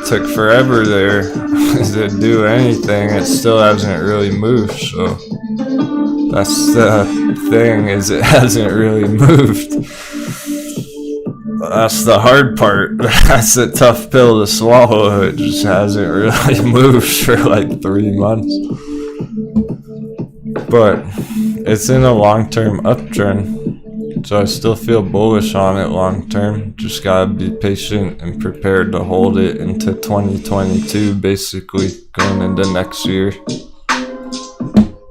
Took forever there to do anything. It still hasn't really moved, so that's the thing, is it hasn't really moved. That's the hard part. That's a tough pill to swallow. It just hasn't really moved for like 3 months. But it's in a long-term uptrend. So I still feel bullish on it long term. Just gotta be patient and prepared to hold it into 2022, basically going into next year.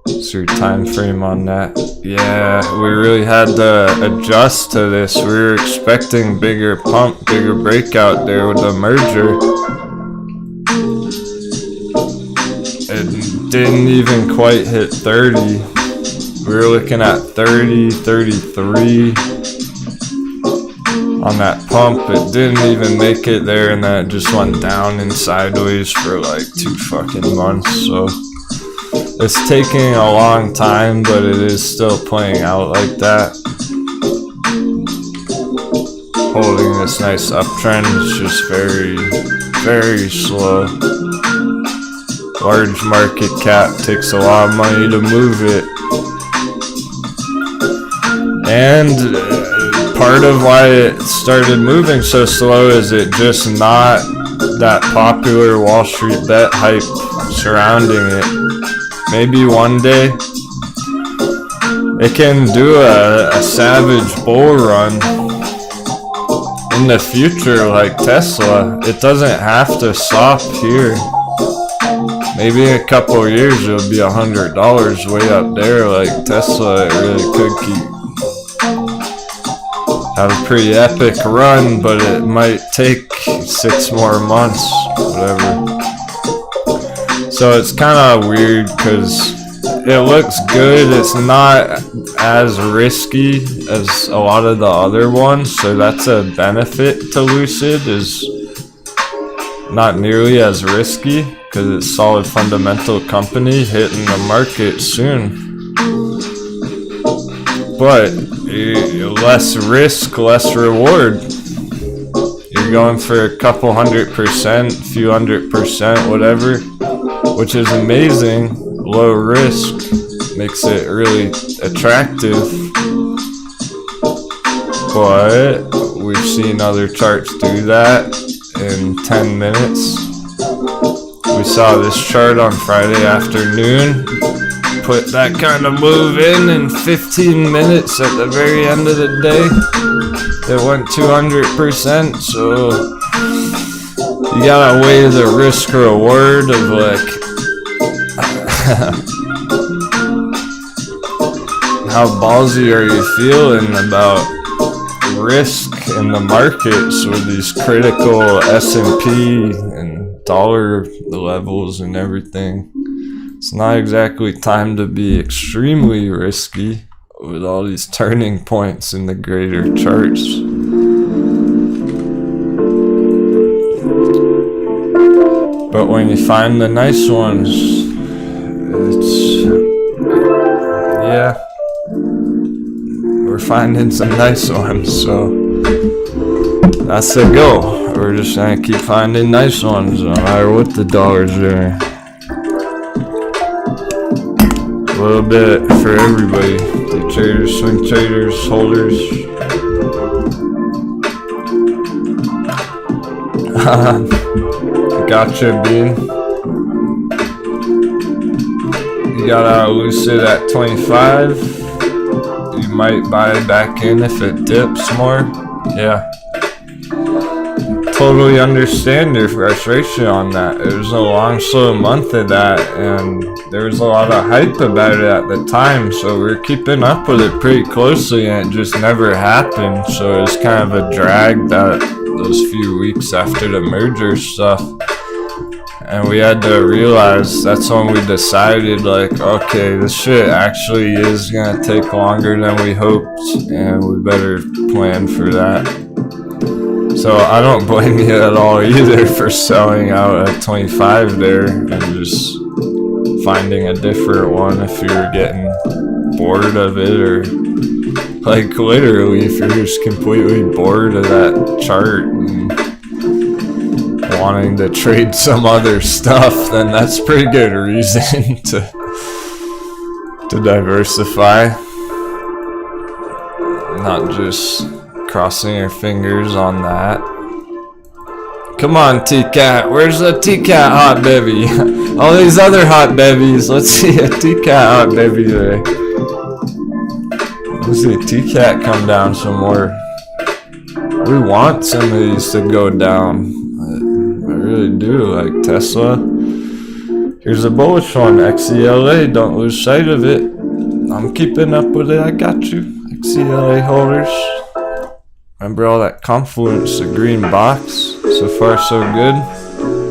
What's your time frame on that? Yeah, we really had to adjust to this. We were expecting bigger pump, bigger breakout there with the merger. It didn't even quite hit 30. We were looking at 30, 33 on that pump. It didn't even make it there, and then it just went down and sideways for like 2 fucking months. So it's taking a long time, but it is still playing out like that. Holding this nice uptrend is just very, very slow. Large market cap takes a lot of money to move it. And part of why it started moving so slow is it just not that popular Wall Street bet hype surrounding it. Maybe one day it can do a savage bull run in the future like Tesla. It doesn't have to stop here. Maybe in a couple of years it'll be $100 way up there like Tesla. It really could keep have a pretty epic run, but it might take 6 more months, whatever. So it's kind of weird because it looks good. It's not as risky as a lot of the other ones, so that's a benefit to Lucid, is not nearly as risky because it's a solid fundamental company hitting the market soon. But less risk, less reward. You're going for a couple 100%, few 100%, whatever, which is amazing. Low risk makes it really attractive. But we've seen other charts do that in 10 minutes. We saw this chart on Friday afternoon. Put that kind of move in 15 minutes at the very end of the day. It went 200%, so you gotta weigh the risk reward of like how ballsy are you feeling about risk in the markets with these critical S&P and dollar levels and everything. It's not exactly time to be extremely risky with all these turning points in the greater charts. But when you find the nice ones, it's, yeah, we're finding some nice ones, so that's the goal. We're just gonna keep finding nice ones no matter what the dollar's doing. A little bit for everybody. Day traders, swing traders, holders. Gotcha, Bean. You got out Lucid at 25. You might buy it back in if it dips more. Yeah. Totally understand your frustration on that. It was a long, slow month of that, and there was a lot of hype about it at the time, so we were keeping up with it pretty closely, and it just never happened. So it was kind of a drag that those few weeks after the merger stuff. And we had to realize that's when we decided, like, okay, this shit actually is gonna take longer than we hoped, and we better plan for that. So I don't blame you at all either for selling out at 25 there and just finding a different one if you're getting bored of it, or like literally if you're just completely bored of that chart and wanting to trade some other stuff, then that's pretty good reason to diversify, not just crossing your fingers on that. Come on, T-Cat. Where's the T-Cat hot bevy? All these other hot bevies. Let's see a T-Cat hot bevy today. Let's see TCAT come down some more. We want some of these to go down. I really do. Like Tesla. Here's a bullish one. XCLA. Don't lose sight of it. I'm keeping up with it. I got you. XCLA holders. Remember all that confluence, the green box? So far so good.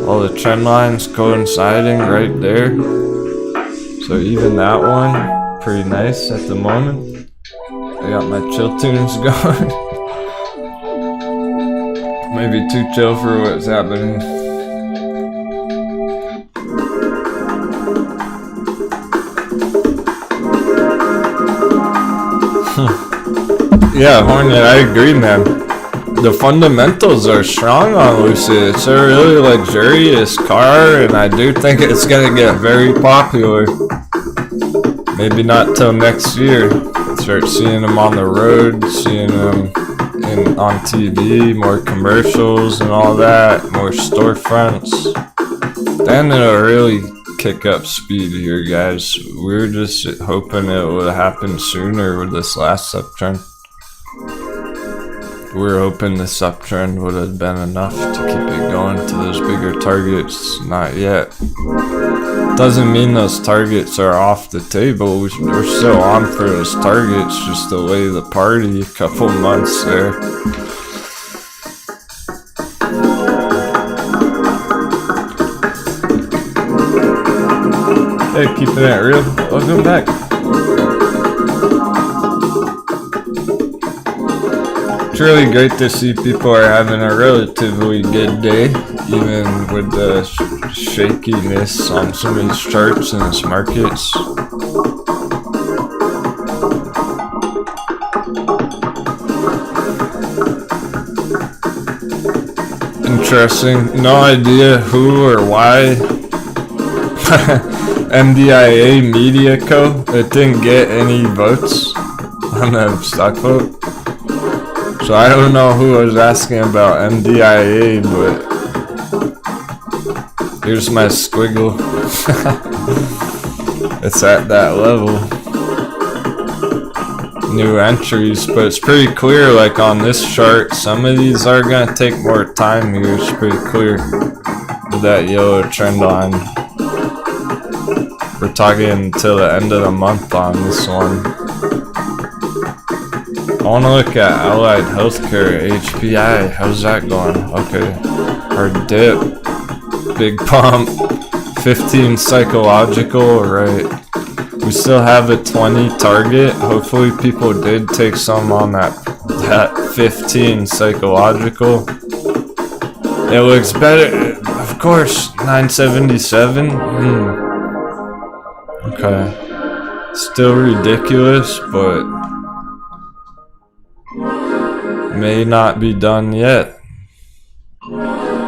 All the trend lines coinciding right there. So even that one, pretty nice at the moment. I got my chill tunes going. Maybe too chill for what's happening. Yeah, Hornet, I agree, man. The fundamentals are strong on Lucid. It's a really luxurious car, and I do think it's gonna get very popular. Maybe not till next year. Start seeing them on the road, seeing them on TV, more commercials and all that, more storefronts. Then it'll really kick up speed here, guys. We're just hoping it would happen sooner with this last uptrend. We're hoping this uptrend would have been enough to keep it going to those bigger targets. Not yet. Doesn't mean those targets are off the table. We're still on for those targets, just delay the party a couple months there. Hey, keeping it real. Welcome back. It's really great to see people are having a relatively good day, even with the shakiness on some of these charts and these markets. Interesting. No idea who or why. MDIA Media Co. It didn't get any votes on the stock vote. So I don't know who was asking about MDIA, but here's my squiggle. It's at that level. New entries, but it's pretty clear, like on this chart, some of these are gonna take more time here. It's pretty clear with that yellow trend line. We're talking until the end of the month on this one. I want to look at Allied Healthcare, HPI. How's that going? Okay. Our dip. Big pump. 15 psychological. Right. We still have a 20 target. Hopefully people did take some on that 15 psychological. It looks better. Of course. 977. Okay. Still ridiculous, but may not be done yet. We're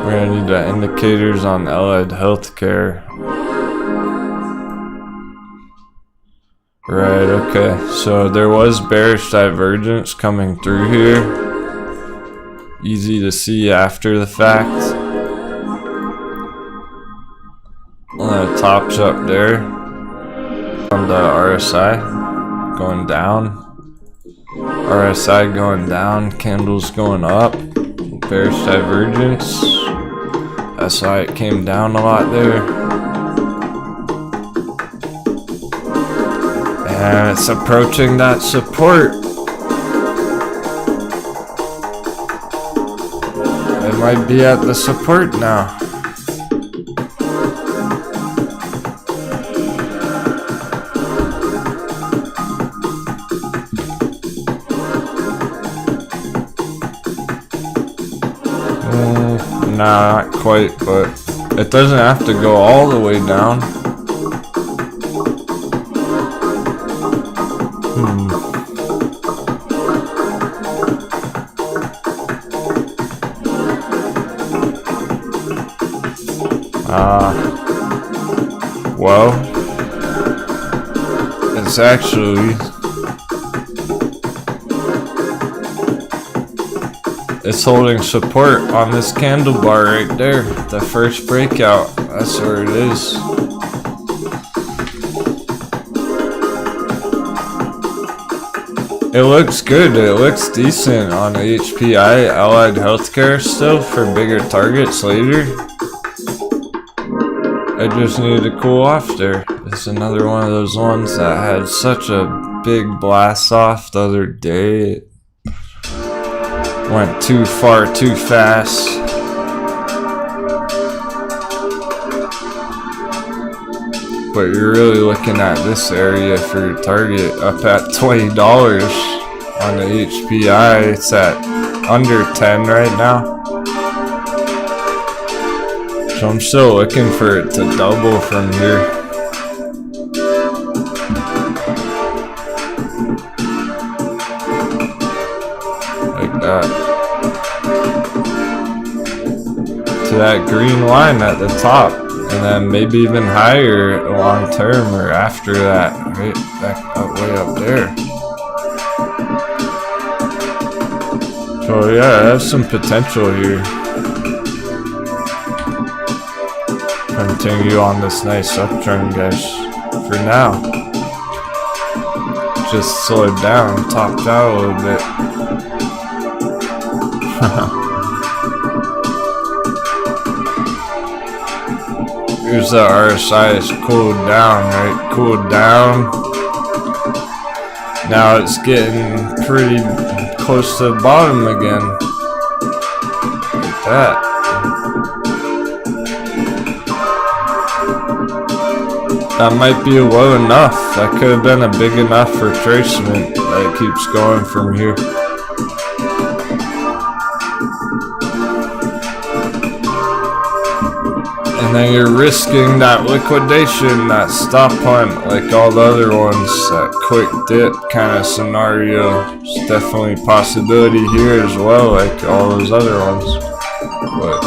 gonna need the indicators on Allied Healthcare. Right, okay. So there was bearish divergence coming through here. Easy to see after the fact. The top's up there. On the RSI going down. RSI going down, candles going up, bearish divergence. That's why it came down a lot there. And it's approaching that support. It might be at the support now. Nah, not quite, but it doesn't have to go all the way down. Well, it's actually it's holding support on this candle bar right there. The first breakout. That's where it is. It looks good. It looks decent on HPI, Allied Healthcare still for bigger targets later. I just needed to cool off there. It's another one of those ones that had such a big blast off the other day. It went too far too fast. But you're really looking at this area for your target up at $20 on the HPI. It's at under 10 right now. So I'm still looking for it to double from here. Like that. To that green line at the top. And then maybe even higher long term or after that, right back up way up there. So yeah, I have some potential here. Continue on this nice uptrend, guys. For now, just slowed down, topped out a little bit. Here's the RSI, it's cooled down, right? Cooled down. Now it's getting pretty close to the bottom again. Like that. That might be low enough. That could have been a big enough retracement that it keeps going from here. And then you're risking that liquidation, that stop hunt, like all the other ones, that quick dip kind of scenario. It's definitely a possibility here as well, like all those other ones. But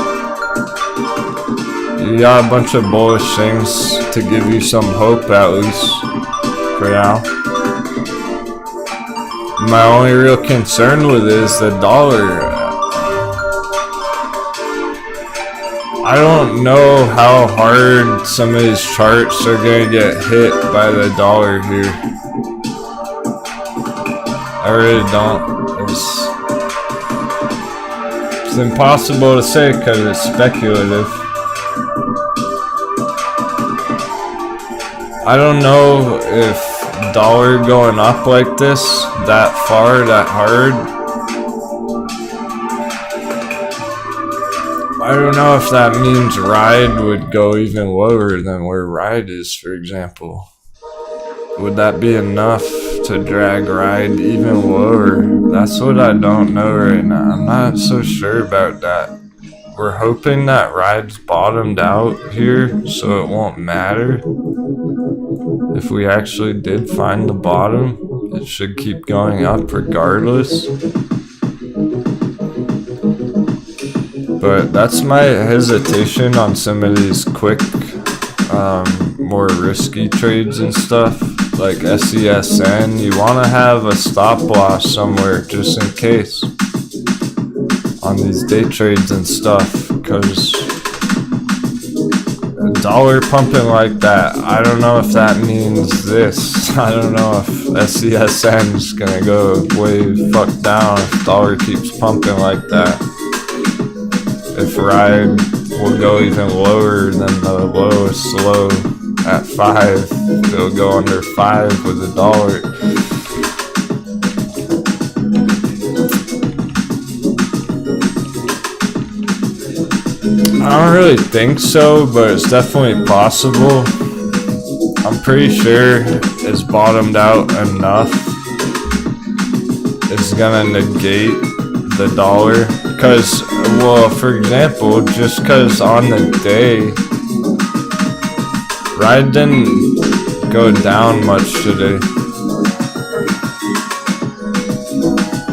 you got a bunch of bullish things to give you some hope, at least for now. My only real concern with it is the dollar. I don't know how hard some of these charts are going to get hit by the dollar here. I really don't. It's impossible to say because it's speculative. I don't know if dollar going up like this, that far, that hard. I don't know if that means ride would go even lower than where ride is, for example. Would that be enough to drag ride even lower? That's what I don't know right now. I'm not so sure about that. We're hoping that ride's bottomed out here, so it won't matter. If we actually did find the bottom, it should keep going up regardless. But that's my hesitation on some of these quick, more risky trades and stuff. Like SESN, you want to have a stop loss somewhere just in case on these day trades and stuff, because a dollar pumping like that, I don't know if that means this. I don't know if SESN is gonna go way fucked down if dollar keeps pumping like that. If ride will go even lower than the lowest low at 5, it'll go under 5 with a dollar. I don't really think so, but it's definitely possible. I'm pretty sure it's bottomed out enough. It's gonna negate the dollar. Because, well, for example, just because on the day, ride didn't go down much today.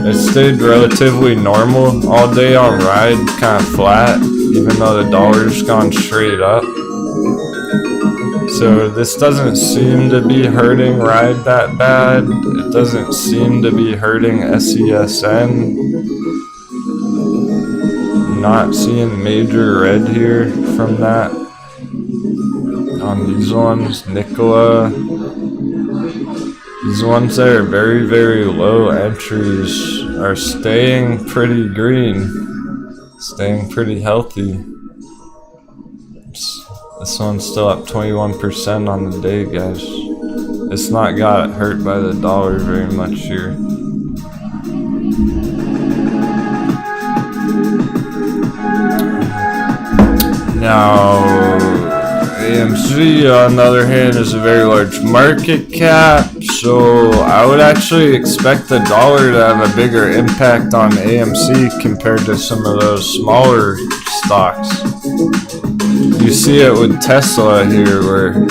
It stayed relatively normal all day on ride, kind of flat, even though the dollar's gone straight up. So this doesn't seem to be hurting ride that bad. It doesn't seem to be hurting SESN. Not seeing major red here from that on these ones. Nikola, These ones that are very, very low entries are staying pretty green, staying pretty healthy. This one's still up 21% on the day, guys. It's not got hurt by the dollar very much here. Now, AMC, on the other hand, is a very large market cap, so I would actually expect the dollar to have a bigger impact on AMC compared to some of those smaller stocks. You see it with Tesla here, where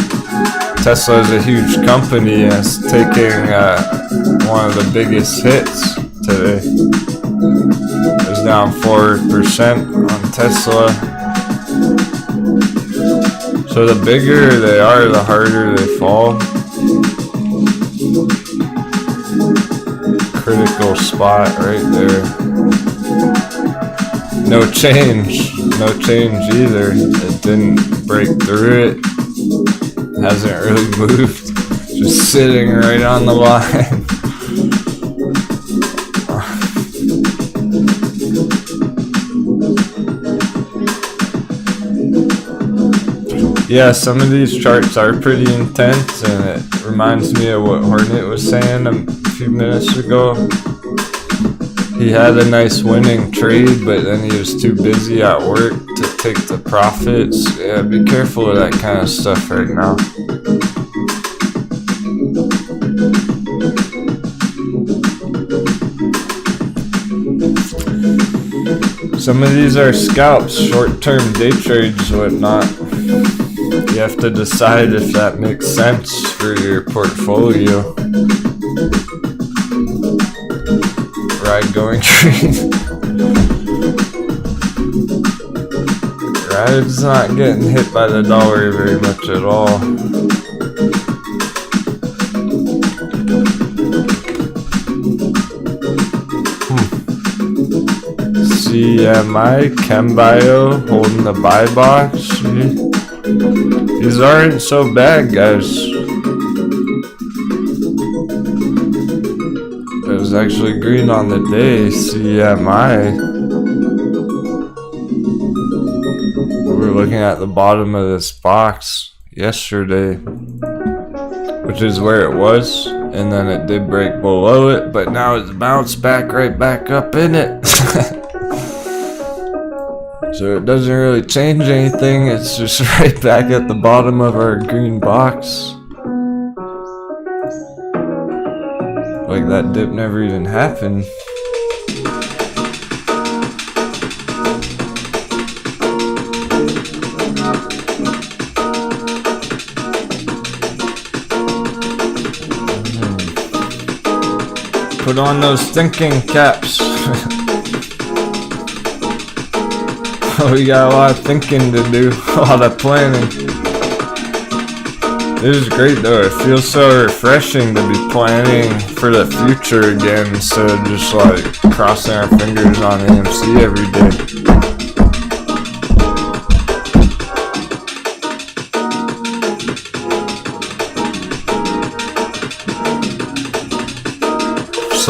Tesla is a huge company and it's taking one of the biggest hits today. It's down 4% on Tesla. So the bigger they are, the harder they fall. Critical spot right there. No change either. It didn't break through it. Hasn't really moved. Just sitting right on the line. Yeah, some of these charts are pretty intense, and it reminds me of what Hornet was saying a few minutes ago. He had a nice winning trade, but then he was too busy at work to take the profits. Yeah, be careful of that kind of stuff right now. Some of these are scalps, short-term day trades, whatnot. You have to decide if that makes sense for your portfolio. Ride going trade. Ride's not getting hit by the dollar very much at all. CEMI, ChemBio, holding the buy box. These aren't so bad, guys. It was actually green on the day, CEMI. We were looking at the bottom of this box yesterday, which is where it was, and then it did break below it, but now it's bounced back right back up in it. So it doesn't really change anything, it's just right back at the bottom of our green box. Like that dip never even happened. Put on those thinking caps. We got a lot of thinking to do, a lot of planning. This is great though, it feels so refreshing to be planning for the future again instead of just like crossing our fingers on AMC every day.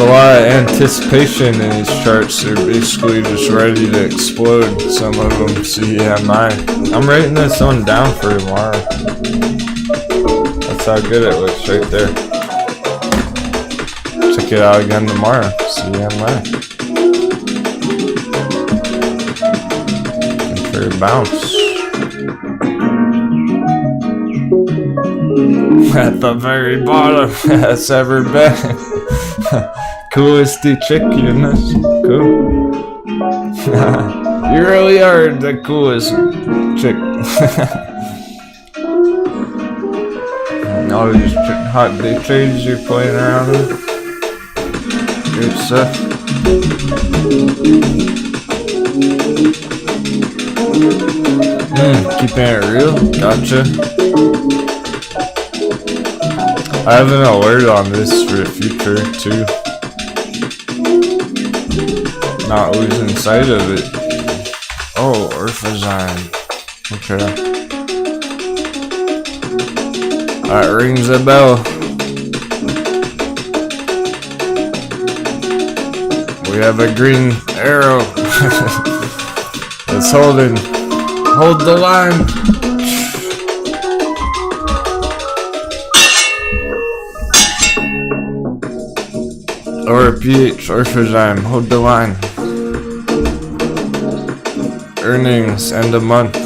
A lot of anticipation in these charts. They're basically just ready to explode. Some of them CEMI. I'm writing this one down for tomorrow. That's how good it looks right there. Check it out again tomorrow. CEMI. And for a bounce. At the very bottom. That's ever been. Coolest chick in this. Cool. You really are the coolest chick. All these hot day trades you're playing around with. Great stuff. Keeping it real. Gotcha. I have an alert on this for the future too. Not losing sight of it. Oh, Orphazyme. Okay. That rings a bell. We have a green arrow. It's holding. Hold the line. Or pH, orphazyme, hold the line. Earnings, end of month.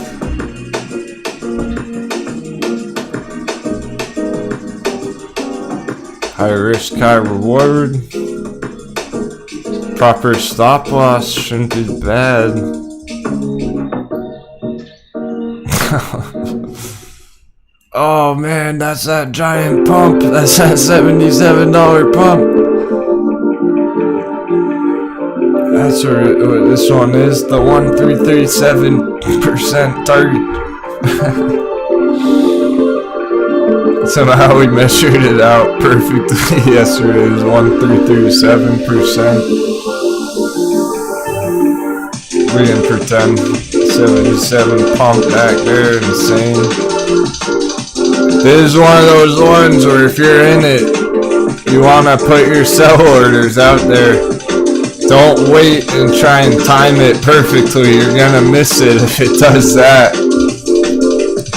High risk, high reward. Proper stop loss shouldn't be bad. Oh man, that's that giant pump. That's that $77 pump. That's what this one is, the 1337% target. Somehow we measured it out perfectly yesterday. It was 1337%. We didn't pretend. 77 pump back there, insane. This is one of those ones where if you're in it, you want to put your sell orders out there. Don't wait and try and time it perfectly. You're gonna miss it if it does that.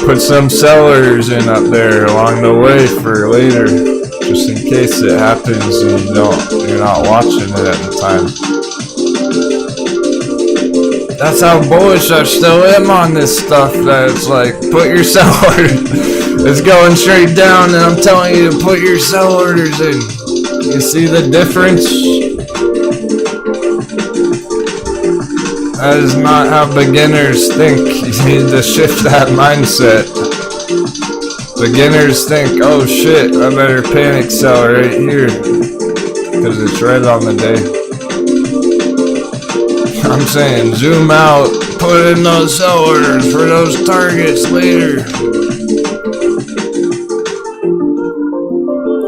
Put some sellers in up there along the way for later, just in case it happens and you're not watching it at the time. That's how bullish I still am on this stuff. That it's like, put your sell order. It's going straight down, and I'm telling you to put your sell orders in. You see the difference? That is not how beginners think. You need to shift that mindset. Beginners think, oh shit, I better panic sell right here, because it's right on the day. I'm saying, zoom out, put in those sell orders for those targets later.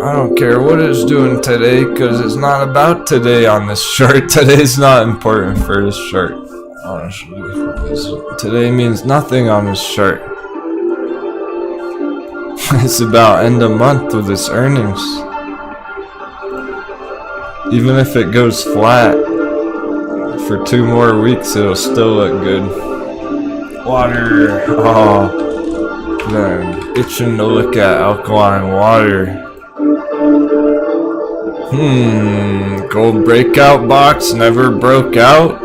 I don't care what it's doing today, because it's not about today on this chart. Today's not important for this chart. Honestly, today means nothing on this chart. It's about end of month with its earnings. Even if it goes flat for 2 more weeks, it'll still look good. Water. Oh, man, itching to look at alkaline water. Gold breakout box never broke out.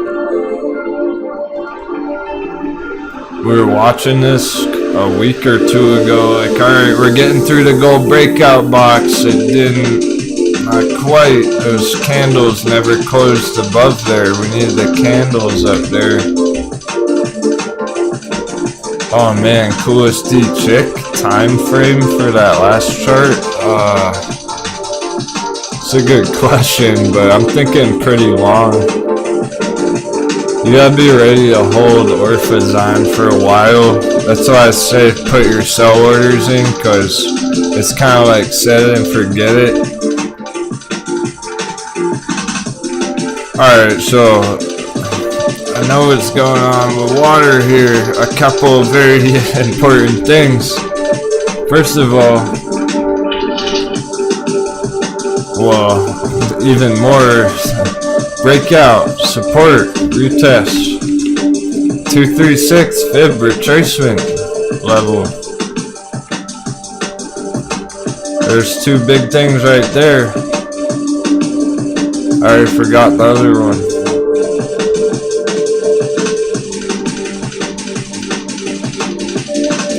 We were watching this a week or 2 ago, like, alright, we're getting through the gold breakout box. It didn't, not quite. Those candles never closed above there. We needed the candles up there. Oh man, coolest D chick time frame for that last chart. It's a good question, but I'm thinking pretty long. You gotta be ready to hold orphazyme for a while. That's why I say put your sell orders in, because it's kind of like set it and forget it. Alright, so I know what's going on with water here. A couple of very important things. First of all, well, even more, breakout, support, retest, 236 fib retracement level. There's 2 big things right there. I already forgot the other one.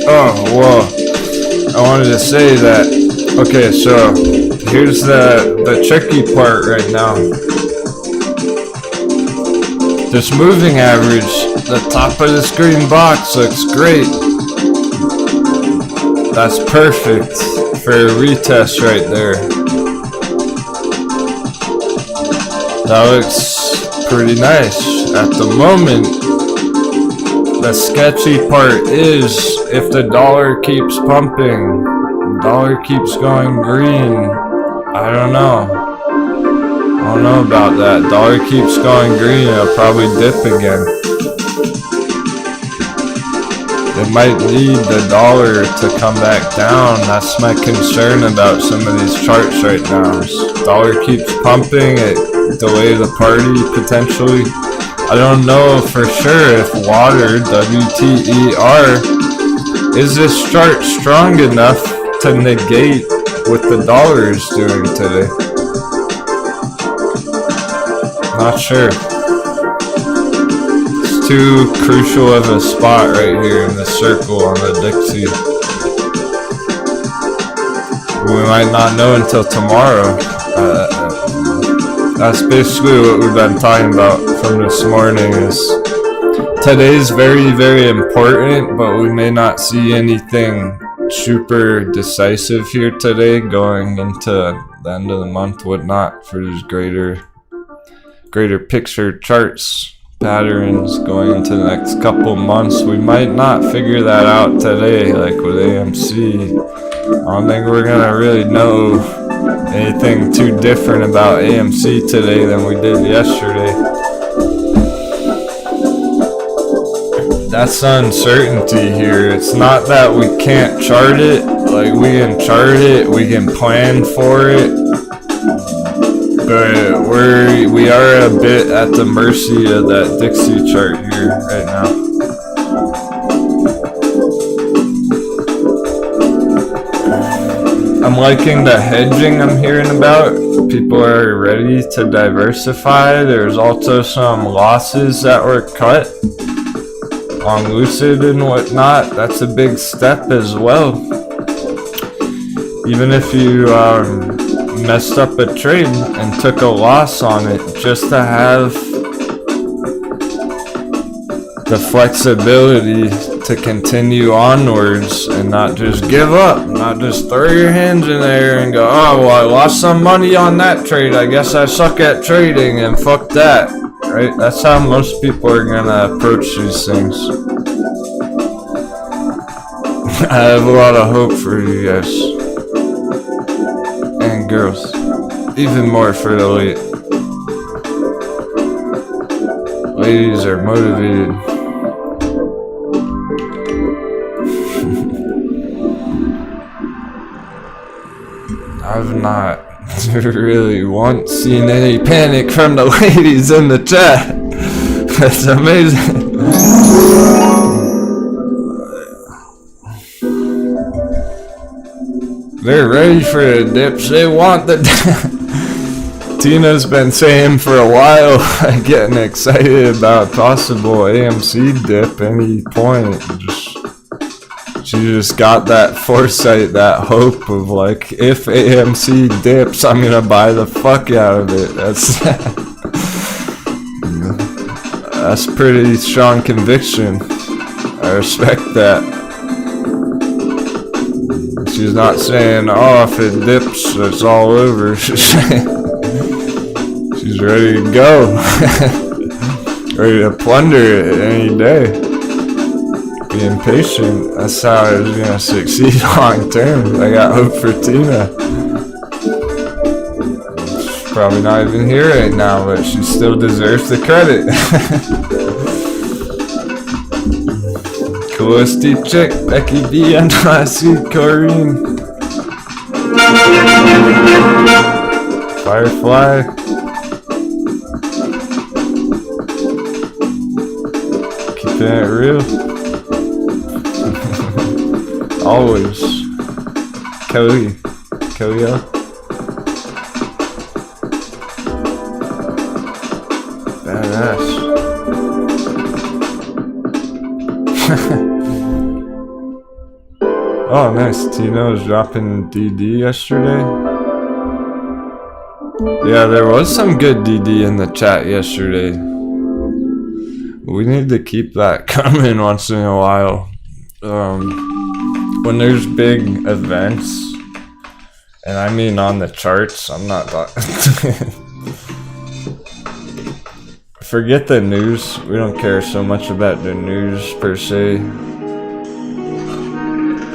Oh, well, I wanted to say that, okay, so here's the tricky part right now. This moving average, the top of this green box looks great. That's perfect for a retest right there. That looks pretty nice. At the moment, the sketchy part is if the dollar keeps pumping, the dollar keeps going green. I don't know. I don't know about that. Dollar keeps going green, it'll probably dip again. It might need the dollar to come back down. That's my concern about some of these charts right now. Dollar keeps pumping, it delay the party potentially. I don't know for sure if water, WTER, is this chart strong enough to negate what the dollar is doing today. Not sure. It's too crucial of a spot right here in the circle on the Dixie. We might not know until tomorrow. That's basically what we've been talking about from this morning. Is today's very, very important, but we may not see anything super decisive here today going into the end of the month, whatnot, for these greater picture charts patterns going into the next couple months. We might not figure that out today, like with AMC. I don't think we're gonna really know anything too different about AMC today than we did yesterday. That's the uncertainty here. It's not that we can't chart it, like we can chart it, we can plan for it, but we are a bit at the mercy of that Dixie chart here right now. I'm liking the hedging I'm hearing about. People are ready to diversify. There's also some losses that were cut on Lucid and whatnot. That's a big step as well. Even if you messed up a trade and took a loss on it, just to have the flexibility to continue onwards and not just give up, not just throw your hands in there and go, oh well, I lost some money on that trade, I guess I suck at trading and fuck that, right? That's how most people are gonna approach these things. I have a lot of hope for you guys and girls, even more for the ladies are motivated. I've not really once seen any panic from the ladies in the chat. That's amazing. They're ready for the dips. They want the Tina's been saying for a while, getting excited about possible AMC dip any point. She just got that foresight, that hope of like, if AMC dips, I'm gonna buy the fuck out of it. That's pretty strong conviction. I respect that. She's not saying, oh, if it dips, it's all over. She's ready to go. Ready to plunder it any day. Being patient, that's how I was gonna succeed long term. I got hope for Tina. She's probably not even here right now, but she still deserves the credit. Coolest deep chick, Becky B, and I see Corrine. Firefly. Keeping it real. Always. Kelly. Badass. Oh, nice. Tina was dropping DD yesterday. Yeah, there was some good DD in the chat yesterday. We need to keep that coming once in a while. When there's big events, and I mean on the charts, I'm not talking. Forget the news. We don't care so much about the news per se.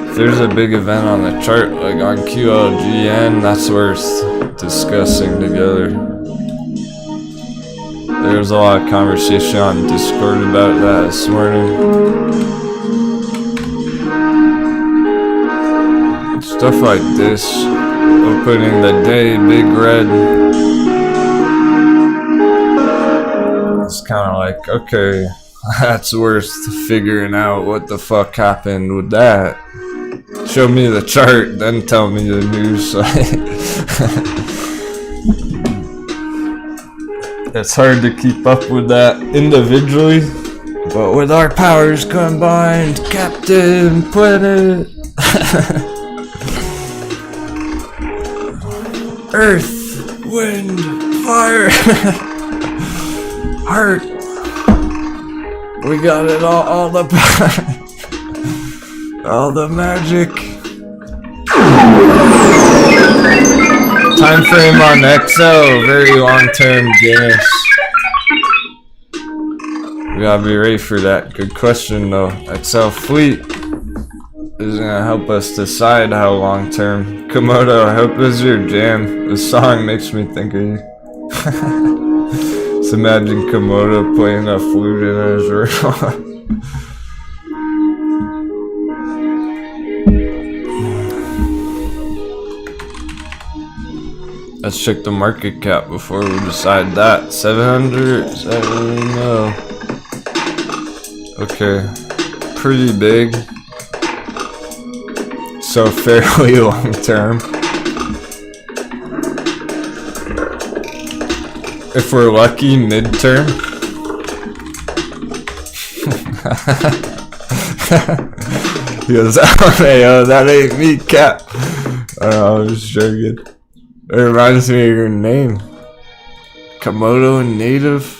If there's a big event on the chart, like on QLGN, that's worth discussing together. There was a lot of conversation on Discord about that this morning. Stuff like this, opening the day, big red. kind of like, okay, that's worth figuring out what the fuck happened with that. Show me the chart, then tell me the news. It's hard to keep up with that individually, but with our powers combined, Captain Planet, Earth, Wind, Fire, Heart, we got it all the power, all the magic. Time frame on XL, very long term, Guinness. We gotta be ready for that. Good question though. XL Fleet is gonna help us decide how long term. Komodo, I hope this is your jam. This song makes me think of you. Just imagine Komodo playing a flute in his room. Let's check the market cap before we decide that. 700, no. Okay, pretty big. So fairly long term. If we're lucky, midterm. He goes, oh, hey, that ain't me, Cap. I was just joking. It reminds me of your name. Komodo native.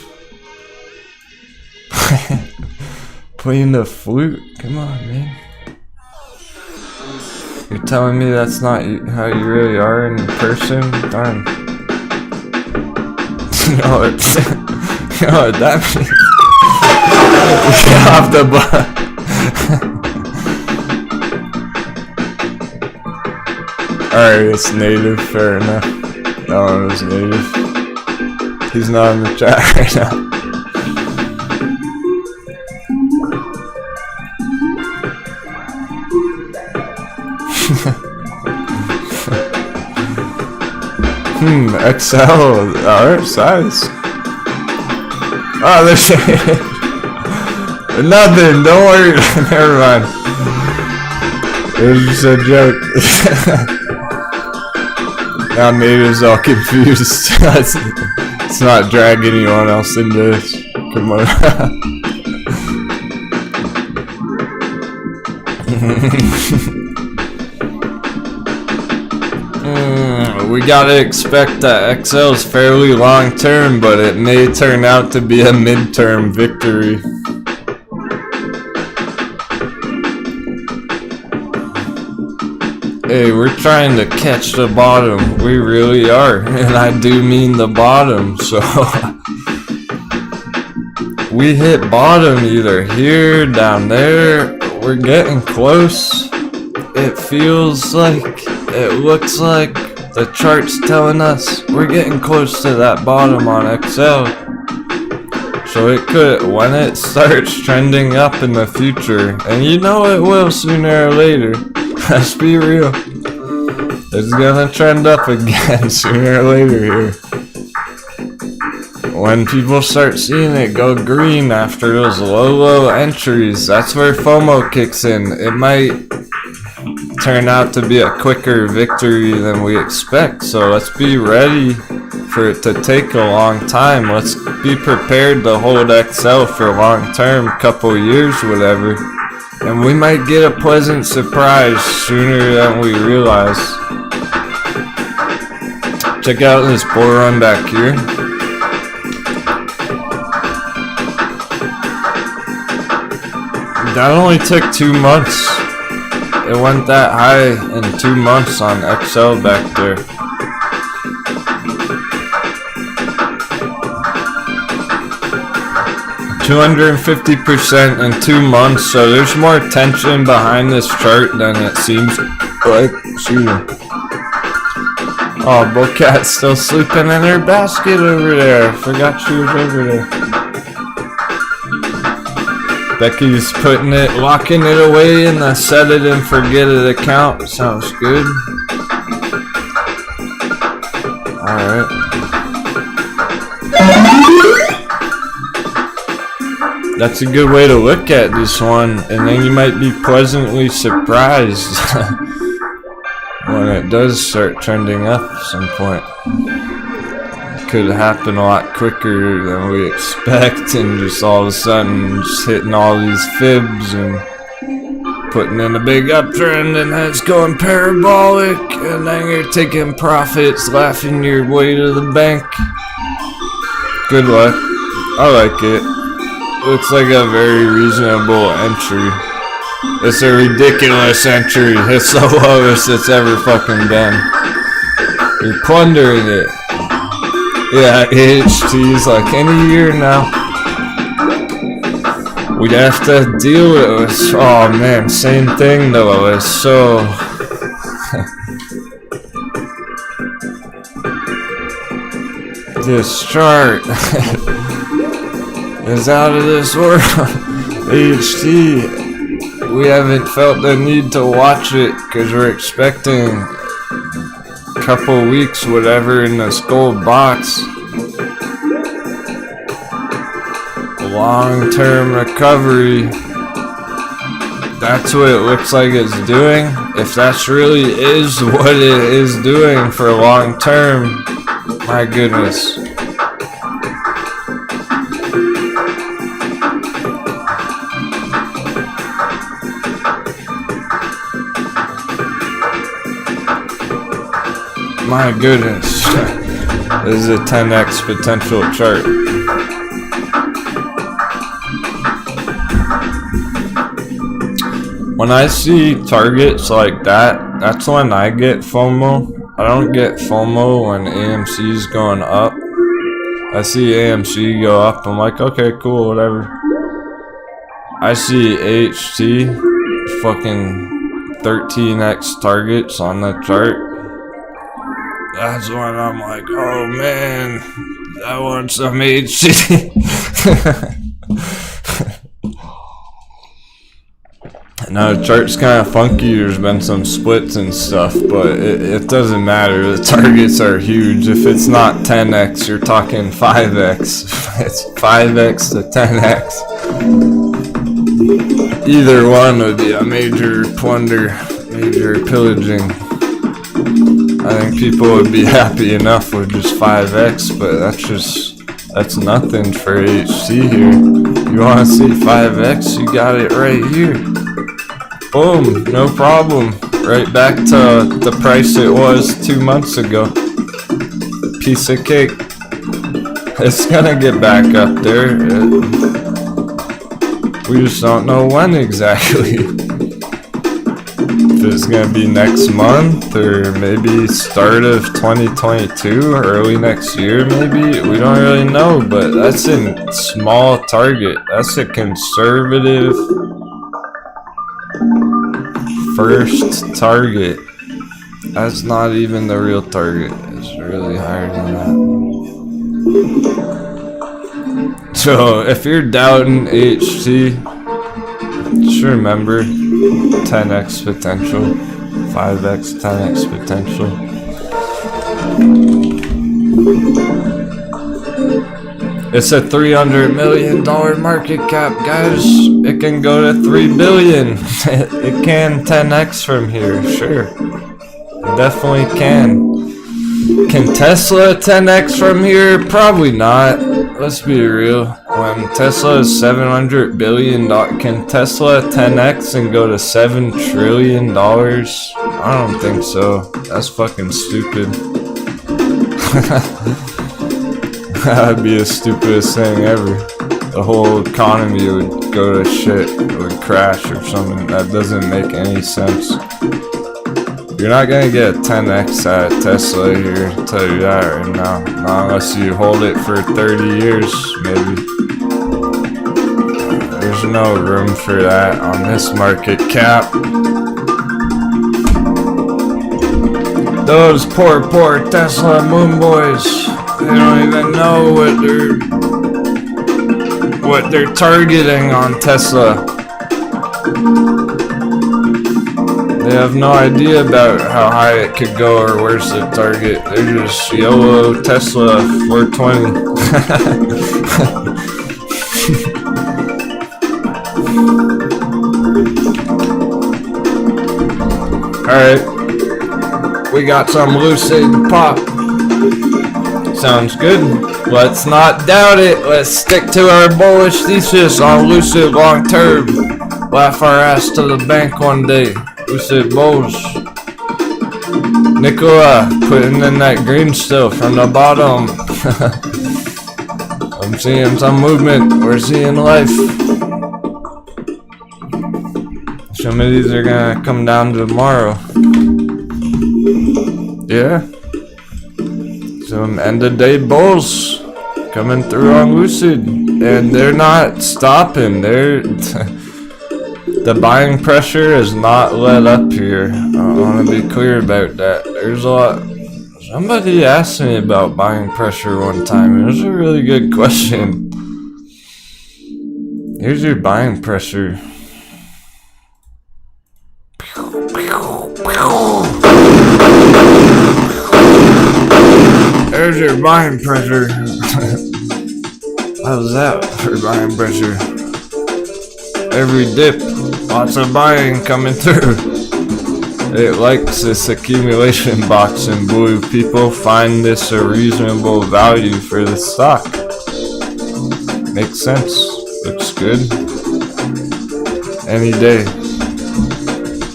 Playing the flute. Come on, man. You're telling me that's not how you really are in person? Darn. You know what that means? Get off the bus. Alright, it's native, fair enough. That one was native. He's not in the chat right now. XL, alright, size. Oh, there's nothing, don't worry, never mind. It was just a joke. Now native's all confused. It's not drag anyone else into this. Come on. We gotta expect that XL is fairly long term, but it may turn out to be a midterm victory. Hey, we're trying to catch the bottom. We really are. And I do mean the bottom, so we hit bottom either here, down there. We're getting close. It feels like, it looks like the chart's telling us we're getting close to that bottom on XL. So it could, when it starts trending up in the future, and you know it will sooner or later. Let's be real. It's gonna trend up again sooner or later here. When people start seeing it go green after those low entries, that's where FOMO kicks in. It might turn out to be a quicker victory than we expect, so let's be ready for it to take a long time. Let's be prepared to hold XL for long term, couple years, whatever. And we might get a pleasant surprise sooner than we realize. Check out this bull run back here. That only took 2 months. It went that high in 2 months on XL back there. $250% in 2 months, so there's more tension behind this chart than it seems like. Excuse me. Oh, Bullcat's still sleeping in her basket over there. Forgot she was over there. Becky's putting it, locking it away in the set it and forget it account. Sounds good. Alright. That's a good way to look at this one, and then you might be pleasantly surprised when it does start trending up at some point. It could happen a lot quicker than we expect, and just all of a sudden just hitting all these fibs and putting in a big uptrend, and then it's going parabolic, and then you're taking profits, laughing your way to the bank. Good luck. I like it. Looks like a very reasonable entry. It's a ridiculous entry. It's the lowest it's ever fucking been. You're plundering it. Yeah, AHT's like any year now. We'd have to deal with it. Oh man, same thing though. It's so... This chart is out of this world. AHT, we haven't felt the need to watch it because we're expecting a couple weeks, whatever, in this gold box. Long-term recovery. That's what it looks like it's doing. If that's really is what it is doing for long-term, my goodness. My goodness. This is a 10x potential chart. When I see targets like that, that's when I get FOMO. I don't get FOMO when AMC's going up. I see AMC go up, I'm like, okay, cool, whatever. I see AHT fucking 13x targets on the chart. That's when I'm like, oh man, I want some AHT. Now the chart's kind of funky, there's been some splits and stuff, but it doesn't matter, the targets are huge. If it's not 10x, you're talking 5x. It's 5x to 10x. Either one would be a major plunder, major pillaging. I think people would be happy enough with just 5x, but that's nothing for HC here. You want to see 5x, you got it right here. Boom, no problem. Right back to the price it was 2 months ago. Piece of cake. It's gonna get back up there. We just don't know when exactly. If it's gonna be next month or maybe start of 2022, early next year maybe. We don't really know, but that's a small target. That's a conservative first target. That's not even the real target. It's really higher than that. So if you're doubting HT, just remember 10x potential, 5x, 10x potential. It's a $300 million market cap, guys. It can go to 3 billion. It can 10x from here, sure. It definitely can. Can Tesla 10x from here? Probably not. Let's be real. When Tesla is $700 billion, can Tesla 10x and go to $7 trillion? I don't think so. That's fucking stupid. That'd be the stupidest thing ever. The whole economy would go to shit. It would crash or something. That doesn't make any sense. You're not gonna get a 10x at Tesla here, I'll tell you that right now. Not unless you hold it for 30 years, maybe. There's no room for that on this market cap. Those poor Tesla moon boys. They don't even know what they're targeting on Tesla. They have no idea about how high it could go or where's the target. They're just YOLO Tesla 420. Alright. We got some lucid pop. Sounds good. Let's not doubt it. Let's stick to our bullish thesis on lucid long term. Laugh our ass to the bank one day. Lucid bulls. Nicola, putting in that green still from the bottom. I'm seeing some movement. We're seeing life. Some of these are gonna come down tomorrow. Yeah. Some end of day bulls coming through on lucid. And they're not stopping. They're the buying pressure is not let up here. I want to be clear about that. There's a lot. Somebody asked me about buying pressure one time. It was a really good question. Here's your buying pressure. There's your buying pressure. How's that for buying pressure? Every dip, lots of buying coming through. It likes this accumulation box in blue. People find this a reasonable value for the stock. Makes sense. Looks good. Any day.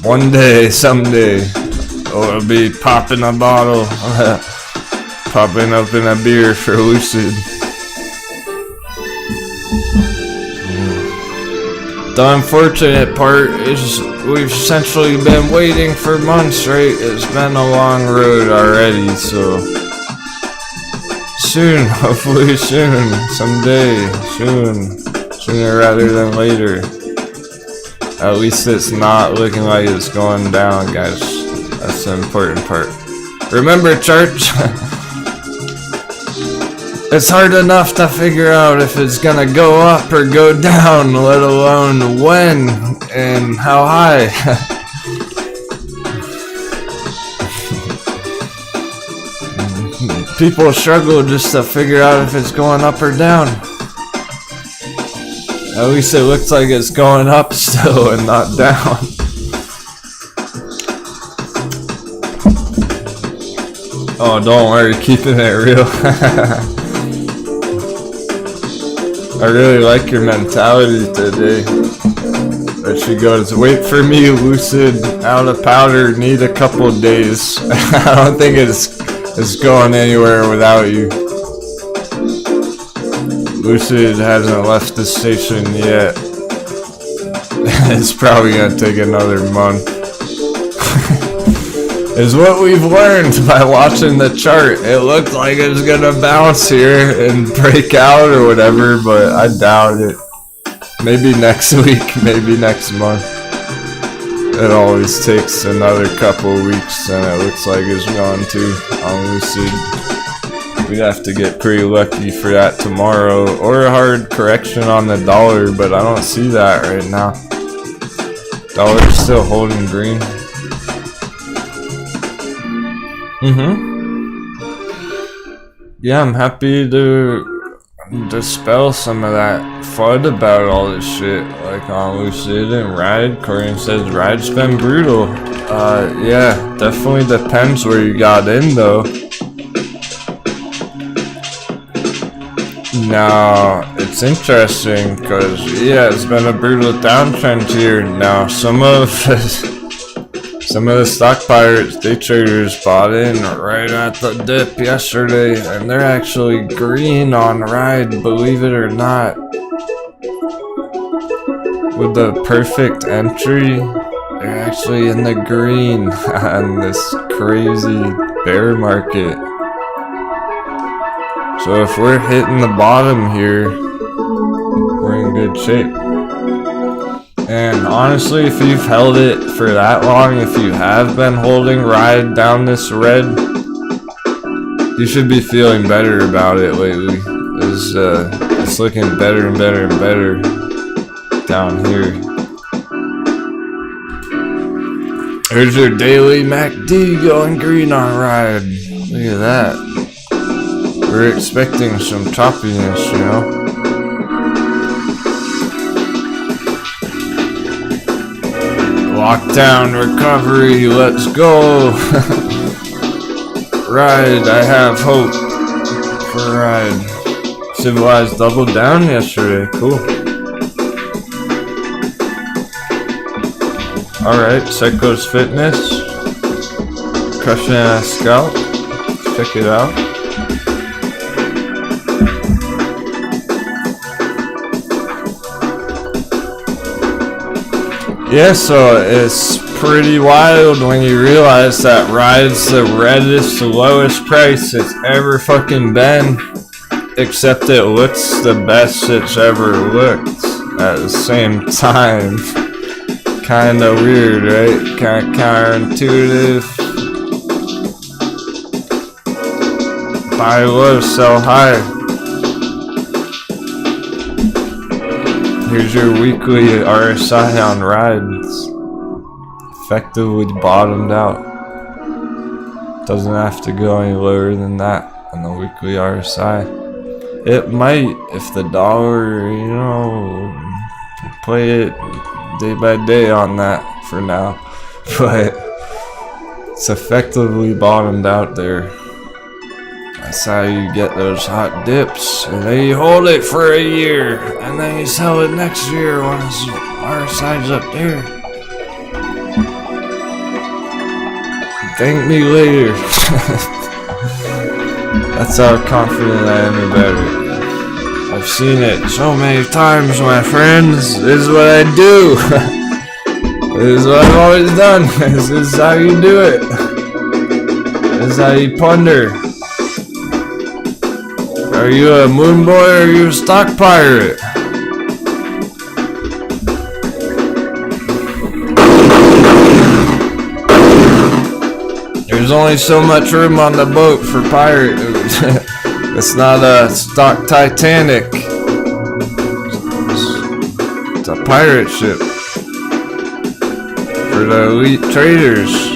One day, someday, it'll be popping a bottle. Popping open a beer for lucid. The unfortunate part is we've essentially been waiting for months, right? It's been a long road already, so soon, hopefully soon, someday, soon, sooner rather than later. At least it's not looking like it's going down, guys. That's the important part. Remember, church, it's hard enough to figure out if it's gonna go up or go down, let alone when and how high. People struggle just to figure out if it's going up or down. At least it looks like it's going up still and not down. Oh, don't worry, keeping it real. I really like your mentality today. There she goes. Wait for me, lucid, out of powder, need a couple days. I don't think it's going anywhere without you. Lucid hasn't left the station yet. It's probably gonna take another month. Is what we've learned by watching the chart. It looked like it was gonna bounce here and break out or whatever, but I doubt it. Maybe next week, maybe next month. It always takes another couple weeks, and it looks like it's going to on lucid. We'd have to get pretty lucky for that tomorrow, or a hard correction on the dollar, but I don't see that right now. Dollar's still holding green. Yeah, I'm happy to dispel some of that FUD about all this shit, like on lucid and ride. Corian says ride's been brutal. Yeah, definitely depends where you got in though. Now, it's interesting because, yeah, it's been a brutal downtrend here. Now, some of the stock pirates, day traders bought in right at the dip yesterday, and they're actually green on ride, believe it or not. With the perfect entry, they're actually in the green on this crazy bear market. So if we're hitting the bottom here, we're in good shape. And honestly, if you've held it for that long, if you have been holding ride down this red, you should be feeling better about it lately. It's looking better and better and better down here. Here's your daily MACD going green on ride. Look at that. We're expecting some choppiness, you know? A Lockdown recovery, let's go. Ride, I have hope for ride. Civilized doubled down yesterday, cool. Alright, Psycho's Fitness. Crushing a scalp. Check it out. Yeah, so it's pretty wild when you realize that ride's the reddest, lowest price it's ever fucking been. Except it looks the best it's ever looked at the same time. Kinda weird, right? Kinda counterintuitive. Buy low, sell high. Here's your weekly RSI on rides. Effectively bottomed out. Doesn't have to go any lower than that on the weekly RSI. It might if the dollar, you know, play it day by day on that for now. But it's effectively bottomed out there. That's how you get those hot dips. And then you hold it for a year. And then you sell it next year once RSI's up there. Thank me later. That's how confident I am about it. I've seen it so many times, my friends. This is what I do. This is what I've always done. This is how you do it. This is how you ponder. Are you a moon boy or are you a stock pirate? There's only so much room on the boat for pirate. It's not a stock Titanic. It's a pirate ship. For the elite traders.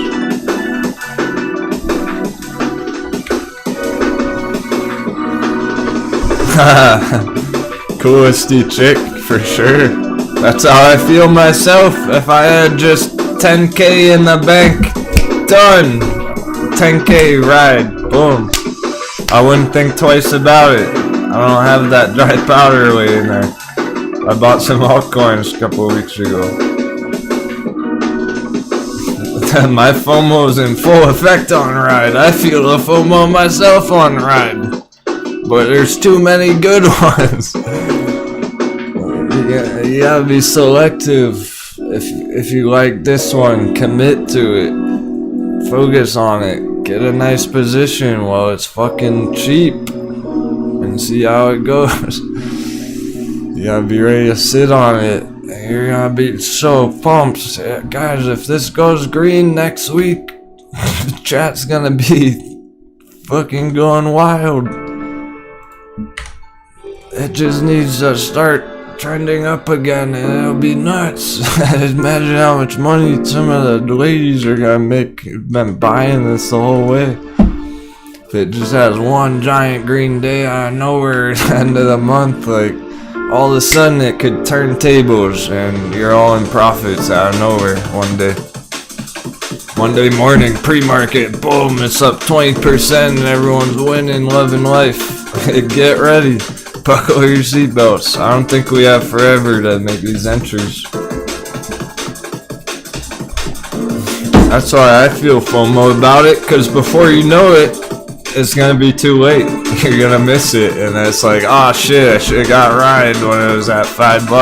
Coolesty chick, for sure. That's how I feel myself. If I had just 10K in the bank, done. 10K ride, boom. I wouldn't think twice about it. I don't have that dry powder laying there. I bought some altcoins a couple of weeks ago. My FOMO's in full effect on ride. I feel the FOMO myself on ride. But there's too many good ones. You gotta be selective. If you like this one, commit to it. Focus on it. Get a nice position while it's fucking cheap. And see how it goes. You gotta be ready to sit on it. You're gonna be so pumped. Guys, if this goes green next week, the chat's gonna be fucking going wild. It just needs to start trending up again and it'll be nuts. Imagine how much money some of the ladies are gonna make. Been buying this the whole way. If it just has one giant green day out of nowhere at the end of the month, like all of a sudden it could turn tables and you're all in profits out of nowhere one day. Monday morning, pre-market, boom, it's up 20% and everyone's winning, loving life. Get ready. Buckle your seatbelts. I don't think we have forever to make these entries. That's why I feel FOMO about it, because before you know it, it's gonna be too late. You're gonna miss it, and it's like, oh shit, I should've got ride when it was at $5.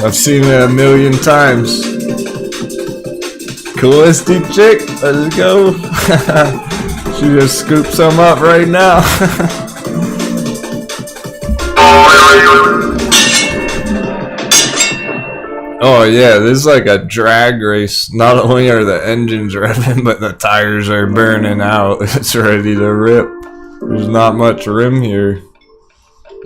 I've seen it a million times. Coolesty chick, let's go. She just scooped some up right now. Oh yeah, this is like a drag race. Not only are the engines revving, but the tires are burning out. It's ready to rip. There's not much rim here.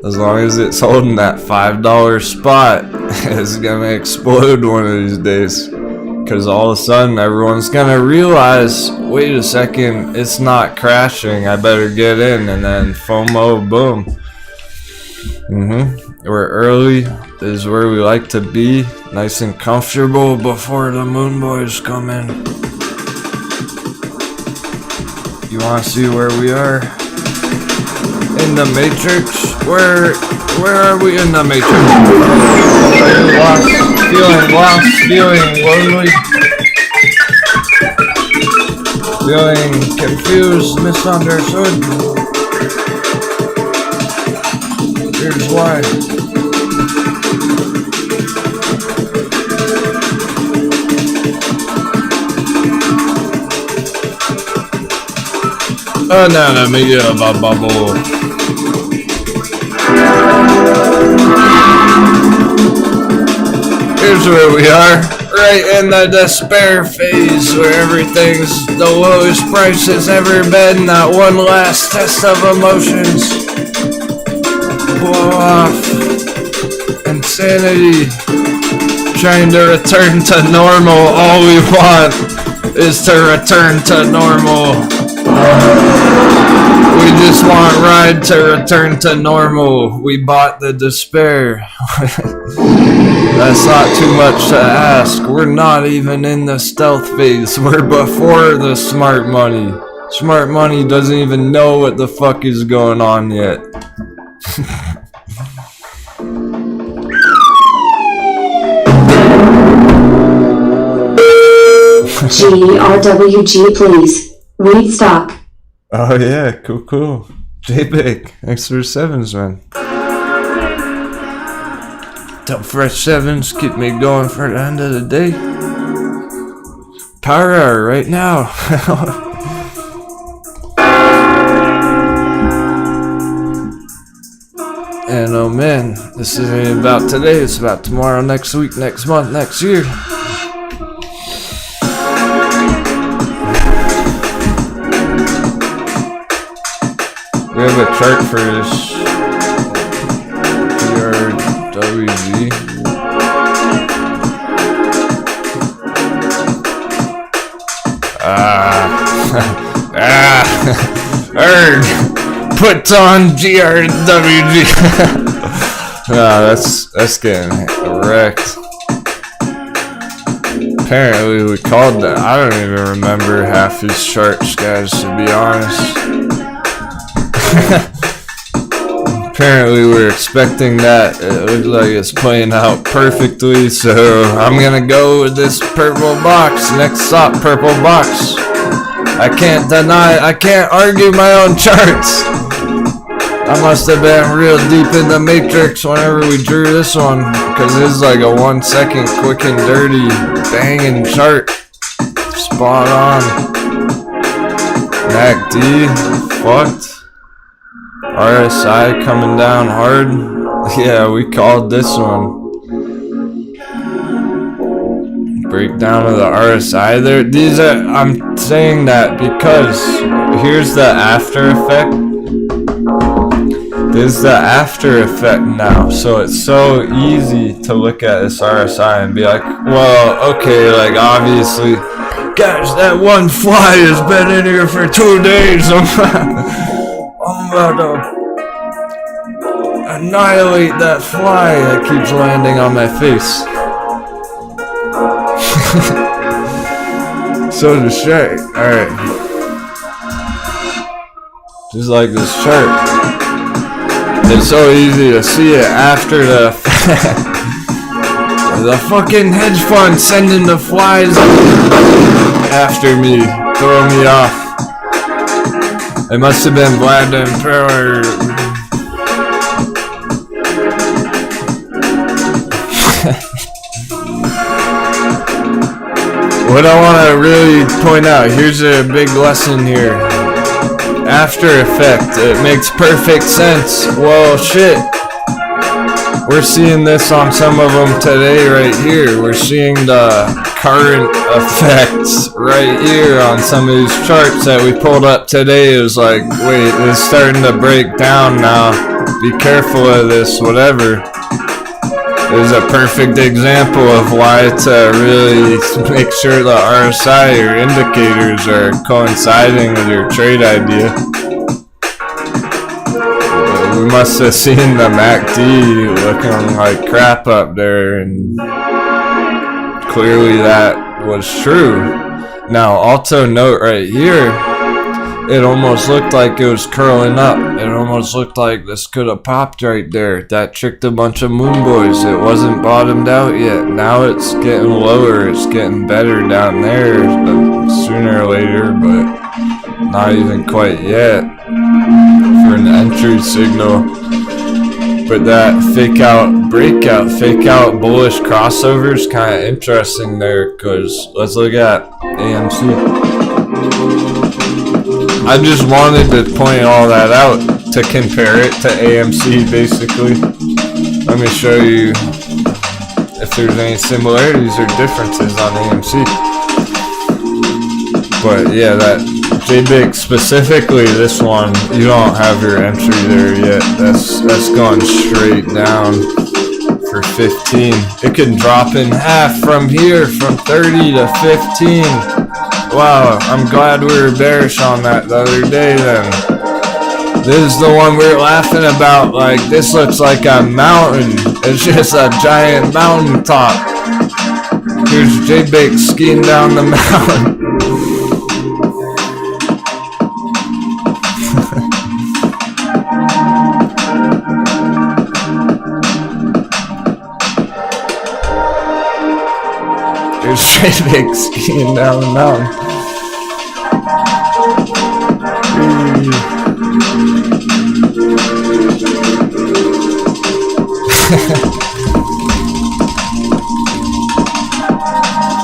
As long as it's holding that $5 spot, it's gonna explode one of these days. Because all of a sudden everyone's gonna realize, wait a second, it's not crashing, I better get in, and then FOMO, boom. We're early is where we like to be, nice and comfortable before the moon boys come in. You wanna see where we are? In the Matrix? Where are we in the Matrix? Are you lost? Feeling lonely? Feeling confused, misunderstood? Here's why. Anatomy of a bubble. Here's where we are, right in the despair phase where everything's the lowest price it's ever been. That one last test of emotions. Blow off. Insanity. Trying to return to normal. All we want is to return to normal. We just want ride to return to normal. We bought the despair. That's not too much to ask. We're not even in the stealth phase. We're before the smart money. Smart money doesn't even know what the fuck is going on yet. GRWG, please. Read stock. Oh yeah, cool. JBig, thanks for 7s, man. Top fresh 7s keep me going for the end of the day. Power hour right now. And oh man, this isn't about today, it's about tomorrow, next week, next month, next year. We have a chart for this GRWG. Put on GRWG. That's getting wrecked. Apparently we called that. I don't even remember half these charts, guys, to be honest. Apparently we're expecting that. It looks like it's playing out perfectly, so I'm gonna go with this purple box. Next stop, purple box. I can't deny, I can't argue my own charts. I must have been real deep in the matrix whenever we drew this one, because it's like a 1 second quick and dirty banging chart. Spot on. MACD, fucked. RSI coming down hard. Yeah, we called this one. Breakdown of the RSI there. These are, I'm saying that because here's the after effect. This is the after effect now. So it's so easy to look at this RSI and be like, well, okay, like obviously, guys, that one fly has been in here for 2 days. I'm about to annihilate that fly that keeps landing on my face. So the chart, alright. Just like this chart. It's so easy to see it after the the fucking hedge fund sending the flies after me, throwing me off. It must have been Vlad the Impaler. What I want to really point out, here's a big lesson here. After effect, it makes perfect sense. Well, shit. We're seeing this on some of them today right here. We're seeing the current effects right here on some of these charts that we pulled up today. It was like, wait, it's starting to break down now. Be careful of this, whatever. It was a perfect example of why to really make sure the RSI or indicators are coinciding with your trade idea. We must have seen the MACD looking like crap up there, and clearly that was true. Now, also note right here, it almost looked like it was curling up. It almost looked like this could have popped right there. That tricked a bunch of moon boys. It wasn't bottomed out yet. Now it's getting lower. It's getting better down there sooner or later, but not even quite yet for an entry signal. But that fake out breakout, fake out bullish crossover is kind of interesting there, because let's look at AMC. I just wanted to point all that out to compare it to AMC basically. Let me show you if there's any similarities or differences on AMC. But yeah, that JBIC specifically, this one, you don't have your entry there yet. That's going straight down for 15. It can drop in half from here, from 30 to 15. Wow, I'm glad we were bearish on that the other day then. This is the one we were laughing about, like, this looks like a mountain. It's just a giant mountain top. Here's JBIC skiing down the mountain. Here's JBIC skiing down the mountain.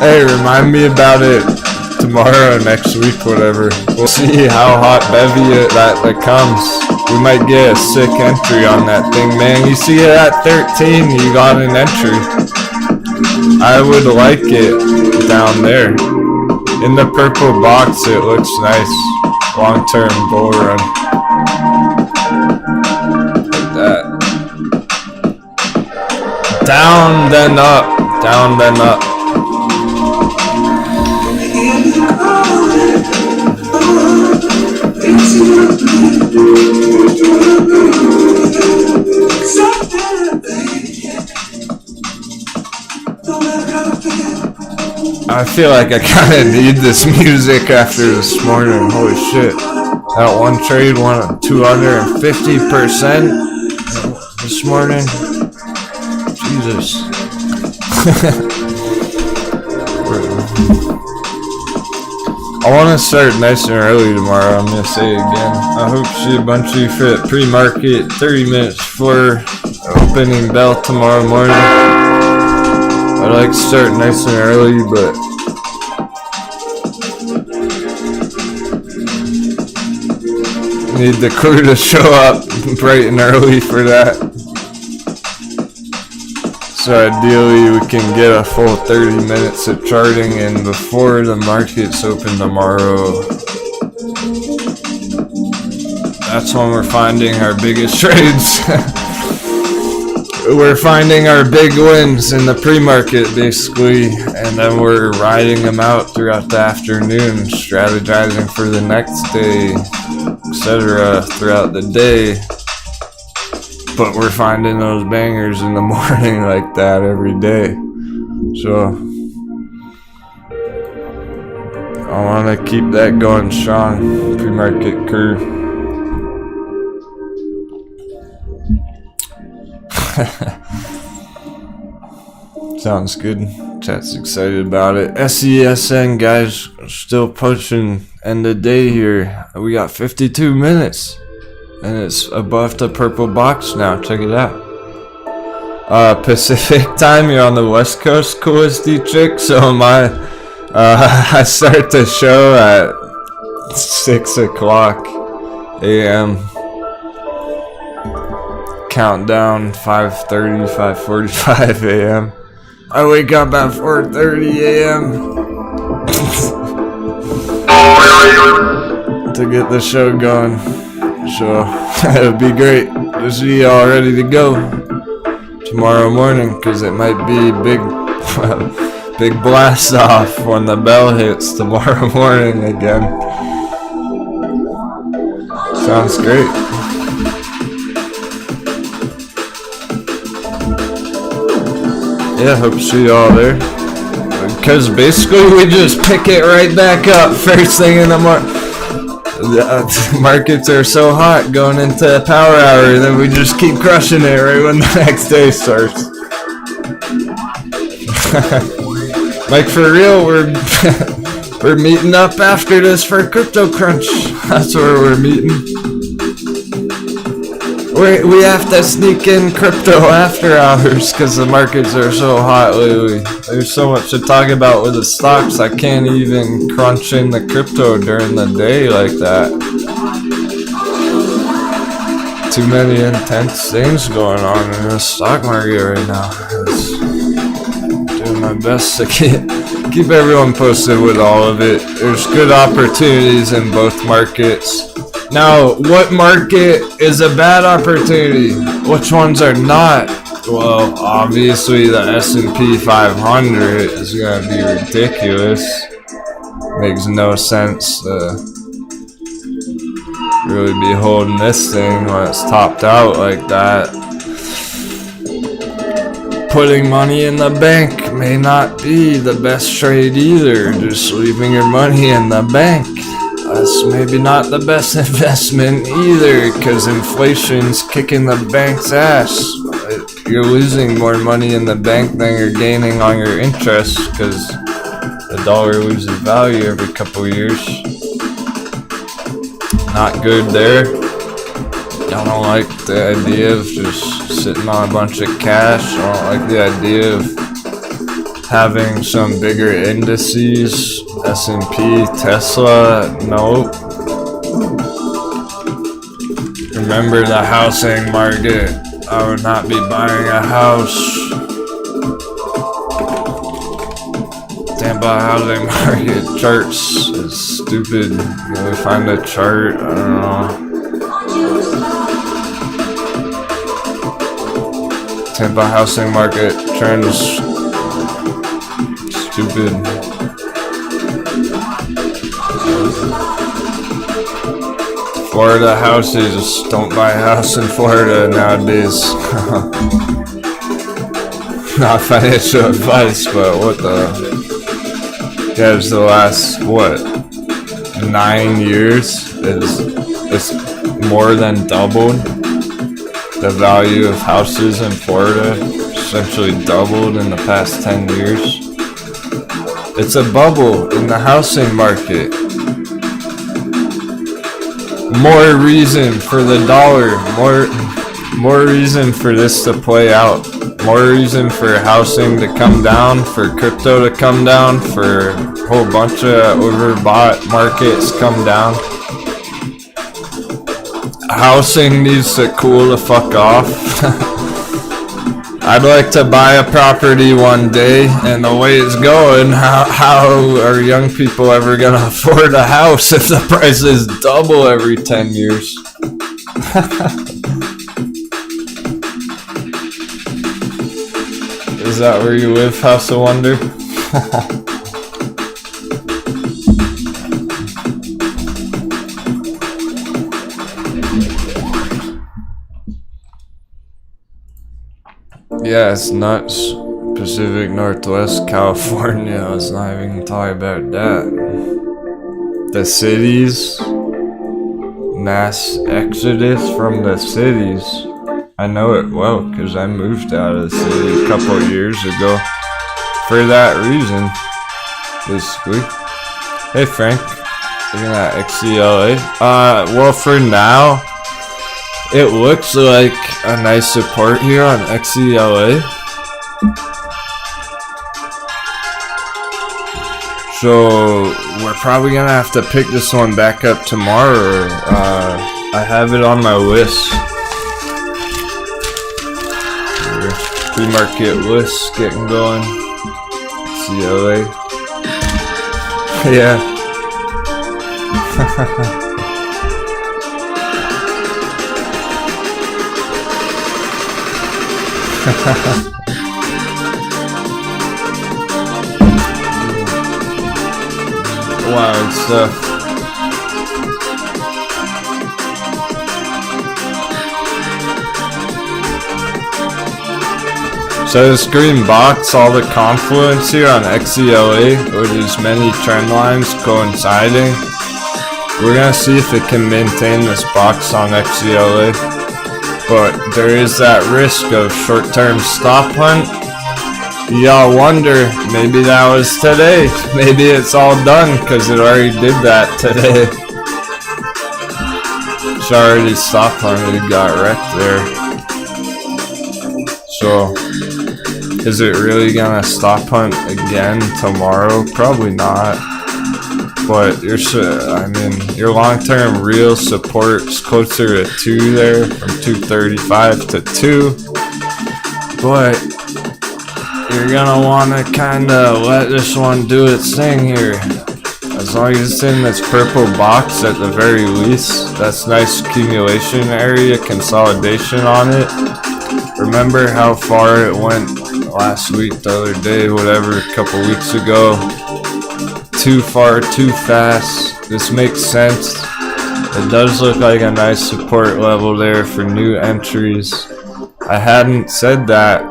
Hey, remind me about it tomorrow, next week, whatever. We'll see how hot bevy that comes. We might get a sick entry on that thing, man. You see it at 13, you got an entry. I would like it down there. In the purple box, it looks nice. Long-term bull run. Like that. Down, then up. Down, then up. I feel like I kind of need this music after this morning. Holy shit. That one trade won 250% this morning. Jesus. I want to start nice and early tomorrow. I'm going to say it again. I hope to see a bunch of you fit pre-market 30 minutes before opening bell tomorrow morning. I'd like to start nice and early, but need the crew to show up bright and early for that. So ideally we can get a full 30 minutes of charting in before the markets open tomorrow. That's when we're finding our biggest trades. We're finding our big wins in the pre-market basically, and then we're riding them out throughout the afternoon, strategizing for the next day, etc. throughout the day. But we're finding those bangers in the morning like that every day. So I want to keep that going strong, pre-market crew. Sounds good. Chat's excited about it. SESN guys, still pushing end of day here. We got 52 minutes and it's above the purple box now. Check it out. Pacific time, you're on the West Coast, coolest chick. So I start the show at 6 o'clock a.m. Countdown 5:30, 5:45 a.m. I wake up at 4:30 a.m. to get the show going. So it'll be great to see y'all ready to go tomorrow morning, because it might be big blast off when the bell hits tomorrow morning again. Sounds great. Yeah, hope to see y'all there. Because basically we just pick it right back up first thing in the morning. The markets are so hot going into power hour, and then we just keep crushing it right when the next day starts. Like for real, we're meeting up after this for Crypto Crunch. That's where we're meeting. We have to sneak in crypto after hours because the markets are so hot lately. There's so much to talk about with the stocks, I can't even crunch in the crypto during the day like that. Too many intense things going on in the stock market right now. Doing my best to keep everyone posted with all of it. There's good opportunities in both markets. Now, what market is a bad opportunity? Which ones are not? Well, obviously the S&P 500 is going to be ridiculous. Makes no sense to really be holding this thing when it's topped out like that. Putting money in the bank may not be the best trade either. Just leaving your money in the bank. That's maybe not the best investment either, because inflation's kicking the bank's ass. You're losing more money in the bank than you're gaining on your interest, because the dollar loses value every couple years. Not good there. I don't like the idea of just sitting on a bunch of cash. I don't like the idea of having some bigger indices. S&P, Tesla, nope. Remember the housing market. I would not be buying a house. Tampa housing market charts is stupid. Can we find a chart? I don't know. Tampa housing market trends. Stupid. Florida houses, don't buy a house in Florida nowadays. Not financial advice, but what the? Yeah, it's the last, what, 9 years? It's more than doubled. The value of houses in Florida essentially doubled in the past 10 years. It's a bubble in the housing market. More reason for the dollar, more reason for this to play out, more reason for housing to come down, for crypto to come down, for a whole bunch of overbought markets come down. Housing needs to cool the fuck off. I'd like to buy a property one day, and the way it's going, how are young people ever gonna afford a house if the prices double every 10 years? Is that where you live, House of Wonder? Yeah, it's nuts. Pacific Northwest, California. Let's not even talk about that. The cities, mass exodus from the cities. I know it well because I moved out of the city a couple of years ago for that reason, basically. Hey Frank, looking at XCLA. Well, for now, it looks like a nice support here on XCLA. So we're probably gonna have to pick this one back up tomorrow. I have it on my list. Pre-market list getting going. XCLA. Yeah. Wild stuff. So this green box, all the confluence here on XVLA, or these many trend lines coinciding, we're gonna see if it can maintain this box on XVLA. But there is that risk of short-term stop hunt. Y'all wonder, maybe that was today. Maybe it's all done because it already did that today. It's already stop hunted, got wrecked there. So, is it really gonna stop hunt again tomorrow? Probably not. But your long-term real support's closer to 2 there, from 235 to 2. But you're gonna wanna kinda let this one do its thing here. As long as it's in this purple box at the very least, that's nice accumulation area, consolidation on it. Remember how far it went last week, the other day, whatever, a couple weeks ago. Too far, too fast. This makes sense. It does look like a nice support level there for new entries. I hadn't said that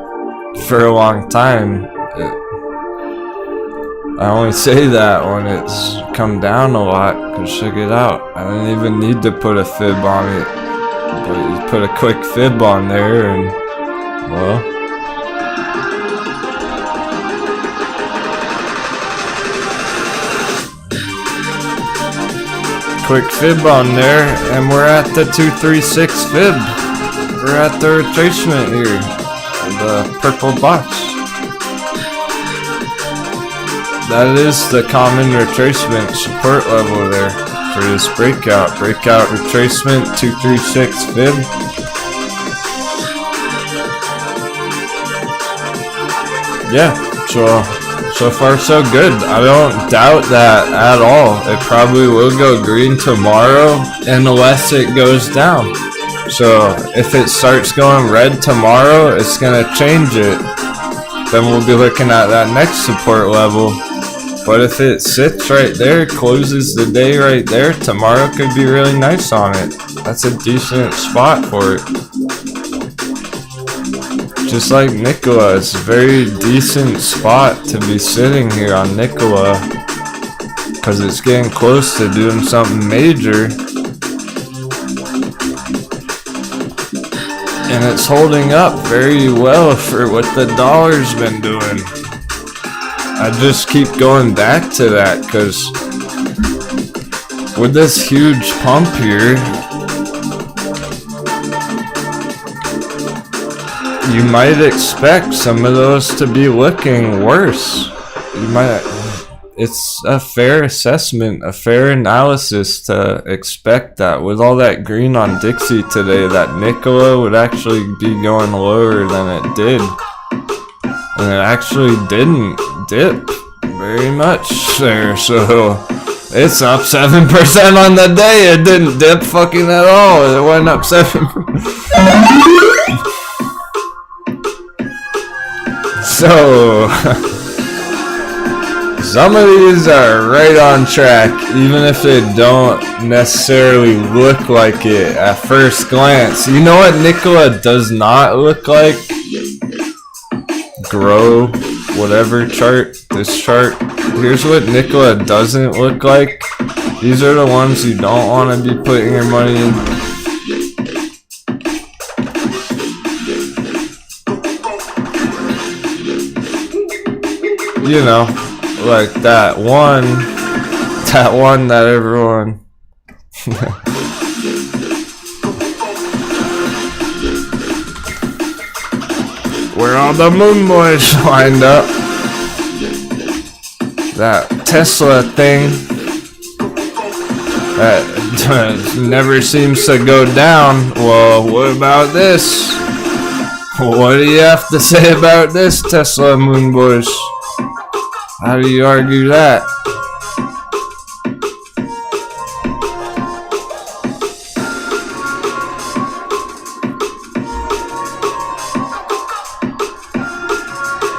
for a long time. I only say that when it's come down a lot, cause check it out. I didn't even need to put a fib on it, but you put a quick fib on there and, well, quick fib on there, and we're at the 236 fib. We're at the retracement here, the purple box. That is the common retracement support level there for this breakout. Breakout retracement 236 fib. Yeah, so far so good. I don't doubt that at all. It probably will go green tomorrow unless it goes down. So if it starts going red tomorrow, it's gonna change it. Then we'll be looking at that next support level. But if it sits right there, closes the day right there, tomorrow could be really nice on it. That's a decent spot for it. Just like Nikola, it's a very decent spot to be sitting here on Nikola, because it's getting close to doing something major. And it's holding up very well for what the dollar's been doing. I just keep going back to that, because with this huge pump here, you might expect some of those to be looking worse. It's a fair assessment, a fair analysis to expect that. With all that green on Dixie today, that Nikola would actually be going lower than it did. And it actually didn't dip very much there, so it's up 7% on the day. It didn't dip fucking at all. It went up 7%. So some of these are right on track, even if they don't necessarily look like it at first glance. You know what Nikola does not look like? Grow, whatever chart, this chart. Here's what Nikola doesn't look like. These are the ones you don't want to be putting your money in. You know, like that one that everyone where all the moon boys lined up. That Tesla thing that never seems to go down. Well, what about this? What do you have to say about this, Tesla moon boys? How do you argue that?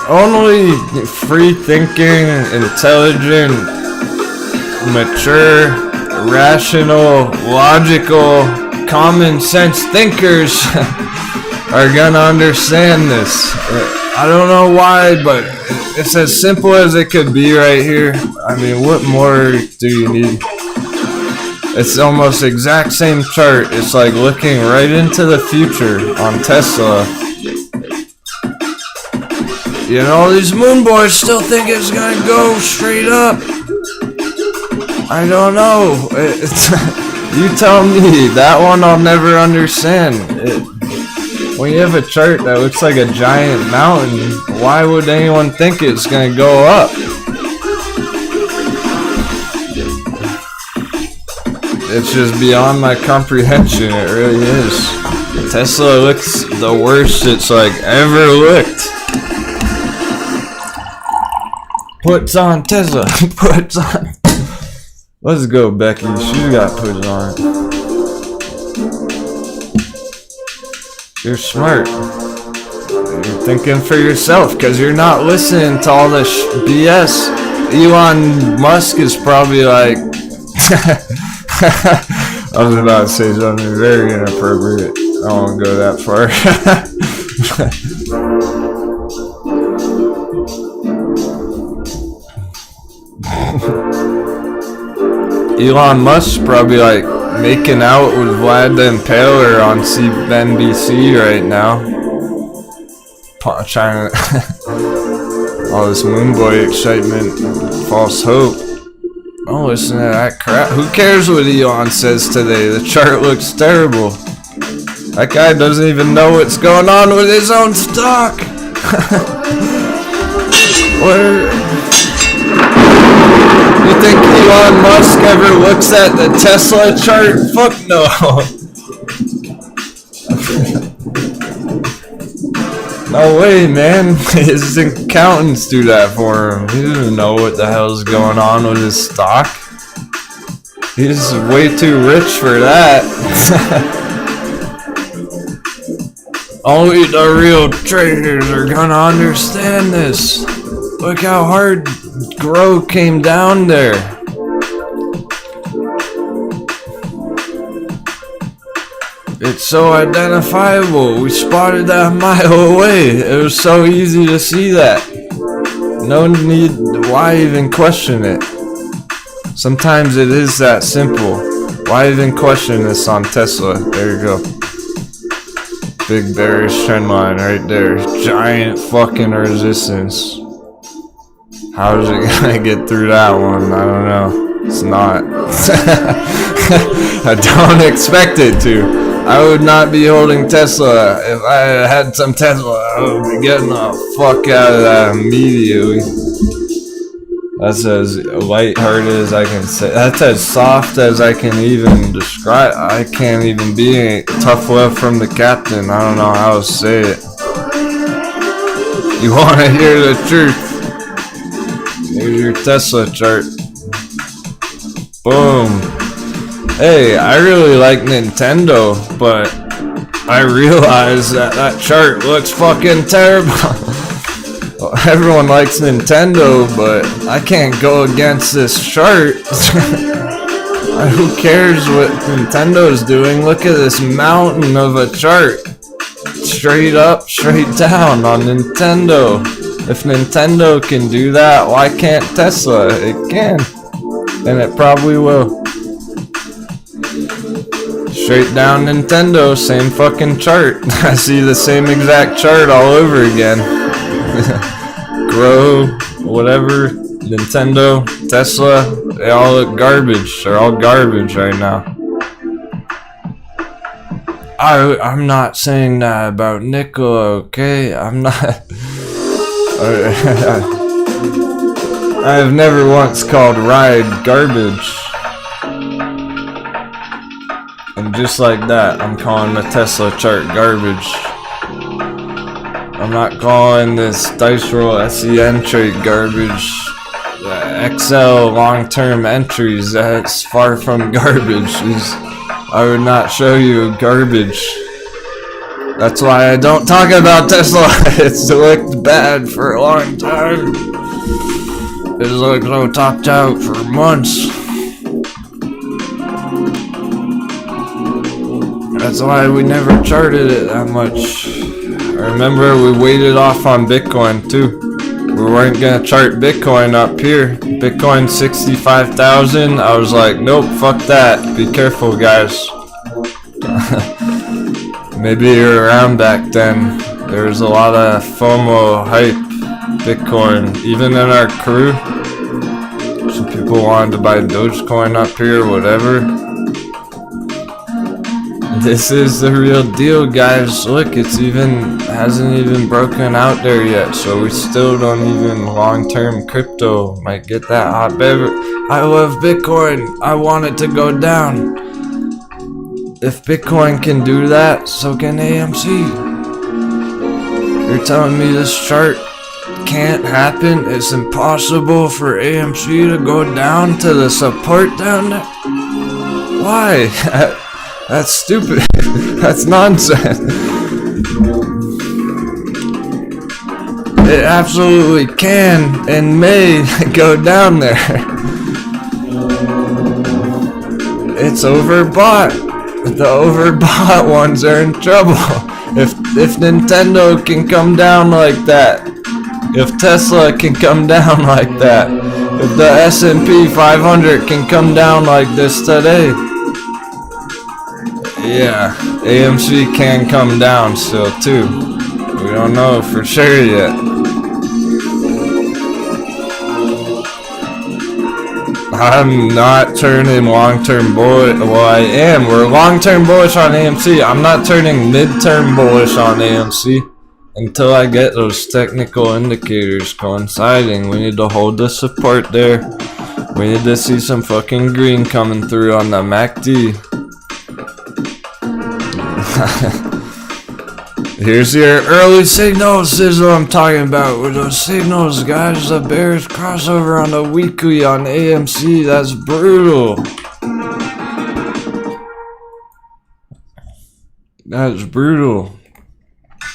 Only free-thinking, intelligent, mature, rational, logical, common sense thinkers are gonna understand this. I don't know why, but it's as simple as it could be right here. I mean, what more do you need? It's almost the exact same chart. It's like looking right into the future on Tesla. You know, these moon boys still think it's gonna go straight up. I don't know. You tell me. That one I'll never understand. When you have a chart that looks like a giant mountain, why would anyone think it's gonna go up? It's just beyond my comprehension. It really is. Tesla looks the worst it's like ever looked. Puts on Tesla. Puts on. Let's go, Becky. She got put on. You're smart. You're thinking for yourself because you're not listening to all this BS. Elon Musk is probably like. I was about to say something very inappropriate. I won't go that far. Elon Musk probably like making out with Vlad the Impaler on NBC right now. Trying to all this moon boy excitement, false hope. Don't listen to that crap. Who cares what Elon says today? The chart looks terrible. That guy doesn't even know what's going on with his own stock. You think Elon Musk ever looks at the Tesla chart? Fuck no. No way, man. His accountants do that for him. He doesn't know what the hell's going on with his stock. He's way too rich for that. Only the real traders are gonna understand this. Look how hard Grow came down there. It's so identifiable. We spotted that a mile away. It was so easy to see that. No need. Why even question it? Sometimes it is that simple. Why even question this on Tesla? There you go. Big bearish trend line right there. Giant fucking resistance. How's it gonna get through that one? I don't know. It's not. I don't expect it to. I would not be holding Tesla. If I had some Tesla, I would be getting the fuck out of that immediately. That's as lighthearted as I can say. That's as soft as I can even describe. I can't even be tough love from the captain. I don't know how to say it. You want to hear the truth? Here's your Tesla chart. Boom. Hey, I really like Nintendo, but I realize that that chart looks fucking terrible. Everyone likes Nintendo, but I can't go against this chart. Who cares what Nintendo's doing? Look at this mountain of a chart. Straight up, straight down on Nintendo. If Nintendo can do that, why can't Tesla? It can. And it probably will. Straight down Nintendo, same fucking chart. I see the same exact chart all over again. Grow, whatever, Nintendo, Tesla, they all look garbage. They're all garbage right now. I'm not saying that about Nikola, okay? I'm not... I have never once called Ride garbage. And just like that, I'm calling the Tesla chart garbage. I'm not calling this dice roll SEN trade garbage. XL long-term entries, that's far from garbage. I would not show you garbage. That's why I don't talk about Tesla. It's looked bad for a long time. It's looked so topped out for months. That's why we never charted it that much. I remember we waited off on Bitcoin too. We weren't gonna chart Bitcoin up here. Bitcoin 65,000. I was like, nope, fuck that. Be careful, guys. Maybe you're around back then. There was a lot of FOMO hype Bitcoin, even in our crew. Some people wanted to buy Dogecoin up here, whatever. This is the real deal, guys. Look, hasn't even broken out there yet, so we still don't even long-term crypto might get that hot beverage. I love Bitcoin. I want it to go down. If Bitcoin can do that, so can AMC. You're telling me this chart can't happen? It's impossible for AMC to go down to the support down there? Why? That's stupid. That's nonsense. It absolutely can and may go down there. It's overbought. The overbought ones are in trouble. If Nintendo can come down like that, if Tesla can come down like that, if the S&P 500 can come down like this today, yeah, AMC can come down still too. We don't know for sure yet. I'm not turning long-term bullish. Well, I am. We're long-term bullish on AMC. I'm not turning mid-term bullish on AMC until I get those technical indicators coinciding. We need to hold the support there. We need to see some fucking green coming through on the MACD. Here's your early signals. This is what I'm talking about with those signals, guys. The bearish crossover on the weekly on AMC. That's brutal. That's brutal.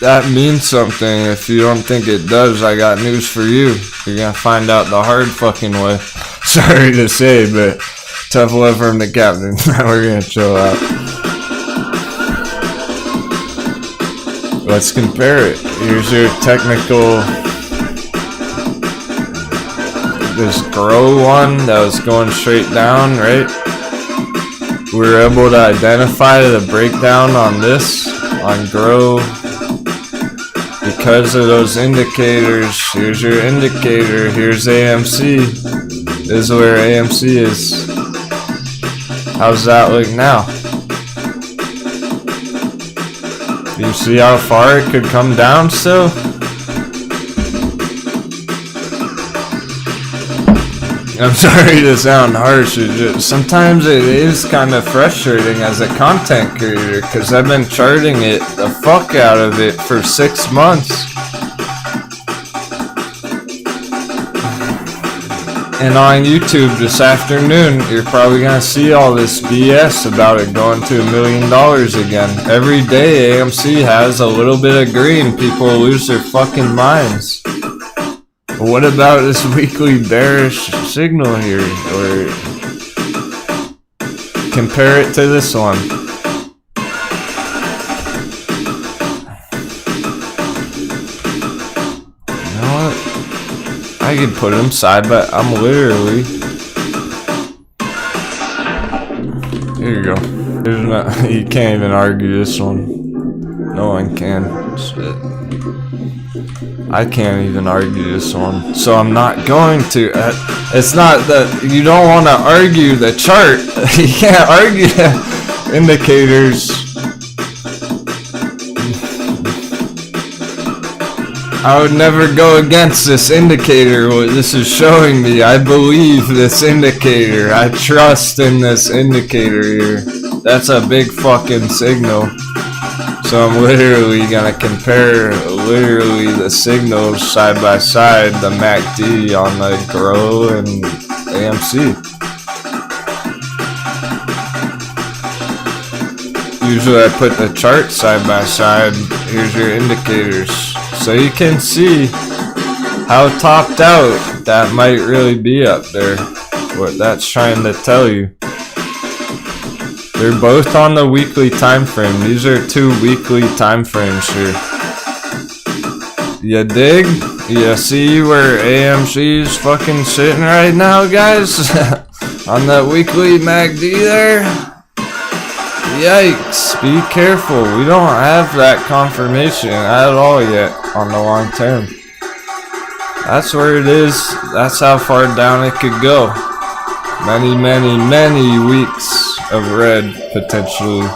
That means something. If you don't think it does, I got news for you. You're gonna find out the hard fucking way. Sorry to say, but tough love from the captain. We're gonna chill out. Let's compare it. Here's your technical. This grow one that was going straight down, right? We were able to identify the breakdown on this, on grow, because of those indicators. Here's your indicator. Here's AMC. This is where AMC is. How's that look now? Do you see how far it could come down still? I'm sorry to sound harsh, sometimes it is kind of frustrating as a content creator because I've been charting it the fuck out of it for 6 months. And on YouTube this afternoon, you're probably gonna see all this BS about it going to $1 million again. Every day AMC has a little bit of green, people lose their fucking minds. But what about this weekly bearish signal here? Or compare it to this one. You know what? I could put them side, but I'm literally. Here you go. There's not. You can't even argue this one. No one can. Shit. I can't even argue this one, so I'm not going to. It's not that you don't want to argue the chart. You can't argue the indicators. I would never go against this indicator, what this is showing me. I believe this indicator. I trust in this indicator here. That's a big fucking signal. So I'm literally gonna compare literally the signals side by side, the MACD on the grow and AMC. Usually I put the chart side by side. Here's your indicators. So you can see how topped out that might really be up there. What that's trying to tell you. They're both on the weekly time frame. These are 2 weekly time frames here. You dig? You see where AMC's fucking sitting right now, guys? On that weekly MACD there? Yikes, be careful. We don't have that confirmation at all yet on the long term. That's where it is. That's how far down it could go. Many, many, many weeks of red, potentially.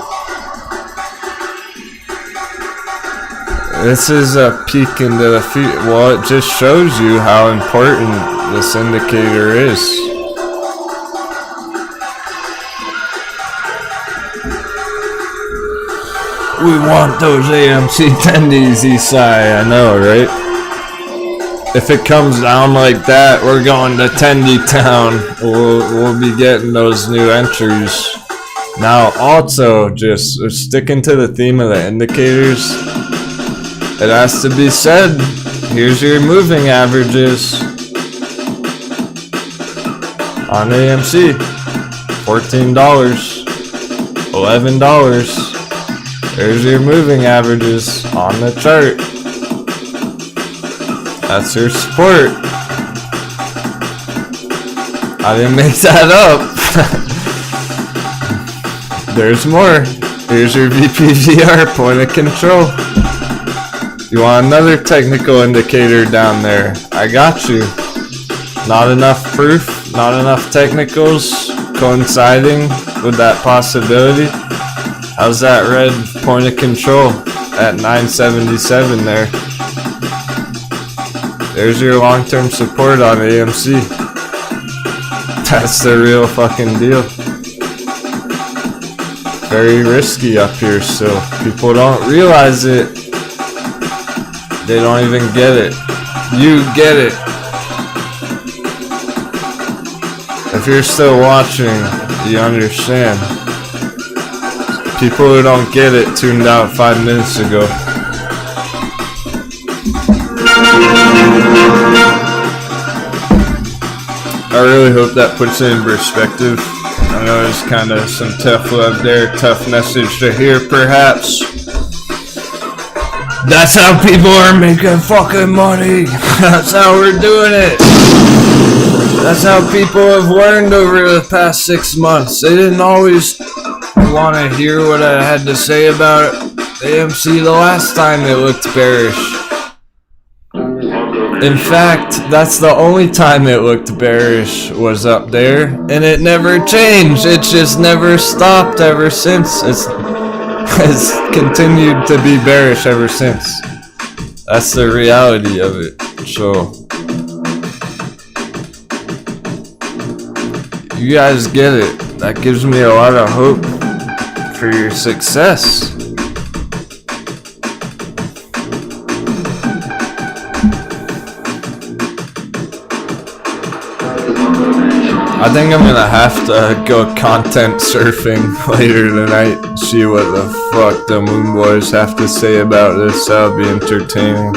This is a peek into the future. Well, it just shows you how important this indicator is. We want those AMC tendies, Isai. I know, right? If it comes down like that, we're going to Tendy Town. We'll be getting those new entries. Now, also, just sticking to the theme of the indicators, it has to be said, here's your moving averages on AMC. $14, $11. There's your moving averages on the chart. That's your support. I didn't make that up. There's more. Here's your VPVR point of control. You want another technical indicator down there? I got you. Not enough proof, not enough technicals coinciding with that possibility. How's that red point of control at 977 there? There's your long-term support on AMC. That's the real fucking deal. Very risky up here still. People don't realize it. They don't even get it. You get it. If you're still watching, you understand. People who don't get it tuned out 5 minutes ago. I really hope that puts it in perspective. I know there's kind of some tough love there, tough message to hear perhaps. That's how people are making fucking money. That's how we're doing it. That's how people have learned over the past 6 months. They didn't always want to hear what I had to say about AMC the last time it looked bearish. In fact, that's the only time it looked bearish was up there, and it never changed. It just never stopped ever since. It's continued to be bearish ever since. That's the reality of it. So you guys get it. That gives me a lot of hope for your success. I think I'm gonna have to go content surfing later tonight and see what the fuck the Moon Boys have to say about this. That'll be entertaining.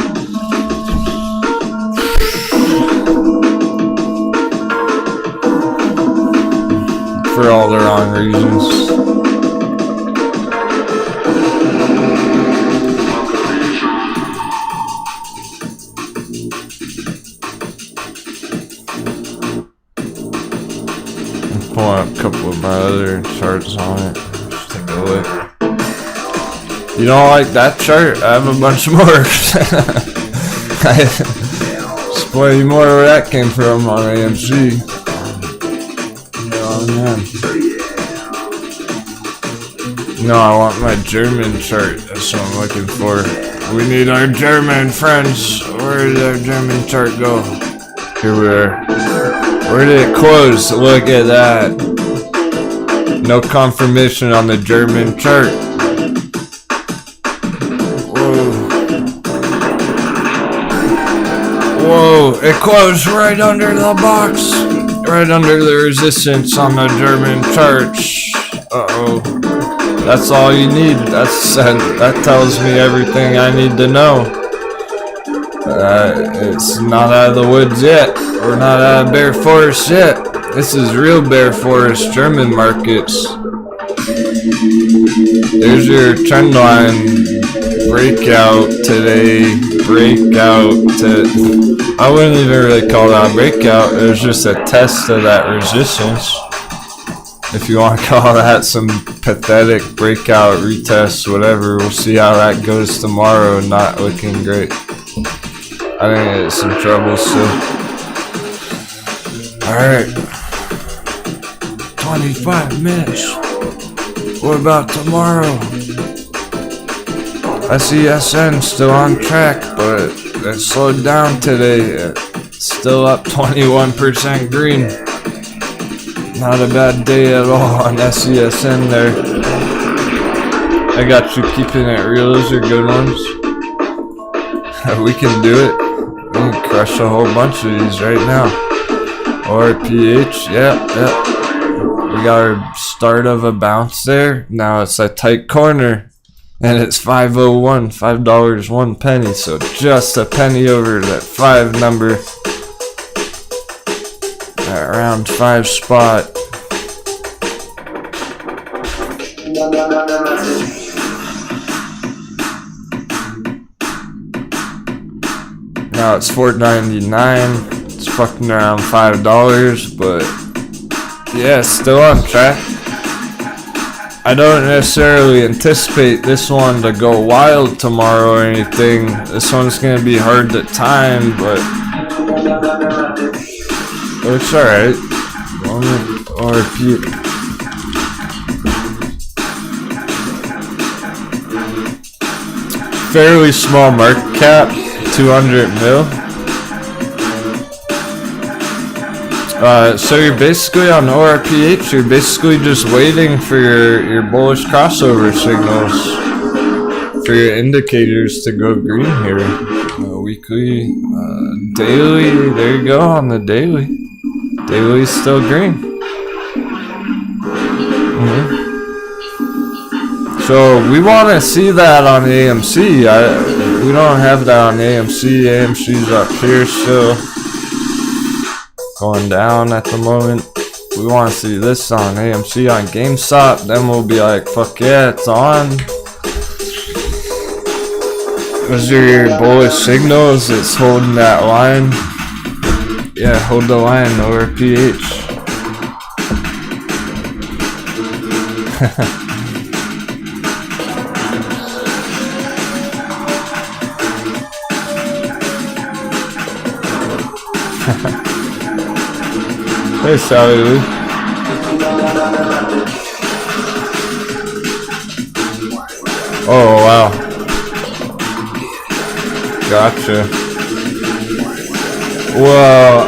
For all the wrong reasons. Pull out a couple of my other charts on it. Just take a look. You don't like that chart? I have a bunch more. Explain you more where that came from on AMC. Oh man. No, I want my German chart. That's what I'm looking for. We need our German friends. Where did our German chart go? Here we are. Where did it close? Look at that. No confirmation on the German chart. Whoa. Whoa, it closed right under the box. Right under the resistance on the German chart. Uh-oh. That's all you need. That tells me everything I need to know. It's not out of the woods yet. We're not out of bear forest yet. This is real bear forest German markets. There's your trend line breakout today. I wouldn't even really call that a breakout. It was just a test of that resistance. If you want to call that some pathetic breakout, retest, whatever. We'll see how that goes tomorrow. Not looking great. I think it's some trouble still. Alright. 25 minutes. What about tomorrow? SESN still on track, but it slowed down today. It's still up 21% green. Not a bad day at all on SESN there. I got you keeping it real. Those are good ones. We can do it. We can crush a whole bunch of these right now. ORPH, yep. We got our start of a bounce there. Now it's a tight corner. And it's 501, $5 1 penny. So just a penny over that 5 number. At round 5 spot. Now it's $4.99. It's fucking around $5, but yeah, it's still on track. I don't necessarily anticipate this one to go wild tomorrow or anything. This one's gonna be hard to time, but it's alright. Or fairly small market cap, 200 mil. So you're basically on ORPH, you're basically just waiting for your bullish crossover signals for your indicators to go green here. Weekly, daily, there you go on the daily. Daily's still green. So we want to see that on AMC. We don't have that on AMC. AMC's up here still. Going down at the moment. We want to see this on AMC on GameStop. Then we'll be like, fuck yeah, it's on. Those are your bullish signals. It's holding that line. Yeah, hold the line over PH. Hey, Sally Lee. Oh, wow. Gotcha. Well,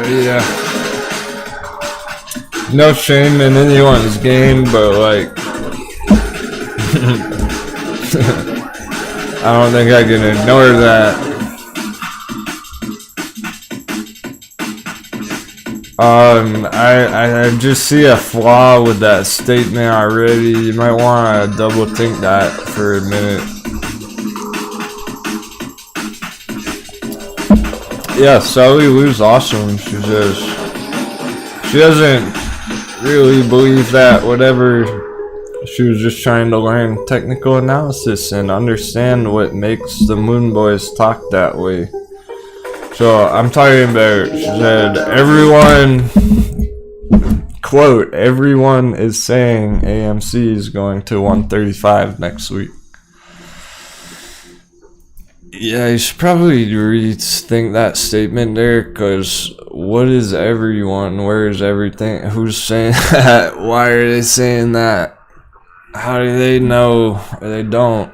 yeah. No shame in anyone's game, but like, I don't think I can ignore that. I just see a flaw with that statement already. You might want to double think that for a minute. Yeah, Sally Lou's awesome. She doesn't really believe that whatever. She was just trying to learn technical analysis and understand what makes the Moon Boys talk that way. So I'm talking about, she said, everyone, quote, everyone is saying AMC is going to 135 next week. Yeah, you should probably rethink that statement there, because what is everyone? Where is everything? Who's saying that? Why are they saying that? How do they know? Or they don't?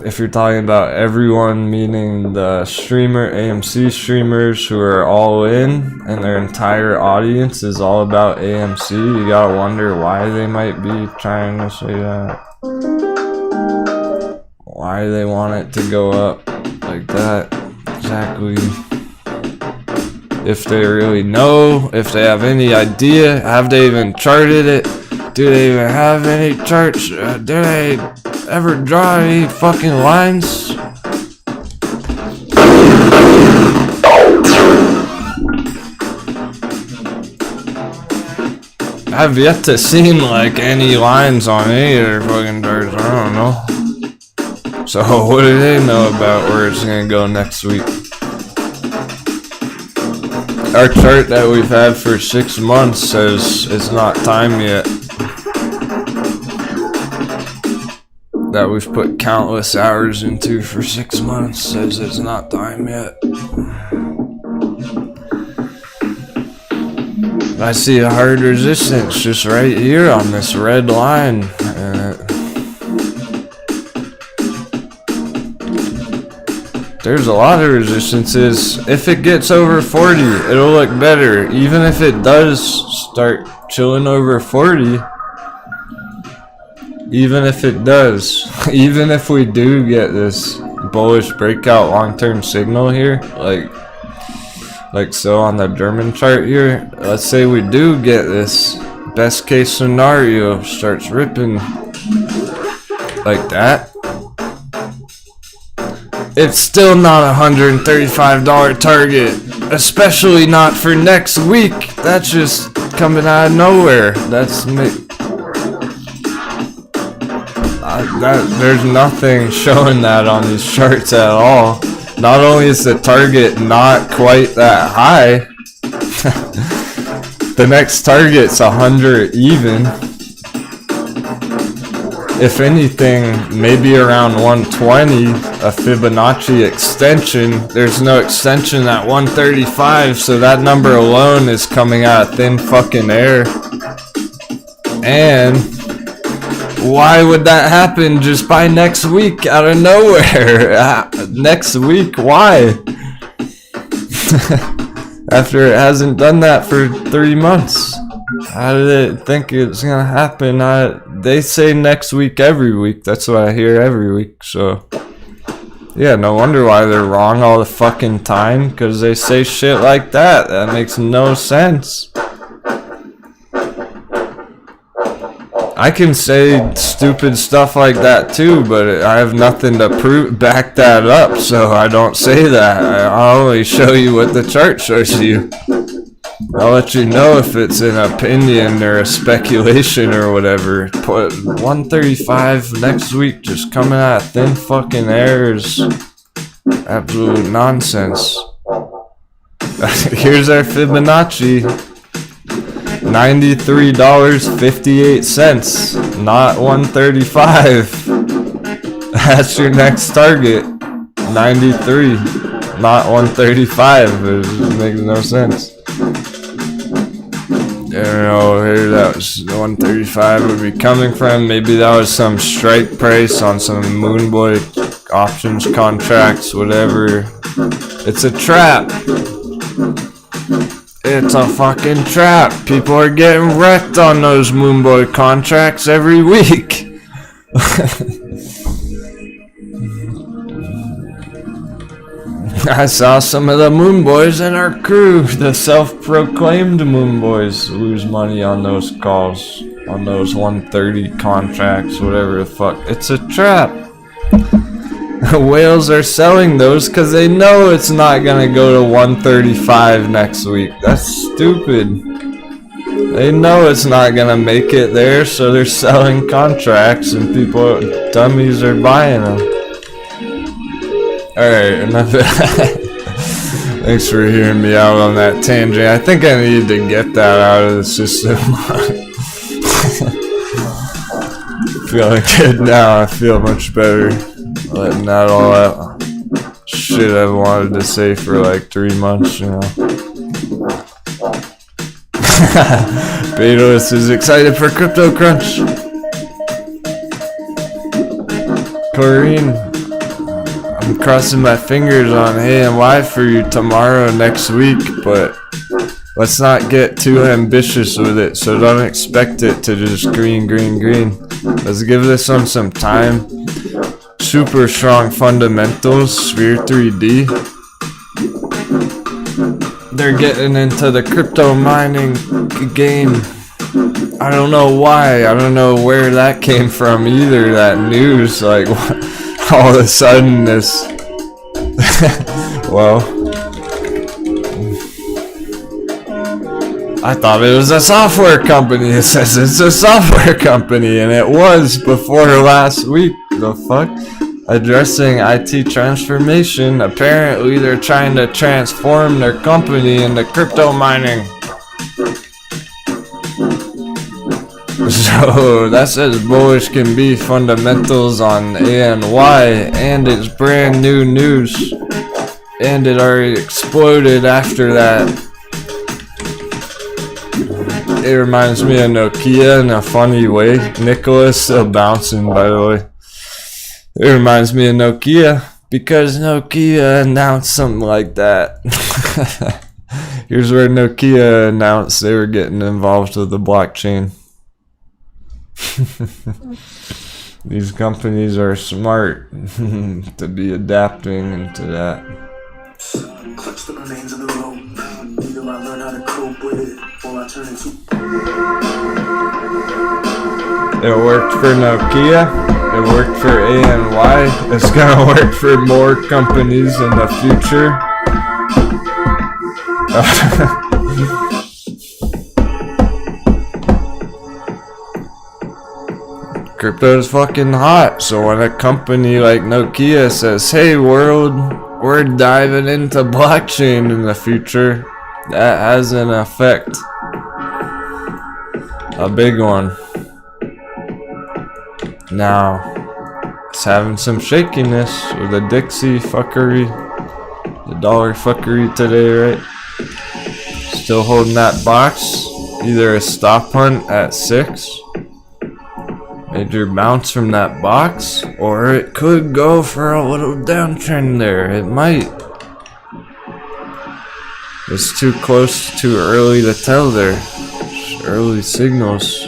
If you're talking about everyone, meaning the AMC streamers who are all in and their entire audience is all about AMC, you gotta wonder why they might be trying to say that. Why they want it to go up like that. Exactly. If they really know, if they have any idea, have they even charted it? Do they even have any charts? Do they ever draw any fucking lines? I've yet to seen like any lines on any of their fucking charts. I don't know. So what do they know about where it's gonna go next week? Our chart that we've had for 6 months says it's not time yet. That we've put countless hours into for 6 months says it's not time yet. I see a hard resistance just right here on this red line. There's a lot of resistances. If it gets over 40, it'll look better. Even if it does start chilling over 40, even if it does, even if we do get this bullish breakout long-term signal here, like so on the German chart here, let's say we do get this best case scenario, starts ripping like that, it's still not a $135 target, especially not for next week. That's just coming out of nowhere. There's nothing showing that on these charts at all. Not only is the target not quite that high, the next target's 100 even. If anything, maybe around 120, a Fibonacci extension. There's no extension at 135, so that number alone is coming out of thin fucking air. And why would that happen just by next week out of nowhere? Next week, why? After it hasn't done that for 3 months. How did it think it's gonna happen? They say next week every week. That's what I hear every week. So yeah, no wonder why they're wrong all the fucking time, because they say shit like that. That makes no sense. I can say stupid stuff like that too, but I have nothing to back that up, so I don't say that. I'll only show you what the chart shows you. I'll let you know if it's an opinion or a speculation or whatever. Put 135 next week just coming out of thin fucking air is absolute nonsense. Here's our Fibonacci. $93.58, not 135. That's your next target. 93, not 135. It makes no sense. I don't know where that was 135 would be coming from. Maybe that was some strike price on some Moonboy options contracts, whatever. It's a trap. It's a fucking trap. People are getting wrecked on those Moonboy contracts every week. I saw some of the Moonboys in our crew, the self-proclaimed Moonboys, lose money on those calls, on those 130 contracts, whatever the fuck. It's a trap. Whales are selling those because they know it's not gonna go to 135 next week. That's stupid. They know it's not gonna make it there, so they're selling contracts and people, dummies, are buying them. Alright, enough of that. Thanks for hearing me out on that tangent. I think I needed to get that out of the system. Feeling good now. I feel much better. Letting that all out. Shit I've wanted to say for like 3 months, you know. Betos is excited for Crypto Crunch. Corrine, I'm crossing my fingers on AMY for you tomorrow, next week, but let's not get too ambitious with it, so don't expect it to just green. Let's give this one some time. Super strong fundamentals, Sphere 3D. They're getting into the crypto mining game. I don't know why. I don't know where that came from either, that news. Like, all of a sudden this... well... I thought it was a software company. It says it's a software company, and it was before last week. The fuck? Addressing IT transformation. Apparently, they're trying to transform their company into crypto mining. So that's as bullish can be. Fundamentals on ANY, and it's brand new news, and it already exploded after that. It reminds me of Nokia in a funny way. Nicholas still bouncing, by the way. It reminds me of Nokia because Nokia announced something like that. Here's where Nokia announced they were getting involved with the blockchain. These companies are smart to be adapting into that. Clutch the remains of the road. Either I learn how to cope with it, or I turn into. It worked for Nokia. It worked for ANY. It's gonna work for more companies in the future. Crypto is fucking hot, so when a company like Nokia says, "Hey world, we're diving into blockchain in the future," that has an effect. A big one. Now, it's having some shakiness with the Dixie fuckery, the dollar fuckery today, right? Still holding that box, either a stop hunt at 6, major bounce from that box, or it could go for a little downtrend there. It might. It's too close, too early to tell there. Just early signals.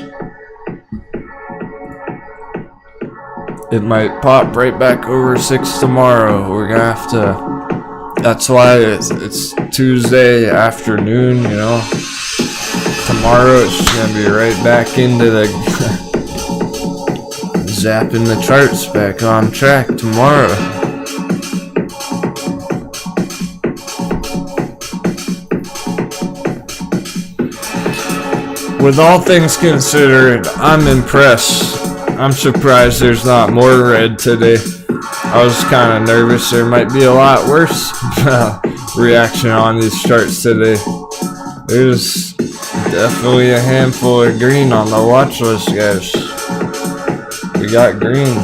It might pop right back over 6 tomorrow. We're gonna have to. That's why it's Tuesday afternoon, you know. Tomorrow it's gonna be right back into the zapping the charts back on track tomorrow. With all things considered, I'm impressed. I'm surprised there's not more red today. I was kind of nervous there might be a lot worse reaction on these charts today. There's definitely a handful of green on the watch list, guys. We got green.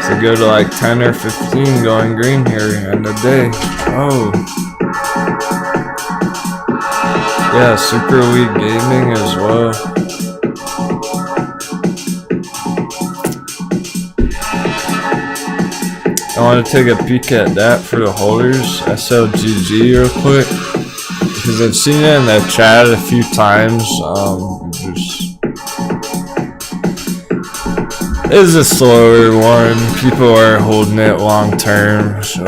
To go to like 10 or 15 going green here in the day. Oh. Yeah, Super League Gaming as well. I want to take a peek at that for the holders, SLGG real quick, because I've seen it in the chat a few times. It's a slower one. People are holding it long term, so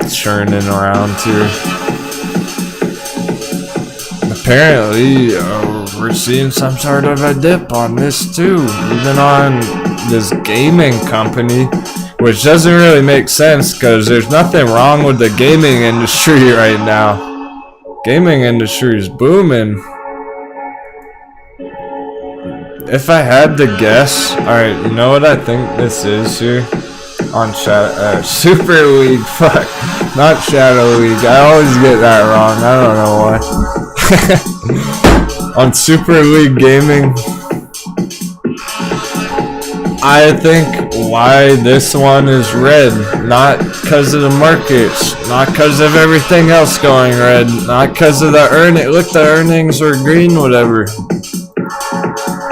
it's churning around here. Apparently, we're seeing some sort of a dip on this too, even on this gaming company, which doesn't really make sense because there's nothing wrong with the gaming industry right now. Gaming industry is booming. If I had to guess, alright, you know what I think this is here? On Super League, fuck, not Shadow League, I always get that wrong, I don't know why. On Super League Gaming, I think why this one is red, not because of the markets, not because of everything else going red, not because of the earning. Look, the earnings were green, whatever.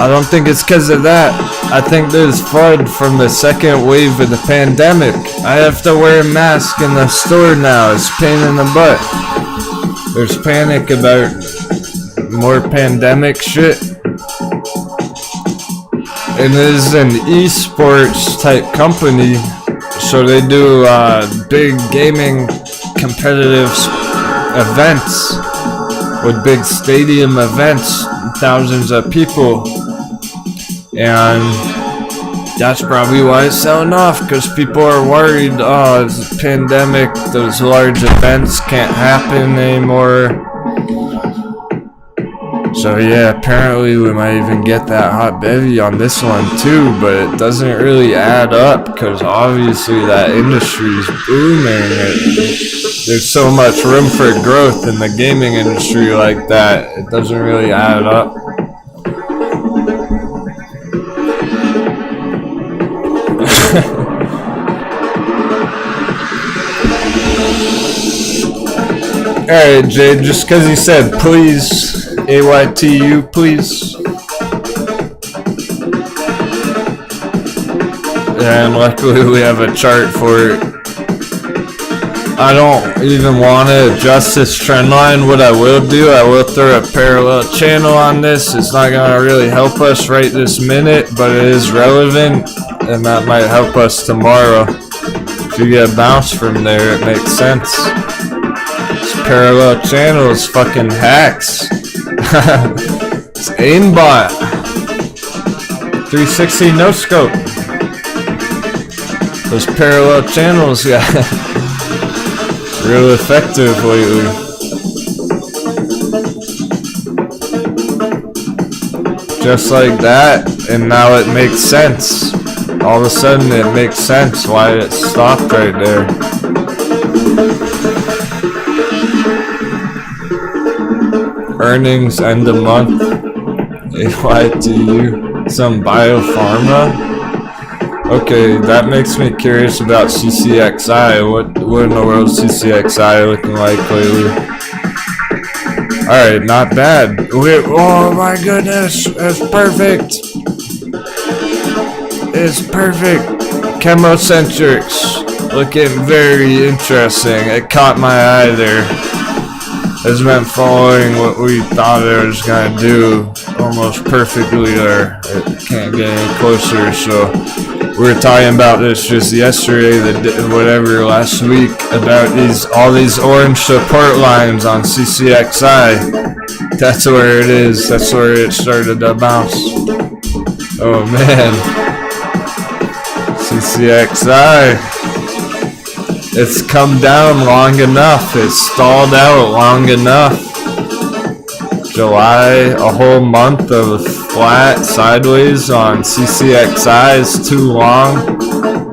I don't think it's because of that. I think there's FUD from the second wave of the pandemic. I have to wear a mask in the store now. It's a pain in the butt. There's panic about more pandemic shit. And it is an esports type company, so they do big gaming competitive events with big stadium events, thousands of people, and That's probably why it's selling off, because people are worried, oh, it's a pandemic, those large events can't happen anymore. So yeah, apparently we might even get that hot bevy on this one too, but it doesn't really add up, because obviously that industry is booming. There's so much room for growth in the gaming industry like that, it doesn't really add up. Alright, Jade, just because he said please, AYTU, please. And luckily we have a chart for it. I don't even want to adjust this trend line. What I will do, I will throw a parallel channel on this. It's not going to really help us right this minute, but it is relevant, and that might help us tomorrow. If you get a bounce from there, it makes sense. This parallel channel is fucking hacks. It's aimbot. 360 no scope. Those parallel channels got real effective lately. Just like that, and now it makes sense. All of a sudden it makes sense why it stopped right there. Earnings end of month. AYTU. Some biopharma. Okay, that makes me curious about CCXI. What in the world is CCXI looking like lately? Alright, not bad. Oh my goodness, it's perfect. It's perfect. Chemocentrics. Looking very interesting. It caught my eye there. It's been following what we thought it was gonna do almost perfectly there. It can't get any closer, so we were talking about this just yesterday, last week, about all these orange support lines on CCXI. That's where it is. That's where it started to bounce. Oh man. CCXI. It's come down long enough. It's stalled out long enough. July, a whole month of flat sideways on CCXI is too long.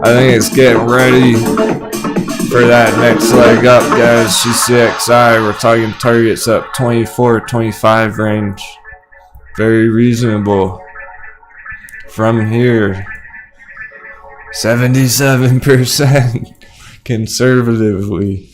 I think it's getting ready for that next leg up, guys. CCXI, we're talking targets up 24, 25 range. Very reasonable. From here, 77%. Conservatively.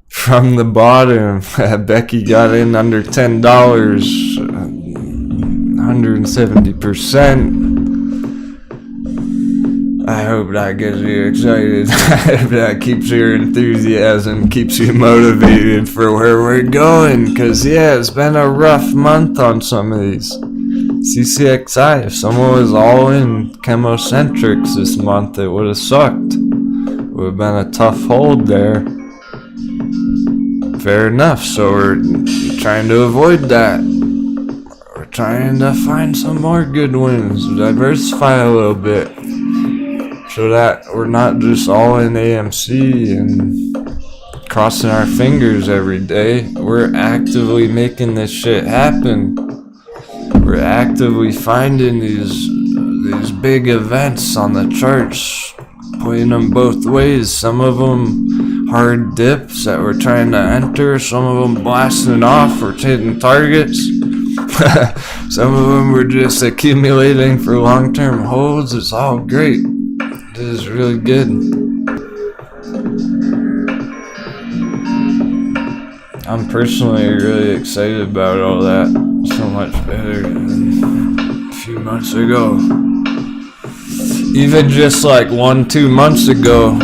From the bottom, Becky got in under $10, 170%. I hope that gets you excited. I hope that keeps your enthusiasm, keeps you motivated for where we're going. Cause yeah, it's been a rough month on some of these. CCXI, if someone was all in chemocentrics this month, it would have sucked. Would have been a tough hold there. Fair enough, so we're trying to avoid that. We're trying to find some more good ones, diversify a little bit, so that we're not just all in AMC and crossing our fingers every day. We're actively making this shit happen. We're actively finding these big events on the charts, playing them both ways. Some of them hard dips that we're trying to enter, some of them blasting off or hitting targets. Some of them we're just accumulating for long-term holds. It's all great. It is really good. I'm personally really excited about all that. So much better than a few months ago. Even just like 1-2 months ago,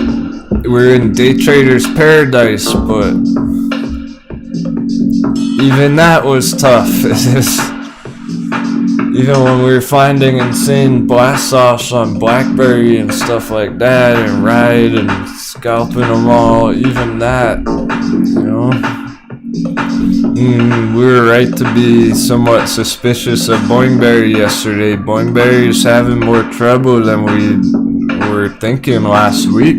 we're in day trader's paradise, but even that was tough. Even when we were finding insane blast offs on BlackBerry and stuff like that, and Ride and scalping them all, even that, you know, We were right to be somewhat suspicious of Boingberry yesterday. Boingberry's having more trouble than we were thinking last week.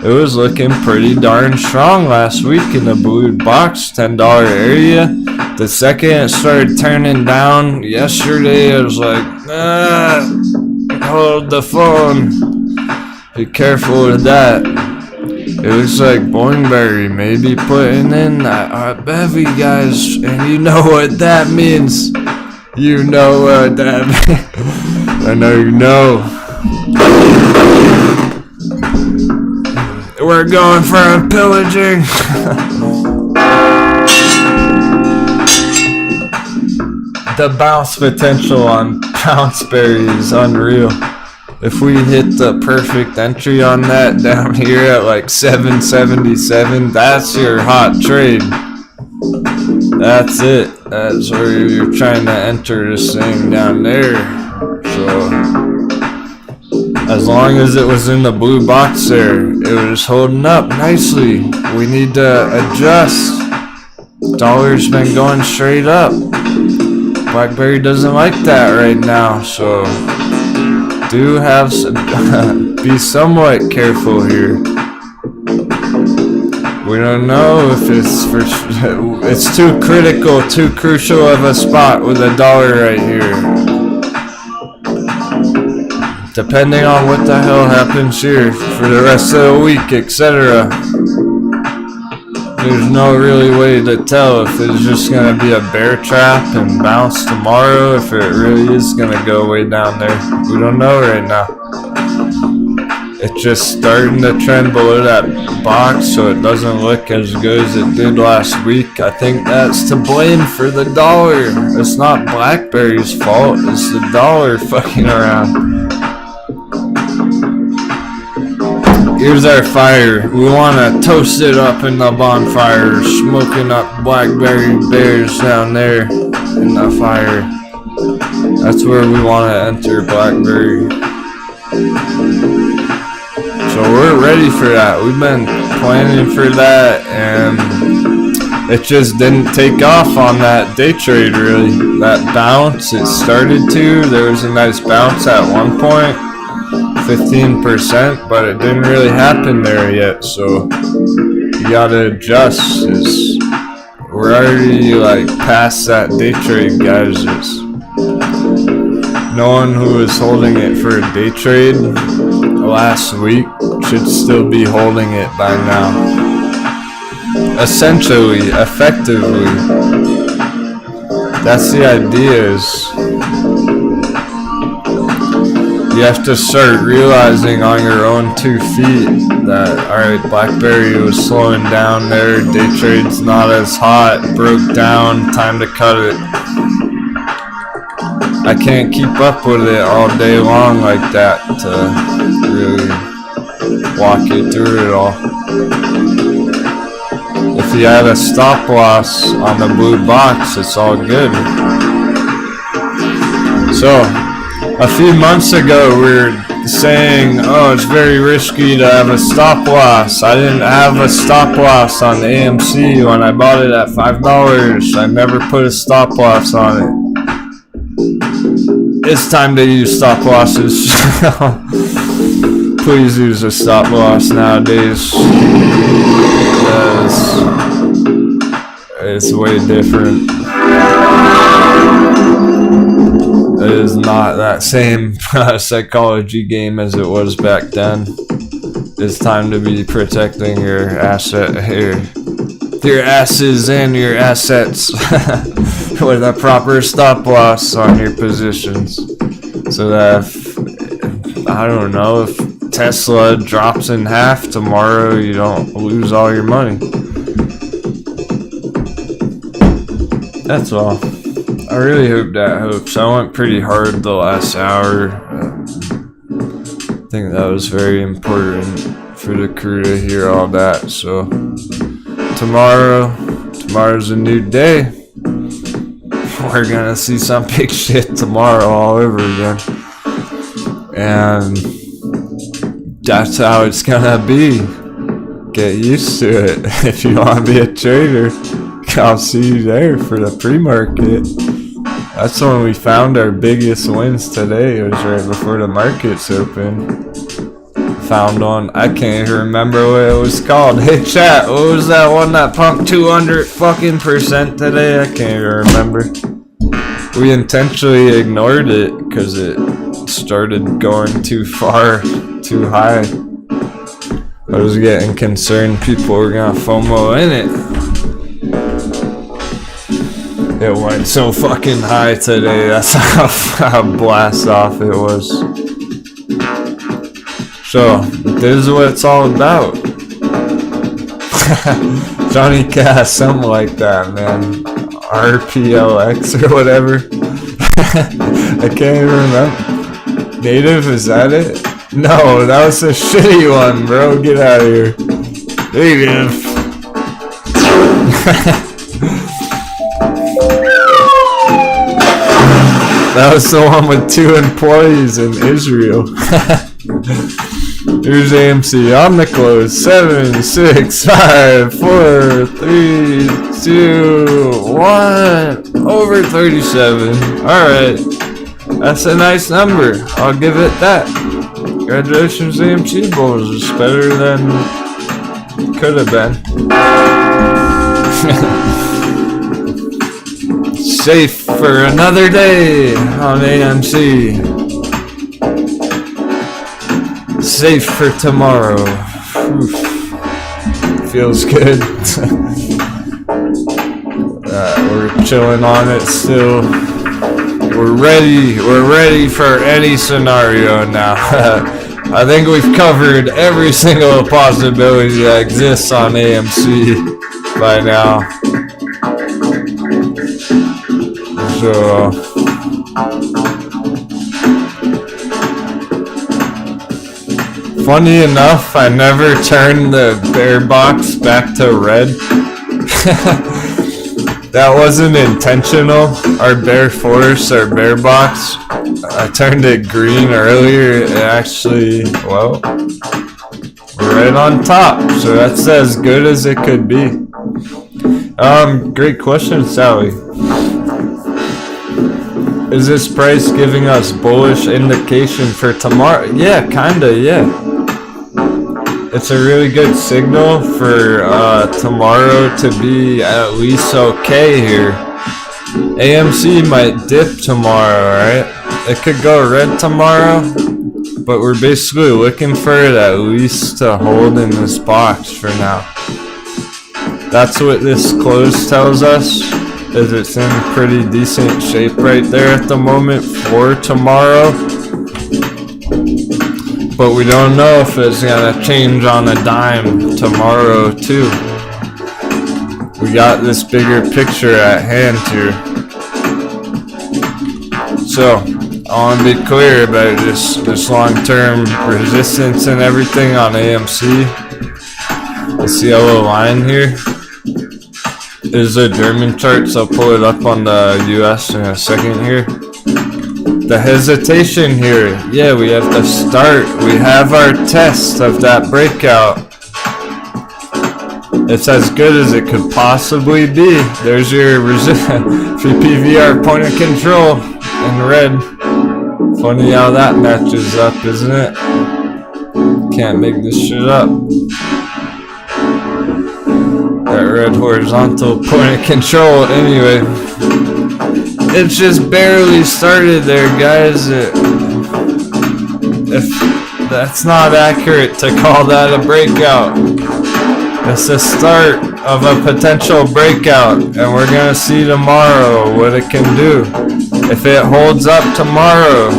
It was looking pretty darn strong last week in the blue box, $10 area. The second it started turning down yesterday, I was like, hold the phone. Be careful with that. It looks like Boingberry may be putting in that bevy, guys, and you know what that means. You know what that means. I know you know. We're going for a pillaging. The bounce potential on Bounceberry is unreal. If we hit the perfect entry on that down here at like 777, that's your hot trade. That's it. That's where you're trying to enter this thing down there. So, as long as it was in the blue box there, it was holding up nicely. We need to adjust. Dollar's been going straight up. BlackBerry doesn't like that right now, so do have be somewhat careful here. We don't know if it's too critical, too crucial of a spot with a dollar right here. Depending on what the hell happens here for the rest of the week, etc. There's no really way to tell if it's just gonna be a bear trap and bounce tomorrow, if it really is gonna go way down there. We don't know right now. It's just starting to trend below that box, so it doesn't look as good as it did last week. I think that's to blame for the dollar. It's not BlackBerry's fault, it's the dollar fucking around. Here's our fire. We want to toast it up in the bonfire, smoking up BlackBerry bears down there in the fire. That's where we want to enter BlackBerry. So we're ready for that. We've been planning for that, and it just didn't take off on that day trade really. That bounce, it started to. There was a nice bounce at one point. 15%, but it didn't really happen there yet, so you gotta adjust. We're already like past that day trade, guys. No one who was holding it for a day trade last week should still be holding it by now. Essentially, effectively, that's the idea. You have to start realizing on your own 2 feet that, alright, BlackBerry was slowing down there, day trade's not as hot, broke down, time to cut it. I can't keep up with it all day long like that to really walk you through it all. If you had a stop loss on the blue box, it's all good. So, a few months ago, we were saying, oh, it's very risky to have a stop loss. I didn't have a stop loss on the AMC when I bought it at $5. I never put a stop loss on it. It's time to use stop losses. Please use a stop loss nowadays. It's way different. It is not that same psychology game as it was back then. It's time to be protecting your your asses and your assets with a proper stop loss on your positions. So that if, I don't know, if Tesla drops in half tomorrow, you don't lose all your money. That's all. I really hope that helps. I went pretty hard the last hour. I think that was very important for the crew to hear all that. So tomorrow's a new day. We're gonna see some big shit tomorrow all over again. And that's how it's gonna be. Get used to it if you want to be a trader. I'll see you there for the pre-market. That's when we found our biggest wins today. It was right before the markets opened. Found one. I can't even remember what it was called. Hey chat, what was that one that pumped 200% today? I can't even remember. We intentionally ignored it because it started going too far, too high. I was getting concerned people were gonna FOMO in it. It went so fucking high today. That's how blast off it was. So, this is what it's all about. Johnny Cass, something like that, man. RPLX or whatever. I can't even remember. Native, is that it? No, that was a shitty one, bro. Get out of here. Native. That was the one with 2 employees in Israel. Here's AMC on the close. 7, 6, 5, 4, 3, 2, 1. Over 37. Alright. That's a nice number. I'll give it that. Congratulations, AMC Bulls. It's better than could have been. Safe for another day on AMC. Safe for tomorrow. Oof. Feels good. We're chilling on it still. We're ready for any scenario now. I think we've covered every single possibility that exists on AMC by now. So funny enough, I never turned the bear box back to red. That wasn't intentional. Our bear force, our bear box, I turned it green earlier. It actually, well, we're right on top. So that's as good as it could be. Great question, Sally. Is this price giving us bullish indication for tomorrow? Yeah, kinda, yeah. It's a really good signal for tomorrow to be at least okay here. AMC might dip tomorrow, right? It could go red tomorrow, but we're basically looking for it at least to hold in this box for now. That's what this close tells us, is it's in pretty decent shape right there at the moment for tomorrow. But we don't know if it's gonna change on a dime tomorrow too. We got this bigger picture at hand here. So, I want to be clear about this long-term resistance and everything on AMC. This yellow line here is a German chart, so I'll pull it up on the US in a second here. The hesitation here, yeah, we have to start. We have our test of that breakout. It's as good as it could possibly be. There's your PVR point of control in red. Funny how that matches up, isn't it? Can't make this shit up. That red horizontal point of control, anyway. It's just barely started there, guys. If that's not accurate to call that a breakout. It's the start of a potential breakout, and we're gonna see tomorrow what it can do. If it holds up tomorrow,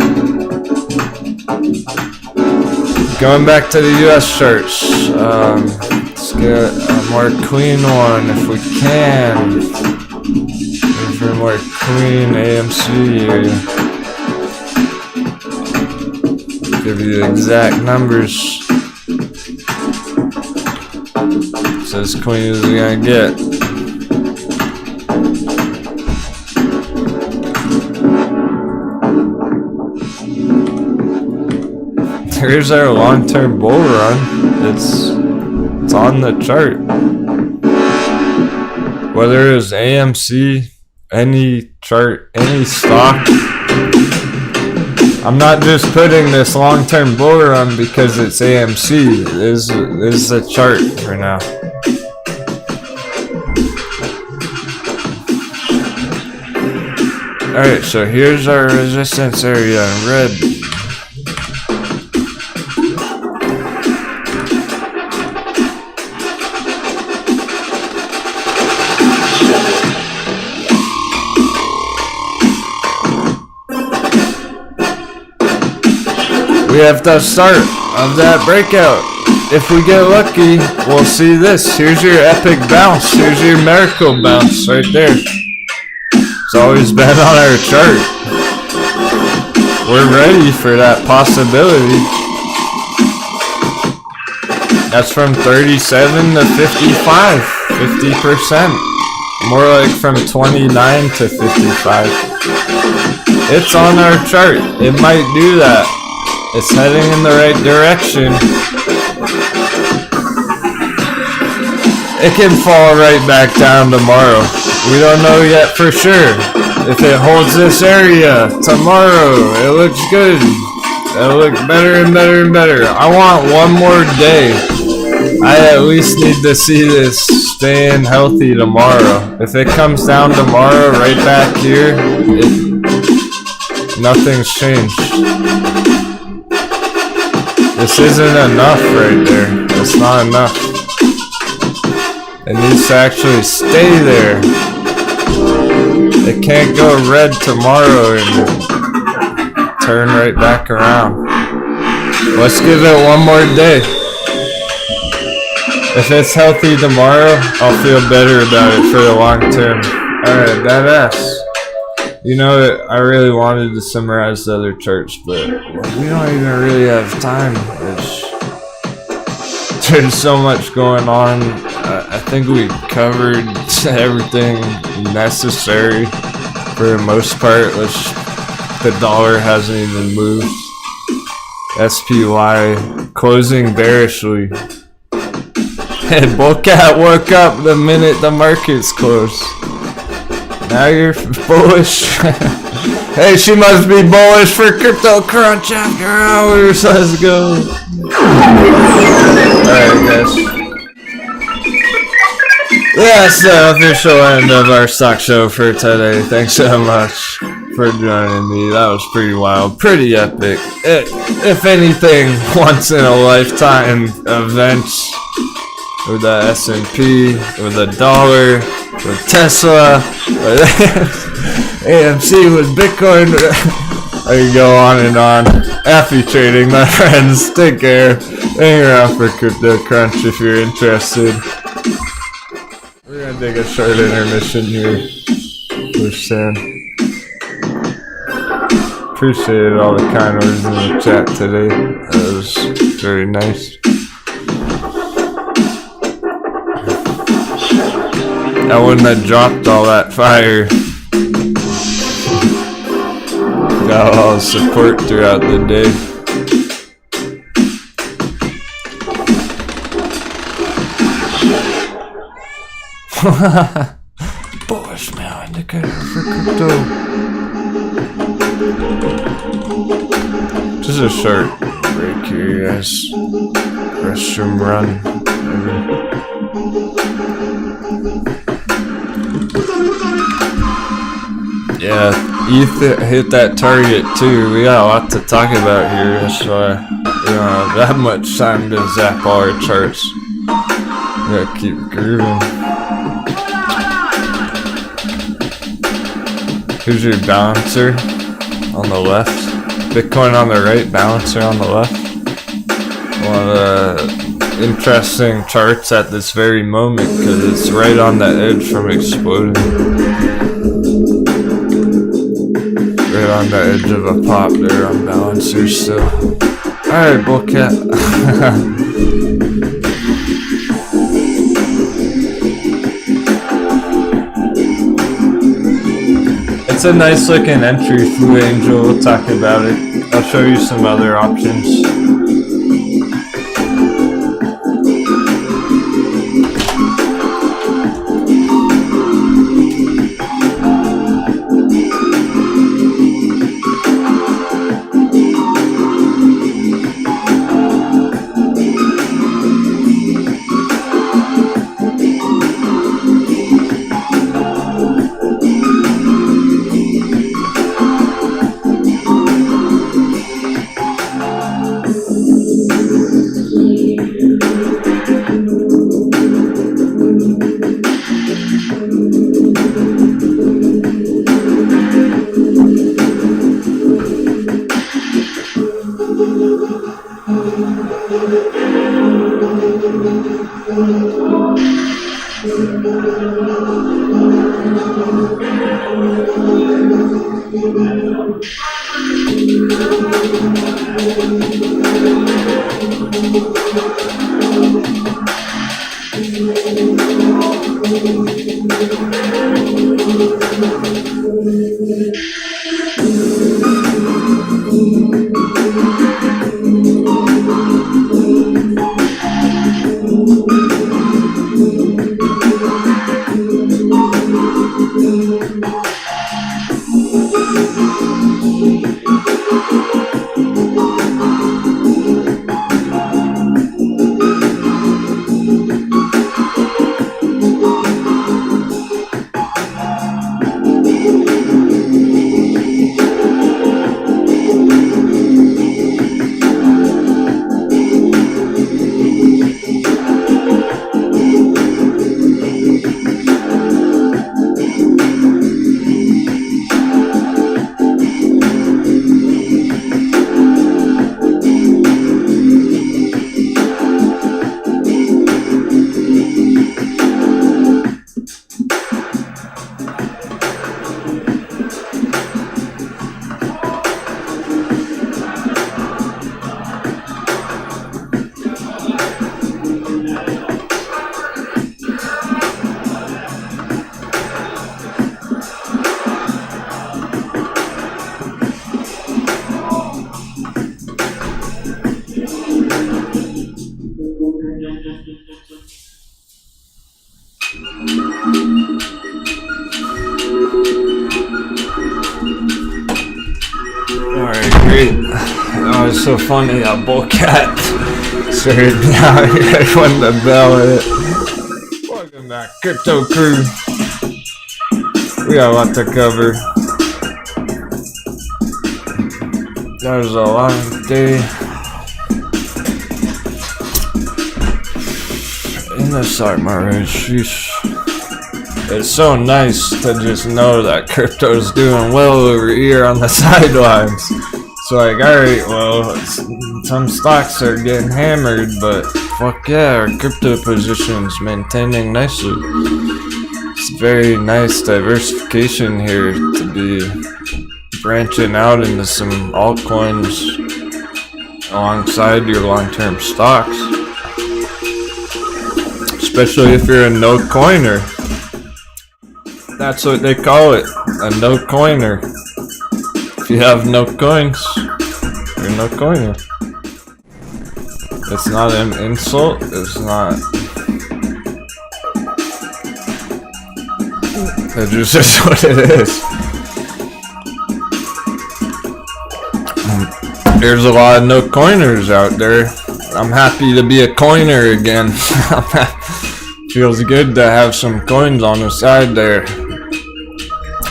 going back to the US charts, let's get a more clean one if we can. For more clean AMC here. Give you the exact numbers. It's as clean as we're gonna get. Here's our long-term bull run. It's on the chart. Whether it's AMC, any chart, any stock. I'm not just putting this long-term bull run because it's AMC. This is a chart for now. Alright, so here's our resistance area in red. We have the start of that breakout. If we get lucky, we'll see this. Here's your epic bounce. Here's your miracle bounce right there. It's always been on our chart. We're ready for that possibility. That's from 37 to 55. 50%. More like from 29 to 55. It's on our chart. It might do that. It's heading in the right direction. It can fall right back down tomorrow. We don't know yet for sure. If it holds this area tomorrow, it looks good. It'll look better and better and better. I want one more day. I at least need to see this staying healthy tomorrow. If it comes down tomorrow right back here, nothing's changed. This isn't enough right there. It's not enough. It needs to actually stay there. It can't go red tomorrow and turn right back around. Let's give it one more day. If it's healthy tomorrow, I'll feel better about it for the long term. Alright, that ass. You know, I really wanted to summarize the other charts, but we don't even really have time. There's so much going on. I think we covered everything necessary for the most part. The dollar hasn't even moved. SPY closing bearishly. And Bullcat woke up the minute the markets closed. Now you're bullish. Hey, she must be bullish for Crypto Crunch after hours. Let's go. Alright, guys. That's the official end of our stock show for today. Thanks so much for joining me. That was pretty wild, pretty epic. If anything, once in a lifetime events with the S&P, with the dollar, with Tesla, with AMC, with Bitcoin. I can go on and on. Happy trading, my friends. Take care. Hang around for Crypto Crunch if you're interested. We're gonna take a short intermission here for Sam. Appreciated all the kind words in the chat today. That was very nice. I wouldn't have dropped all that fire. Got all the support throughout the day. Bullish now indicator for crypto. Just a short break here, guys. Restroom run. Yeah, ETH hit that target too. We got a lot to talk about here. That's why we don't have that much time to zap all our charts. We gotta keep grooving. Here's your balancer on the left. Bitcoin on the right, balancer on the left. One of the interesting charts at this very moment because it's right on the edge from exploding. Right on the edge of a pop there on balancer still. Alright, Bullcat. It's a nice looking entry, Flu Angel. We'll talk about it. I'll show you some other options. Alright, great. Oh, it's so funny how Bullcat started out here when the bell hit. Welcome back, Crypto Crew. We got a lot to cover. That was a long day in the stock market. Sheesh. It's so nice to just know that crypto's doing well over here on the sidelines. It's like, alright, well, some stocks are getting hammered, but fuck yeah, our crypto position's maintaining nicely. It's very nice diversification here to be branching out into some altcoins alongside your long-term stocks. Especially if you're a no-coiner. That's what they call it, a no-coiner. If you have no coins, you're no coiner. It's not an insult, it's not. It just is what it is. There's a lot of no coiners out there. I'm happy to be a coiner again. Feels good to have some coins on the side there.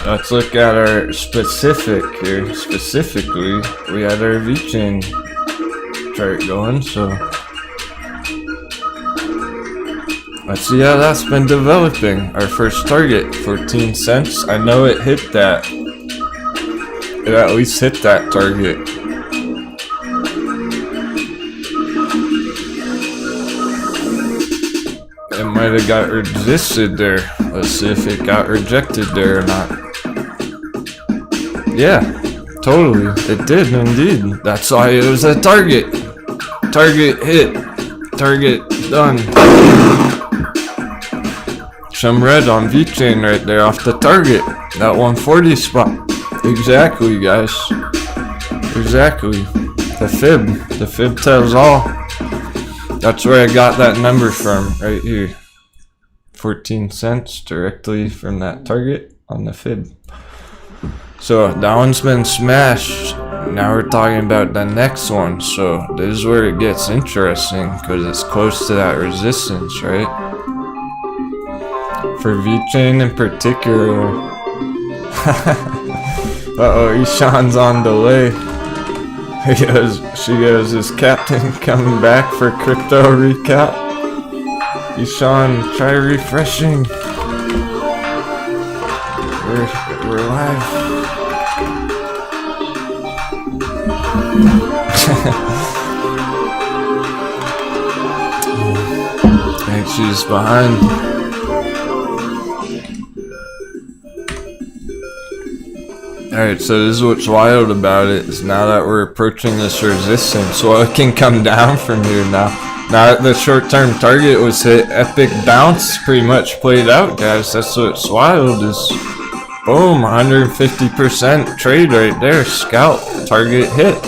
Let's look at our specific here. Specifically, we had our VeChain chart going, so let's see how that's been developing. Our first target, 14 cents. I know it hit that. It at least hit that target. It might have got resisted there. Let's see if it got rejected there or not. Yeah, totally. It did indeed. That's why it was a target. Target hit. Target done. Some red on VeChain right there off the target. That 140 spot. Exactly, guys. Exactly. The fib. The fib tells all. That's where I got that number from, right here. 14 cents directly from that target on the fib. So that one's been smashed. Now we're talking about the next one. So this is where it gets interesting because it's close to that resistance, right? For VeChain in particular. Uh-oh, Ishan's on delay. She goes, is Captain coming back for crypto recap? Ishan, try refreshing. We're live. Thanks, she's behind. Alright, so this is what's wild about it, is now that we're approaching this resistance, well, it can come down from here now. Now that the short-term target was hit, epic bounce pretty much played out, guys. That's what's wild is, boom, 150% trade right there, scalp, target hit.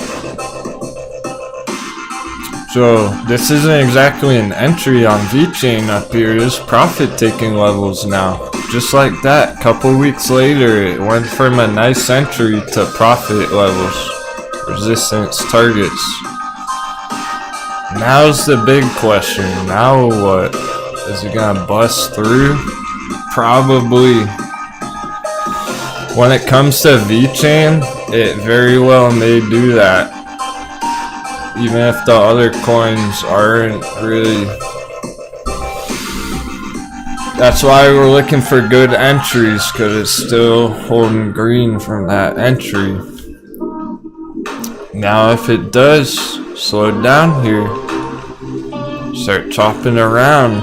So this isn't exactly an entry on VeChain up here, it's profit-taking levels now. Just like that, couple weeks later, it went from a nice entry to profit levels, resistance targets. Now's the big question. Now what? Is it gonna bust through? Probably. When it comes to VeChain, it very well may do that. Even if the other coins aren't really. That's why we're looking for good entries, because it's still holding green from that entry. Now if it does slow down here, start chopping around,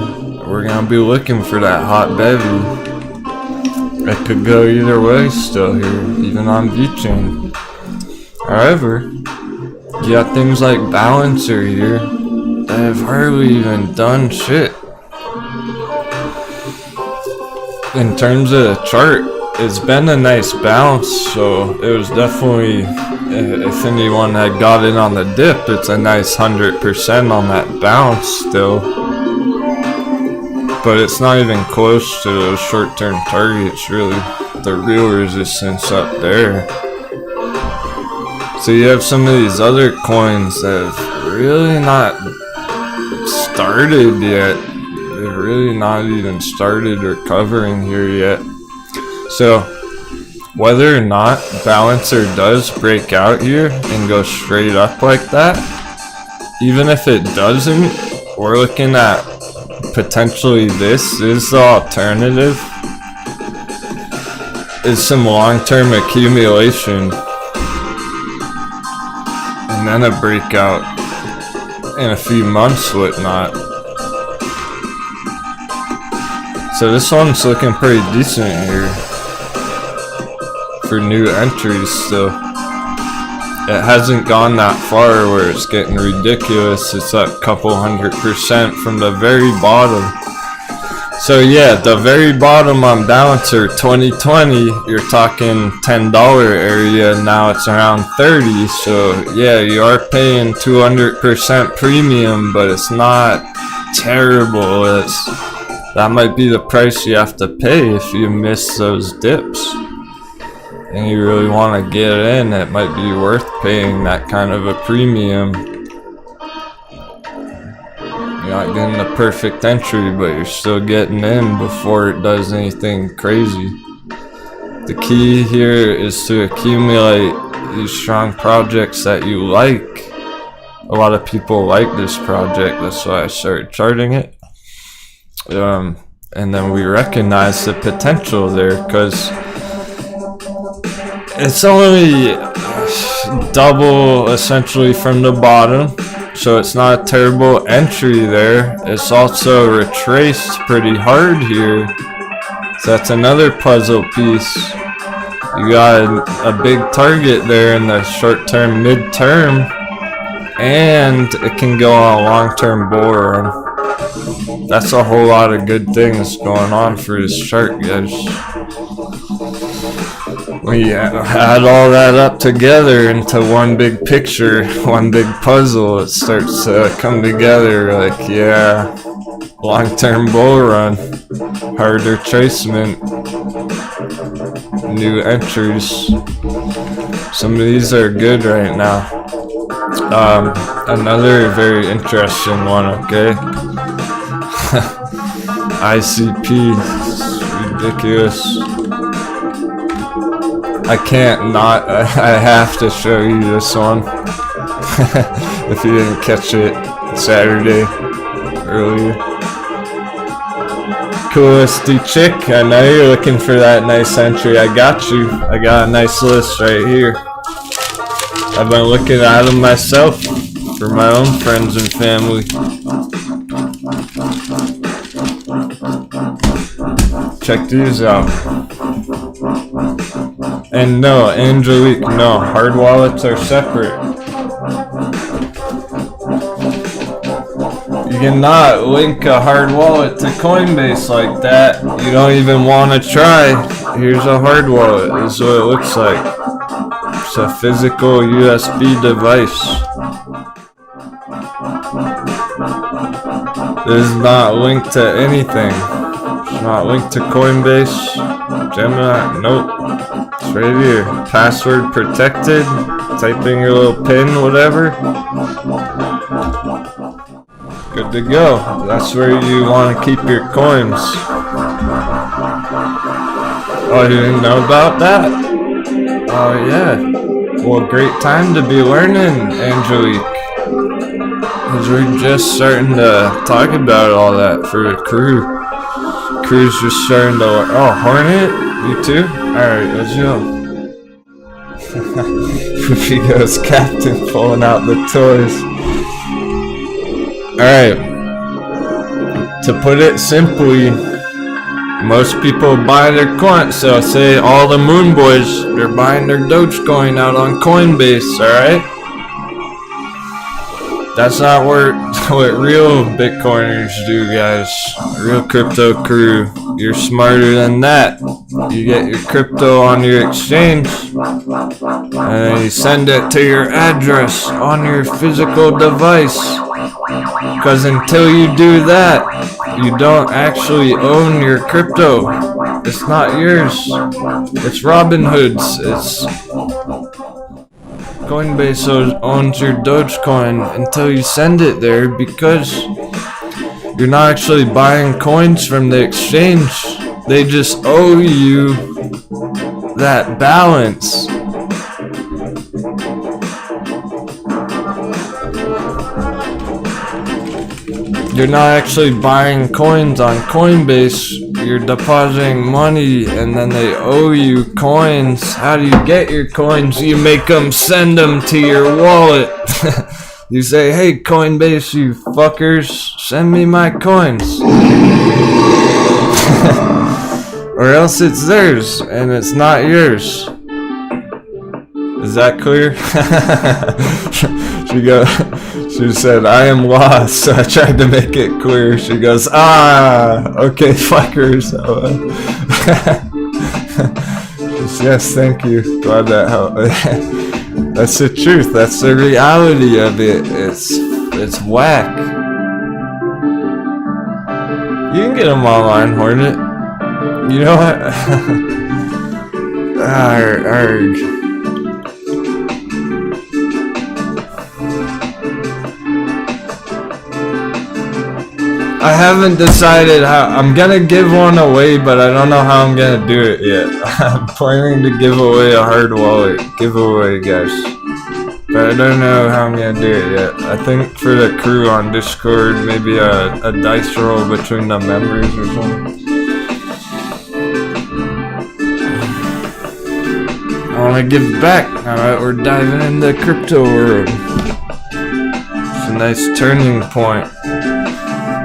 we're gonna be looking for that hot bevy. It could go either way still here, even on VeChain. However, you got things like Balancer here that have hardly even done shit. In terms of the chart, it's been a nice bounce, so it was definitely, if anyone had got in on the dip, it's a nice 100% on that bounce still. But it's not even close to those short-term targets, really. The real resistance up there. So you have some of these other coins that have really not started yet. They're really not even started recovering here yet. So whether or not Balancer does break out here and go straight up like that, even if it doesn't, we're looking at potentially this is the alternative, is some long-term accumulation and then a breakout in a few months, whatnot. So this one's looking pretty decent here for new entries still. It hasn't gone that far where it's getting ridiculous. It's up a couple 100% from the very bottom. So yeah, the very bottom on Balancer 2020, you're talking $10 area, now it's around 30. So yeah, you are paying 200% premium, but it's not terrible. That might be the price you have to pay if you miss those dips and you really want to get in. It might be worth paying that kind of a premium. You're not getting the perfect entry, but you're still getting in before it does anything crazy. The key here is to accumulate these strong projects that you like. A lot of people like this project, that's why I started charting it. And then we recognize the potential there, because it's only double essentially from the bottom, so it's not a terrible entry there. It's also retraced pretty hard here, so that's another puzzle piece. You got a big target there in the short term, mid term, and it can go on a long term bull run. That's a whole lot of good things going on for this chart, guys. We add all that up together into one big picture, one big puzzle. It starts to come together like, yeah, long-term bull run, hard retracement, new entries. Some of these are good right now. Another very interesting one, okay? ICP, it's ridiculous. I can't not, I have to show you this one. If you didn't catch it Saturday earlier. Coolesty chick, I know you're looking for that nice entry. I got you. I got a nice list right here. I've been looking at them myself for my own friends and family. check these out. And no, Angelique, no, hard wallets are separate. You cannot link a hard wallet to Coinbase like that. You don't even want to try. Here's a hard wallet. This is what it looks like. It's a physical USB device. It is not linked to anything. It's not linked to Coinbase, Gemini, nope. It's right here. Password protected. Type in your little pin, whatever. Good to go. That's where you want to keep your coins. Oh, you didn't know about that? Oh, yeah. Well, great time to be learning, Angelique. Because we're just starting to talk about all that for the crew. Crew's just starting to learn. Oh, Hornet? You too? Alright, let's go. Here goes Captain pulling out the toys. Alright. To put it simply, most people buy their coins. So say all the Moon Boys, they're buying their Dogecoin out on Coinbase, alright? That's not what real Bitcoiners do, guys. Real crypto crew. You're smarter than that. You get your crypto on your exchange, and then you send it to your address on your physical device. Because until you do that, you don't actually own your crypto. It's not yours. It's Robinhood's. It's Coinbase owns your Dogecoin until you send it there, because you're not actually buying coins from the exchange. They just owe you that balance. You're not actually buying coins on Coinbase. You're depositing money and then they owe you coins. How do you get your coins? You make them send them to your wallet. You say, hey Coinbase, you fuckers, send me my coins. Or else it's theirs and it's not yours. Is that clear? She said, I am lost, so I tried to make it clear. She goes, okay, fuckers. Yes, thank you. Glad that helped. That's the truth. That's the reality of it. It's whack. You can get them online, Hornet. You know what? Arg. I haven't decided how. I'm gonna give one away, but I don't know how I'm gonna do it yet. I'm planning to give away a hard wallet giveaway, guys. But I don't know how I'm gonna do it yet. I think for the crew on Discord, maybe a dice roll between the members or something. I wanna give back. Alright, we're diving into the crypto world. It's a nice turning point.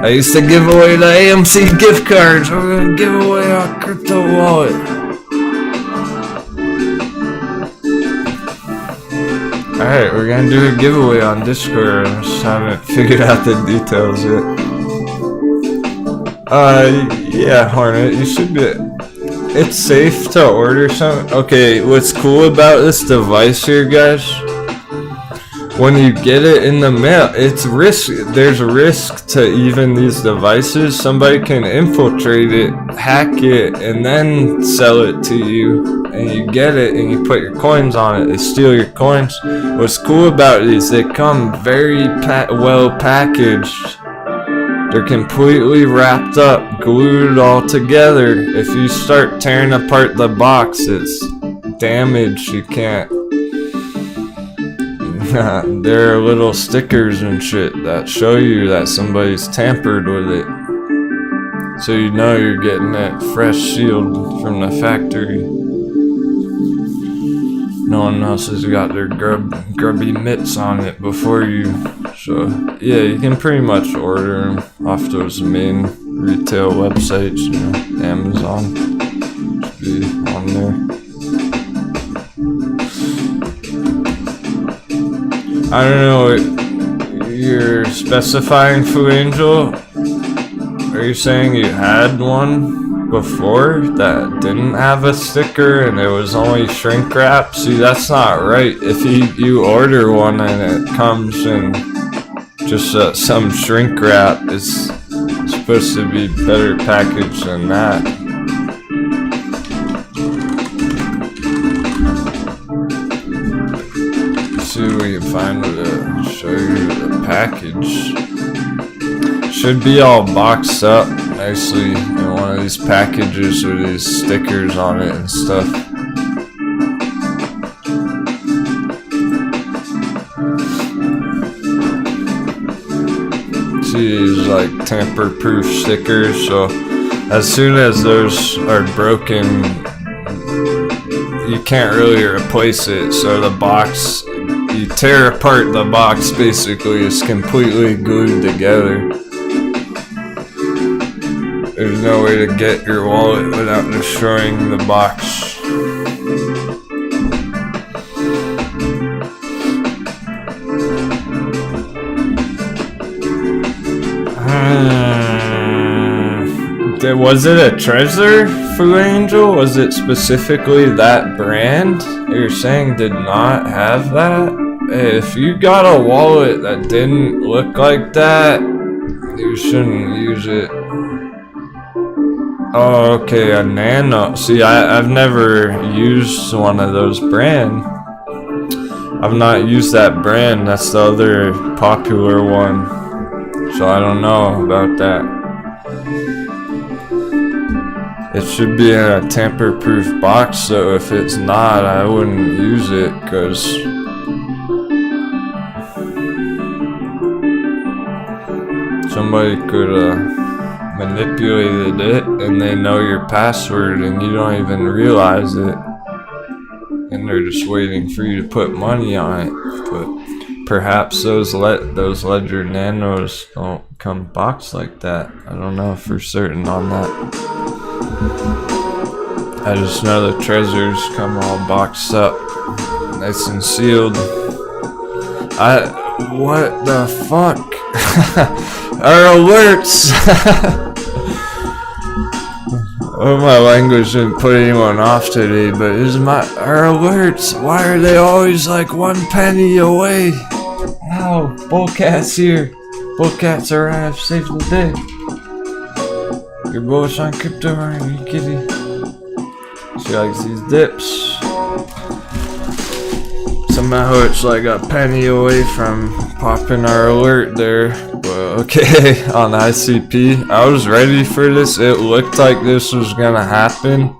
I used to give away the AMC gift cards. We're gonna give away our crypto wallet. Alright, we're gonna do a giveaway on Discord. I just haven't figured out the details yet. Yeah, Hornet, you should be. It's safe to order something. Okay, what's cool about this device here, guys? When you get it in the mail, it's risk. There's a risk to even these devices. Somebody can infiltrate it, hack it, and then sell it to you. And you get it, and you put your coins on it. They steal your coins. What's cool about it is they come very well packaged. They're completely wrapped up, glued all together. If you start tearing apart the box, it's damaged. You can't. There are little stickers and shit that show you that somebody's tampered with it. So you know you're getting that fresh sealed from the factory. No one else has got their grubby mitts on it before you. So yeah, you can pretty much order them off those main retail websites, you know, Amazon should be on there. I don't know, you're specifying Fu Angel? Are you saying you had one before that didn't have a sticker and it was only shrink wrap? See, that's not right. If you order one and it comes in just some shrink wrap, it's supposed to be better packaged than that. Let's see what we can find to show you the package. Should be all boxed up nicely in one of these packages with these stickers on it and stuff. See, these like tamper-proof stickers, so as soon as those are broken, you can't really replace it. So the box, you tear apart the box, basically it's completely glued together. There's no way to get your wallet without destroying the box. Was it a treasure, Fu Angel? Was it specifically that brand you're saying did not have that? If you got a wallet that didn't look like that, you shouldn't use it. Oh, okay, a Nano. See, I've never used one of those brand. I've not used that brand. That's the other popular one. So I don't know about that. It should be in a tamper-proof box, so if it's not, I wouldn't use it, because somebody could manipulated it and they know your password and you don't even realize it, and they're just waiting for you to put money on it. But perhaps those Ledger Nanos don't come boxed like that. I don't know for certain on that. I just know the treasures come all boxed up, nice and sealed. What the fuck? Our alerts! Oh, my language didn't put anyone off today, but our alerts, why are they always like 1 penny away? Ow, Bullcat's here. Bullcats arrived, save the day. You're bullish on crypto, aren't you, kitty? She likes these dips. Somehow it's like a penny away from popping our alert there. Well, okay, on ICP. I was ready for this. It looked like this was gonna happen.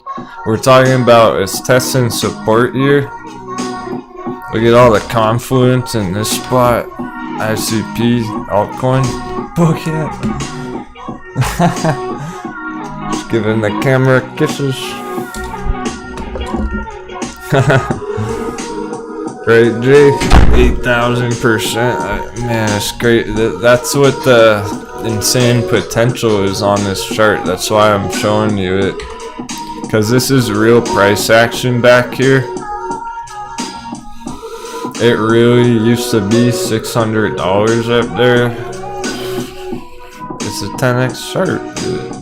We're talking about it's testing support here. Look at all the confluence in this spot. ICP, altcoin. Bullcat. Just giving the camera kisses. Right, Jay? 8,000%. Man, it's great. That's what the insane potential is on this chart. That's why I'm showing you it. Because this is real price action back here. It really used to be $600 up there. It's a 10x chart, dude.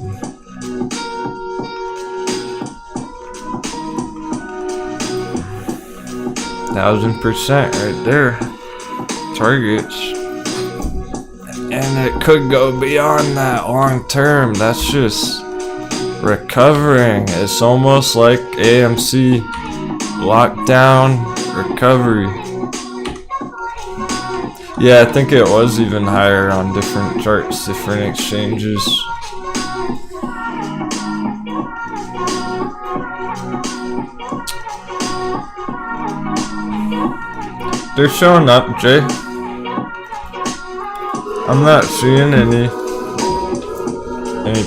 %,000% right there. Targets. And it could go beyond that long term. That's just recovering. It's almost like AMC lockdown recovery. Yeah, I think it was even higher on different charts, different exchanges. They're showing up, Jay. I'm not seeing any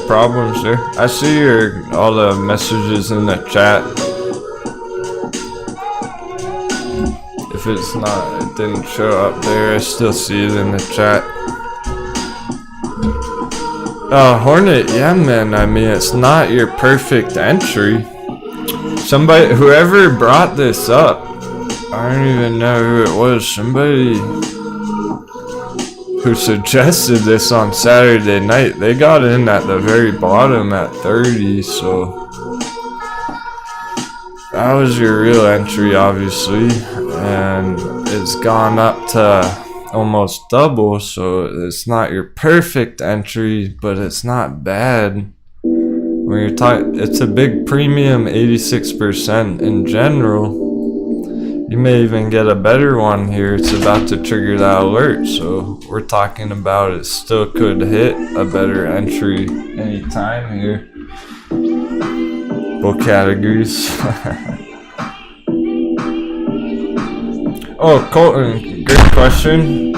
problems there. I see all the messages in the chat. If it's not, it didn't show up there, I still see it in the chat. Hornet, yeah, man. I mean, it's not your perfect entry. Somebody, whoever brought this up, I don't even know who it was. Somebody who suggested this on Saturday night, they got in at the very bottom at 30, so that was your real entry, obviously, and it's gone up to almost double, so it's not your perfect entry, but it's not bad. When you're talking, it's a big premium, 86% in general. You may even get a better one here. It's about to trigger that alert, so we're talking about it still could hit a better entry anytime here. Both categories. Oh, Colton, great question.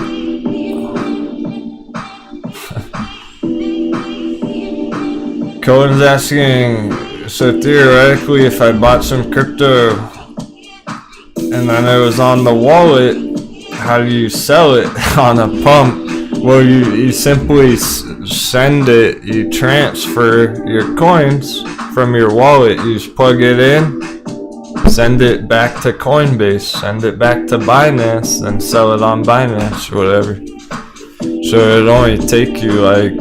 Colton's asking, so theoretically, if I bought some crypto and then it was on the wallet, how do you sell it on a pump? Well, you simply send it, you transfer your coins from your wallet, you just plug it in, send it back to Coinbase, send it back to Binance, then sell it on Binance or whatever. So it'd only take you like,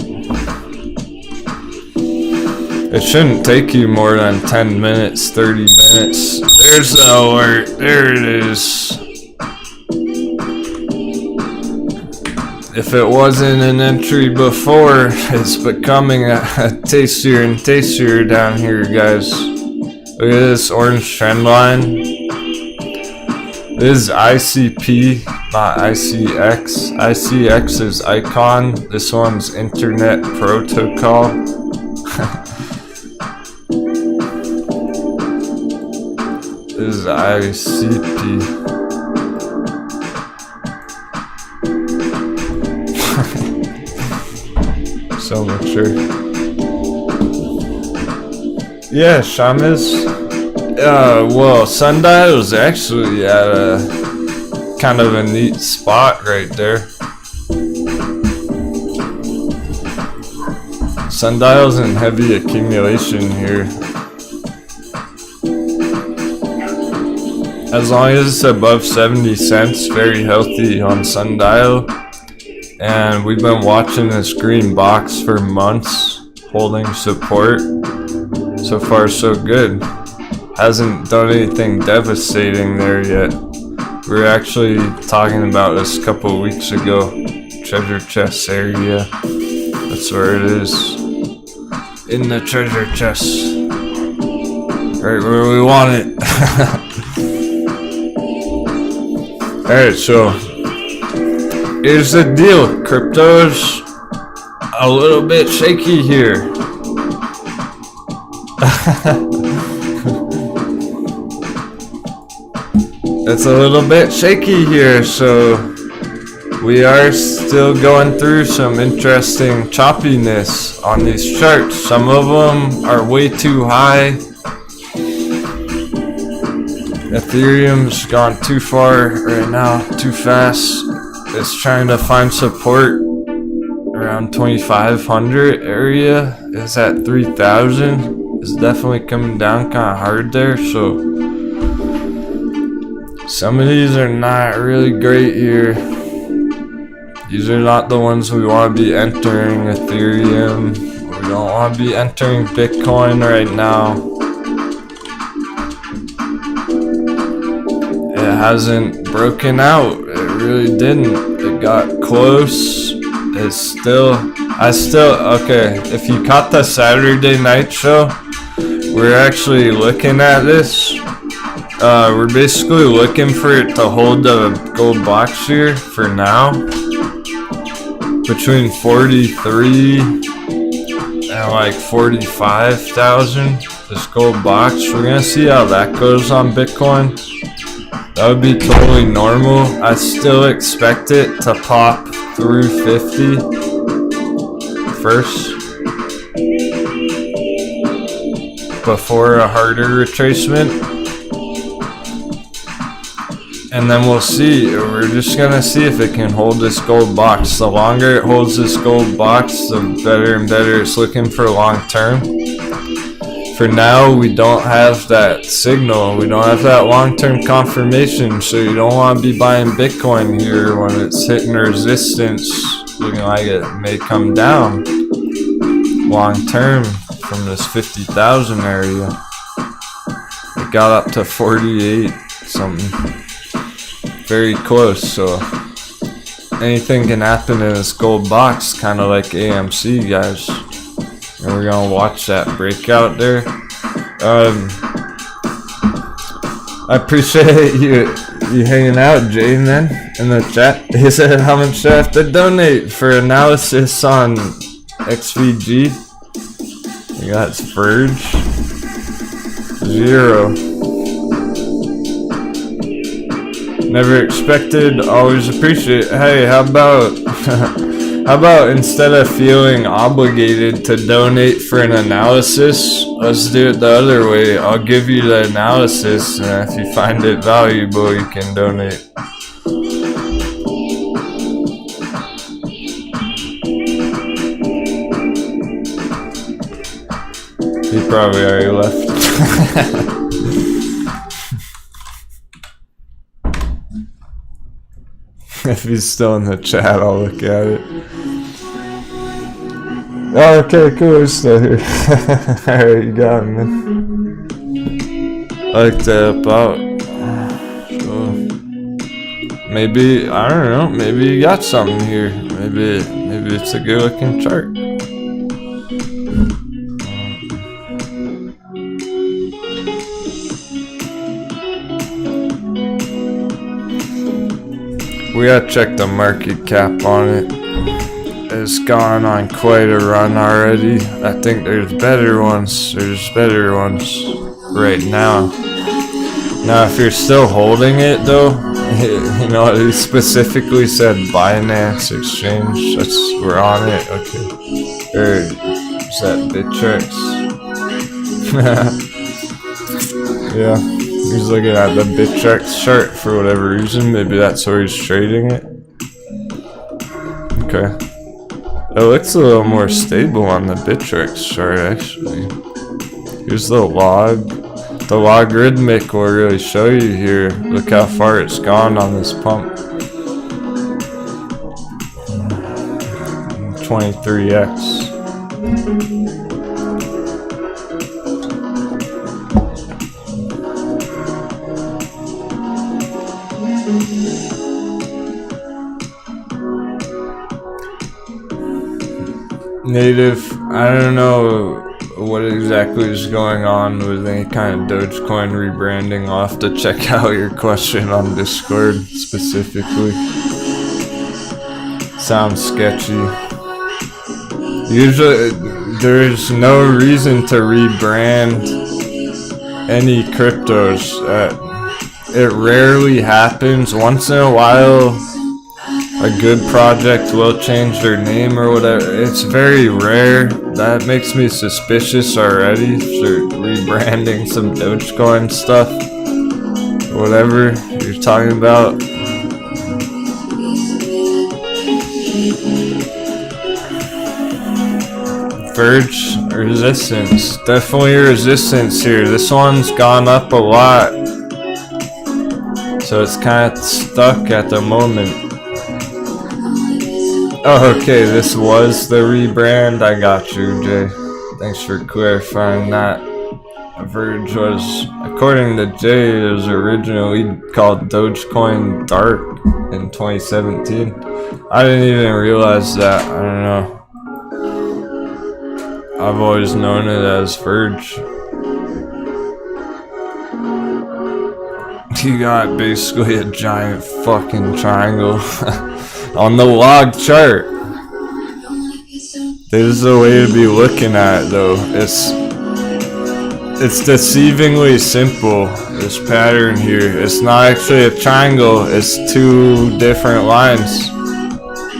it shouldn't take you more than 10 minutes, 30 minutes. There's the alert, there it is. If it wasn't an entry before, it's becoming a tastier and tastier down here, guys. Look at this orange trend line. This is ICP, not ICX. ICX is icon. This one's Internet Protocol. This is ICP. So mature. Yeah, Shamus. Well, Sundial's actually at a kind of a neat spot right there. Sundial's in heavy accumulation here. As long as it's above 70 cents, very healthy on Sundial. And we've been watching this green box for months, holding support. So far, so good. Hasn't done anything devastating there yet. We were actually talking about this a couple of weeks ago. Treasure chest area. That's where it is. In the treasure chest. Right where we want it. Alright, so here's the deal. Crypto's a little bit shaky here. It's a little bit shaky here, so we are still going through some interesting choppiness on these charts. Some of them are way too high. Ethereum's gone too far right now, too fast. It's trying to find support around 2,500 area. It's at 3,000. It's definitely coming down kind of hard there, so some of these are not really great here. These are not the ones we want to be entering. Ethereum. We don't want to be entering Bitcoin right now. It hasn't broken out. It really didn't. It got close. It's still, okay, if you caught the Saturday night show, we're actually looking at this. We're basically looking for it to hold the gold box here for now. Between 43 and like 45,000, this gold box. We're gonna see how that goes on Bitcoin. That would be totally normal. I still expect it to pop through 50 first before a harder retracement. And then we'll see. We're just gonna see if it can hold this gold box. The longer it holds this gold box, the better and better it's looking for long term. For now, we don't have that signal. We don't have that long-term confirmation, so you don't want to be buying Bitcoin here when it's hitting resistance, looking like it may come down long-term from this 50,000 area. It got up to 48 something, very close. So anything can happen in this gold box, kind of like AMC, guys. And we're gonna watch that breakout there. I appreciate you hanging out, Jay, man, in the chat. He said, how much do I have to donate for analysis on XVG? I got Verge. 0. Never expected, always appreciate. Hey, how about how about instead of feeling obligated to donate for an analysis, let's do it the other way. I'll give you the analysis, and if you find it valuable, you can donate. He probably already left. If he's still in the chat, I'll look at it. Oh, okay, cool, he's still here. Alright, you got him, man. I like to help out. So, maybe, I don't know, maybe you got something here. Maybe it's a good looking chart. We gotta check the market cap on it. It's gone on quite a run already. I think there's better ones. There's better ones right now. Now, if you're still holding it though, you know, he specifically said Binance Exchange. We're on it. Okay. Or is that BitChex? Yeah. He's looking at the BitChex chart for whatever reason. Maybe that's where he's trading it. Okay. It looks a little more stable on the BitChex chart, actually. Here's the log. The logarithmic will really show you here. Look how far it's gone on this pump. 23x. Native, I don't know what exactly is going on with any kind of Dogecoin rebranding. I'll have to check out your question on Discord specifically. Sounds sketchy. Usually, there's no reason to rebrand any cryptos. It rarely happens. Once in a while, a good project will change their name or whatever. It's very rare. That makes me suspicious already for rebranding some Dogecoin stuff. Whatever you're talking about. Verge resistance. Definitely resistance here. This one's gone up a lot. So it's kind of stuck at the moment. Oh, okay, this was the rebrand. I got you, Jay. Thanks for clarifying that. Verge was, according to Jay, it was originally called Dogecoin Dark in 2017. I didn't even realize that. I don't know. I've always known it as Verge. You got basically a giant fucking triangle on the log chart. This is the way to be looking at it though. It's deceivingly simple, this pattern here. It's not actually a triangle, it's two different lines.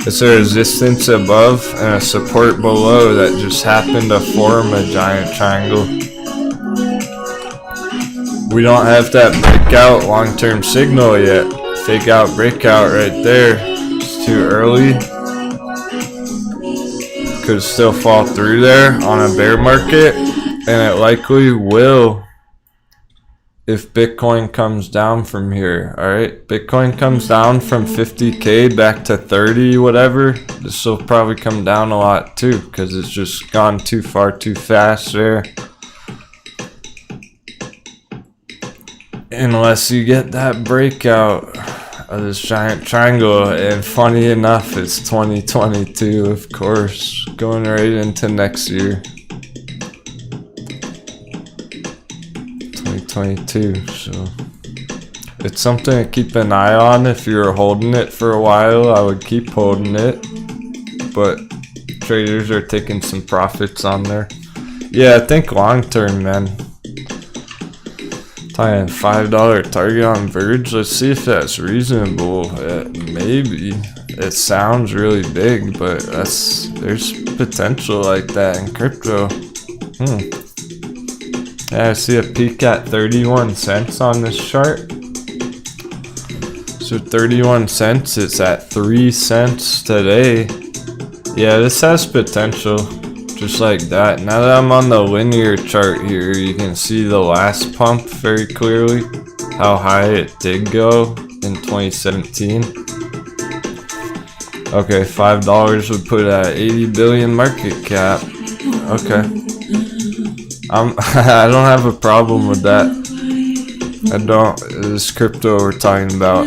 It's a resistance above and a support below that just happened to form a giant triangle. We don't have that breakout long-term signal yet. fake out breakout right there. It's too early. Could still fall through there on a bear market, and it likely will if Bitcoin comes down from here. Alright, Bitcoin comes down from 50k back to 30 whatever. This will probably come down a lot too, because it's just gone too far too fast there. Unless you get that breakout of this giant triangle, and funny enough, it's 2022, of course, going right into next year. 2022, so it's something to keep an eye on. If you're holding it for a while, I would keep holding it, but traders are taking some profits on there. Yeah, I think long term, man. Tying $5 target on Verge. Let's see if that's reasonable. Maybe. It sounds really big, but there's potential like that in crypto. Yeah, I see a peak at 31 cents on this chart. So 31 cents, it's at 3 cents today. Yeah, this has potential. Just like that. Now that I'm on the linear chart here, you can see the last pump very clearly. How high it did go in 2017. Okay, $5 would put it at 80 billion market cap. Okay. I don't have a problem with that. I don't. This crypto we're talking about.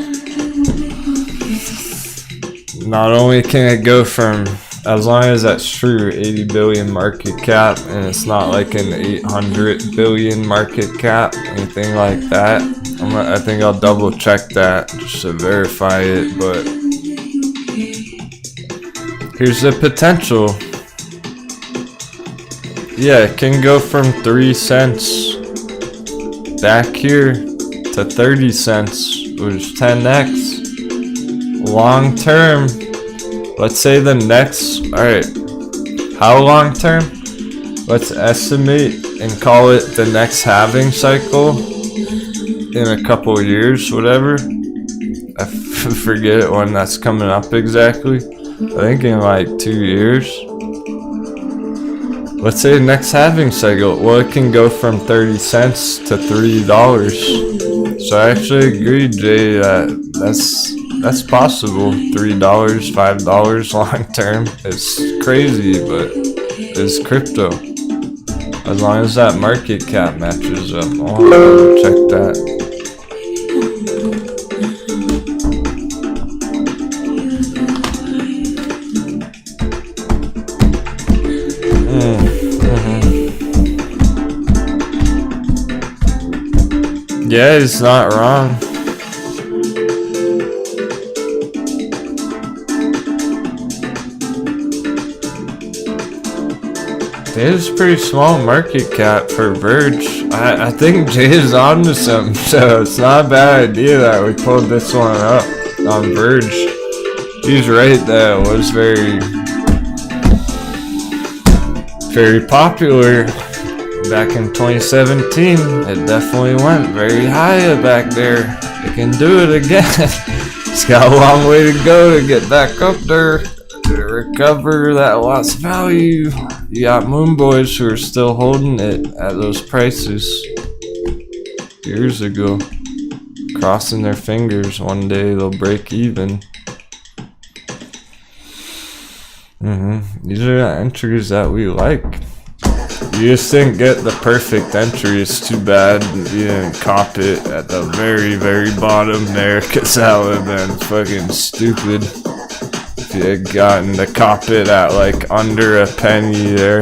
Not only can it go from, as long as that's true, 80 billion market cap, and it's not like an 800 billion market cap, anything like that. I think I'll double check that just to verify it, but here's the potential. Yeah, it can go from 3 cents back here to 30 cents, which is 10x. Long term, let's say the next, alright, how long term? Let's estimate and call it the next halving cycle in a couple years, whatever. I forget when that's coming up exactly. I think in like 2 years. Let's say the next halving cycle. Well, it can go from 30 cents to $3. So I actually agree, Jay, that's possible. $3, $5 long term. It's crazy, but it's crypto. As long as that market cap matches up. I'll check that. Yeah, he's not wrong. It's a pretty small market cap for Verge. I think Jay is on to something, so it's not a bad idea that we pulled this one up on Verge. He's right, that it was very, very popular back in 2017. It definitely went very high back there. It can do it again. It's got a long way to go to get back up there to recover that lost value. You got moon boys who are still holding it at those prices years ago, crossing their fingers one day they'll break even. These are the entries that we like. You just didn't get the perfect entry. It's too bad you didn't cop it at the very, very bottom there, because that would have been fucking stupid if you had gotten to cop it at like under a penny there.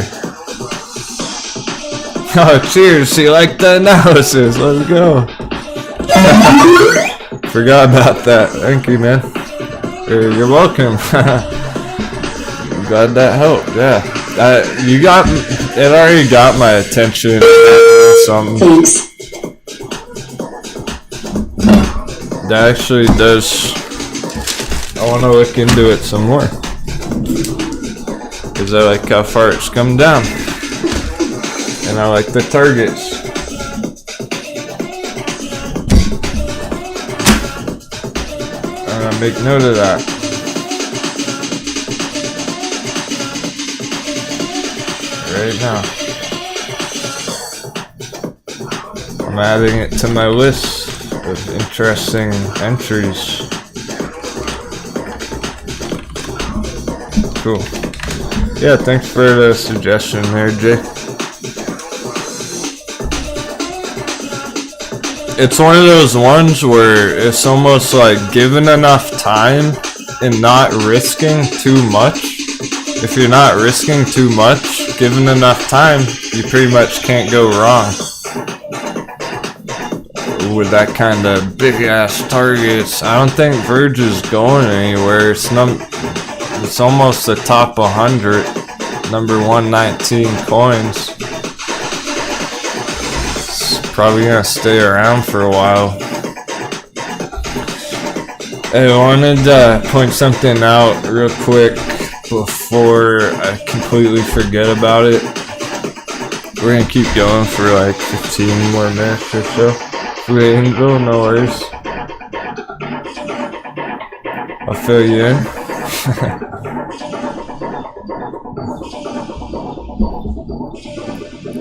Oh, cheers. You like the analysis. Let's go. Forgot about that. Thank you, man. You're welcome. I'm glad that helped. Yeah. You got, it already got my attention. Thanks. That actually does. I want to look into it some more, because I like how far it's come down, and I like the targets. Make note of that. Right now. I'm adding it to my list of interesting entries. Cool. Yeah, thanks for the suggestion there, Jay. It's one of those ones where it's almost like given enough time and not risking too much. If you're not risking too much, given enough time, you pretty much can't go wrong. With that kind of big ass targets, I don't think Verge is going anywhere. It's almost the top 100, number 119 coins. Probably gonna stay around for a while. Hey, I wanted to point something out real quick before I completely forget about it. We're gonna keep going for like 15 more minutes or so. Sweet Angel, no worries. I'll fill you in.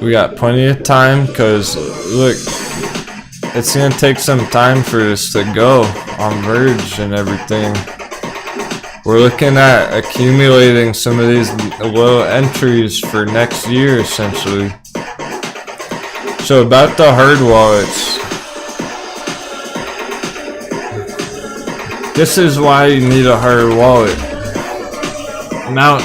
We got plenty of time because look, it's gonna take some time for this to go on Verge and everything. We're looking at accumulating some of these low entries for next year essentially. So about the hard wallets, this is why you need a hard wallet. Mt.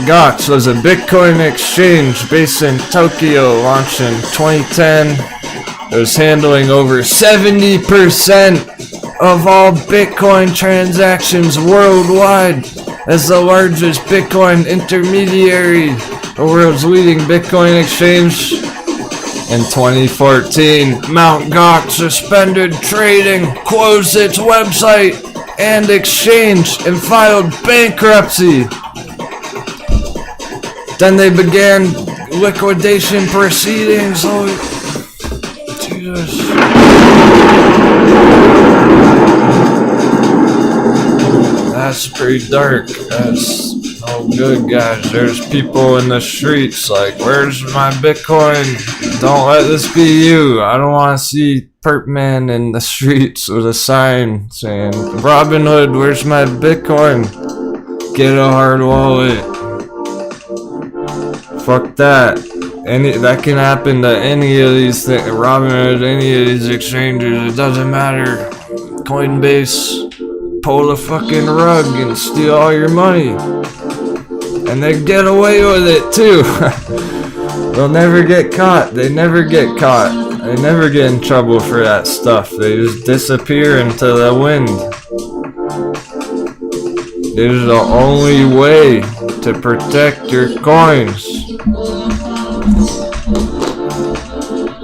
Gox was a Bitcoin exchange based in Tokyo, launched in 2010. It was handling over 70% of all Bitcoin transactions worldwide. As the largest Bitcoin intermediary, the world's leading Bitcoin exchange. In 2014, Mt. Gox suspended trading, closed its website and exchange, and filed bankruptcy. Then they began liquidation proceedings. Oh, Jesus. That's pretty dark. That's no good, guys. There's people in the streets like, where's my Bitcoin? Don't let this be you. I don't want to see Perp Man in the streets with a sign saying, Robin Hood, where's my Bitcoin? Get a hard wallet. Fuck that. That can happen to any of these things. Robinhood, any of these exchanges, it doesn't matter. Coinbase, pull the fucking rug and steal all your money. And they get away with it too. They'll never get caught. They never get caught. They never get in trouble for that stuff. They just disappear into the wind. It is the only way to protect your coins.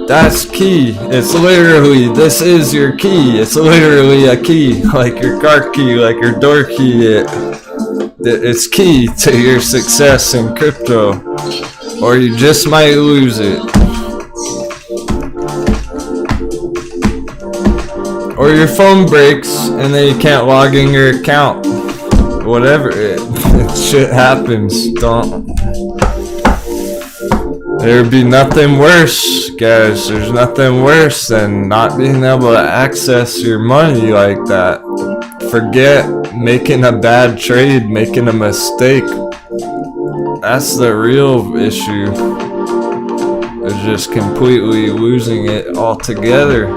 That's key. It's literally, this is your key. It's literally a key, like your car key, like your door key. It's key to your success in crypto, or you just might lose it. Or your phone breaks and then you can't log in your account. Whatever, shit happens. There'd be nothing worse, guys. There's nothing worse than not being able to access your money like that. Forget making a bad trade, making a mistake. That's the real issue. It's just completely losing it altogether.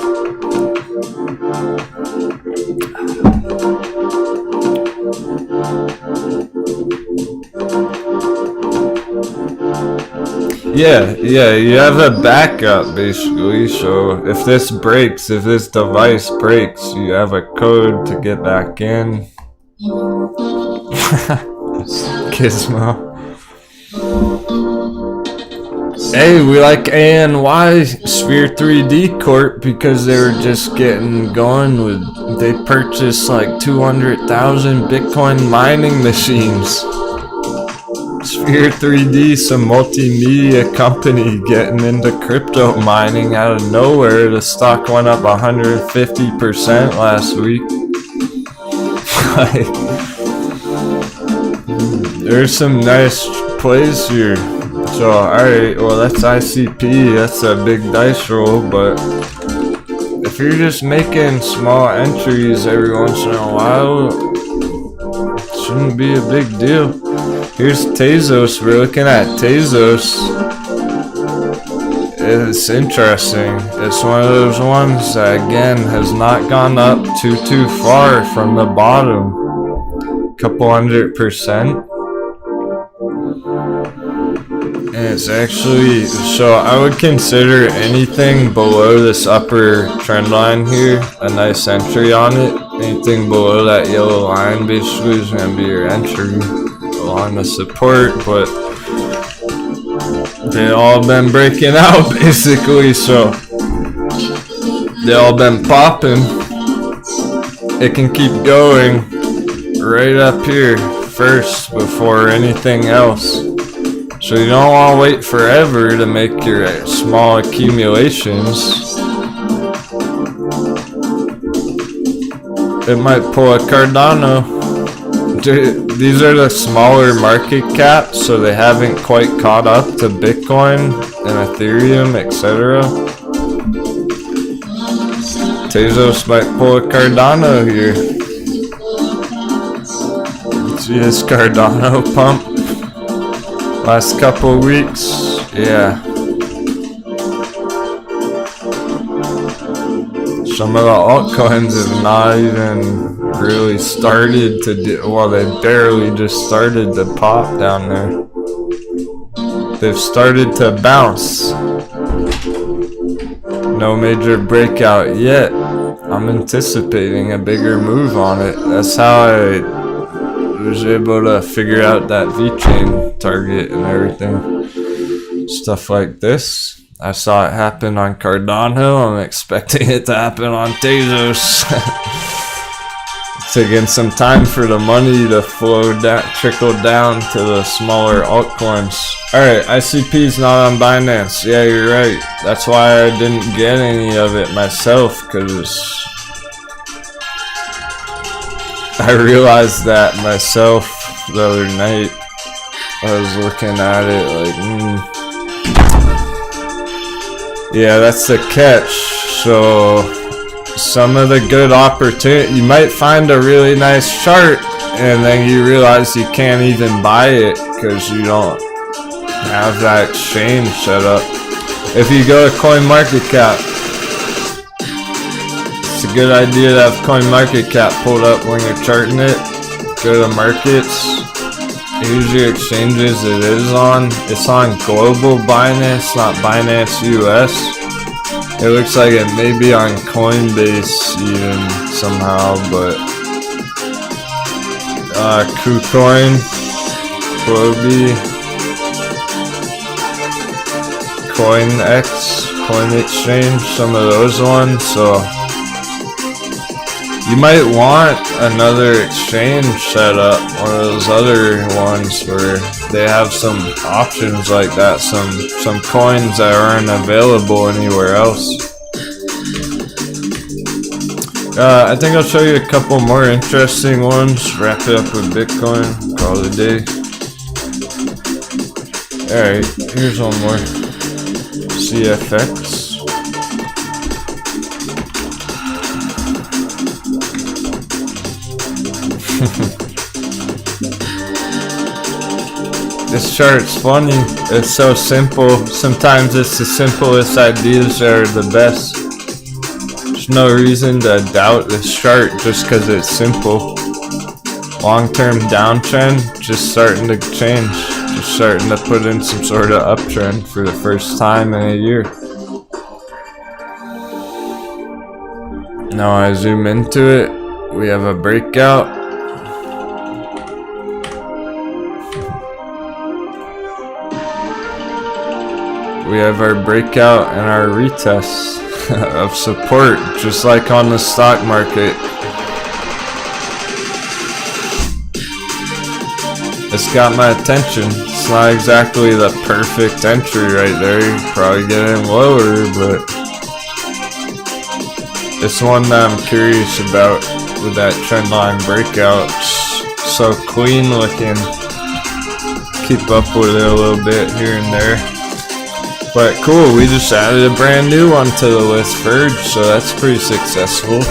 Yeah, you have a backup basically, so if this breaks, if this device breaks, you have a code to get back in. Gizmo. Hey, we like ANY Sphere 3D Corp because they were just getting going with, they purchased like 200,000 Bitcoin mining machines. Sphere 3D, some multimedia company getting into crypto mining out of nowhere. The stock went up 150% last week. There's some nice plays here. So, alright, well that's ICP, that's a big dice roll, but if you're just making small entries every once in a while, it shouldn't be a big deal. Here's Tezos, we're looking at Tezos. It's interesting. It's one of those ones that again has not gone up too far from the bottom. Couple 100%. And it's actually, so I would consider anything below this upper trend line here a nice entry on it. Anything below that yellow line basically is going to be your entry along the support, but they all been breaking out basically, so they all been popping. It can keep going right up here first before anything else. So you don't want to wait forever to make your small accumulations. It might pull a Cardano. These are the smaller market caps, so they haven't quite caught up to Bitcoin and Ethereum, etc. Tezos might pull a Cardano here. See this Cardano pump? Last couple weeks, yeah. Some of the altcoins have not even really started to do, well, they barely just started to pop down there. They've started to bounce. No major breakout yet. I'm anticipating a bigger move on it. That's how I was able to figure out that VeChain target and everything. Stuff like this. I saw it happen on Cardano. I'm expecting it to happen on Tezos. It's taking some time for the money to flow down, trickle down to the smaller altcoins. Alright, ICP's not on Binance. Yeah, you're right. That's why I didn't get any of it myself, because I realized that myself the other night. I was looking at it like, yeah, that's the catch. So some of the good opportunity, you might find a really nice chart and then you realize you can't even buy it because you don't have that exchange set up. If you go to CoinMarketCap, it's a good idea to have CoinMarketCap pulled up when you're charting it. Go to markets. Here's your exchanges it is on. It's on global Binance, not Binance US. It looks like it may be on Coinbase even somehow, but KuCoin, Globy, CoinX, Coin Exchange, some of those ones. So you might want another exchange set up, one of those other ones where they have some options like that, some coins that aren't available anywhere else. I think I'll show you a couple more interesting ones, wrap it up with Bitcoin, call it a day. Alright, here's one more. CFX. This chart's funny. It's so simple. Sometimes it's the simplest ideas that are the best. There's no reason to doubt this chart just because it's simple. Long-term downtrend just starting to change. Just starting to put in some sort of uptrend for the first time in a year. Now I zoom into it. We have a breakout. We have our breakout and our retest of support, just like on the stock market. It's got my attention. It's not exactly the perfect entry right there. You're probably getting lower, but it's one that I'm curious about with that trend line breakout. So clean looking. Keep up with it a little bit here and there. But cool, we just added a brand new one to the list, Verge, so that's pretty successful.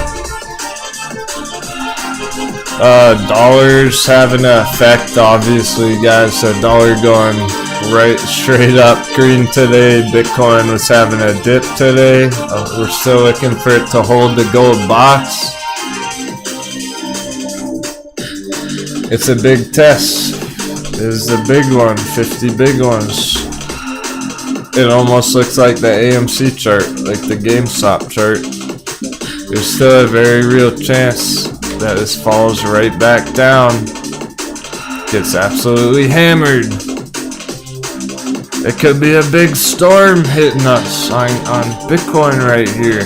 Dollars having an effect, obviously, guys. So dollar going right straight up green today. Bitcoin was having a dip today. We're still looking for it to hold the gold box. It's a big test. This is the big one, 50 big ones. It almost looks like the AMC chart, like the GameStop chart. There's still a very real chance that this falls right back down. Gets absolutely hammered. It could be a big storm hitting us on Bitcoin right here.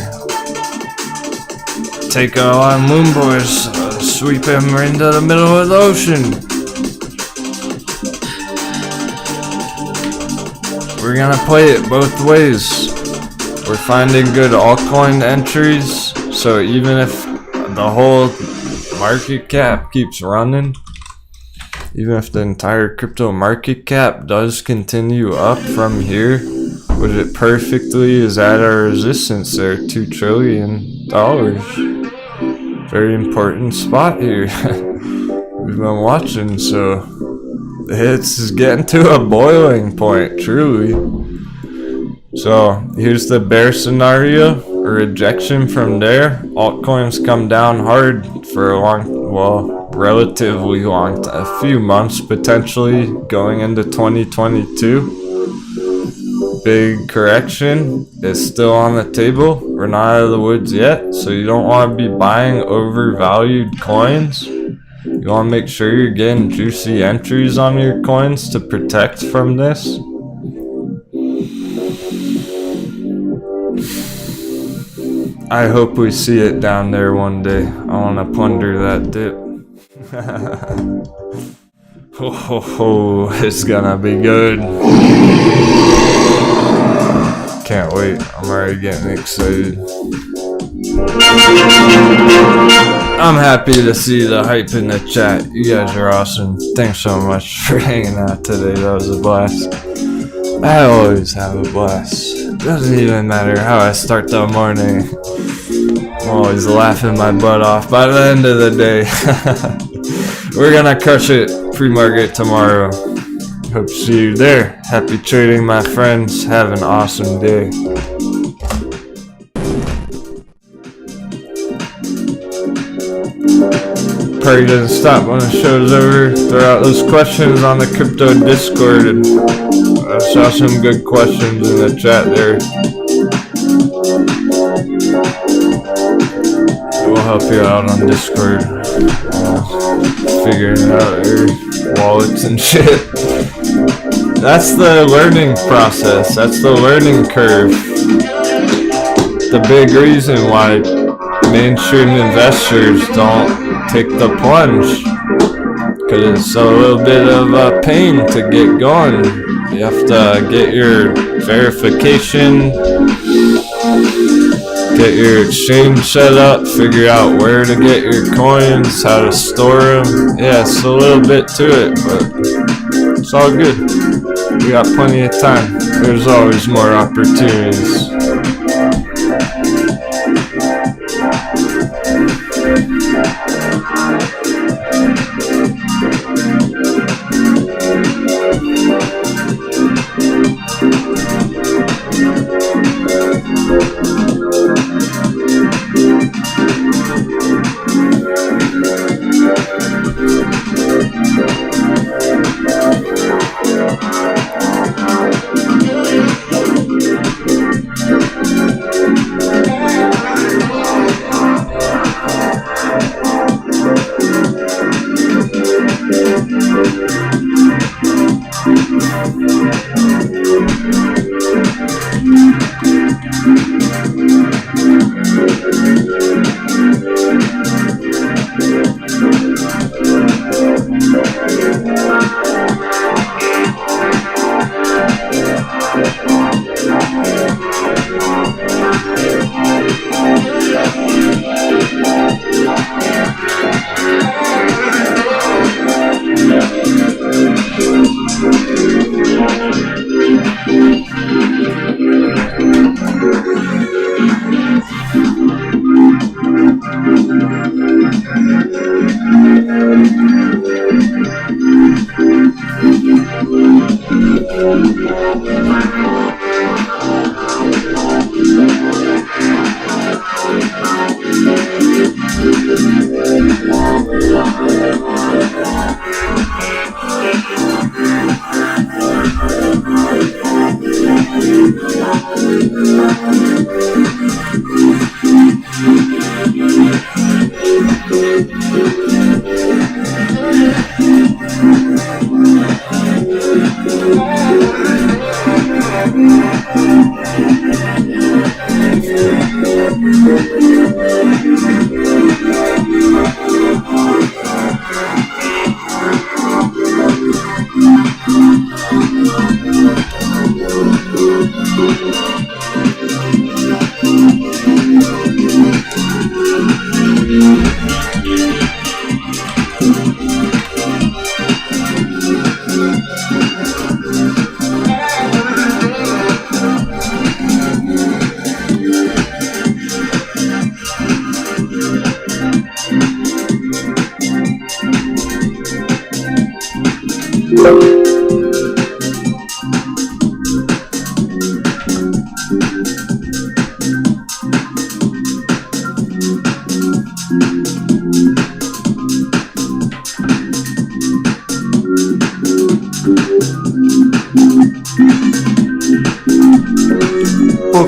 Take a lot of moon boys, sweep him into the middle of the ocean. We're gonna play it both ways. We're finding good altcoin entries, so even if the whole market cap keeps running, even if the entire crypto market cap does continue up from here, which it perfectly is at our resistance there, $2 trillion. Very important spot here. We've been watching, so it's getting to a boiling point, truly. So here's the bear scenario, a rejection from there. Altcoins come down hard for a relatively long time, a few months potentially going into 2022. Big correction is still on the table. We're not out of the woods yet, so you don't want to be buying overvalued coins. You want to make sure you're getting juicy entries on your coins to protect from this. I hope we see it down there one day. I want to plunder that dip. Oh, it's gonna be good. Can't wait. I'm already getting excited. I'm happy to see the hype in the chat. You guys are awesome. Thanks so much for hanging out today. That was a blast. I always have a blast. Doesn't even matter how I start the morning. I'm always laughing my butt off by the end of the day. We're gonna crush it pre-market tomorrow. Hope to see you there. Happy trading, my friends. Have an awesome day. Party doesn't stop when the show's over. Throw out those questions on the crypto Discord. I saw some good questions in the chat there. We'll help you out on Discord. Figuring out your wallets and shit. That's the learning process. That's the learning curve. The big reason why mainstream investors don't take the plunge, because it's a little bit of a pain to get going. You have to get your verification, get your exchange set up, figure out where to get your coins, how to store them. Yeah, it's a little bit to it, but it's all good. We got plenty of time. There's always more opportunities.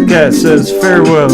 Cat says farewell.